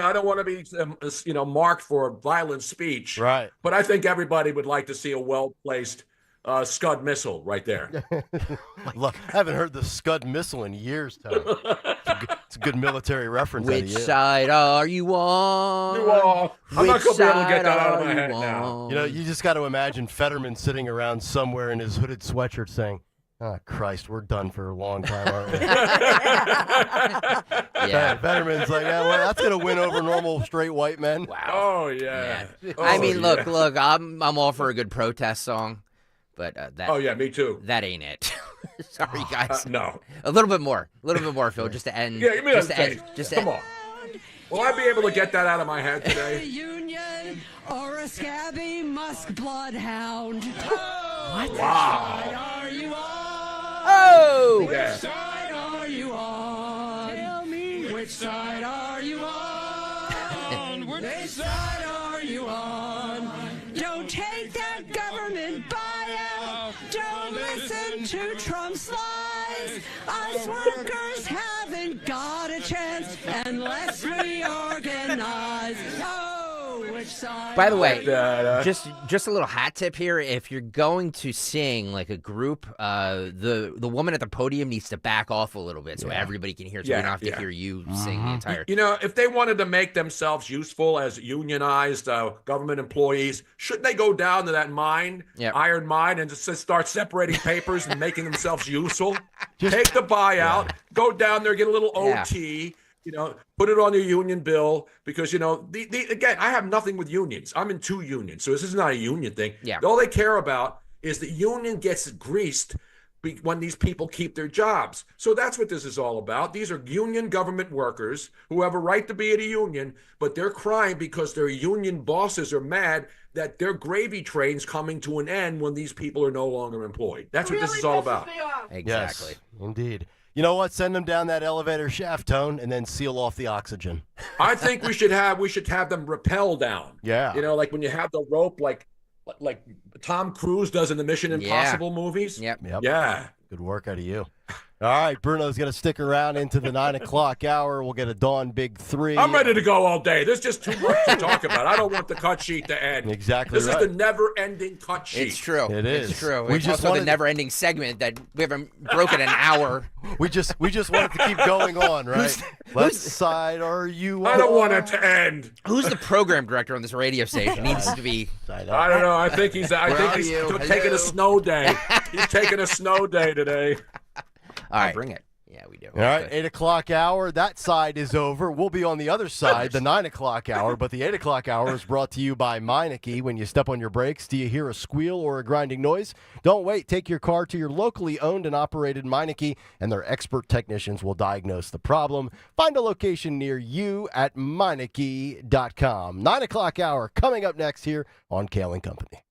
marked for violent speech.
Right.
But I think everybody would like to see a well-placed Scud missile right there.
I haven't heard the Scud missile in years, Tom. It's a good military reference.
Which
out of you.
side are you on?
You are. I'm not going to be able to get that out of my
Which
head
side
now.
are
You know, you just got to imagine Fetterman sitting around somewhere in his hooded sweatshirt saying, "Oh, Christ, we're done for a long time, aren't we?"
Yeah.
Fetterman's like, "Yeah, well, that's going to win over normal straight white men."
Wow.
Oh yeah.
I mean, look, I'm all for a good protest song, but that.
Oh yeah, me too.
That ain't it. Sorry, guys.
No.
A little bit more, Phil, just to end.
Yeah, give me
just
that
to end.
tape.
Just to
Come
end.
on. Will I be able to get that out of my head today?
Union or a scabby musk bloodhound.
What?
Wow.
Which side are you on?
Oh!
Which
Yeah.
side are you on? Tell me. Which side are you on? Which side are you on? Don't take that government buyout. Don't listen to Trump's lies. Us workers haven't got a chance unless we organize. Oh, which side?
By the way,
Da-da.
just a little hat tip here. If you're going to sing like a group, the woman at the podium needs to back off a little bit so everybody can hear. So we don't have to hear you sing the entire.
You know, if they wanted to make themselves useful as unionized government employees, shouldn't they go down to that iron mine, and just start separating papers and making themselves useful? Take the buyout, go down there, get a little OT. You know, put it on your union bill because, you know, again, I have nothing with unions. I'm in 2 unions, so this is not a union thing.
Yeah.
All they care about is the union gets greased when these people keep their jobs. So that's what this is all about. These are union government workers who have a right to be at a union, but they're crying because their union bosses are mad that their gravy train's coming to an end when these people are no longer employed. That's what this is all about.
Exactly.
Yes, indeed. You know what? Send them down that elevator shaft, Tone, and then seal off the oxygen.
I think we should have them rappel down.
Yeah.
You know, like when you have the rope, like Tom Cruise does in the Mission Impossible movies.
Yep.
Yeah.
Good work out of you. All right, Bruno's going to stick around into the 9 o'clock hour. We'll get a Dawn Big 3.
I'm ready to go all day. There's just too much to talk about. I don't want the cut sheet to end.
Exactly
This
right.
is the never-ending cut sheet.
It's true.
It is.
It's true.
We
It's
just
also
wanted-
the never-ending segment that we haven't broken an hour.
We just wanted to keep going on, right? What side are you on?
I don't want it to end.
Who's the program director on this radio station? He needs to be.
I don't know. I think he's taking a snow day. He's taking a snow day today.
All right, bring it. Yeah, we do.
All right, 8 o'clock hour. That side is over. We'll be on the other side, the 9 o'clock hour. But the 8 o'clock hour is brought to you by Meineke. When you step on your brakes, do you hear a squeal or a grinding noise? Don't wait. Take your car to your locally owned and operated Meineke, and their expert technicians will diagnose the problem. Find a location near you at Meineke.com. 9 o'clock hour coming up next here on Kayal and Company.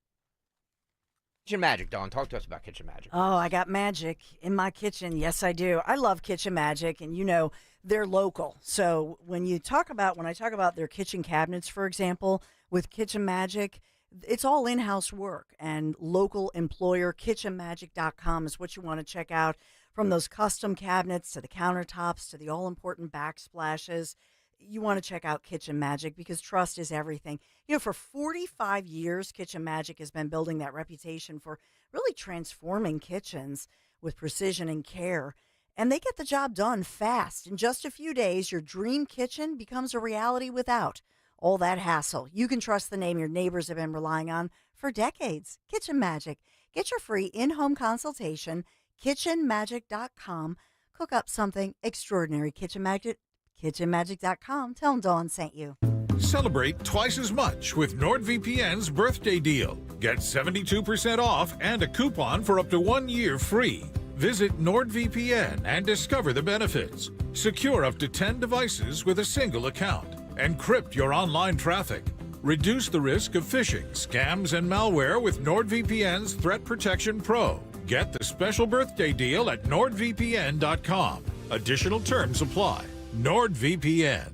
Kitchen Magic, Dawn. Talk to us about Kitchen Magic.
Oh, I got magic in my kitchen. Yes, I do. I love Kitchen Magic, and you know they're local. So when I talk about their kitchen cabinets, for example, with Kitchen Magic, it's all in-house work, and local employer kitchenmagic.com is what you want to check out. From those custom cabinets to the countertops to the all-important backsplashes, you want to check out Kitchen Magic because trust is everything. You know, for 45 years, Kitchen Magic has been building that reputation for really transforming kitchens with precision and care. And they get the job done fast. In just a few days, your dream kitchen becomes a reality without all that hassle. You can trust the name your neighbors have been relying on for decades. Kitchen Magic. Get your free in-home consultation, kitchenmagic.com. Cook up something extraordinary. Kitchenmagic.com. Tell them Dawn sent you.
Celebrate twice as much with NordVPN's birthday deal. Get 72% off and a coupon for up to 1 year free. Visit NordVPN and discover the benefits. Secure up to 10 devices with a single account. Encrypt your online traffic. Reduce the risk of phishing, scams, and malware with NordVPN's Threat Protection Pro. Get the special birthday deal at NordVPN.com. Additional terms apply. NordVPN.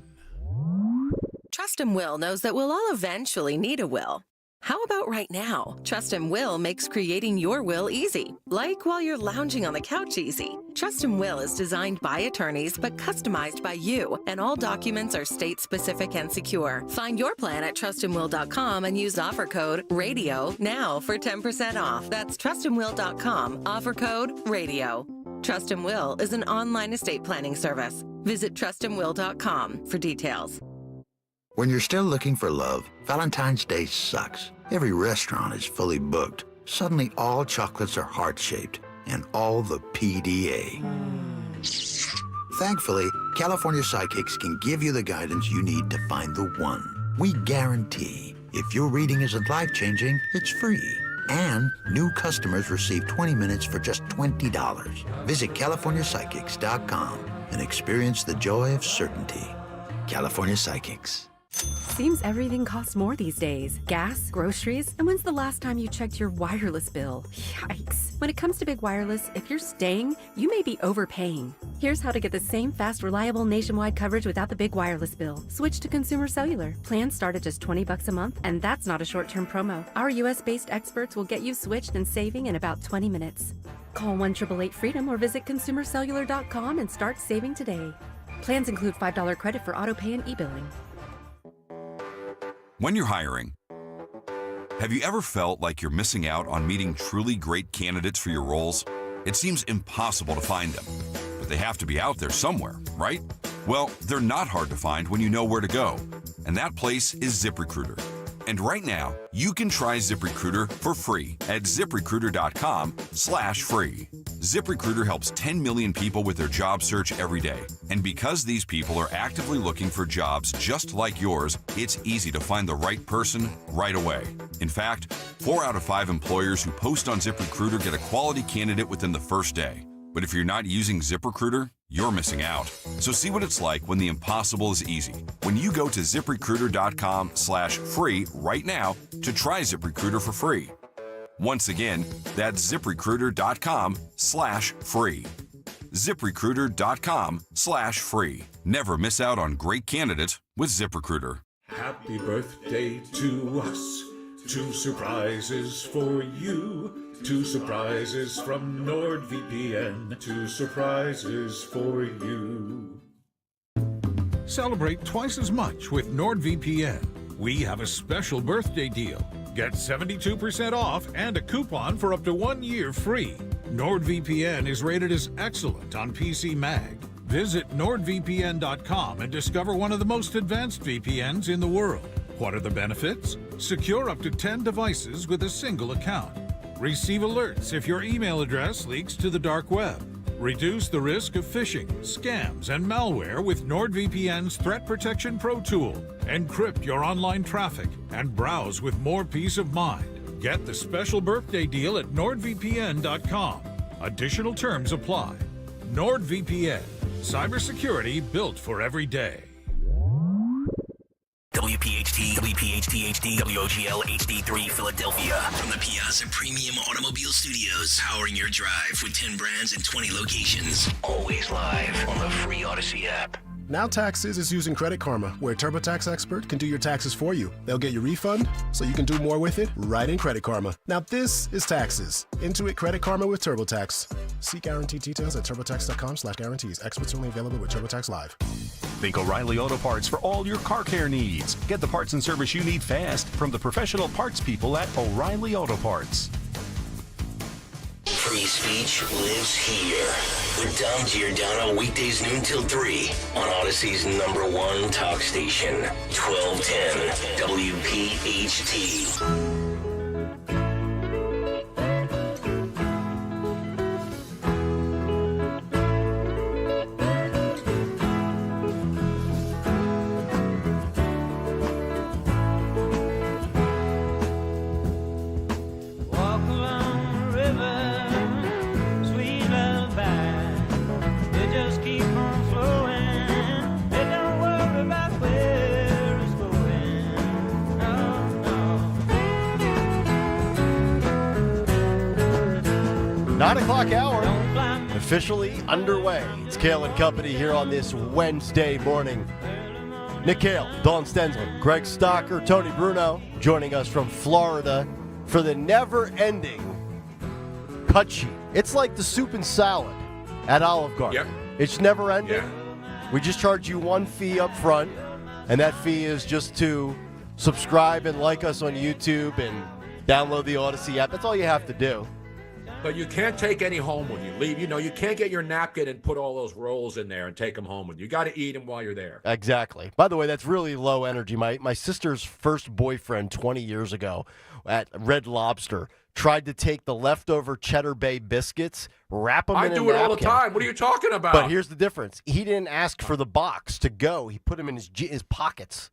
Trust and Will knows that we'll all eventually need a will. How about right now? Trust and Will makes creating your will easy, like while you're lounging on the couch easy. Trust and Will is designed by attorneys but customized by you, and all documents are state-specific and secure. Find your plan at trustandwill.com and use offer code RADIO now for 10% off. That's trustandwill.com, offer code RADIO. Trust and Will is an online estate planning service. Visit trustandwill.com for details.
When you're still looking for love, Valentine's Day sucks. Every restaurant is fully booked. Suddenly all chocolates are heart-shaped, and all the PDA. Thankfully, California Psychics can give you the guidance you need to find the one. We guarantee if your reading isn't life-changing, it's free. And new customers receive 20 minutes for just $20. Visit CaliforniaPsychics.com and experience the joy of certainty. California Psychics.
Seems everything costs more these days. Gas, groceries, and when's the last time you checked your wireless bill? Yikes. When it comes to big wireless, if you're staying, you may be overpaying. Here's how to get the same fast, reliable nationwide coverage without the big wireless bill. Switch to Consumer Cellular. Plans start at just $20 a month, and that's not a short-term promo. Our US-based experts will get you switched and saving in about 20 minutes. Call 1-888-FREEDOM or visit consumercellular.com and start saving today. Plans include $5 credit for auto pay and e-billing.
When you're hiring, have you ever felt like you're missing out on meeting truly great candidates for your roles? It seems impossible to find them, but they have to be out there somewhere, right? Well, they're not hard to find when you know where to go, and that place is ZipRecruiter. And right now, you can try ZipRecruiter for free at ZipRecruiter.com/free. ZipRecruiter helps 10 million people with their job search every day. And because these people are actively looking for jobs just like yours, it's easy to find the right person right away. In fact, 4 out of 5 employers who post on ZipRecruiter get a quality candidate within the first day. But if you're not using ZipRecruiter, you're missing out. So see what it's like when the impossible is easy. When you go to ZipRecruiter.com/free right now to try ZipRecruiter for free. Once again, that's ZipRecruiter.com/free. ZipRecruiter.com/free. Never miss out on great candidates with ZipRecruiter.
Happy birthday to us. 2 surprises for you. 2 surprises from NordVPN. 2 surprises for you. Celebrate twice as much with NordVPN. We have a special birthday deal. Get 72% off and a coupon for up to 1 year free. NordVPN is rated as excellent on PC Mag. Visit NordVPN.com and discover one of the most advanced VPNs in the world. What are the benefits? Secure up to 10 devices with a single account. Receive alerts if your email address leaks to the dark web. Reduce the risk of phishing, scams, and malware with NordVPN's Threat Protection Pro tool. Encrypt your online traffic and browse with more peace of mind. Get the special birthday deal at NordVPN.com. Additional terms apply. NordVPN. Cybersecurity built for every day.
WPHT, WPHT HD, WOGL HD3 Philadelphia. From the Piazza Premium Automobile Studios, powering your drive with 10 brands and 20 locations. Always live on the free Odyssey app.
Now Taxes is using Credit Karma, where a TurboTax expert can do your taxes for you. They'll get your refund so you can do more with it right in Credit Karma. Now this is taxes. Intuit Credit Karma with TurboTax. See guarantee details at turbotax.com/guarantees. Experts only available with TurboTax Live.
Think O'Reilly Auto Parts for all your car care needs. Get the parts and service you need fast from the professional parts people at O'Reilly Auto Parts.
Free speech lives here. With Dom Giordano, weekdays noon till 3 on Odyssey's #1 talk station, 1210 WPHT.
Walk along the river, sweet love.
o'clock hour officially underway. It's Kayal and Company here on this Wednesday morning. Nick Kayal, Dawn Stensland, Greg Stocker, Tony Bruno joining us from Florida for the never-ending cut sheet. It's like the soup and salad at Olive Garden.
Yep.
It's never-ending.
Yeah.
We just charge you one fee up front, and that fee is just to subscribe and like us on YouTube and download the Odyssey app. That's all you have to do.
But you can't take any home with you. Leave, you can't get your napkin and put all those rolls in there and take them home with you. You got to eat them while you're there.
Exactly. By the way, that's really low energy. My sister's first boyfriend 20 years ago at Red Lobster tried to take the leftover Cheddar Bay biscuits, wrap them in a napkin.
I do it all the time. What are you talking about?
But here's the difference. He didn't ask for the box to go. He put them in his pockets.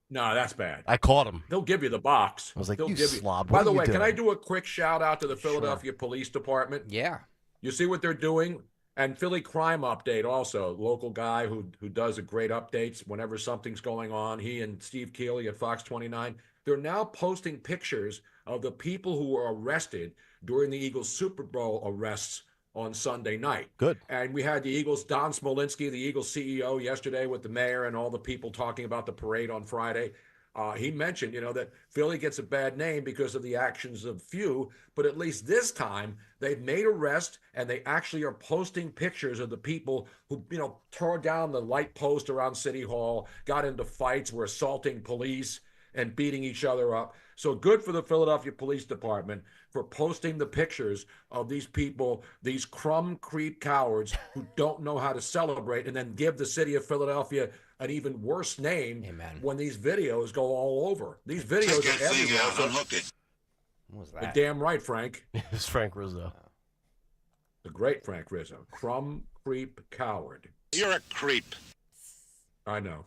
No, that's bad.
I caught him.
They'll give you the box.
I was like,
They'll
you
give
slob.
By
What
the
are you
way, can
doing?
I do a quick shout out to the Philadelphia Police Department?
Yeah.
You see what they're doing? And Philly Crime Update also, local guy who does a great updates whenever something's going on. He and Steve Keeley at Fox 29. They're now posting pictures of the people who were arrested during the Eagles Super Bowl arrests on Sunday night.
Good.
And we had the Eagles, Don Smolinski, the Eagles CEO, yesterday with the mayor and all the people talking about the parade on Friday. He mentioned, that Philly gets a bad name because of the actions of few, but at least this time they've made arrests and they actually are posting pictures of the people who, tore down the light post around City Hall, got into fights, were assaulting police and beating each other up. So good for the Philadelphia Police Department for posting the pictures of these people, these crumb creep cowards who don't know how to celebrate and then give the city of Philadelphia an even worse name when these videos go all over. These videos are everywhere. So,
what was
the
that?
damn right, Frank.
It's Frank Rizzo.
The great Frank Rizzo. Crumb creep coward.
You're a creep.
I know.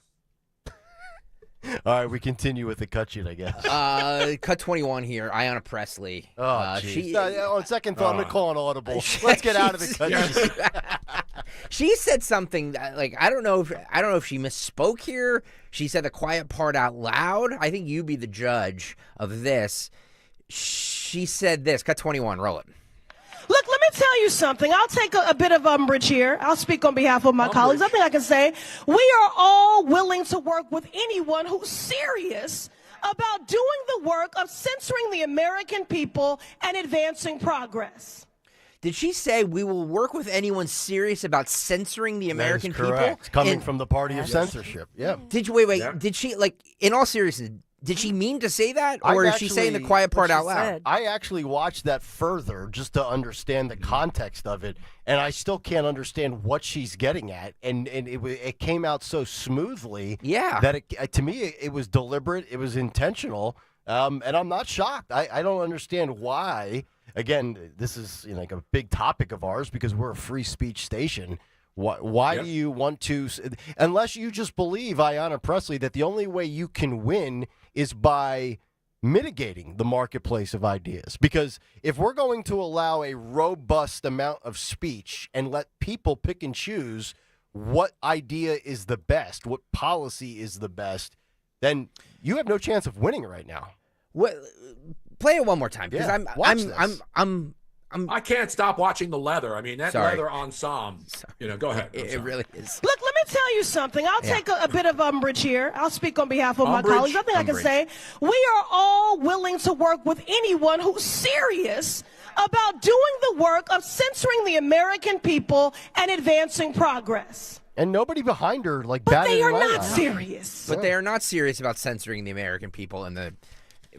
All right, we continue with the cut sheet, I guess.
Cut 21 here. Ayanna Presley.
Oh, geez. On second thought, I'm going to call an audible. Let's get out of the cut sheet.
She said something that, I don't know if she misspoke here. She said the quiet part out loud. I think you be the judge of this. She said this. Cut 21. Roll it.
Look, let me tell you something. I'll take a bit of umbrage here. I'll speak on behalf of my colleagues. I think I can say we are all willing to work with anyone who's serious about doing the work of censoring the American people and advancing progress.
Did she say we will work with anyone serious about censoring the American people?
Correct. Coming from the party of censorship. Yeah.
Did you wait? Yeah. Did she in all seriousness? Did she mean to say that, or is she saying the quiet part out loud?
I actually watched that further just to understand the context of it, and I still can't understand what she's getting at. And it came out so smoothly, that to me it was deliberate, it was intentional, and I'm not shocked. I don't understand why. Again, this is like a big topic of ours because we're a free speech station. Why do you want to, unless you just believe, Ayanna Presley, that the only way you can win is by mitigating the marketplace of ideas? Because if we're going to allow a robust amount of speech and let people pick and choose what idea is the best, what policy is the best, then you have no chance of winning right now.
What? Play it one more time because
I can't stop watching the leather. I mean, that
Sorry.
leather ensemble. Go ahead.
It really is.
Look, let me tell you something. I'll take a bit of umbrage here. I'll speak on behalf of my colleagues. I think I can say we are all willing to work with anyone who's serious about doing the work of censoring the American people and advancing progress.
And nobody behind her
But
batted
they are
an
not
eye.
serious.
But they are not serious about censoring the American people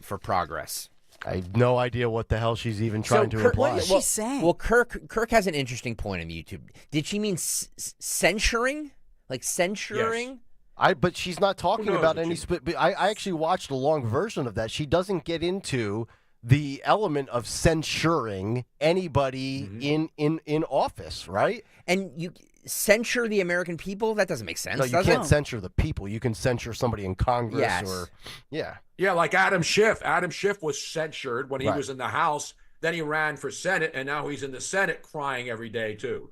for progress.
I have no idea what the hell she's even trying to imply.
What is she saying?
Well, Kirk has an interesting point on YouTube. Did she mean censuring? Like censuring?
Yes. But she's not talking
knows
about
what
any.
she-
I actually watched a long version of that. She doesn't get into the element of censuring anybody in office, right?
And you censure the American people? That doesn't make sense.
No, you
does
can't
it?
censure the people. You can censure somebody in Congress
Yes.
Yeah, like Adam Schiff. Adam Schiff was censured when he
Right.
was in the House. Then he ran for Senate, and now he's in the Senate crying every day, too.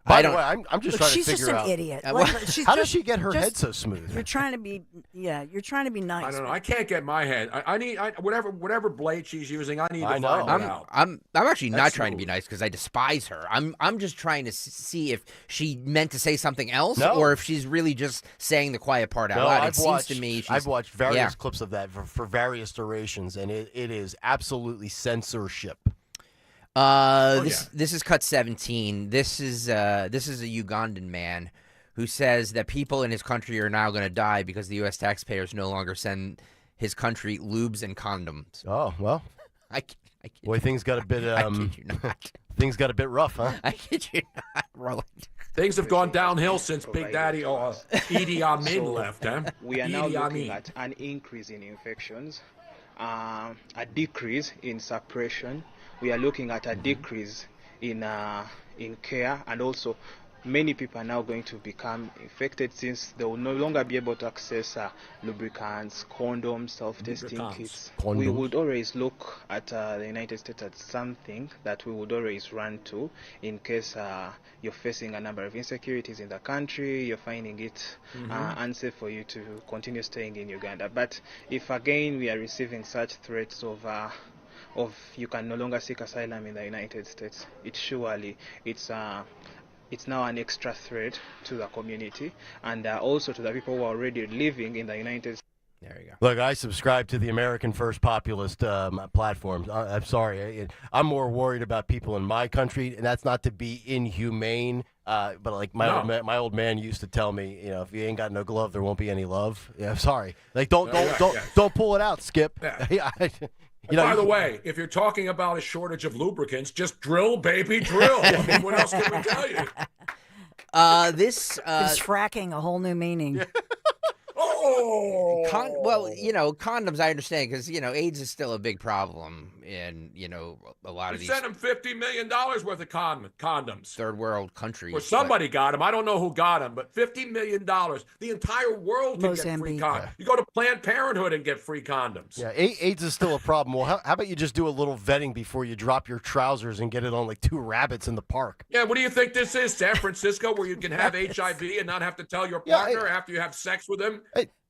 By the way, I'm just trying to
she's
figure
just
out.
an idiot.
How does she get her head so smooth?
You're trying to be nice.
I don't know. I can't get my head. I need whatever blade she's using. I need to find it out.
I'm actually not
That's
trying to be
smooth.
nice because I despise her. I'm just trying to see if she meant to say something else
No.
or if she's really just saying the quiet part out loud. It seems to me
I've watched various
yeah.
clips of that for various durations, and it is absolutely censorship.
This is cut 17. This is a Ugandan man who says that people in his country are now going to die because the U.S. taxpayers no longer send his country lubes and condoms.
Oh well,
I kid
boy, things got a bit
I kid you not.
things got a bit rough, huh?
I kid you not, Roland.
Things have gone downhill since Big Daddy Idi Amin left, huh?
We are now
Idi
looking
Amin.
at an increase in infections, a decrease in suppression. We are looking at a decrease in care, and also many people are now going to become infected since they will no longer be able to access lubricants, condoms, self-testing kits. We would always look at the United States as something that we would always run to in case you're facing a number of insecurities in the country, you're finding it unsafe for you to continue staying in Uganda. But if again we are receiving such threats of you can no longer seek asylum in the United States, it's now an extra threat to the community and also to the people who are already living in the United States.
There you go.
Look, I subscribe to the American First Populist platform. I'm sorry. I'm more worried about people in my country, and that's not to be inhumane. But like my old man used to tell me, if you ain't got no glove, there won't be any love. Yeah, I'm sorry. Like don't pull it out, Skip.
Yeah. By the way, if you're talking about a shortage of lubricants, just drill, baby, drill. I mean, what else can we tell you?
This
Gives fracking a whole new meaning.
Condoms I understand because AIDS is still a big problem in a lot of
We
these
sent him $50 million worth of condoms.
third world countries.
Or somebody got them. I don't know who got them, but $50 million. The entire world can get free condoms. You go to Planned Parenthood and get free condoms.
Yeah, AIDS is still a problem. Well, how about you just do a little vetting before you drop your trousers and get it on like 2 rabbits in the park?
Yeah, what do you think this is, San Francisco, where you can have HIV and not have to tell your partner after you have sex with him?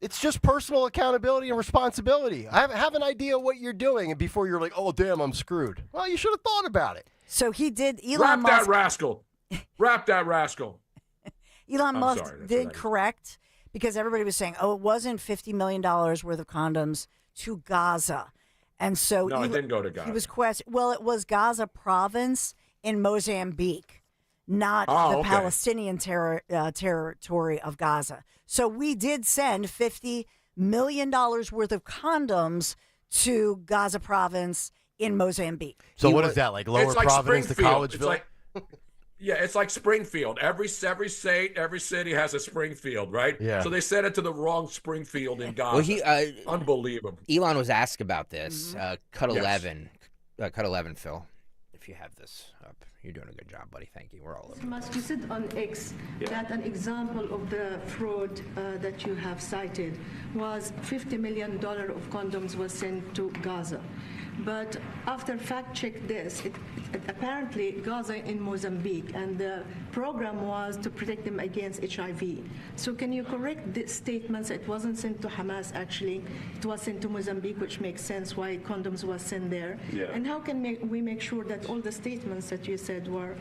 It's just personal accountability and responsibility. Have an idea what you're doing, and before you're like, oh, damn, I'm screwed. Well, you should have thought about it.
So he did.
Wrap that rascal. Wrap that rascal.
Elon Musk did correct because everybody was saying, it wasn't $50 million worth of condoms to Gaza. And so
No, it didn't go to Gaza.
He was it was Gaza province in Mozambique, not the Palestinian territory of Gaza. So we did send $50 million worth of condoms to Gaza province in Mozambique.
So what is that, like Lower Providence to Collegeville?
It's like Springfield. Every state, every city has a Springfield, right?
Yeah.
So they sent it to the wrong Springfield in Gaza. Unbelievable.
Elon was asked about this. Cut
Yes.
11. Cut 11, Phil. If you have this up. You're doing a good job, buddy. Thank you. We're all over.
Musk, you said on X that an example of the fraud that you have cited was $50 million of condoms was sent to Gaza. But after fact-check this, it apparently Gaza in Mozambique, and the program was to protect them against HIV. So can you correct the statements? It wasn't sent to Hamas, actually. It was sent to Mozambique, which makes sense why condoms was sent there.
Yeah.
And how can we make sure that all the statements that you said were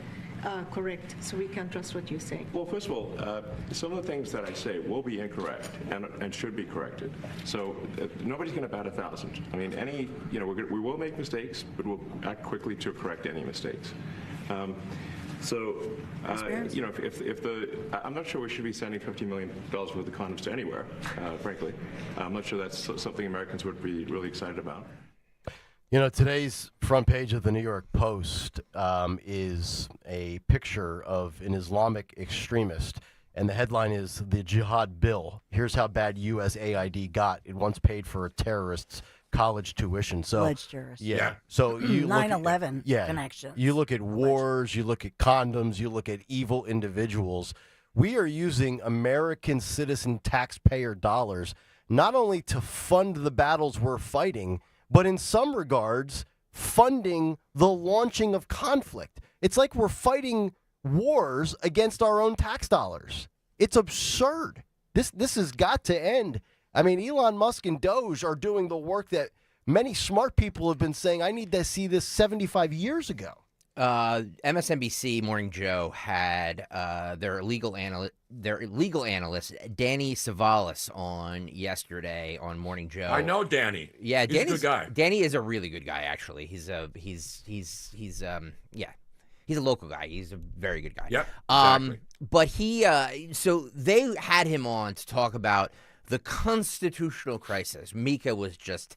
correct, so we can trust what you say?
Well, first of all, some of the things that I say will be incorrect and should be corrected. So nobody's going to bat 1,000. I mean, we will make mistakes, but we'll act quickly to correct any mistakes. I'm not sure we should be sending $50 million worth of condoms to anywhere, frankly. I'm not sure that's something Americans would be really excited about.
Today's front page of the New York Post is a picture of an Islamic extremist, and the headline is "The Jihad Bill. Here's how bad USAID got. It once paid for a terrorist's college tuition." So,
alleged terrorist.
Yeah. So you
9/11 connection.
You look at wars, you look at condoms, you look at evil individuals. We are using American citizen taxpayer dollars not only to fund the battles we're fighting, but in some regards, funding the launching of conflict. It's like we're fighting wars against our own tax dollars. It's absurd. This has got to end. I mean, Elon Musk and Doge are doing the work that many smart people have been saying, I need to see this 75 years ago.
MSNBC Morning Joe had their legal analyst Danny Savalas on yesterday on Morning Joe.
I know Danny.
Yeah,
he's a good guy.
Danny is a really good guy, actually. He's a local guy. He's a very good guy.
Yep. Exactly.
But so they had him on to talk about the constitutional crisis. Mika was just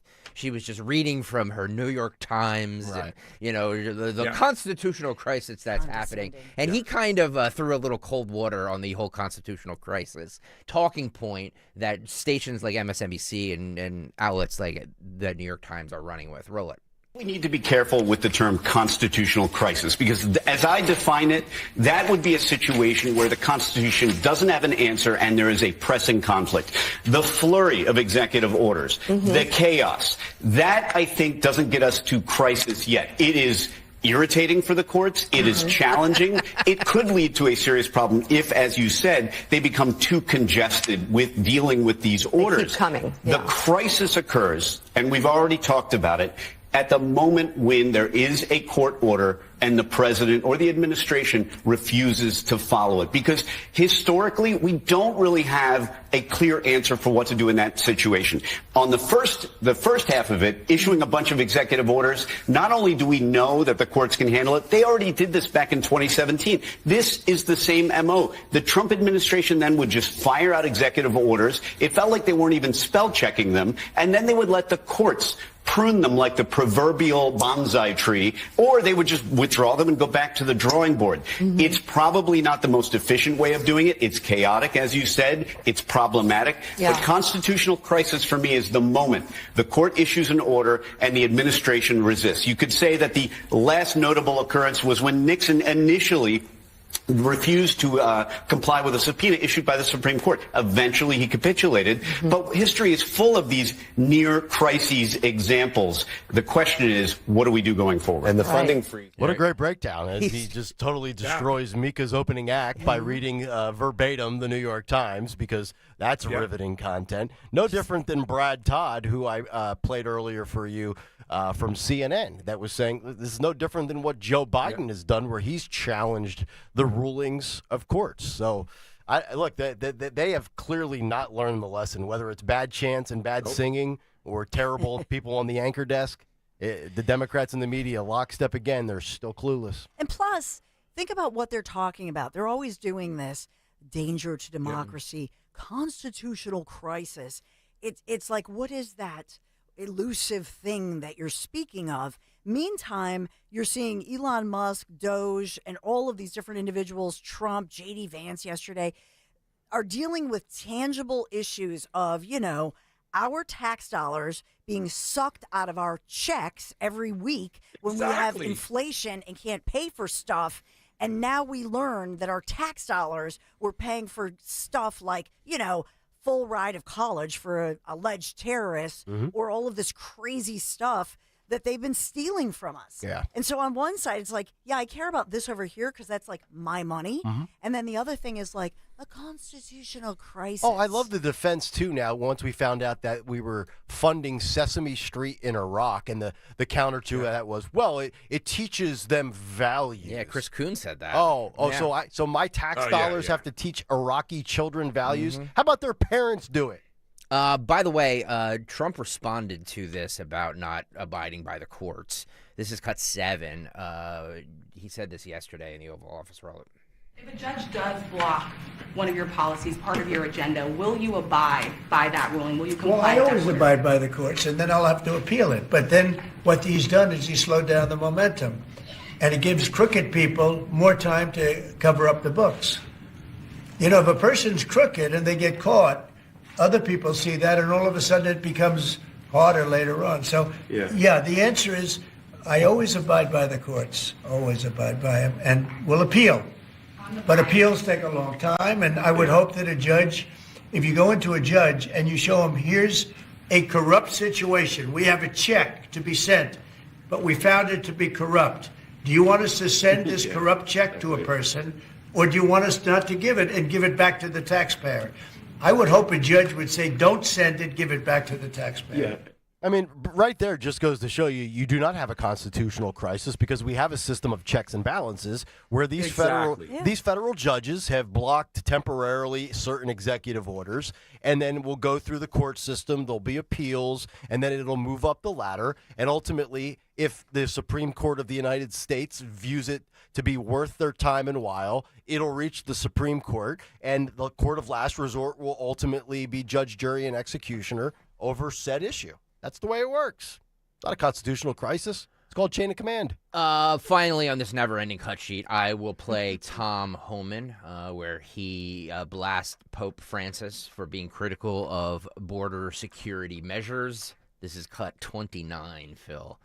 reading from her New York Times,
right.
And the constitutional crisis that's happening. And he kind of threw a little cold water on the whole constitutional crisis talking point that stations like MSNBC and outlets like the New York Times are running with. Roll it.
We need to be careful with the term constitutional crisis because as I define it, that would be a situation where the Constitution doesn't have an answer and there is a pressing conflict. The flurry of executive orders, the chaos, that I think doesn't get us to crisis yet. It is irritating for the courts. It is challenging. It could lead to a serious problem if, as you said, they become too congested with dealing with these orders.
They keep coming.
The crisis occurs, and we've already talked about it, at the moment when there is a court order and the president or the administration refuses to follow it. Because historically, we don't really have a clear answer for what to do in that situation. On the first half of it, issuing a bunch of executive orders, not only do we know that the courts can handle it, they already did this back in 2017. This is the same MO. The Trump administration then would just fire out executive orders. It felt like they weren't even spell checking them. And then they would let the courts prune them like the proverbial bonsai tree, or they would just withdraw them and go back to the drawing board. It's probably not the most efficient way of doing it. It's chaotic, as you said. It's problematic.
Yeah.
But constitutional crisis for me is the moment the court issues an order and the administration resists. You could say that the last notable occurrence was when Nixon initially refused to comply with a subpoena issued by the Supreme Court. Eventually, he capitulated. But history is full of these near crises examples. The question is, what do we do going forward?
And the funding freeze. What a great breakdown. As he just totally destroys Mika's opening act by reading verbatim the New York Times, because that's riveting content. No different than Brad Todd, who I played earlier for you from CNN, that was saying this is no different than what Joe Biden has done, where he's challenged the rulings of courts. So, look, they have clearly not learned the lesson, whether it's bad chants and bad singing or terrible people on the anchor desk. The Democrats and the media, lockstep again, they're still clueless.
And plus, think about what they're talking about. They're always doing this danger to democracy, constitutional crisis. It's like, what is that elusive thing that you're speaking of? Meantime, you're seeing Elon Musk, Doge, and all of these different individuals, Trump, J.D. Vance yesterday, are dealing with tangible issues of, our tax dollars being sucked out of our checks every week when we have inflation and can't pay for stuff. And now we learn that our tax dollars we're paying for stuff like, full ride of college for an alleged terrorist or all of this crazy stuff that they've been stealing from us.
Yeah.
And so on one side, it's like, I care about this over here because that's like my money. And then the other thing is like a constitutional crisis.
Oh, I love the defense, too, now, once we found out that we were funding Sesame Street in Iraq. And the counter to that was, well, it teaches them values.
Yeah, Chris Kuhn said that.
So my tax dollars have to teach Iraqi children values? How about their parents do it?
By the way, Trump responded to this about not abiding by the courts. This is cut 7. He said this yesterday in the Oval Office. Roll it.
If a judge does block one of your policies, part of your agenda, will you abide by that ruling? Will you comply?
Well, I always abide by the courts, and then I'll have to appeal it. But then what he's done is he's slowed down the momentum, and it gives crooked people more time to cover up the books. If a person's crooked and they get caught, other people see that, and all of a sudden it becomes harder later on. So, the answer is I always abide by the courts, always abide by them, and will appeal. But appeals take a long time, and I would hope that a judge, if you go into a judge and you show him, here's a corrupt situation, we have a check to be sent, but we found it to be corrupt, Do you want us to send this corrupt check to a person, or do you want us not to give it and give it back to the taxpayer? I would hope a judge would say, don't send it, give it back to the taxpayer.
I mean, right there just goes to show you do not have a constitutional crisis because we have a system of checks and balances where these federal judges have blocked temporarily certain executive orders, and then we'll go through the court system, there'll be appeals, and then it'll move up the ladder, and ultimately, if the Supreme Court of the United States views it to be worth their time and while, it'll reach the Supreme Court, and the court of last resort will ultimately be judge, jury, and executioner over said issue. That's the way it works. It's not a constitutional crisis. It's called chain of command.
Finally, on this never-ending cut sheet, I will play Tom Homan, where he blasts Pope Francis for being critical of border security measures. This is cut 29, Phil.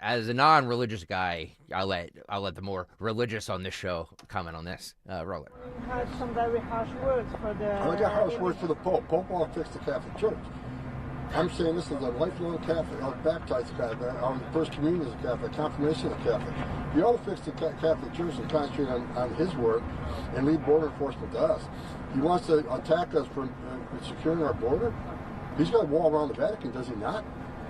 As a non-religious guy, I'll let the more religious on this show comment on this. Roll it.
Had some very harsh words for the.
I got harsh words for the Pope. Pope won't fix the Catholic Church. I'm saying this is a lifelong Catholic. I was baptized Catholic. I'm first communion as a Catholic, confirmation as a Catholic. He ought to fix the Catholic Church and concentrate on his work and leave border enforcement to us. He wants to attack us for securing our border. He's got a wall around the Vatican, does he not?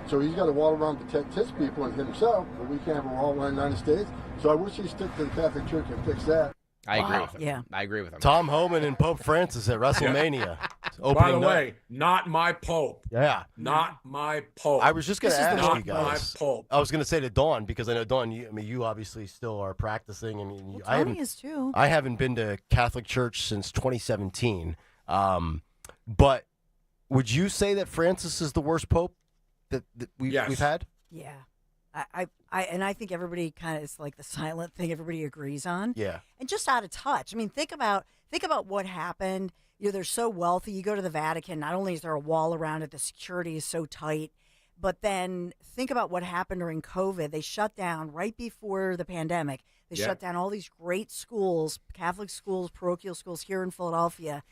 So he's got a wall around to protect his people and himself, but we can't have a wall around the United States. So I wish he'd stick to the Catholic Church and fix that.
I agree with him.
Yeah.
I agree with him.
Tom Homan and Pope Francis at WrestleMania.
By the way, not my Pope.
Yeah.
Not my Pope.
I was just going to ask you guys.
Not my Pope.
I was going to say to Dawn, because I know, Dawn, you obviously still are practicing. I mean,
Tony is too.
I haven't been to Catholic Church since 2017. But would you say that Francis is the worst Pope that we've had?
Yeah. I think everybody kind of, it's like the silent thing everybody agrees on.
Yeah.
And just out of touch. I mean, think about what happened. You know, they're so wealthy. You go to the Vatican, not only is there a wall around it, the security is so tight, but then think about what happened during COVID. They shut down right before the pandemic. They shut down all these great schools, Catholic schools, parochial schools here in Philadelphia.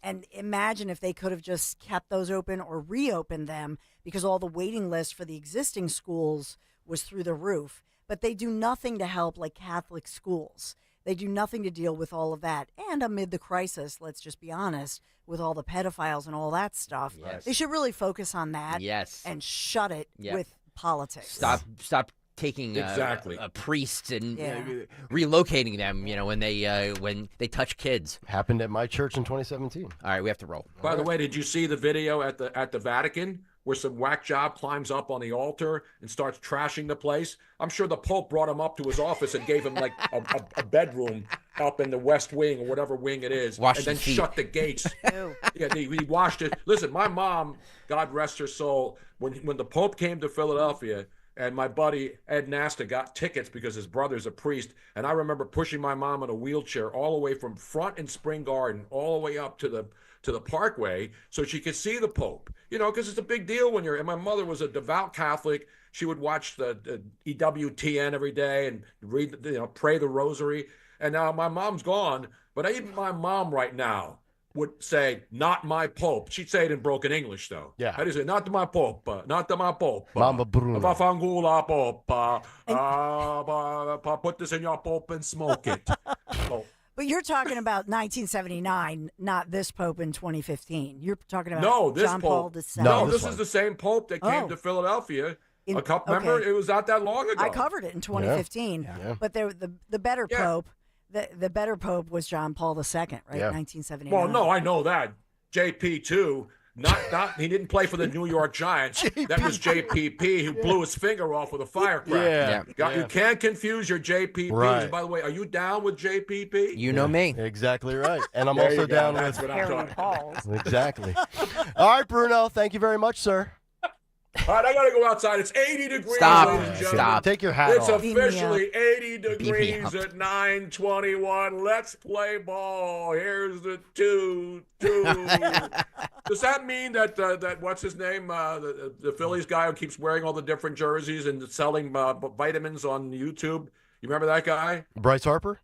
And imagine if they could have just kept those open or reopened them, because all the waiting lists for the existing schools was through the roof. But they do nothing to help like Catholic schools. They do nothing to deal with all of that. And amid the crisis, let's just be honest, with all the pedophiles and all that stuff, they should really focus on that and shut it with politics.
Stop taking a priest and relocating them, when they touch kids.
Happened at my church in 2017.
All right, we have to roll.
By the way, did you see the video at the Vatican where some whack job climbs up on the altar and starts trashing the place? I'm sure the Pope brought him up to his office and gave him like a bedroom up in the West Wing or whatever wing it is, and then shut the gates. He washed it. Listen, my mom, God rest her soul, when the Pope came to Philadelphia, and my buddy Ed Nasta got tickets because his brother's a priest. And I remember pushing my mom in a wheelchair all the way from front in Spring Garden all the way up to the Parkway so she could see the Pope. Because it's a big deal when and my mother was a devout Catholic. She would watch the EWTN every day and read, pray the rosary. And now my mom's gone, but even my mom right now would say, not my Pope. She'd say it in broken English, though.
Yeah.
How do you say, not my Pope, not my Pope.
Mama Bruno.
Vafangula Pope. Put this in your Pope and smoke it.
But you're talking about 1979, not this Pope in 2015. You're talking about John
Pope.
Paul II.
No, this is the same Pope that came to Philadelphia. Remember, it was not that long ago.
I covered it in 2015.
Yeah.
But the better Pope, the better Pope was John Paul II, right? 1979.
Well, no, I know that. JP too. Not he didn't play for the New York Giants. That was JPP who blew his finger off with a firecracker. You can't confuse your JPPs.
Right.
And by the way, are you down with JPP?
You know me.
Exactly right. And I'm also down with
Harry
Paul.
Exactly. All right, Bruno. Thank you very much, sir.
All right, I got to go outside. It's 80 degrees, ladies and gentlemen.
Stop.
Take your hat
It's
off.
officially 80 degrees at 9:21. Let's play ball. Here's the 2-2. Does that mean that what's his name, the Phillies guy who keeps wearing all the different jerseys and selling vitamins on YouTube? You remember that guy?
Bryce Harper?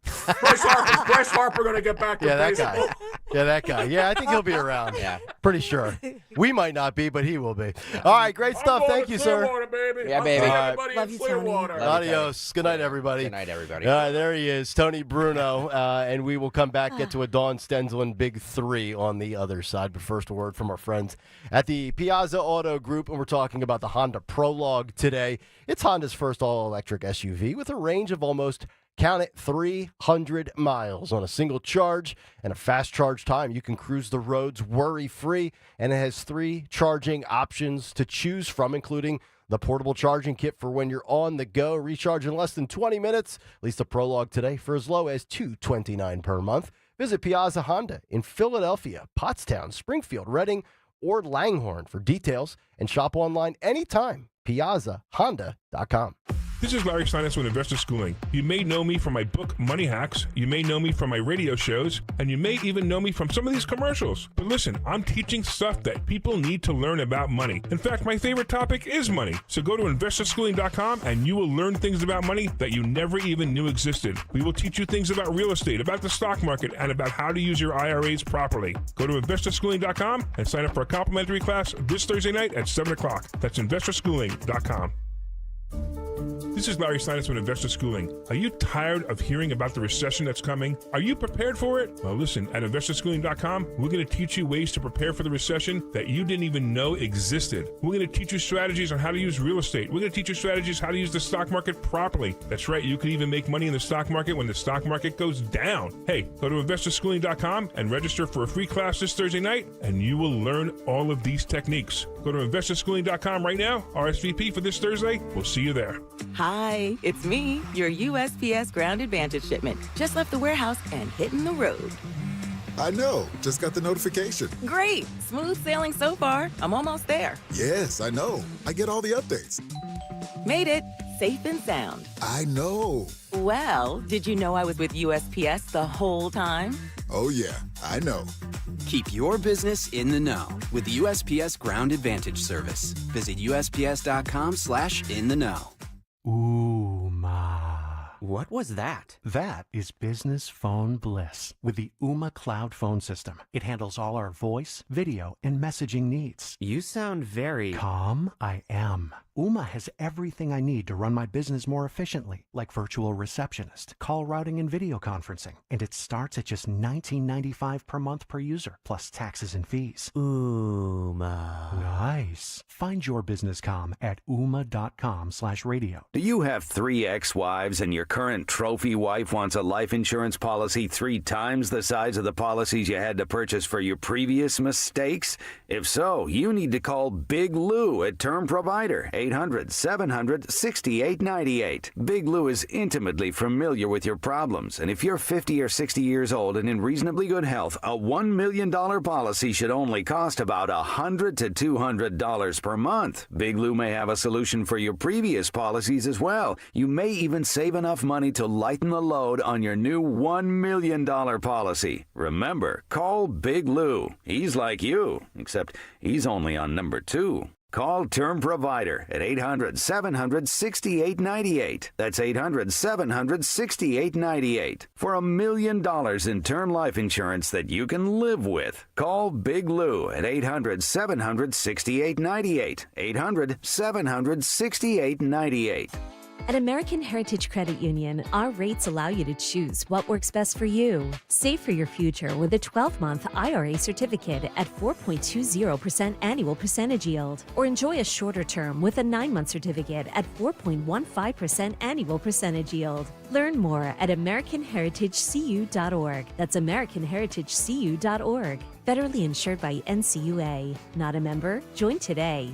Bryce Harper going to get back to baseball.
that guy. Yeah, that guy. Yeah, I think he'll be around.
Yeah.
Pretty sure. We might not be, but he will be. All right, great stuff. Thank you, sir.
Baby.
Yeah, baby.
Love you, Tony.
Adios. Good night, everybody.
Good night, everybody.
All right, there he is, Tony Bruno. And we will come back, get to a Dawn Stensland Big 3 on the other side. But first, a word from our friends at the Piazza Auto Group. And we're talking about the Honda Prologue today. It's Honda's first all-electric SUV with a range of almost, count it, 300 miles on a single charge and a fast charge time. You can cruise the roads worry-free, and it has 3 charging options to choose from, including the portable charging kit for when you're on the go. Recharge in less than 20 minutes. Lease the Prologue today for as low as $229 per month. Visit Piazza Honda in Philadelphia, Pottstown, Springfield, Reading, or Langhorne for details, and shop online anytime. PiazzaHonda.com.
This is Larry Steinitz with Investor Schooling. You may know me from my book, Money Hacks. You may know me from my radio shows, and you may even know me from some of these commercials. But listen, I'm teaching stuff that people need to learn about money. In fact, my favorite topic is money. So go to investorschooling.com and you will learn things about money that you never even knew existed. We will teach you things about real estate, about the stock market, and about how to use your IRAs properly. Go to investorschooling.com and sign up for a complimentary class this Thursday night at 7 o'clock. That's investorschooling.com. This is Larry Steinitz with Investor Schooling. Are you tired of hearing about the recession that's coming? Are you prepared for it? Well, listen, at investorschooling.com, we're going to teach you ways to prepare for the recession that you didn't even know existed. We're going to teach you strategies on how to use real estate. We're going to teach you strategies how to use the stock market properly. That's right, you can even make money in the stock market when the stock market goes down. Hey, go to investorschooling.com and register for a free class this Thursday night, and you will learn all of these techniques. Go to investorschooling.com right now, RSVP for this Thursday. We'll see you there.
Hi, it's me, your USPS Ground Advantage shipment. Just left the warehouse and hitting the road.
I know. Just got the notification.
Great. Smooth sailing so far. I'm almost there.
Yes, I know. I get all the updates.
Made it. Safe and sound.
I know.
Well, did you know I was with USPS the whole time?
Oh, yeah. I know.
Keep your business in the know with the USPS Ground Advantage service. Visit USPS.com/in-the-know.
Ooh, ma.
What was that?
That is business phone bliss with the Ooma Cloud phone system. It handles all our voice, video, and messaging needs.
You sound very...
Calm? I am. Ooma has everything I need to run my business more efficiently, like virtual receptionist, call routing, and video conferencing. And it starts at just $19.95 per month per user, plus taxes and fees.
Ooma.
Nice. Find your business calm at ooma.com/radio.
Do you have 3 ex-wives and your current trophy wife wants a life insurance policy 3 times the size of the policies you had to purchase for your previous mistakes? If so, you need to call Big Lou at Term Provider, 800-700-6898. Big Lou is intimately familiar with your problems, and if you're 50 or 60 years old and in reasonably good health, a $1 million policy should only cost about $100 to $200 per month. Big Lou may have a solution for your previous policies as well. You may even save enough money to lighten the load on your new $1 million policy. Remember, call Big Lou. He's like you, except he's only on number 2. Call Term Provider at 800-700-6898. That's 800-700-6898. For $1 million in term life insurance that you can live with. Call Big Lou at 800-700-6898. 800-700-6898.
At American Heritage Credit Union, our rates allow you to choose what works best for you. Save for your future with a 12-month IRA certificate at 4.20% annual percentage yield, or enjoy a shorter term with a 9-month certificate at 4.15% annual percentage yield. Learn more at AmericanHeritageCU.org. That's AmericanHeritageCU.org. Federally insured by NCUA. Not a member? Join today.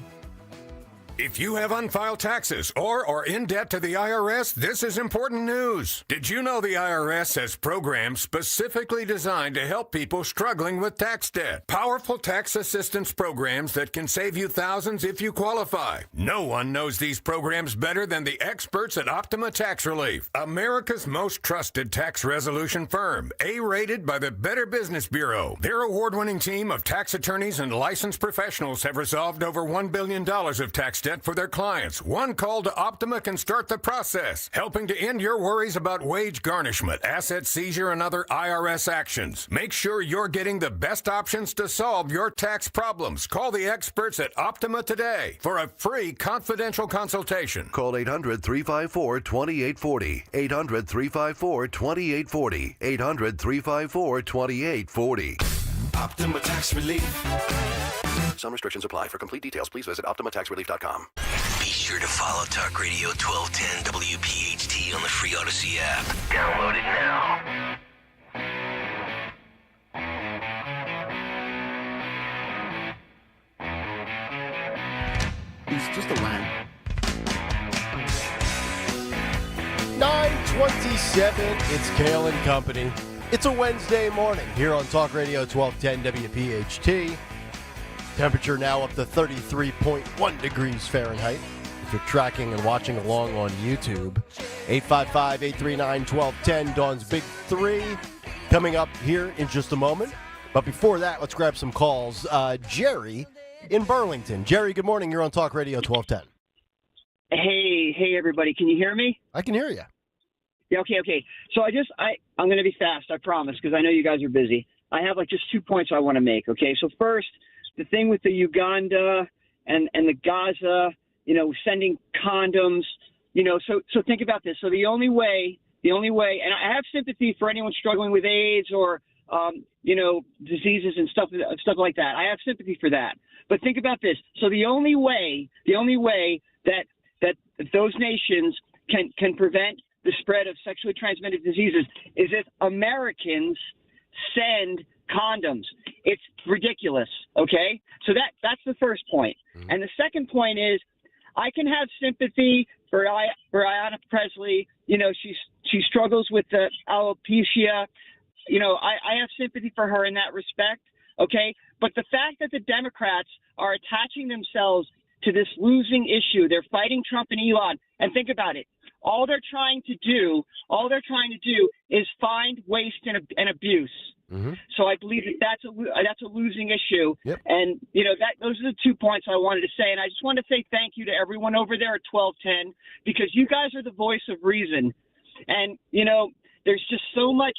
If you have unfiled taxes or are in debt to the IRS, this is important news. Did you know the IRS has programs specifically designed to help people struggling with tax debt? Powerful tax assistance programs that can save you thousands if you qualify. No one knows these programs better than the experts at Optima Tax Relief, America's most trusted tax resolution firm, A-rated by the Better Business Bureau. Their award-winning team of tax attorneys and licensed professionals have resolved over $1 billion of tax debt debt for their clients, one call to Optima can start the process, helping to end your worries about wage garnishment, asset seizure, and other IRS actions. Make sure you're getting the best options to solve your tax problems. Call the experts at Optima today for a free confidential consultation.
Call 800-354-2840. 800-354-2840. 800-354-2840.
Optima Tax Relief. Some restrictions apply. For complete details, please visit OptimaTaxRelief.com.
Be sure to follow Talk Radio 1210 WPHT on the free Odyssey app. Download it now.
He's just a wang. 9:27. It's Kayal and Company. It's a Wednesday morning here on Talk Radio 1210 WPHT. Temperature now up to 33.1 degrees Fahrenheit. If you're tracking and watching along on YouTube, 855-839-1210, Dawn's Big Three, coming up here in just a moment. But before that, let's grab some calls. Jerry in Burlington. Jerry, good morning. You're on Talk Radio 1210.
Hey, everybody. Can you hear me?
I can hear you.
Yeah, okay. So I'm going to be fast, I promise, because I know you guys are busy. I have just 2 points I want to make, okay? So first, the thing with the Uganda and the Gaza, sending condoms, so think about this. So the only way, and I have sympathy for anyone struggling with AIDS or, diseases and stuff like that. I have sympathy for that. But think about this. So the only way that those nations can prevent the spread of sexually transmitted diseases is if Americans send condoms. It's ridiculous, okay? So that's the first point. Mm-hmm. And the second point is I can have sympathy for Ayanna Pressley. She struggles with the alopecia. I have sympathy for her in that respect, okay? But the fact that the Democrats are attaching themselves to this losing issue, they're fighting Trump and Elon, and think about it. All they're trying to do is find waste and abuse. Mm-hmm. So I believe that's a losing issue. Yep. And those are the 2 points I wanted to say. And I just want to say thank you to everyone over there at 1210 because you guys are the voice of reason. And there's just so much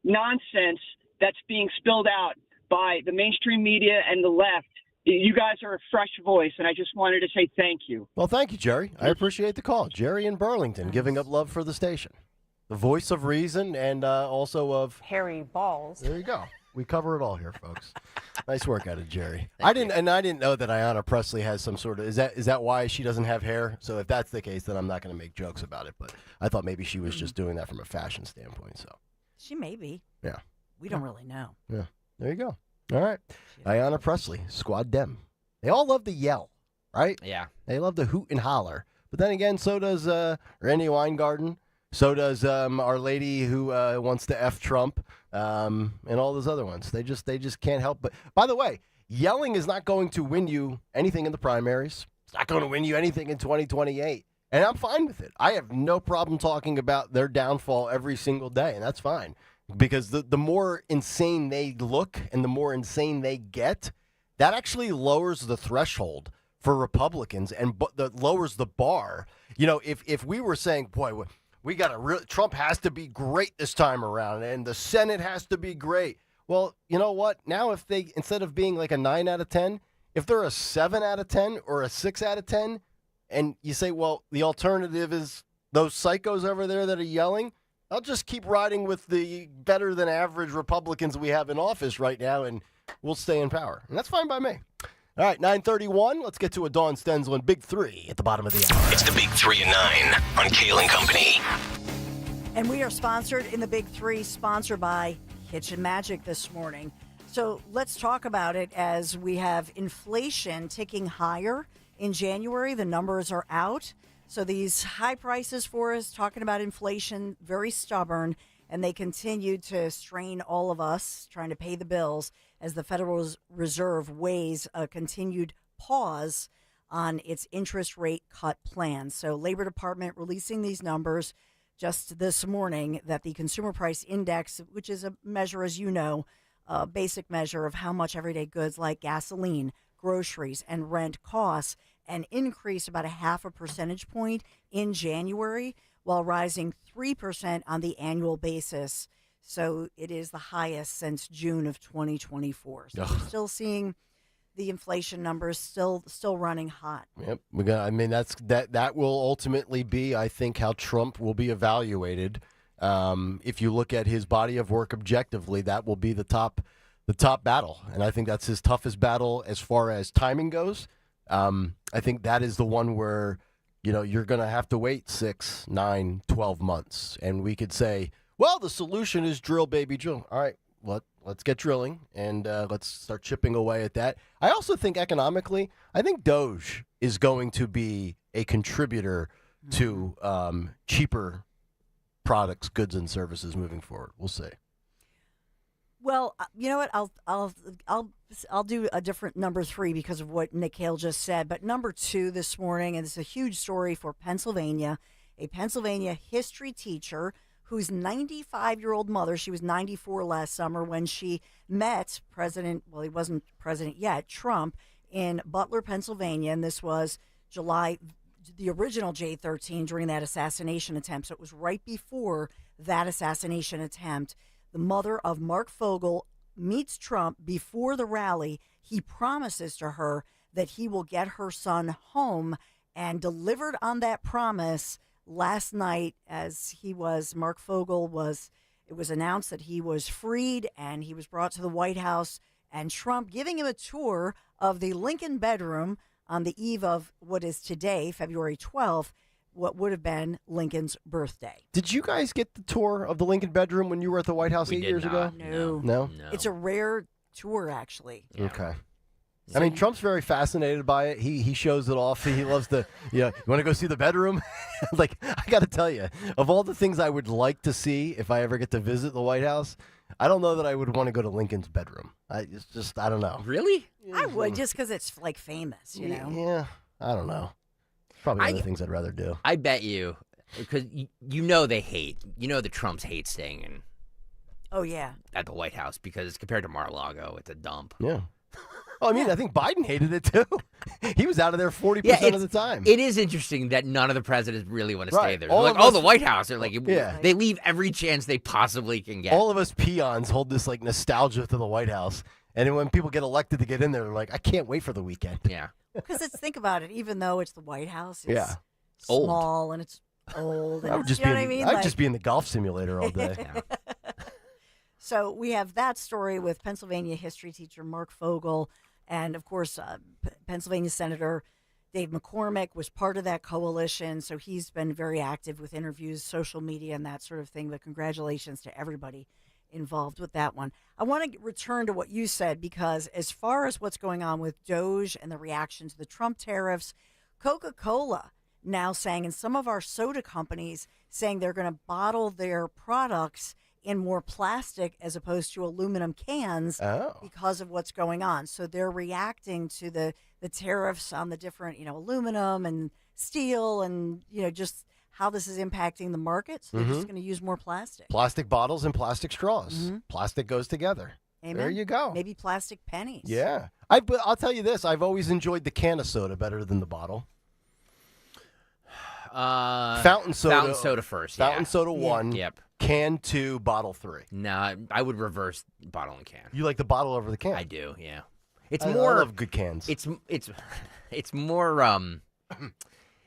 nonsense that's being spilled out by the mainstream media and the left. You guys are a fresh voice, and I just wanted to say thank you.
Well, thank you, Jerry. I appreciate the call. Jerry in Burlington, giving up love for the station. The voice of reason and also of...
hairy balls.
There you go. We cover it all here, folks. Nice work out of Jerry. I didn't know that Ayanna Pressley has some sort of... Is that why she doesn't have hair? So if that's the case, then I'm not going to make jokes about it. But I thought maybe she was just doing that from a fashion standpoint. So
she may be.
Yeah.
We don't really know.
Yeah. There you go. All right. Ayanna Pressley, Squad Dem. They all love to yell, right?
Yeah.
They love to hoot and holler. But then again, so does Randy Weingarten. So does Our Lady who wants to F Trump and all those other ones. They just can't help. But by the way, yelling is not going to win you anything in the primaries. It's not going to win you anything in 2028. And I'm fine with it. I have no problem talking about their downfall every single day, and that's fine. Because the more insane they look and the more insane they get, that actually lowers the threshold for Republicans and that lowers the bar. If we were saying, boy, we got Trump has to be great this time around and the Senate has to be great. Well, you know what? Now if they, instead of being like a 9 out of 10, if they're a 7 out of 10 or a 6 out of 10, and you say, well, the alternative is those psychos over there that are yelling, I'll just keep riding with the better than average Republicans we have in office right now, and we'll stay in power. And that's fine by me. All right, 9:31. Let's get to a Dawn Stenzel and Big Three at the bottom of the hour.
It's the Big 3 and 9 on Kayal and Company.
And we are sponsored in the Big Three, sponsored by Kitchen Magic this morning. So let's talk about it as we have inflation ticking higher in January. The numbers are out. So these high prices for us, talking about inflation, very stubborn, and they continue to strain all of us trying to pay the bills as the Federal Reserve weighs a continued pause on its interest rate cut plan. So Labor Department releasing these numbers just this morning that the Consumer Price Index, which is a measure, as you know, a basic measure of how much everyday goods like gasoline, groceries, and rent costs, and increased about a 0.5 percentage point in January, while rising 3% on the annual basis. So it is the highest since June of 2024. So we're still seeing the inflation numbers still running hot.
Yep, that will ultimately be, I think, how Trump will be evaluated. If you look at his body of work objectively, that will be the top battle, and I think that's his toughest battle as far as timing goes. I think that is the one where you're going to have to wait 6, 9, 12 months, and we could say, well, the solution is drill, baby, drill. All right, let's get drilling, and let's start chipping away at that. I also think economically, I think Doge is going to be a contributor to cheaper products, goods, and services moving forward. We'll see.
Well, you know what? I'll do a different number 3 because of what Nick Kayal just said. But number 2 this morning, and it's a huge story for Pennsylvania. A Pennsylvania history teacher whose 95-year-old mother, she was 94 last summer when she met President, well, he wasn't president yet, Trump, in Butler, Pennsylvania. And this was July, the original J-13 during that assassination attempt. So it was right before that assassination attempt. The mother of Mark Fogle meets Trump before the rally. He promises to her that he will get her son home, and delivered on that promise last night as Mark Fogle it was announced that he was freed and he was brought to the White House, and Trump giving him a tour of the Lincoln bedroom on the eve of what is today, February 12th, what would have been Lincoln's birthday.
Did you guys get the tour of the Lincoln bedroom when you were at the White House 8 years ago?
No. It's a rare tour, actually.
Yeah. Okay. I mean, Trump's very fascinated by it. He shows it off. He loves to, you want to go see the bedroom? Like, I got to tell you, of all the things I would like to see if I ever get to visit the White House, I don't know that I would want to go to Lincoln's bedroom. I don't know.
Really?
I would, just because it's, like, famous,
Yeah, I don't know. Probably other things I'd rather do.
I bet you, because they hate, the Trumps hate staying in.
Oh, yeah.
At the White House, because compared to Mar-a-Lago, it's a dump.
Yeah. Oh, I mean, I think Biden hated it, too. He was out of there 40% of the time.
It is interesting that none of the presidents really want to stay there. They're
All
like,
of us-
the White House. They're like,
Yeah.
they leave every chance they possibly can get.
All of us peons hold this, like, nostalgia to the White House. And then when people get elected to get in there, they're like, I can't wait for the weekend.
Yeah.
Because think about it, even though it's the White House, it's
Old.
small and it's old. And
I would just be I'd just be in the golf simulator all day.
So we have that story with Pennsylvania history teacher Mark Fogle. And, of course, Pennsylvania Senator Dave McCormick was part of that coalition. So he's been very active with interviews, social media, and that sort of thing. But congratulations to everybody involved with that one. I want to return to what you said, because as far as what's going on with Doge and the reaction to the Trump tariffs, Coca-Cola now saying, and some of our soda companies saying they're going to bottle their products in more plastic as opposed to aluminum cans because of what's going on. So they're reacting to the tariffs on the different, aluminum and steel and, just how this is impacting the market. So they're just going to use more plastic.
Plastic bottles and plastic straws. Plastic goes together.
Amen.
There you go.
Maybe plastic pennies.
Yeah. But I'll tell you this. I've always enjoyed the can of soda better than the bottle. Fountain soda.
Fountain soda first.
Fountain soda 1.
Yep.
Can 2, bottle 3.
No, I would reverse bottle and can.
You like the bottle over the can?
I do, yeah.
I love good cans.
It's more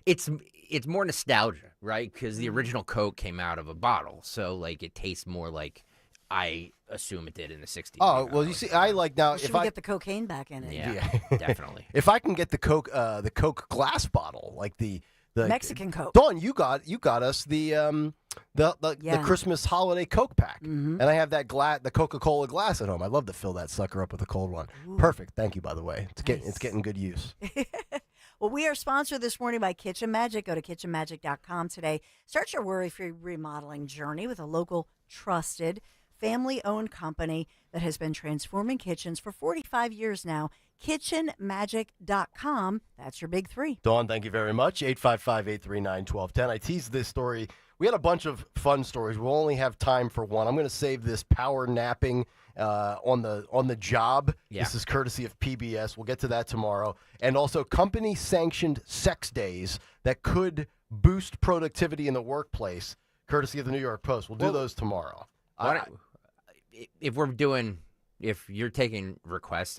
it's more nostalgia, right? Because the original Coke came out of a bottle, so like it tastes more like I assume it did in the 60s.
Oh, well, you see, I like now.
Should we get the cocaine back in it?
Yeah, definitely.
If I can get the Coke glass bottle, like the
Mexican Coke.
Dawn, you got us the Christmas holiday Coke pack, and I have the Coca-Cola glass at home. I love to fill that sucker up with a cold one.
Ooh.
Perfect. Thank you, by the way. It's getting good use.
Well, we are sponsored this morning by Kitchen Magic. Go to kitchenmagic.com today. Start your worry-free remodeling journey with a local, trusted, family-owned company that has been transforming kitchens for 45 years now. kitchenmagic.com. That's your big 3.
Dawn, thank you very much. 855-839-1210. I teased this story We had a bunch of fun stories. We'll only have time for one. I'm going to save this power napping on the job.
Yeah.
This is courtesy of PBS. We'll get to that tomorrow. And also company-sanctioned sex days that could boost productivity in the workplace, courtesy of the New York Post. We'll do those tomorrow.
If you're taking requests,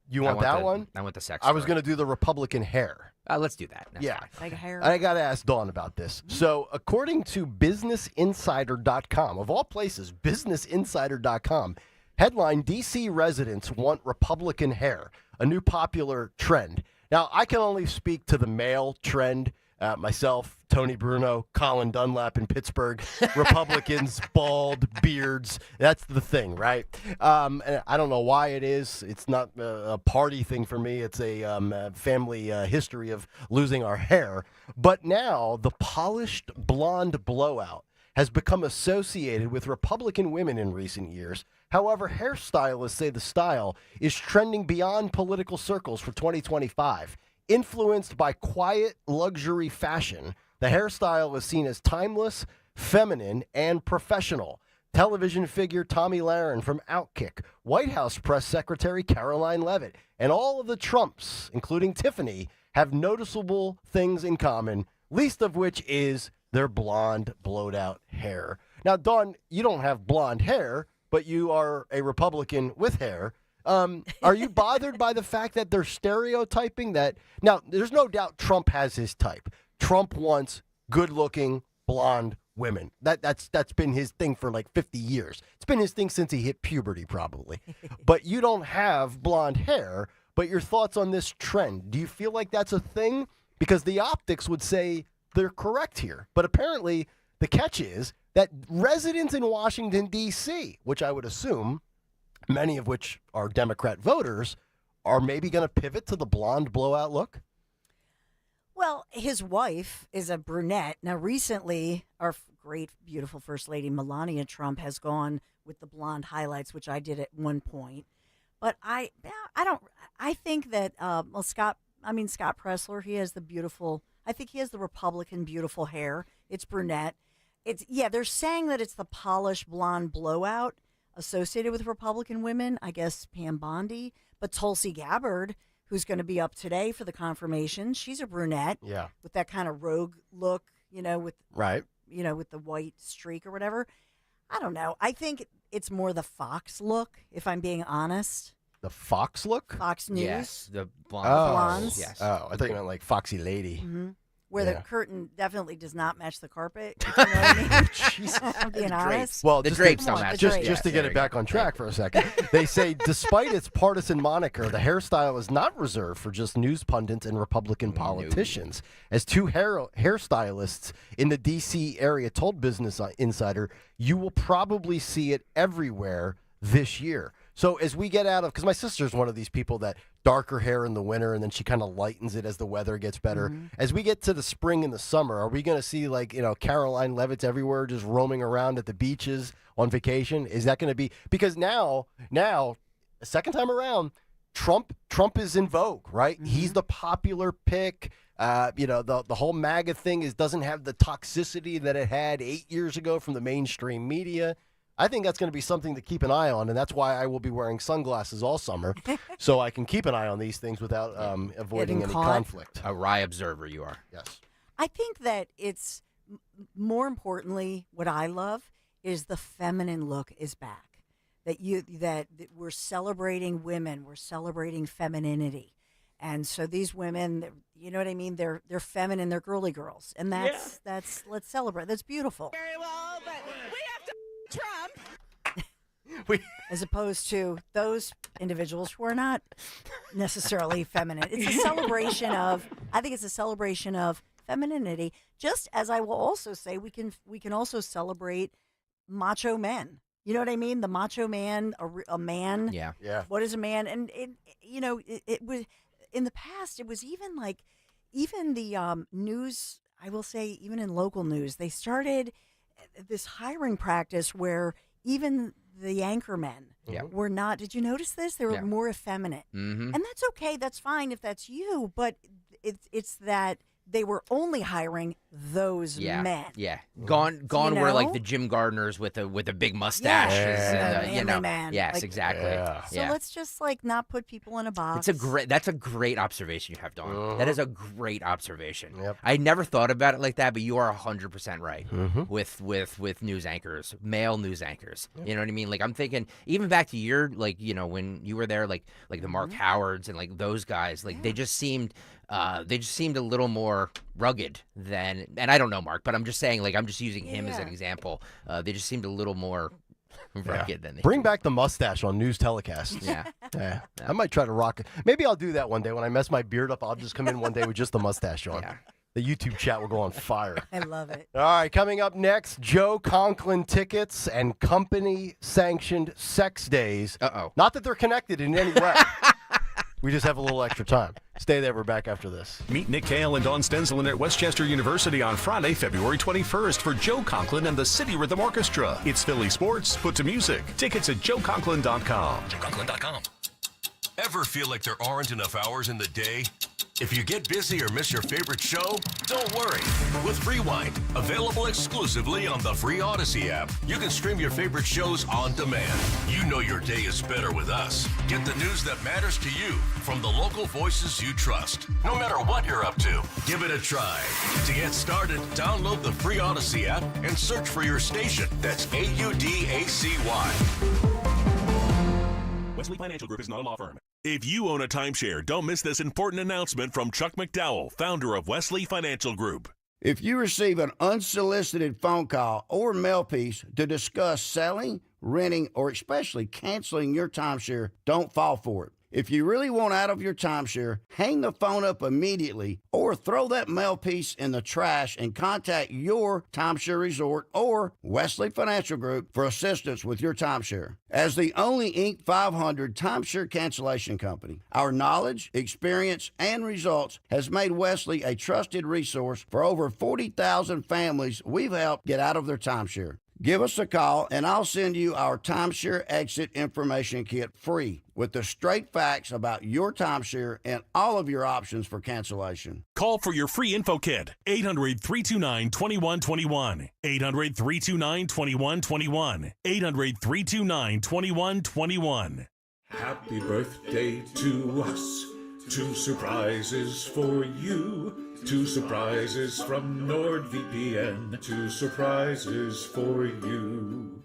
You want that one?
I want the sex.
I was going to do the Republican hair.
Let's do that. That's
yeah.
fine.
Like hair.
I got to ask Dawn about this. So, according to BusinessInsider.com, of all places, BusinessInsider.com, headline, D.C. residents want Republican hair, a new popular trend. Now, I can only speak to the male trend. Myself, Tony Bruno, Colin Dunlap in Pittsburgh, Republicans, bald, beards. That's the thing, right? And I don't know why it is. It's not a party thing for me. It's a family history of losing our hair. But now the polished blonde blowout has become associated with Republican women in recent years. However, hairstylists say the style is trending beyond political circles for 2025. Influenced by quiet luxury fashion, the hairstyle is seen as timeless, feminine, and professional. Television figure Tommy Lahren from Outkick, White House press secretary Caroline Leavitt, and all of the Trumps, including Tiffany, have noticeable things in common, least of which is their blonde, blowed-out hair. Now, Dawn, you don't have blonde hair, but you are a Republican with hair. Are you bothered by the fact that they're stereotyping that? Now, there's no doubt Trump has his type. Trump wants good-looking, blonde women. That's been his thing for like 50 years. It's been his thing since he hit puberty, probably. But you don't have blonde hair. But your thoughts on this trend? Do you feel like that's a thing? Because the optics would say they're correct here. But apparently, the catch is that residents in Washington, D.C., which I would assume many of which are Democrat voters, are maybe going to pivot to the blonde blowout look?
Well, his wife is a brunette. Now, recently, our great, beautiful First Lady Melania Trump has gone with the blonde highlights, which I did at one point. But I think that, Scott Pressler, he has I think he has the Republican beautiful hair. It's brunette. They're saying that it's the polished blonde blowout associated with Republican women, I guess Pam Bondi, but Tulsi Gabbard, who's going to be up today for the confirmation, she's a brunette, with that kind of rogue look, with the white streak or whatever. I don't know. I think it's more the Fox look, if I'm being honest.
The Fox look?
Fox News.
Yes, the
blondes.
Yes.
Oh, I thought you meant like Foxy Lady.
Mm-hmm. Where the curtain definitely does not match the carpet. If you know what I mean?
Jesus.
I'm being honest.
Well,
the drapes don't match.
Just to get it back on track for a second, they say despite its partisan moniker, the hairstyle is not reserved for just news pundits and Republican politicians. As two hairstylists in the D.C. area told Business Insider, you will probably see it everywhere this year. So as we get out of, because my sister's one of these people that darker hair in the winter and then she kind of lightens it as the weather gets better. Mm-hmm. As we get to the spring and the summer, are we going to see Caroline Leavitt's everywhere just roaming around at the beaches on vacation? Is that going to be, because now, a second time around, Trump is in vogue, right? Mm-hmm. He's the popular pick. The whole MAGA thing doesn't have the toxicity that it had 8 years ago from the mainstream media. I think that's going to be something to keep an eye on, and that's why I will be wearing sunglasses all summer, so I can keep an eye on these things without avoiding any conflict.
A wry observer you are.
Yes.
I think that it's, more importantly, what I love is the feminine look is back. That we're celebrating women, we're celebrating femininity. And so these women, you know what I mean? They're feminine, they're girly girls. And that's let's celebrate. That's beautiful.
Very well, but we have to Trump.
As opposed to those individuals who are not necessarily feminine. It's a celebration of, I think it's a celebration of femininity. Just as I will also say, we can also celebrate macho men. You know what I mean? The macho man, a man.
Yeah.
What is a man? And it was in the past. It was even the news. I will say, even in local news, they started this hiring practice where even the anchormen were not. Did you notice this? They were more effeminate, and that's okay. That's fine if that's you. But it's that they were only hiring those men.
Yeah, gone
You
were like
know?
the Jim Gardners with a big mustaches.
Manly man.
Yes,
Like,
exactly.
So let's just like not put people in a box.
That's a great observation you have, Dawn. That is a great observation.
Yep.
I never thought about it like that, but you are 100% right.
Mhm.
With news anchors, male news anchors. You know what I mean? Like I'm thinking even back to your when you were there, like the Mark Howards and like those guys, like they just seemed a little more rugged than, and I don't know Mark, but I'm just saying, like I'm just using him as an example. They just seemed a little more rugged than they
Bring back the mustache on news telecasts.
Yeah.
I might try to rock it. Maybe I'll do that one day when I mess my beard up. I'll just come in one day with just the mustache on. The YouTube chat will go on fire.
I love it.
All right, coming up next, Joe Conklin tickets and company-sanctioned sex days. Not that they're connected in any way. We just have a little extra time. Stay there. We're back after this.
Meet Nick Kayal and Dawn Stenzelin at Westchester University on Friday, February 21st for Joe Conklin and the City Rhythm Orchestra. It's Philly sports put to music. Tickets at joeconklin.com.
JoeConklin.com. Ever feel like there aren't enough hours in the day? If you get busy or miss your favorite show, don't worry. With Rewind, available exclusively on the free Odyssey app, you can stream your favorite shows on demand. You know your day is better with us. Get the news that matters to you from the local voices you trust. No matter what you're up to, give it a try. To get started, download the free Odyssey app and search for your station. That's AUDACY.
Wesley Financial Group is not a law firm. If you own a timeshare, don't miss this important announcement from Chuck McDowell, founder of Wesley Financial Group.
If you receive an unsolicited phone call or mail piece to discuss selling, renting, or especially canceling your timeshare, don't fall for it. If you really want out of your timeshare, hang the phone up immediately or throw that mail piece in the trash and contact your timeshare resort or Wesley Financial Group for assistance with your timeshare. As the only Inc. 500 timeshare cancellation company, our knowledge, experience, and results has made Wesley a trusted resource for over 40,000 families we've helped get out of their timeshare. Give us a call, and I'll send you our timeshare exit information kit free with the straight facts about your timeshare and all of your options for cancellation.
Call for your free info kit. 800-329-2121. 800-329-2121. 800-329-2121.
Happy birthday to us. 2 surprises for you. 2 surprises from NordVPN. 2 surprises for you.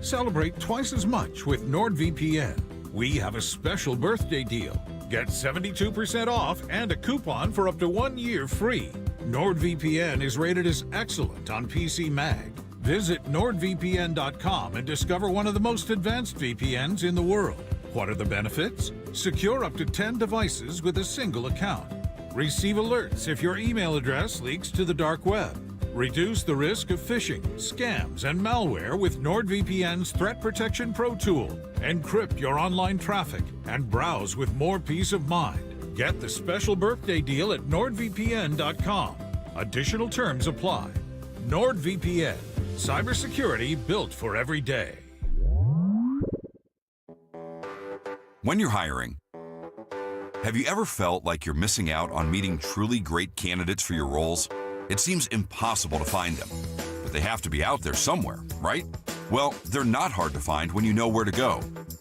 Celebrate twice as much with NordVPN. We have a special birthday deal. Get 72% off and a coupon for up to 1 year free. NordVPN is rated as excellent on PC Mag. Visit NordVPN.com and discover one of the most advanced VPNs in the world. What are the benefits? Secure up to 10 devices with a single account. Receive alerts if your email address leaks to the dark web. Reduce the risk of phishing, scams, and malware with NordVPN's Threat Protection Pro tool. Encrypt your online traffic and browse with more peace of mind. Get the special birthday deal at NordVPN.com. Additional terms apply. NordVPN. Cybersecurity built for every day.
When you're hiring, have you ever felt like you're missing out on meeting truly great candidates for your roles? It seems impossible to find them, but they have to be out there somewhere, right? Well, they're not hard to find when you know where to go,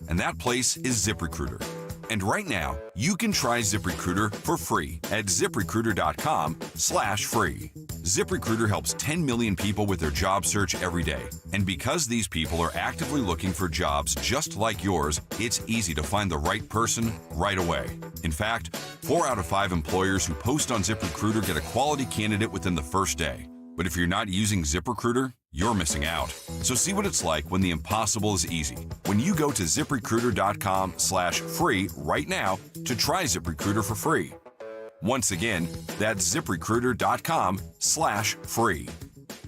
and that place is ZipRecruiter. And right now, you can try ZipRecruiter for free at ZipRecruiter.com/free. ZipRecruiter helps 10 million people with their job search every day. And because these people are actively looking for jobs just like yours, it's easy to find the right person right away. In fact, 4 out of 5 employers who post on ZipRecruiter get a quality candidate within the first day. But if you're not using ZipRecruiter, you're missing out. So see what it's like when the impossible is easy. When you go to ZipRecruiter.com/free right now to try ZipRecruiter for free. Once again, that's ZipRecruiter.com/free.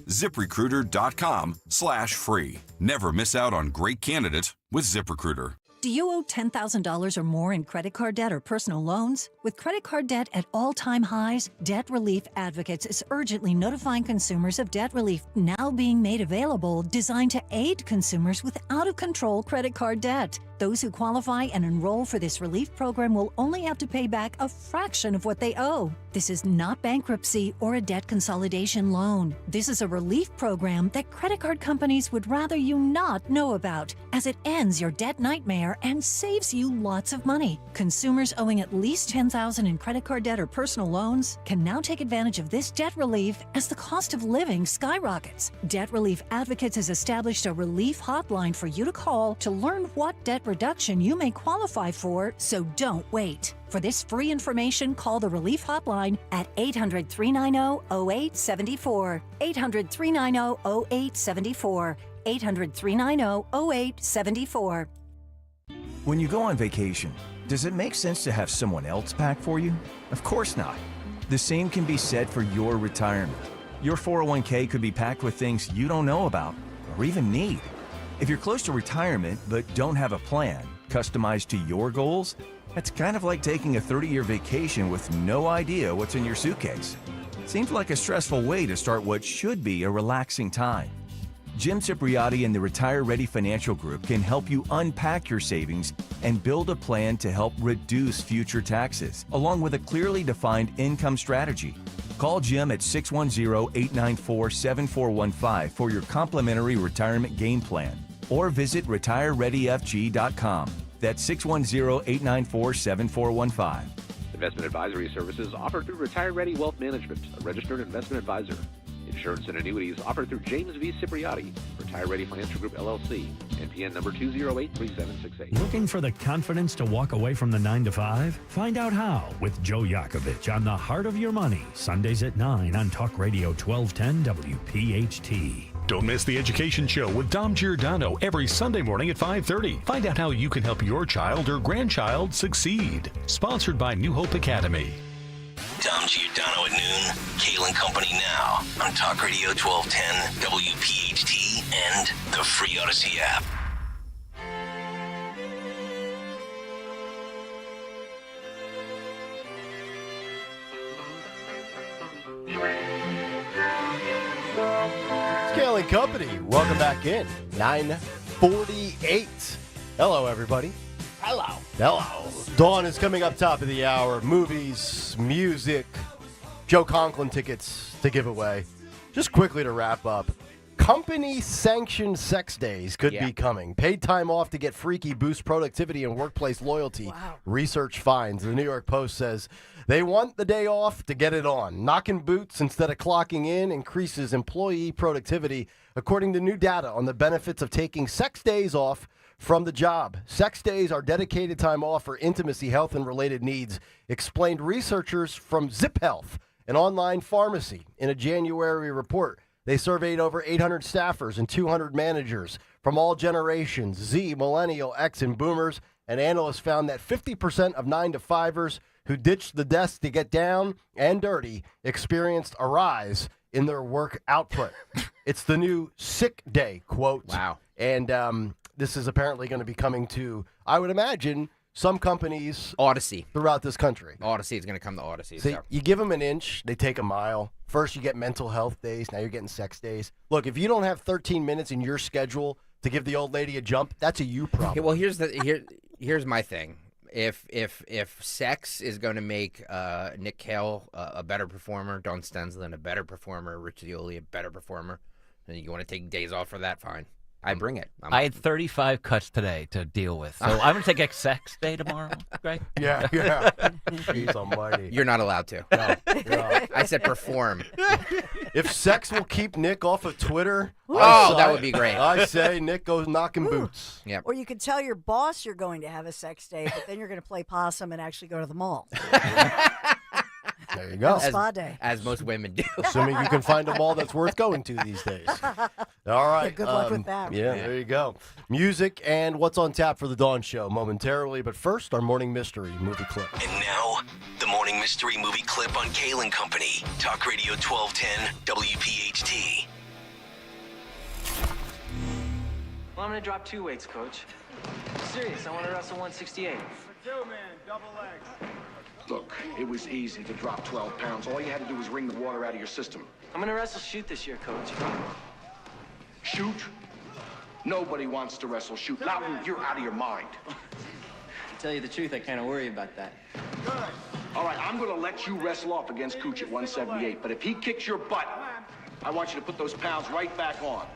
ZipRecruiter.com/free. Never miss out on great candidates with ZipRecruiter.
Do
Do you owe $10,000 or more in credit card debt or personal loans? With credit card debt at all-time highs, Debt Relief Advocates is urgently notifying consumers of debt relief now being made available, designed to aid consumers with out-of-control credit card debt. Those who qualify and enroll for this relief program will only have to pay back a fraction of what they owe. This is not bankruptcy or a debt consolidation loan. This is a relief program that credit card companies would rather you not know about, as it ends your debt nightmare and saves you lots of money. Consumers owing at least $10,000 in credit card debt or personal loans can now take advantage of this debt relief as the cost of living skyrockets. Debt Relief Advocates has established a relief hotline for you to call to learn what debt reduction you may qualify for, so don't wait. For this free information, call the Relief Hotline at 800-390-0874. 800-390-0874. 800-390-0874.
When you go on vacation, does it make sense to have someone else pack for you? Of course not. The same can be said for your retirement. Your 401k could be packed with things you don't know about or even need. If you're close to retirement but don't have a plan customized to your goals, that's kind of like taking a 30-year vacation with no idea what's in your suitcase. Seems like a stressful way to start what should be a relaxing time. Jim Cipriotti and the Retire Ready Financial Group can help you unpack your savings and build a plan to help reduce future taxes, along with a clearly defined income strategy. Call Jim at 610-894-7415 for your complimentary retirement game plan, or visit retirereadyfg.com. That's 610-894-7415.
Investment advisory services offered through Retire Ready Wealth Management, a registered investment advisor. Insurance and annuities offered through James V. Cipriotti, Retire Ready Financial Group, LLC, NPN number 2083768.
Looking for the confidence to walk away from the 9-to-5? Find out how with Joe Yakovich on The Heart of Your Money, Sundays at 9 on Talk Radio 1210 WPHT.
Don't miss the Education Show with Dom Giordano every Sunday morning at 5:30. Find out how you can help your child or grandchild succeed. Sponsored by New Hope Academy.
Dom Giordano at noon. Kayal and Company now on Talk Radio 1210 WPHT and the free Odyssey app.
Kayal and Company, welcome back in. 9:48. Hello, everybody.
Hello.
Hello. Dawn is coming up top of the hour. Movies, music, Joe Conklin tickets to give away. Just quickly to wrap up, company-sanctioned sex days could be coming. Paid time off to get freaky boost productivity and workplace loyalty. Wow. Research finds. The New York Post says they want the day off to get it on. Knocking boots instead of clocking in increases employee productivity, according to new data on the benefits of taking sex days off from the job. Sex days are dedicated time off for intimacy, health, and related needs, explained researchers from Zip Health, an online pharmacy. In a January report, they surveyed over 800 staffers and 200 managers from all generations, Z, Millennial, X, and Boomers, and analysts found that 50% of 9-to-5ers who ditched the desk to get down and dirty experienced a rise in their work output. It's the new sick day quote.
Wow.
And this is apparently going to be coming to, I would imagine, some companies
Odyssey
throughout this country.
Odyssey is going to come to Odyssey.
See,
So.
you give them an inch, they take a mile. First, you get mental health days. Now you're getting sex days. Look, if you don't have 13 minutes in your schedule to give the old lady a jump, that's a you problem.
Okay, well, here's my thing. If sex is going to make Nick Kayal a better performer, Dawn Stensland a better performer, Rich Zioli a better performer, and you want to take days off for that, fine. I bring it.
I had 35 cuts today to deal with, so I'm going to take a sex day tomorrow. Great.
Yeah. Jeez almighty.
You're not allowed to.
No.
I said perform.
If sex will keep Nick off of Twitter,
that would be great.
I say Nick goes knocking boots.
Yep.
Or you could tell your boss you're going to have a sex day, but then you're going to play possum and actually go to the mall.
There you go.
A spa day.
As most women do.
Assuming you can find a mall that's worth going to these days. All right.
Yeah, good luck with that.
Yeah, there you go. Music and what's on tap for the Dawn Show momentarily. But first, our morning mystery movie clip.
And now, the morning mystery movie clip on Kayal and Company. Talk Radio 1210 WPHT.
Well, I'm going to drop 2 weights, Coach.
serious. I want to wrestle 168.
Look, it was easy to drop 12 pounds. All you had to do was wring the water out of your system.
I'm going to wrestle shoot this year, Coach.
Shoot? Nobody wants to wrestle shoot. Loudon, you're out of your mind.
To tell you the truth, I kind of worry about that.
All right, I'm going to let you wrestle off against Cooch at 178, but if he kicks your butt, I want you to put those pounds right back on.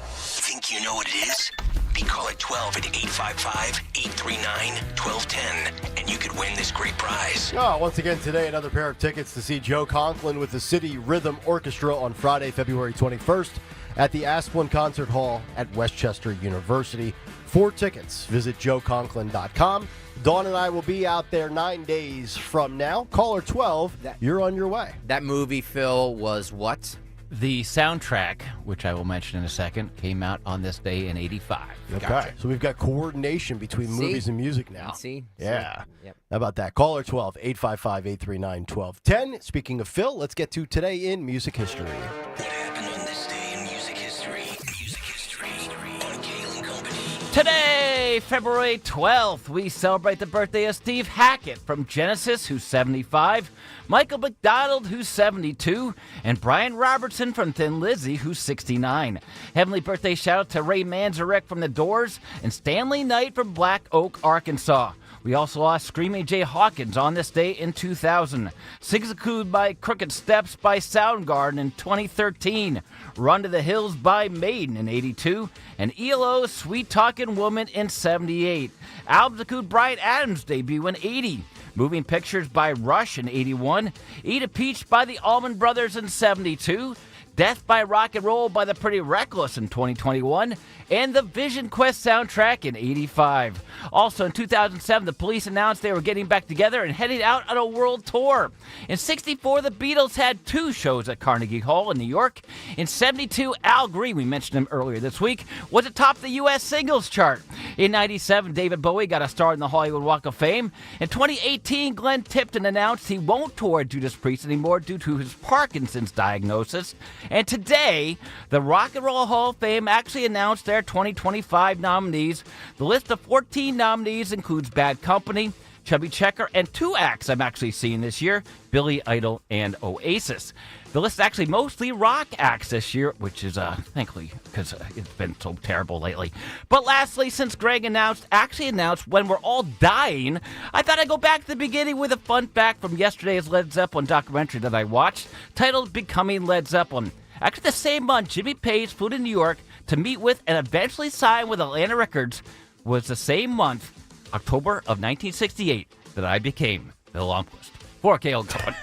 Think you know what it is? Be call at 12 at 855-839-1210, and you could win this great prize.
Oh, once again today, another pair of tickets to see Joe Conklin with the City Rhythm Orchestra on Friday, February 21st at the Asplin Concert Hall at Westchester University. 4 tickets. Visit joeconklin.com. Dawn and I will be out there 9 days from now. Caller 12, you're on your way.
That movie, Phil, was what?
The soundtrack, which I will mention in a second, came out on this day in 85.
Okay,
Gotcha.
so we've got coordination between movies and music now.
See?
Yeah.
Yep.
How about that? Caller 12, 855-839-1210. Speaking of Phil, let's get to Today in Music History.
What happened on this day in music history? Music history on Kayal and Company.
Today, February 12th, we celebrate the birthday of Steve Hackett from Genesis, who's 75, Michael McDonald, who's 72, and Brian Robertson from Thin Lizzy, who's 69. Heavenly birthday shout out to Ray Manzarek from The Doors and Stanley Knight from Black Oak, Arkansas. We also lost Screaming Jay Hawkins on this day in 2000. Sigsacooed by Crooked Steps by Soundgarden in 2013. Run to the Hills by Maiden in 82. And ELO's Sweet Talkin' Woman in 78. Albums include Bryan Adams' debut in 80. Moving Pictures by Rush in 81. Eat a Peach by the Allman Brothers in 72. Death by Rock and Roll by the Pretty Reckless in 2021, and the Vision Quest soundtrack in 85. Also in 2007, the Police announced they were getting back together and heading out on a world tour. In 64, the Beatles had 2 shows at Carnegie Hall in New York. In 72, Al Green, we mentioned him earlier this week, was atop the U.S. singles chart. In 97, David Bowie got a star in the Hollywood Walk of Fame. In 2018, Glenn Tipton announced he won't tour Judas Priest anymore due to his Parkinson's diagnosis. And today, the Rock and Roll Hall of Fame actually announced their 2025 nominees. The list of 14 nominees includes Bad Company, Chubby Checker, and 2 acts I'm actually seeing this year, Billy Idol and Oasis. The list is actually mostly rock acts this year, which is thankfully because it's been so terrible lately. But lastly, since Greg actually announced when we're all dying, I thought I'd go back to the beginning with a fun fact from yesterday's Led Zeppelin documentary that I watched, titled Becoming Led Zeppelin. Actually, the same month Jimmy Page flew to New York to meet with and eventually sign with Atlantic Records was the same month, October of 1968, that I became Bill Lundquist. For Kayal Company.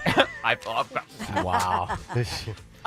Wow.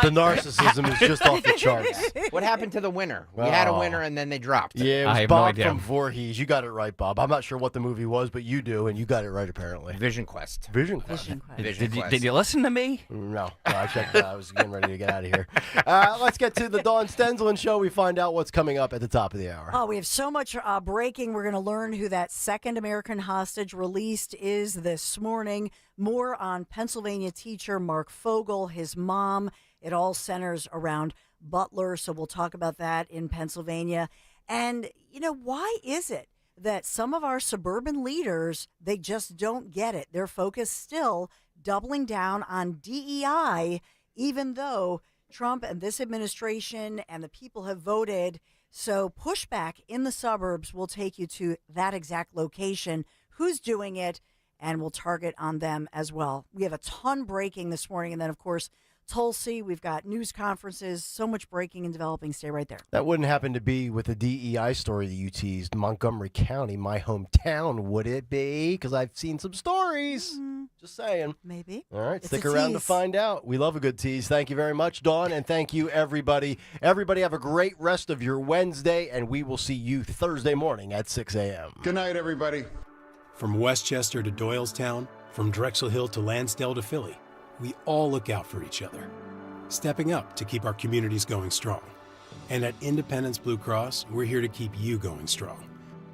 The narcissism is just off the charts.
What happened to the winner? We had a winner and then they dropped.
Yeah, it
I
was
have
Bob
no idea.
from Voorhees. You got it right, Bob. I'm not sure what the movie was, but you do, and you got it right, apparently.
Vision Quest.
Vision Quest.
Did you listen to me?
No, I checked that. I was getting ready to get out of here. Let's get to the Dawn Stensland Show. We find out what's coming up at the top of the hour.
Oh, we have so much breaking. We're going to learn who that second American hostage released is this morning. More on Pennsylvania teacher Mark Fogle, his mom. It all centers around Butler, so we'll talk about that in Pennsylvania. And, why is it that some of our suburban leaders, they just don't get it? They're focused still doubling down on DEI, even though Trump and this administration and the people have voted. So pushback in the suburbs will take you to that exact location. Who's doing it? And we'll target on them as well. We have a ton breaking this morning. And then, of course, Tulsi, we've got news conferences, so much breaking and developing. Stay right there.
That wouldn't happen to be with the DEI story that you teased. Montgomery County, my hometown, would it be? Because I've seen some stories. Just saying.
Maybe.
All right,
It's
stick
a
around to
tease.
find out. We love a good tease. Thank you very much, Dawn, and thank you, everybody. Everybody have a great rest of your Wednesday, and we will see you Thursday morning at 6 a.m.
Good night, everybody.
From Westchester to Doylestown, from Drexel Hill to Lansdale to Philly, we all look out for each other, stepping up to keep our communities going strong. And at Independence Blue Cross, we're here to keep you going strong.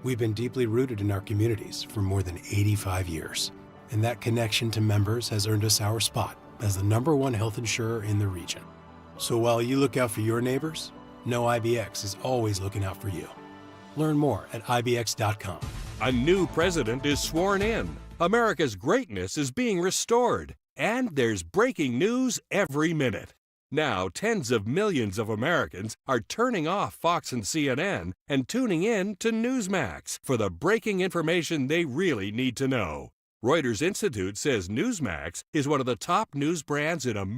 We've been deeply rooted in our communities for more than 85 years, and that connection to members has earned us our spot as the #1 health insurer in the region. So while you look out for your neighbors, know IBX is always looking out for you. Learn more at IBX.com.
A new president is sworn in. America's greatness is being restored. And there's breaking news every minute. Now, tens of millions of Americans are turning off Fox and CNN and tuning in to Newsmax for the breaking information they really need to know. Reuters Institute says Newsmax is one of the top news brands in America.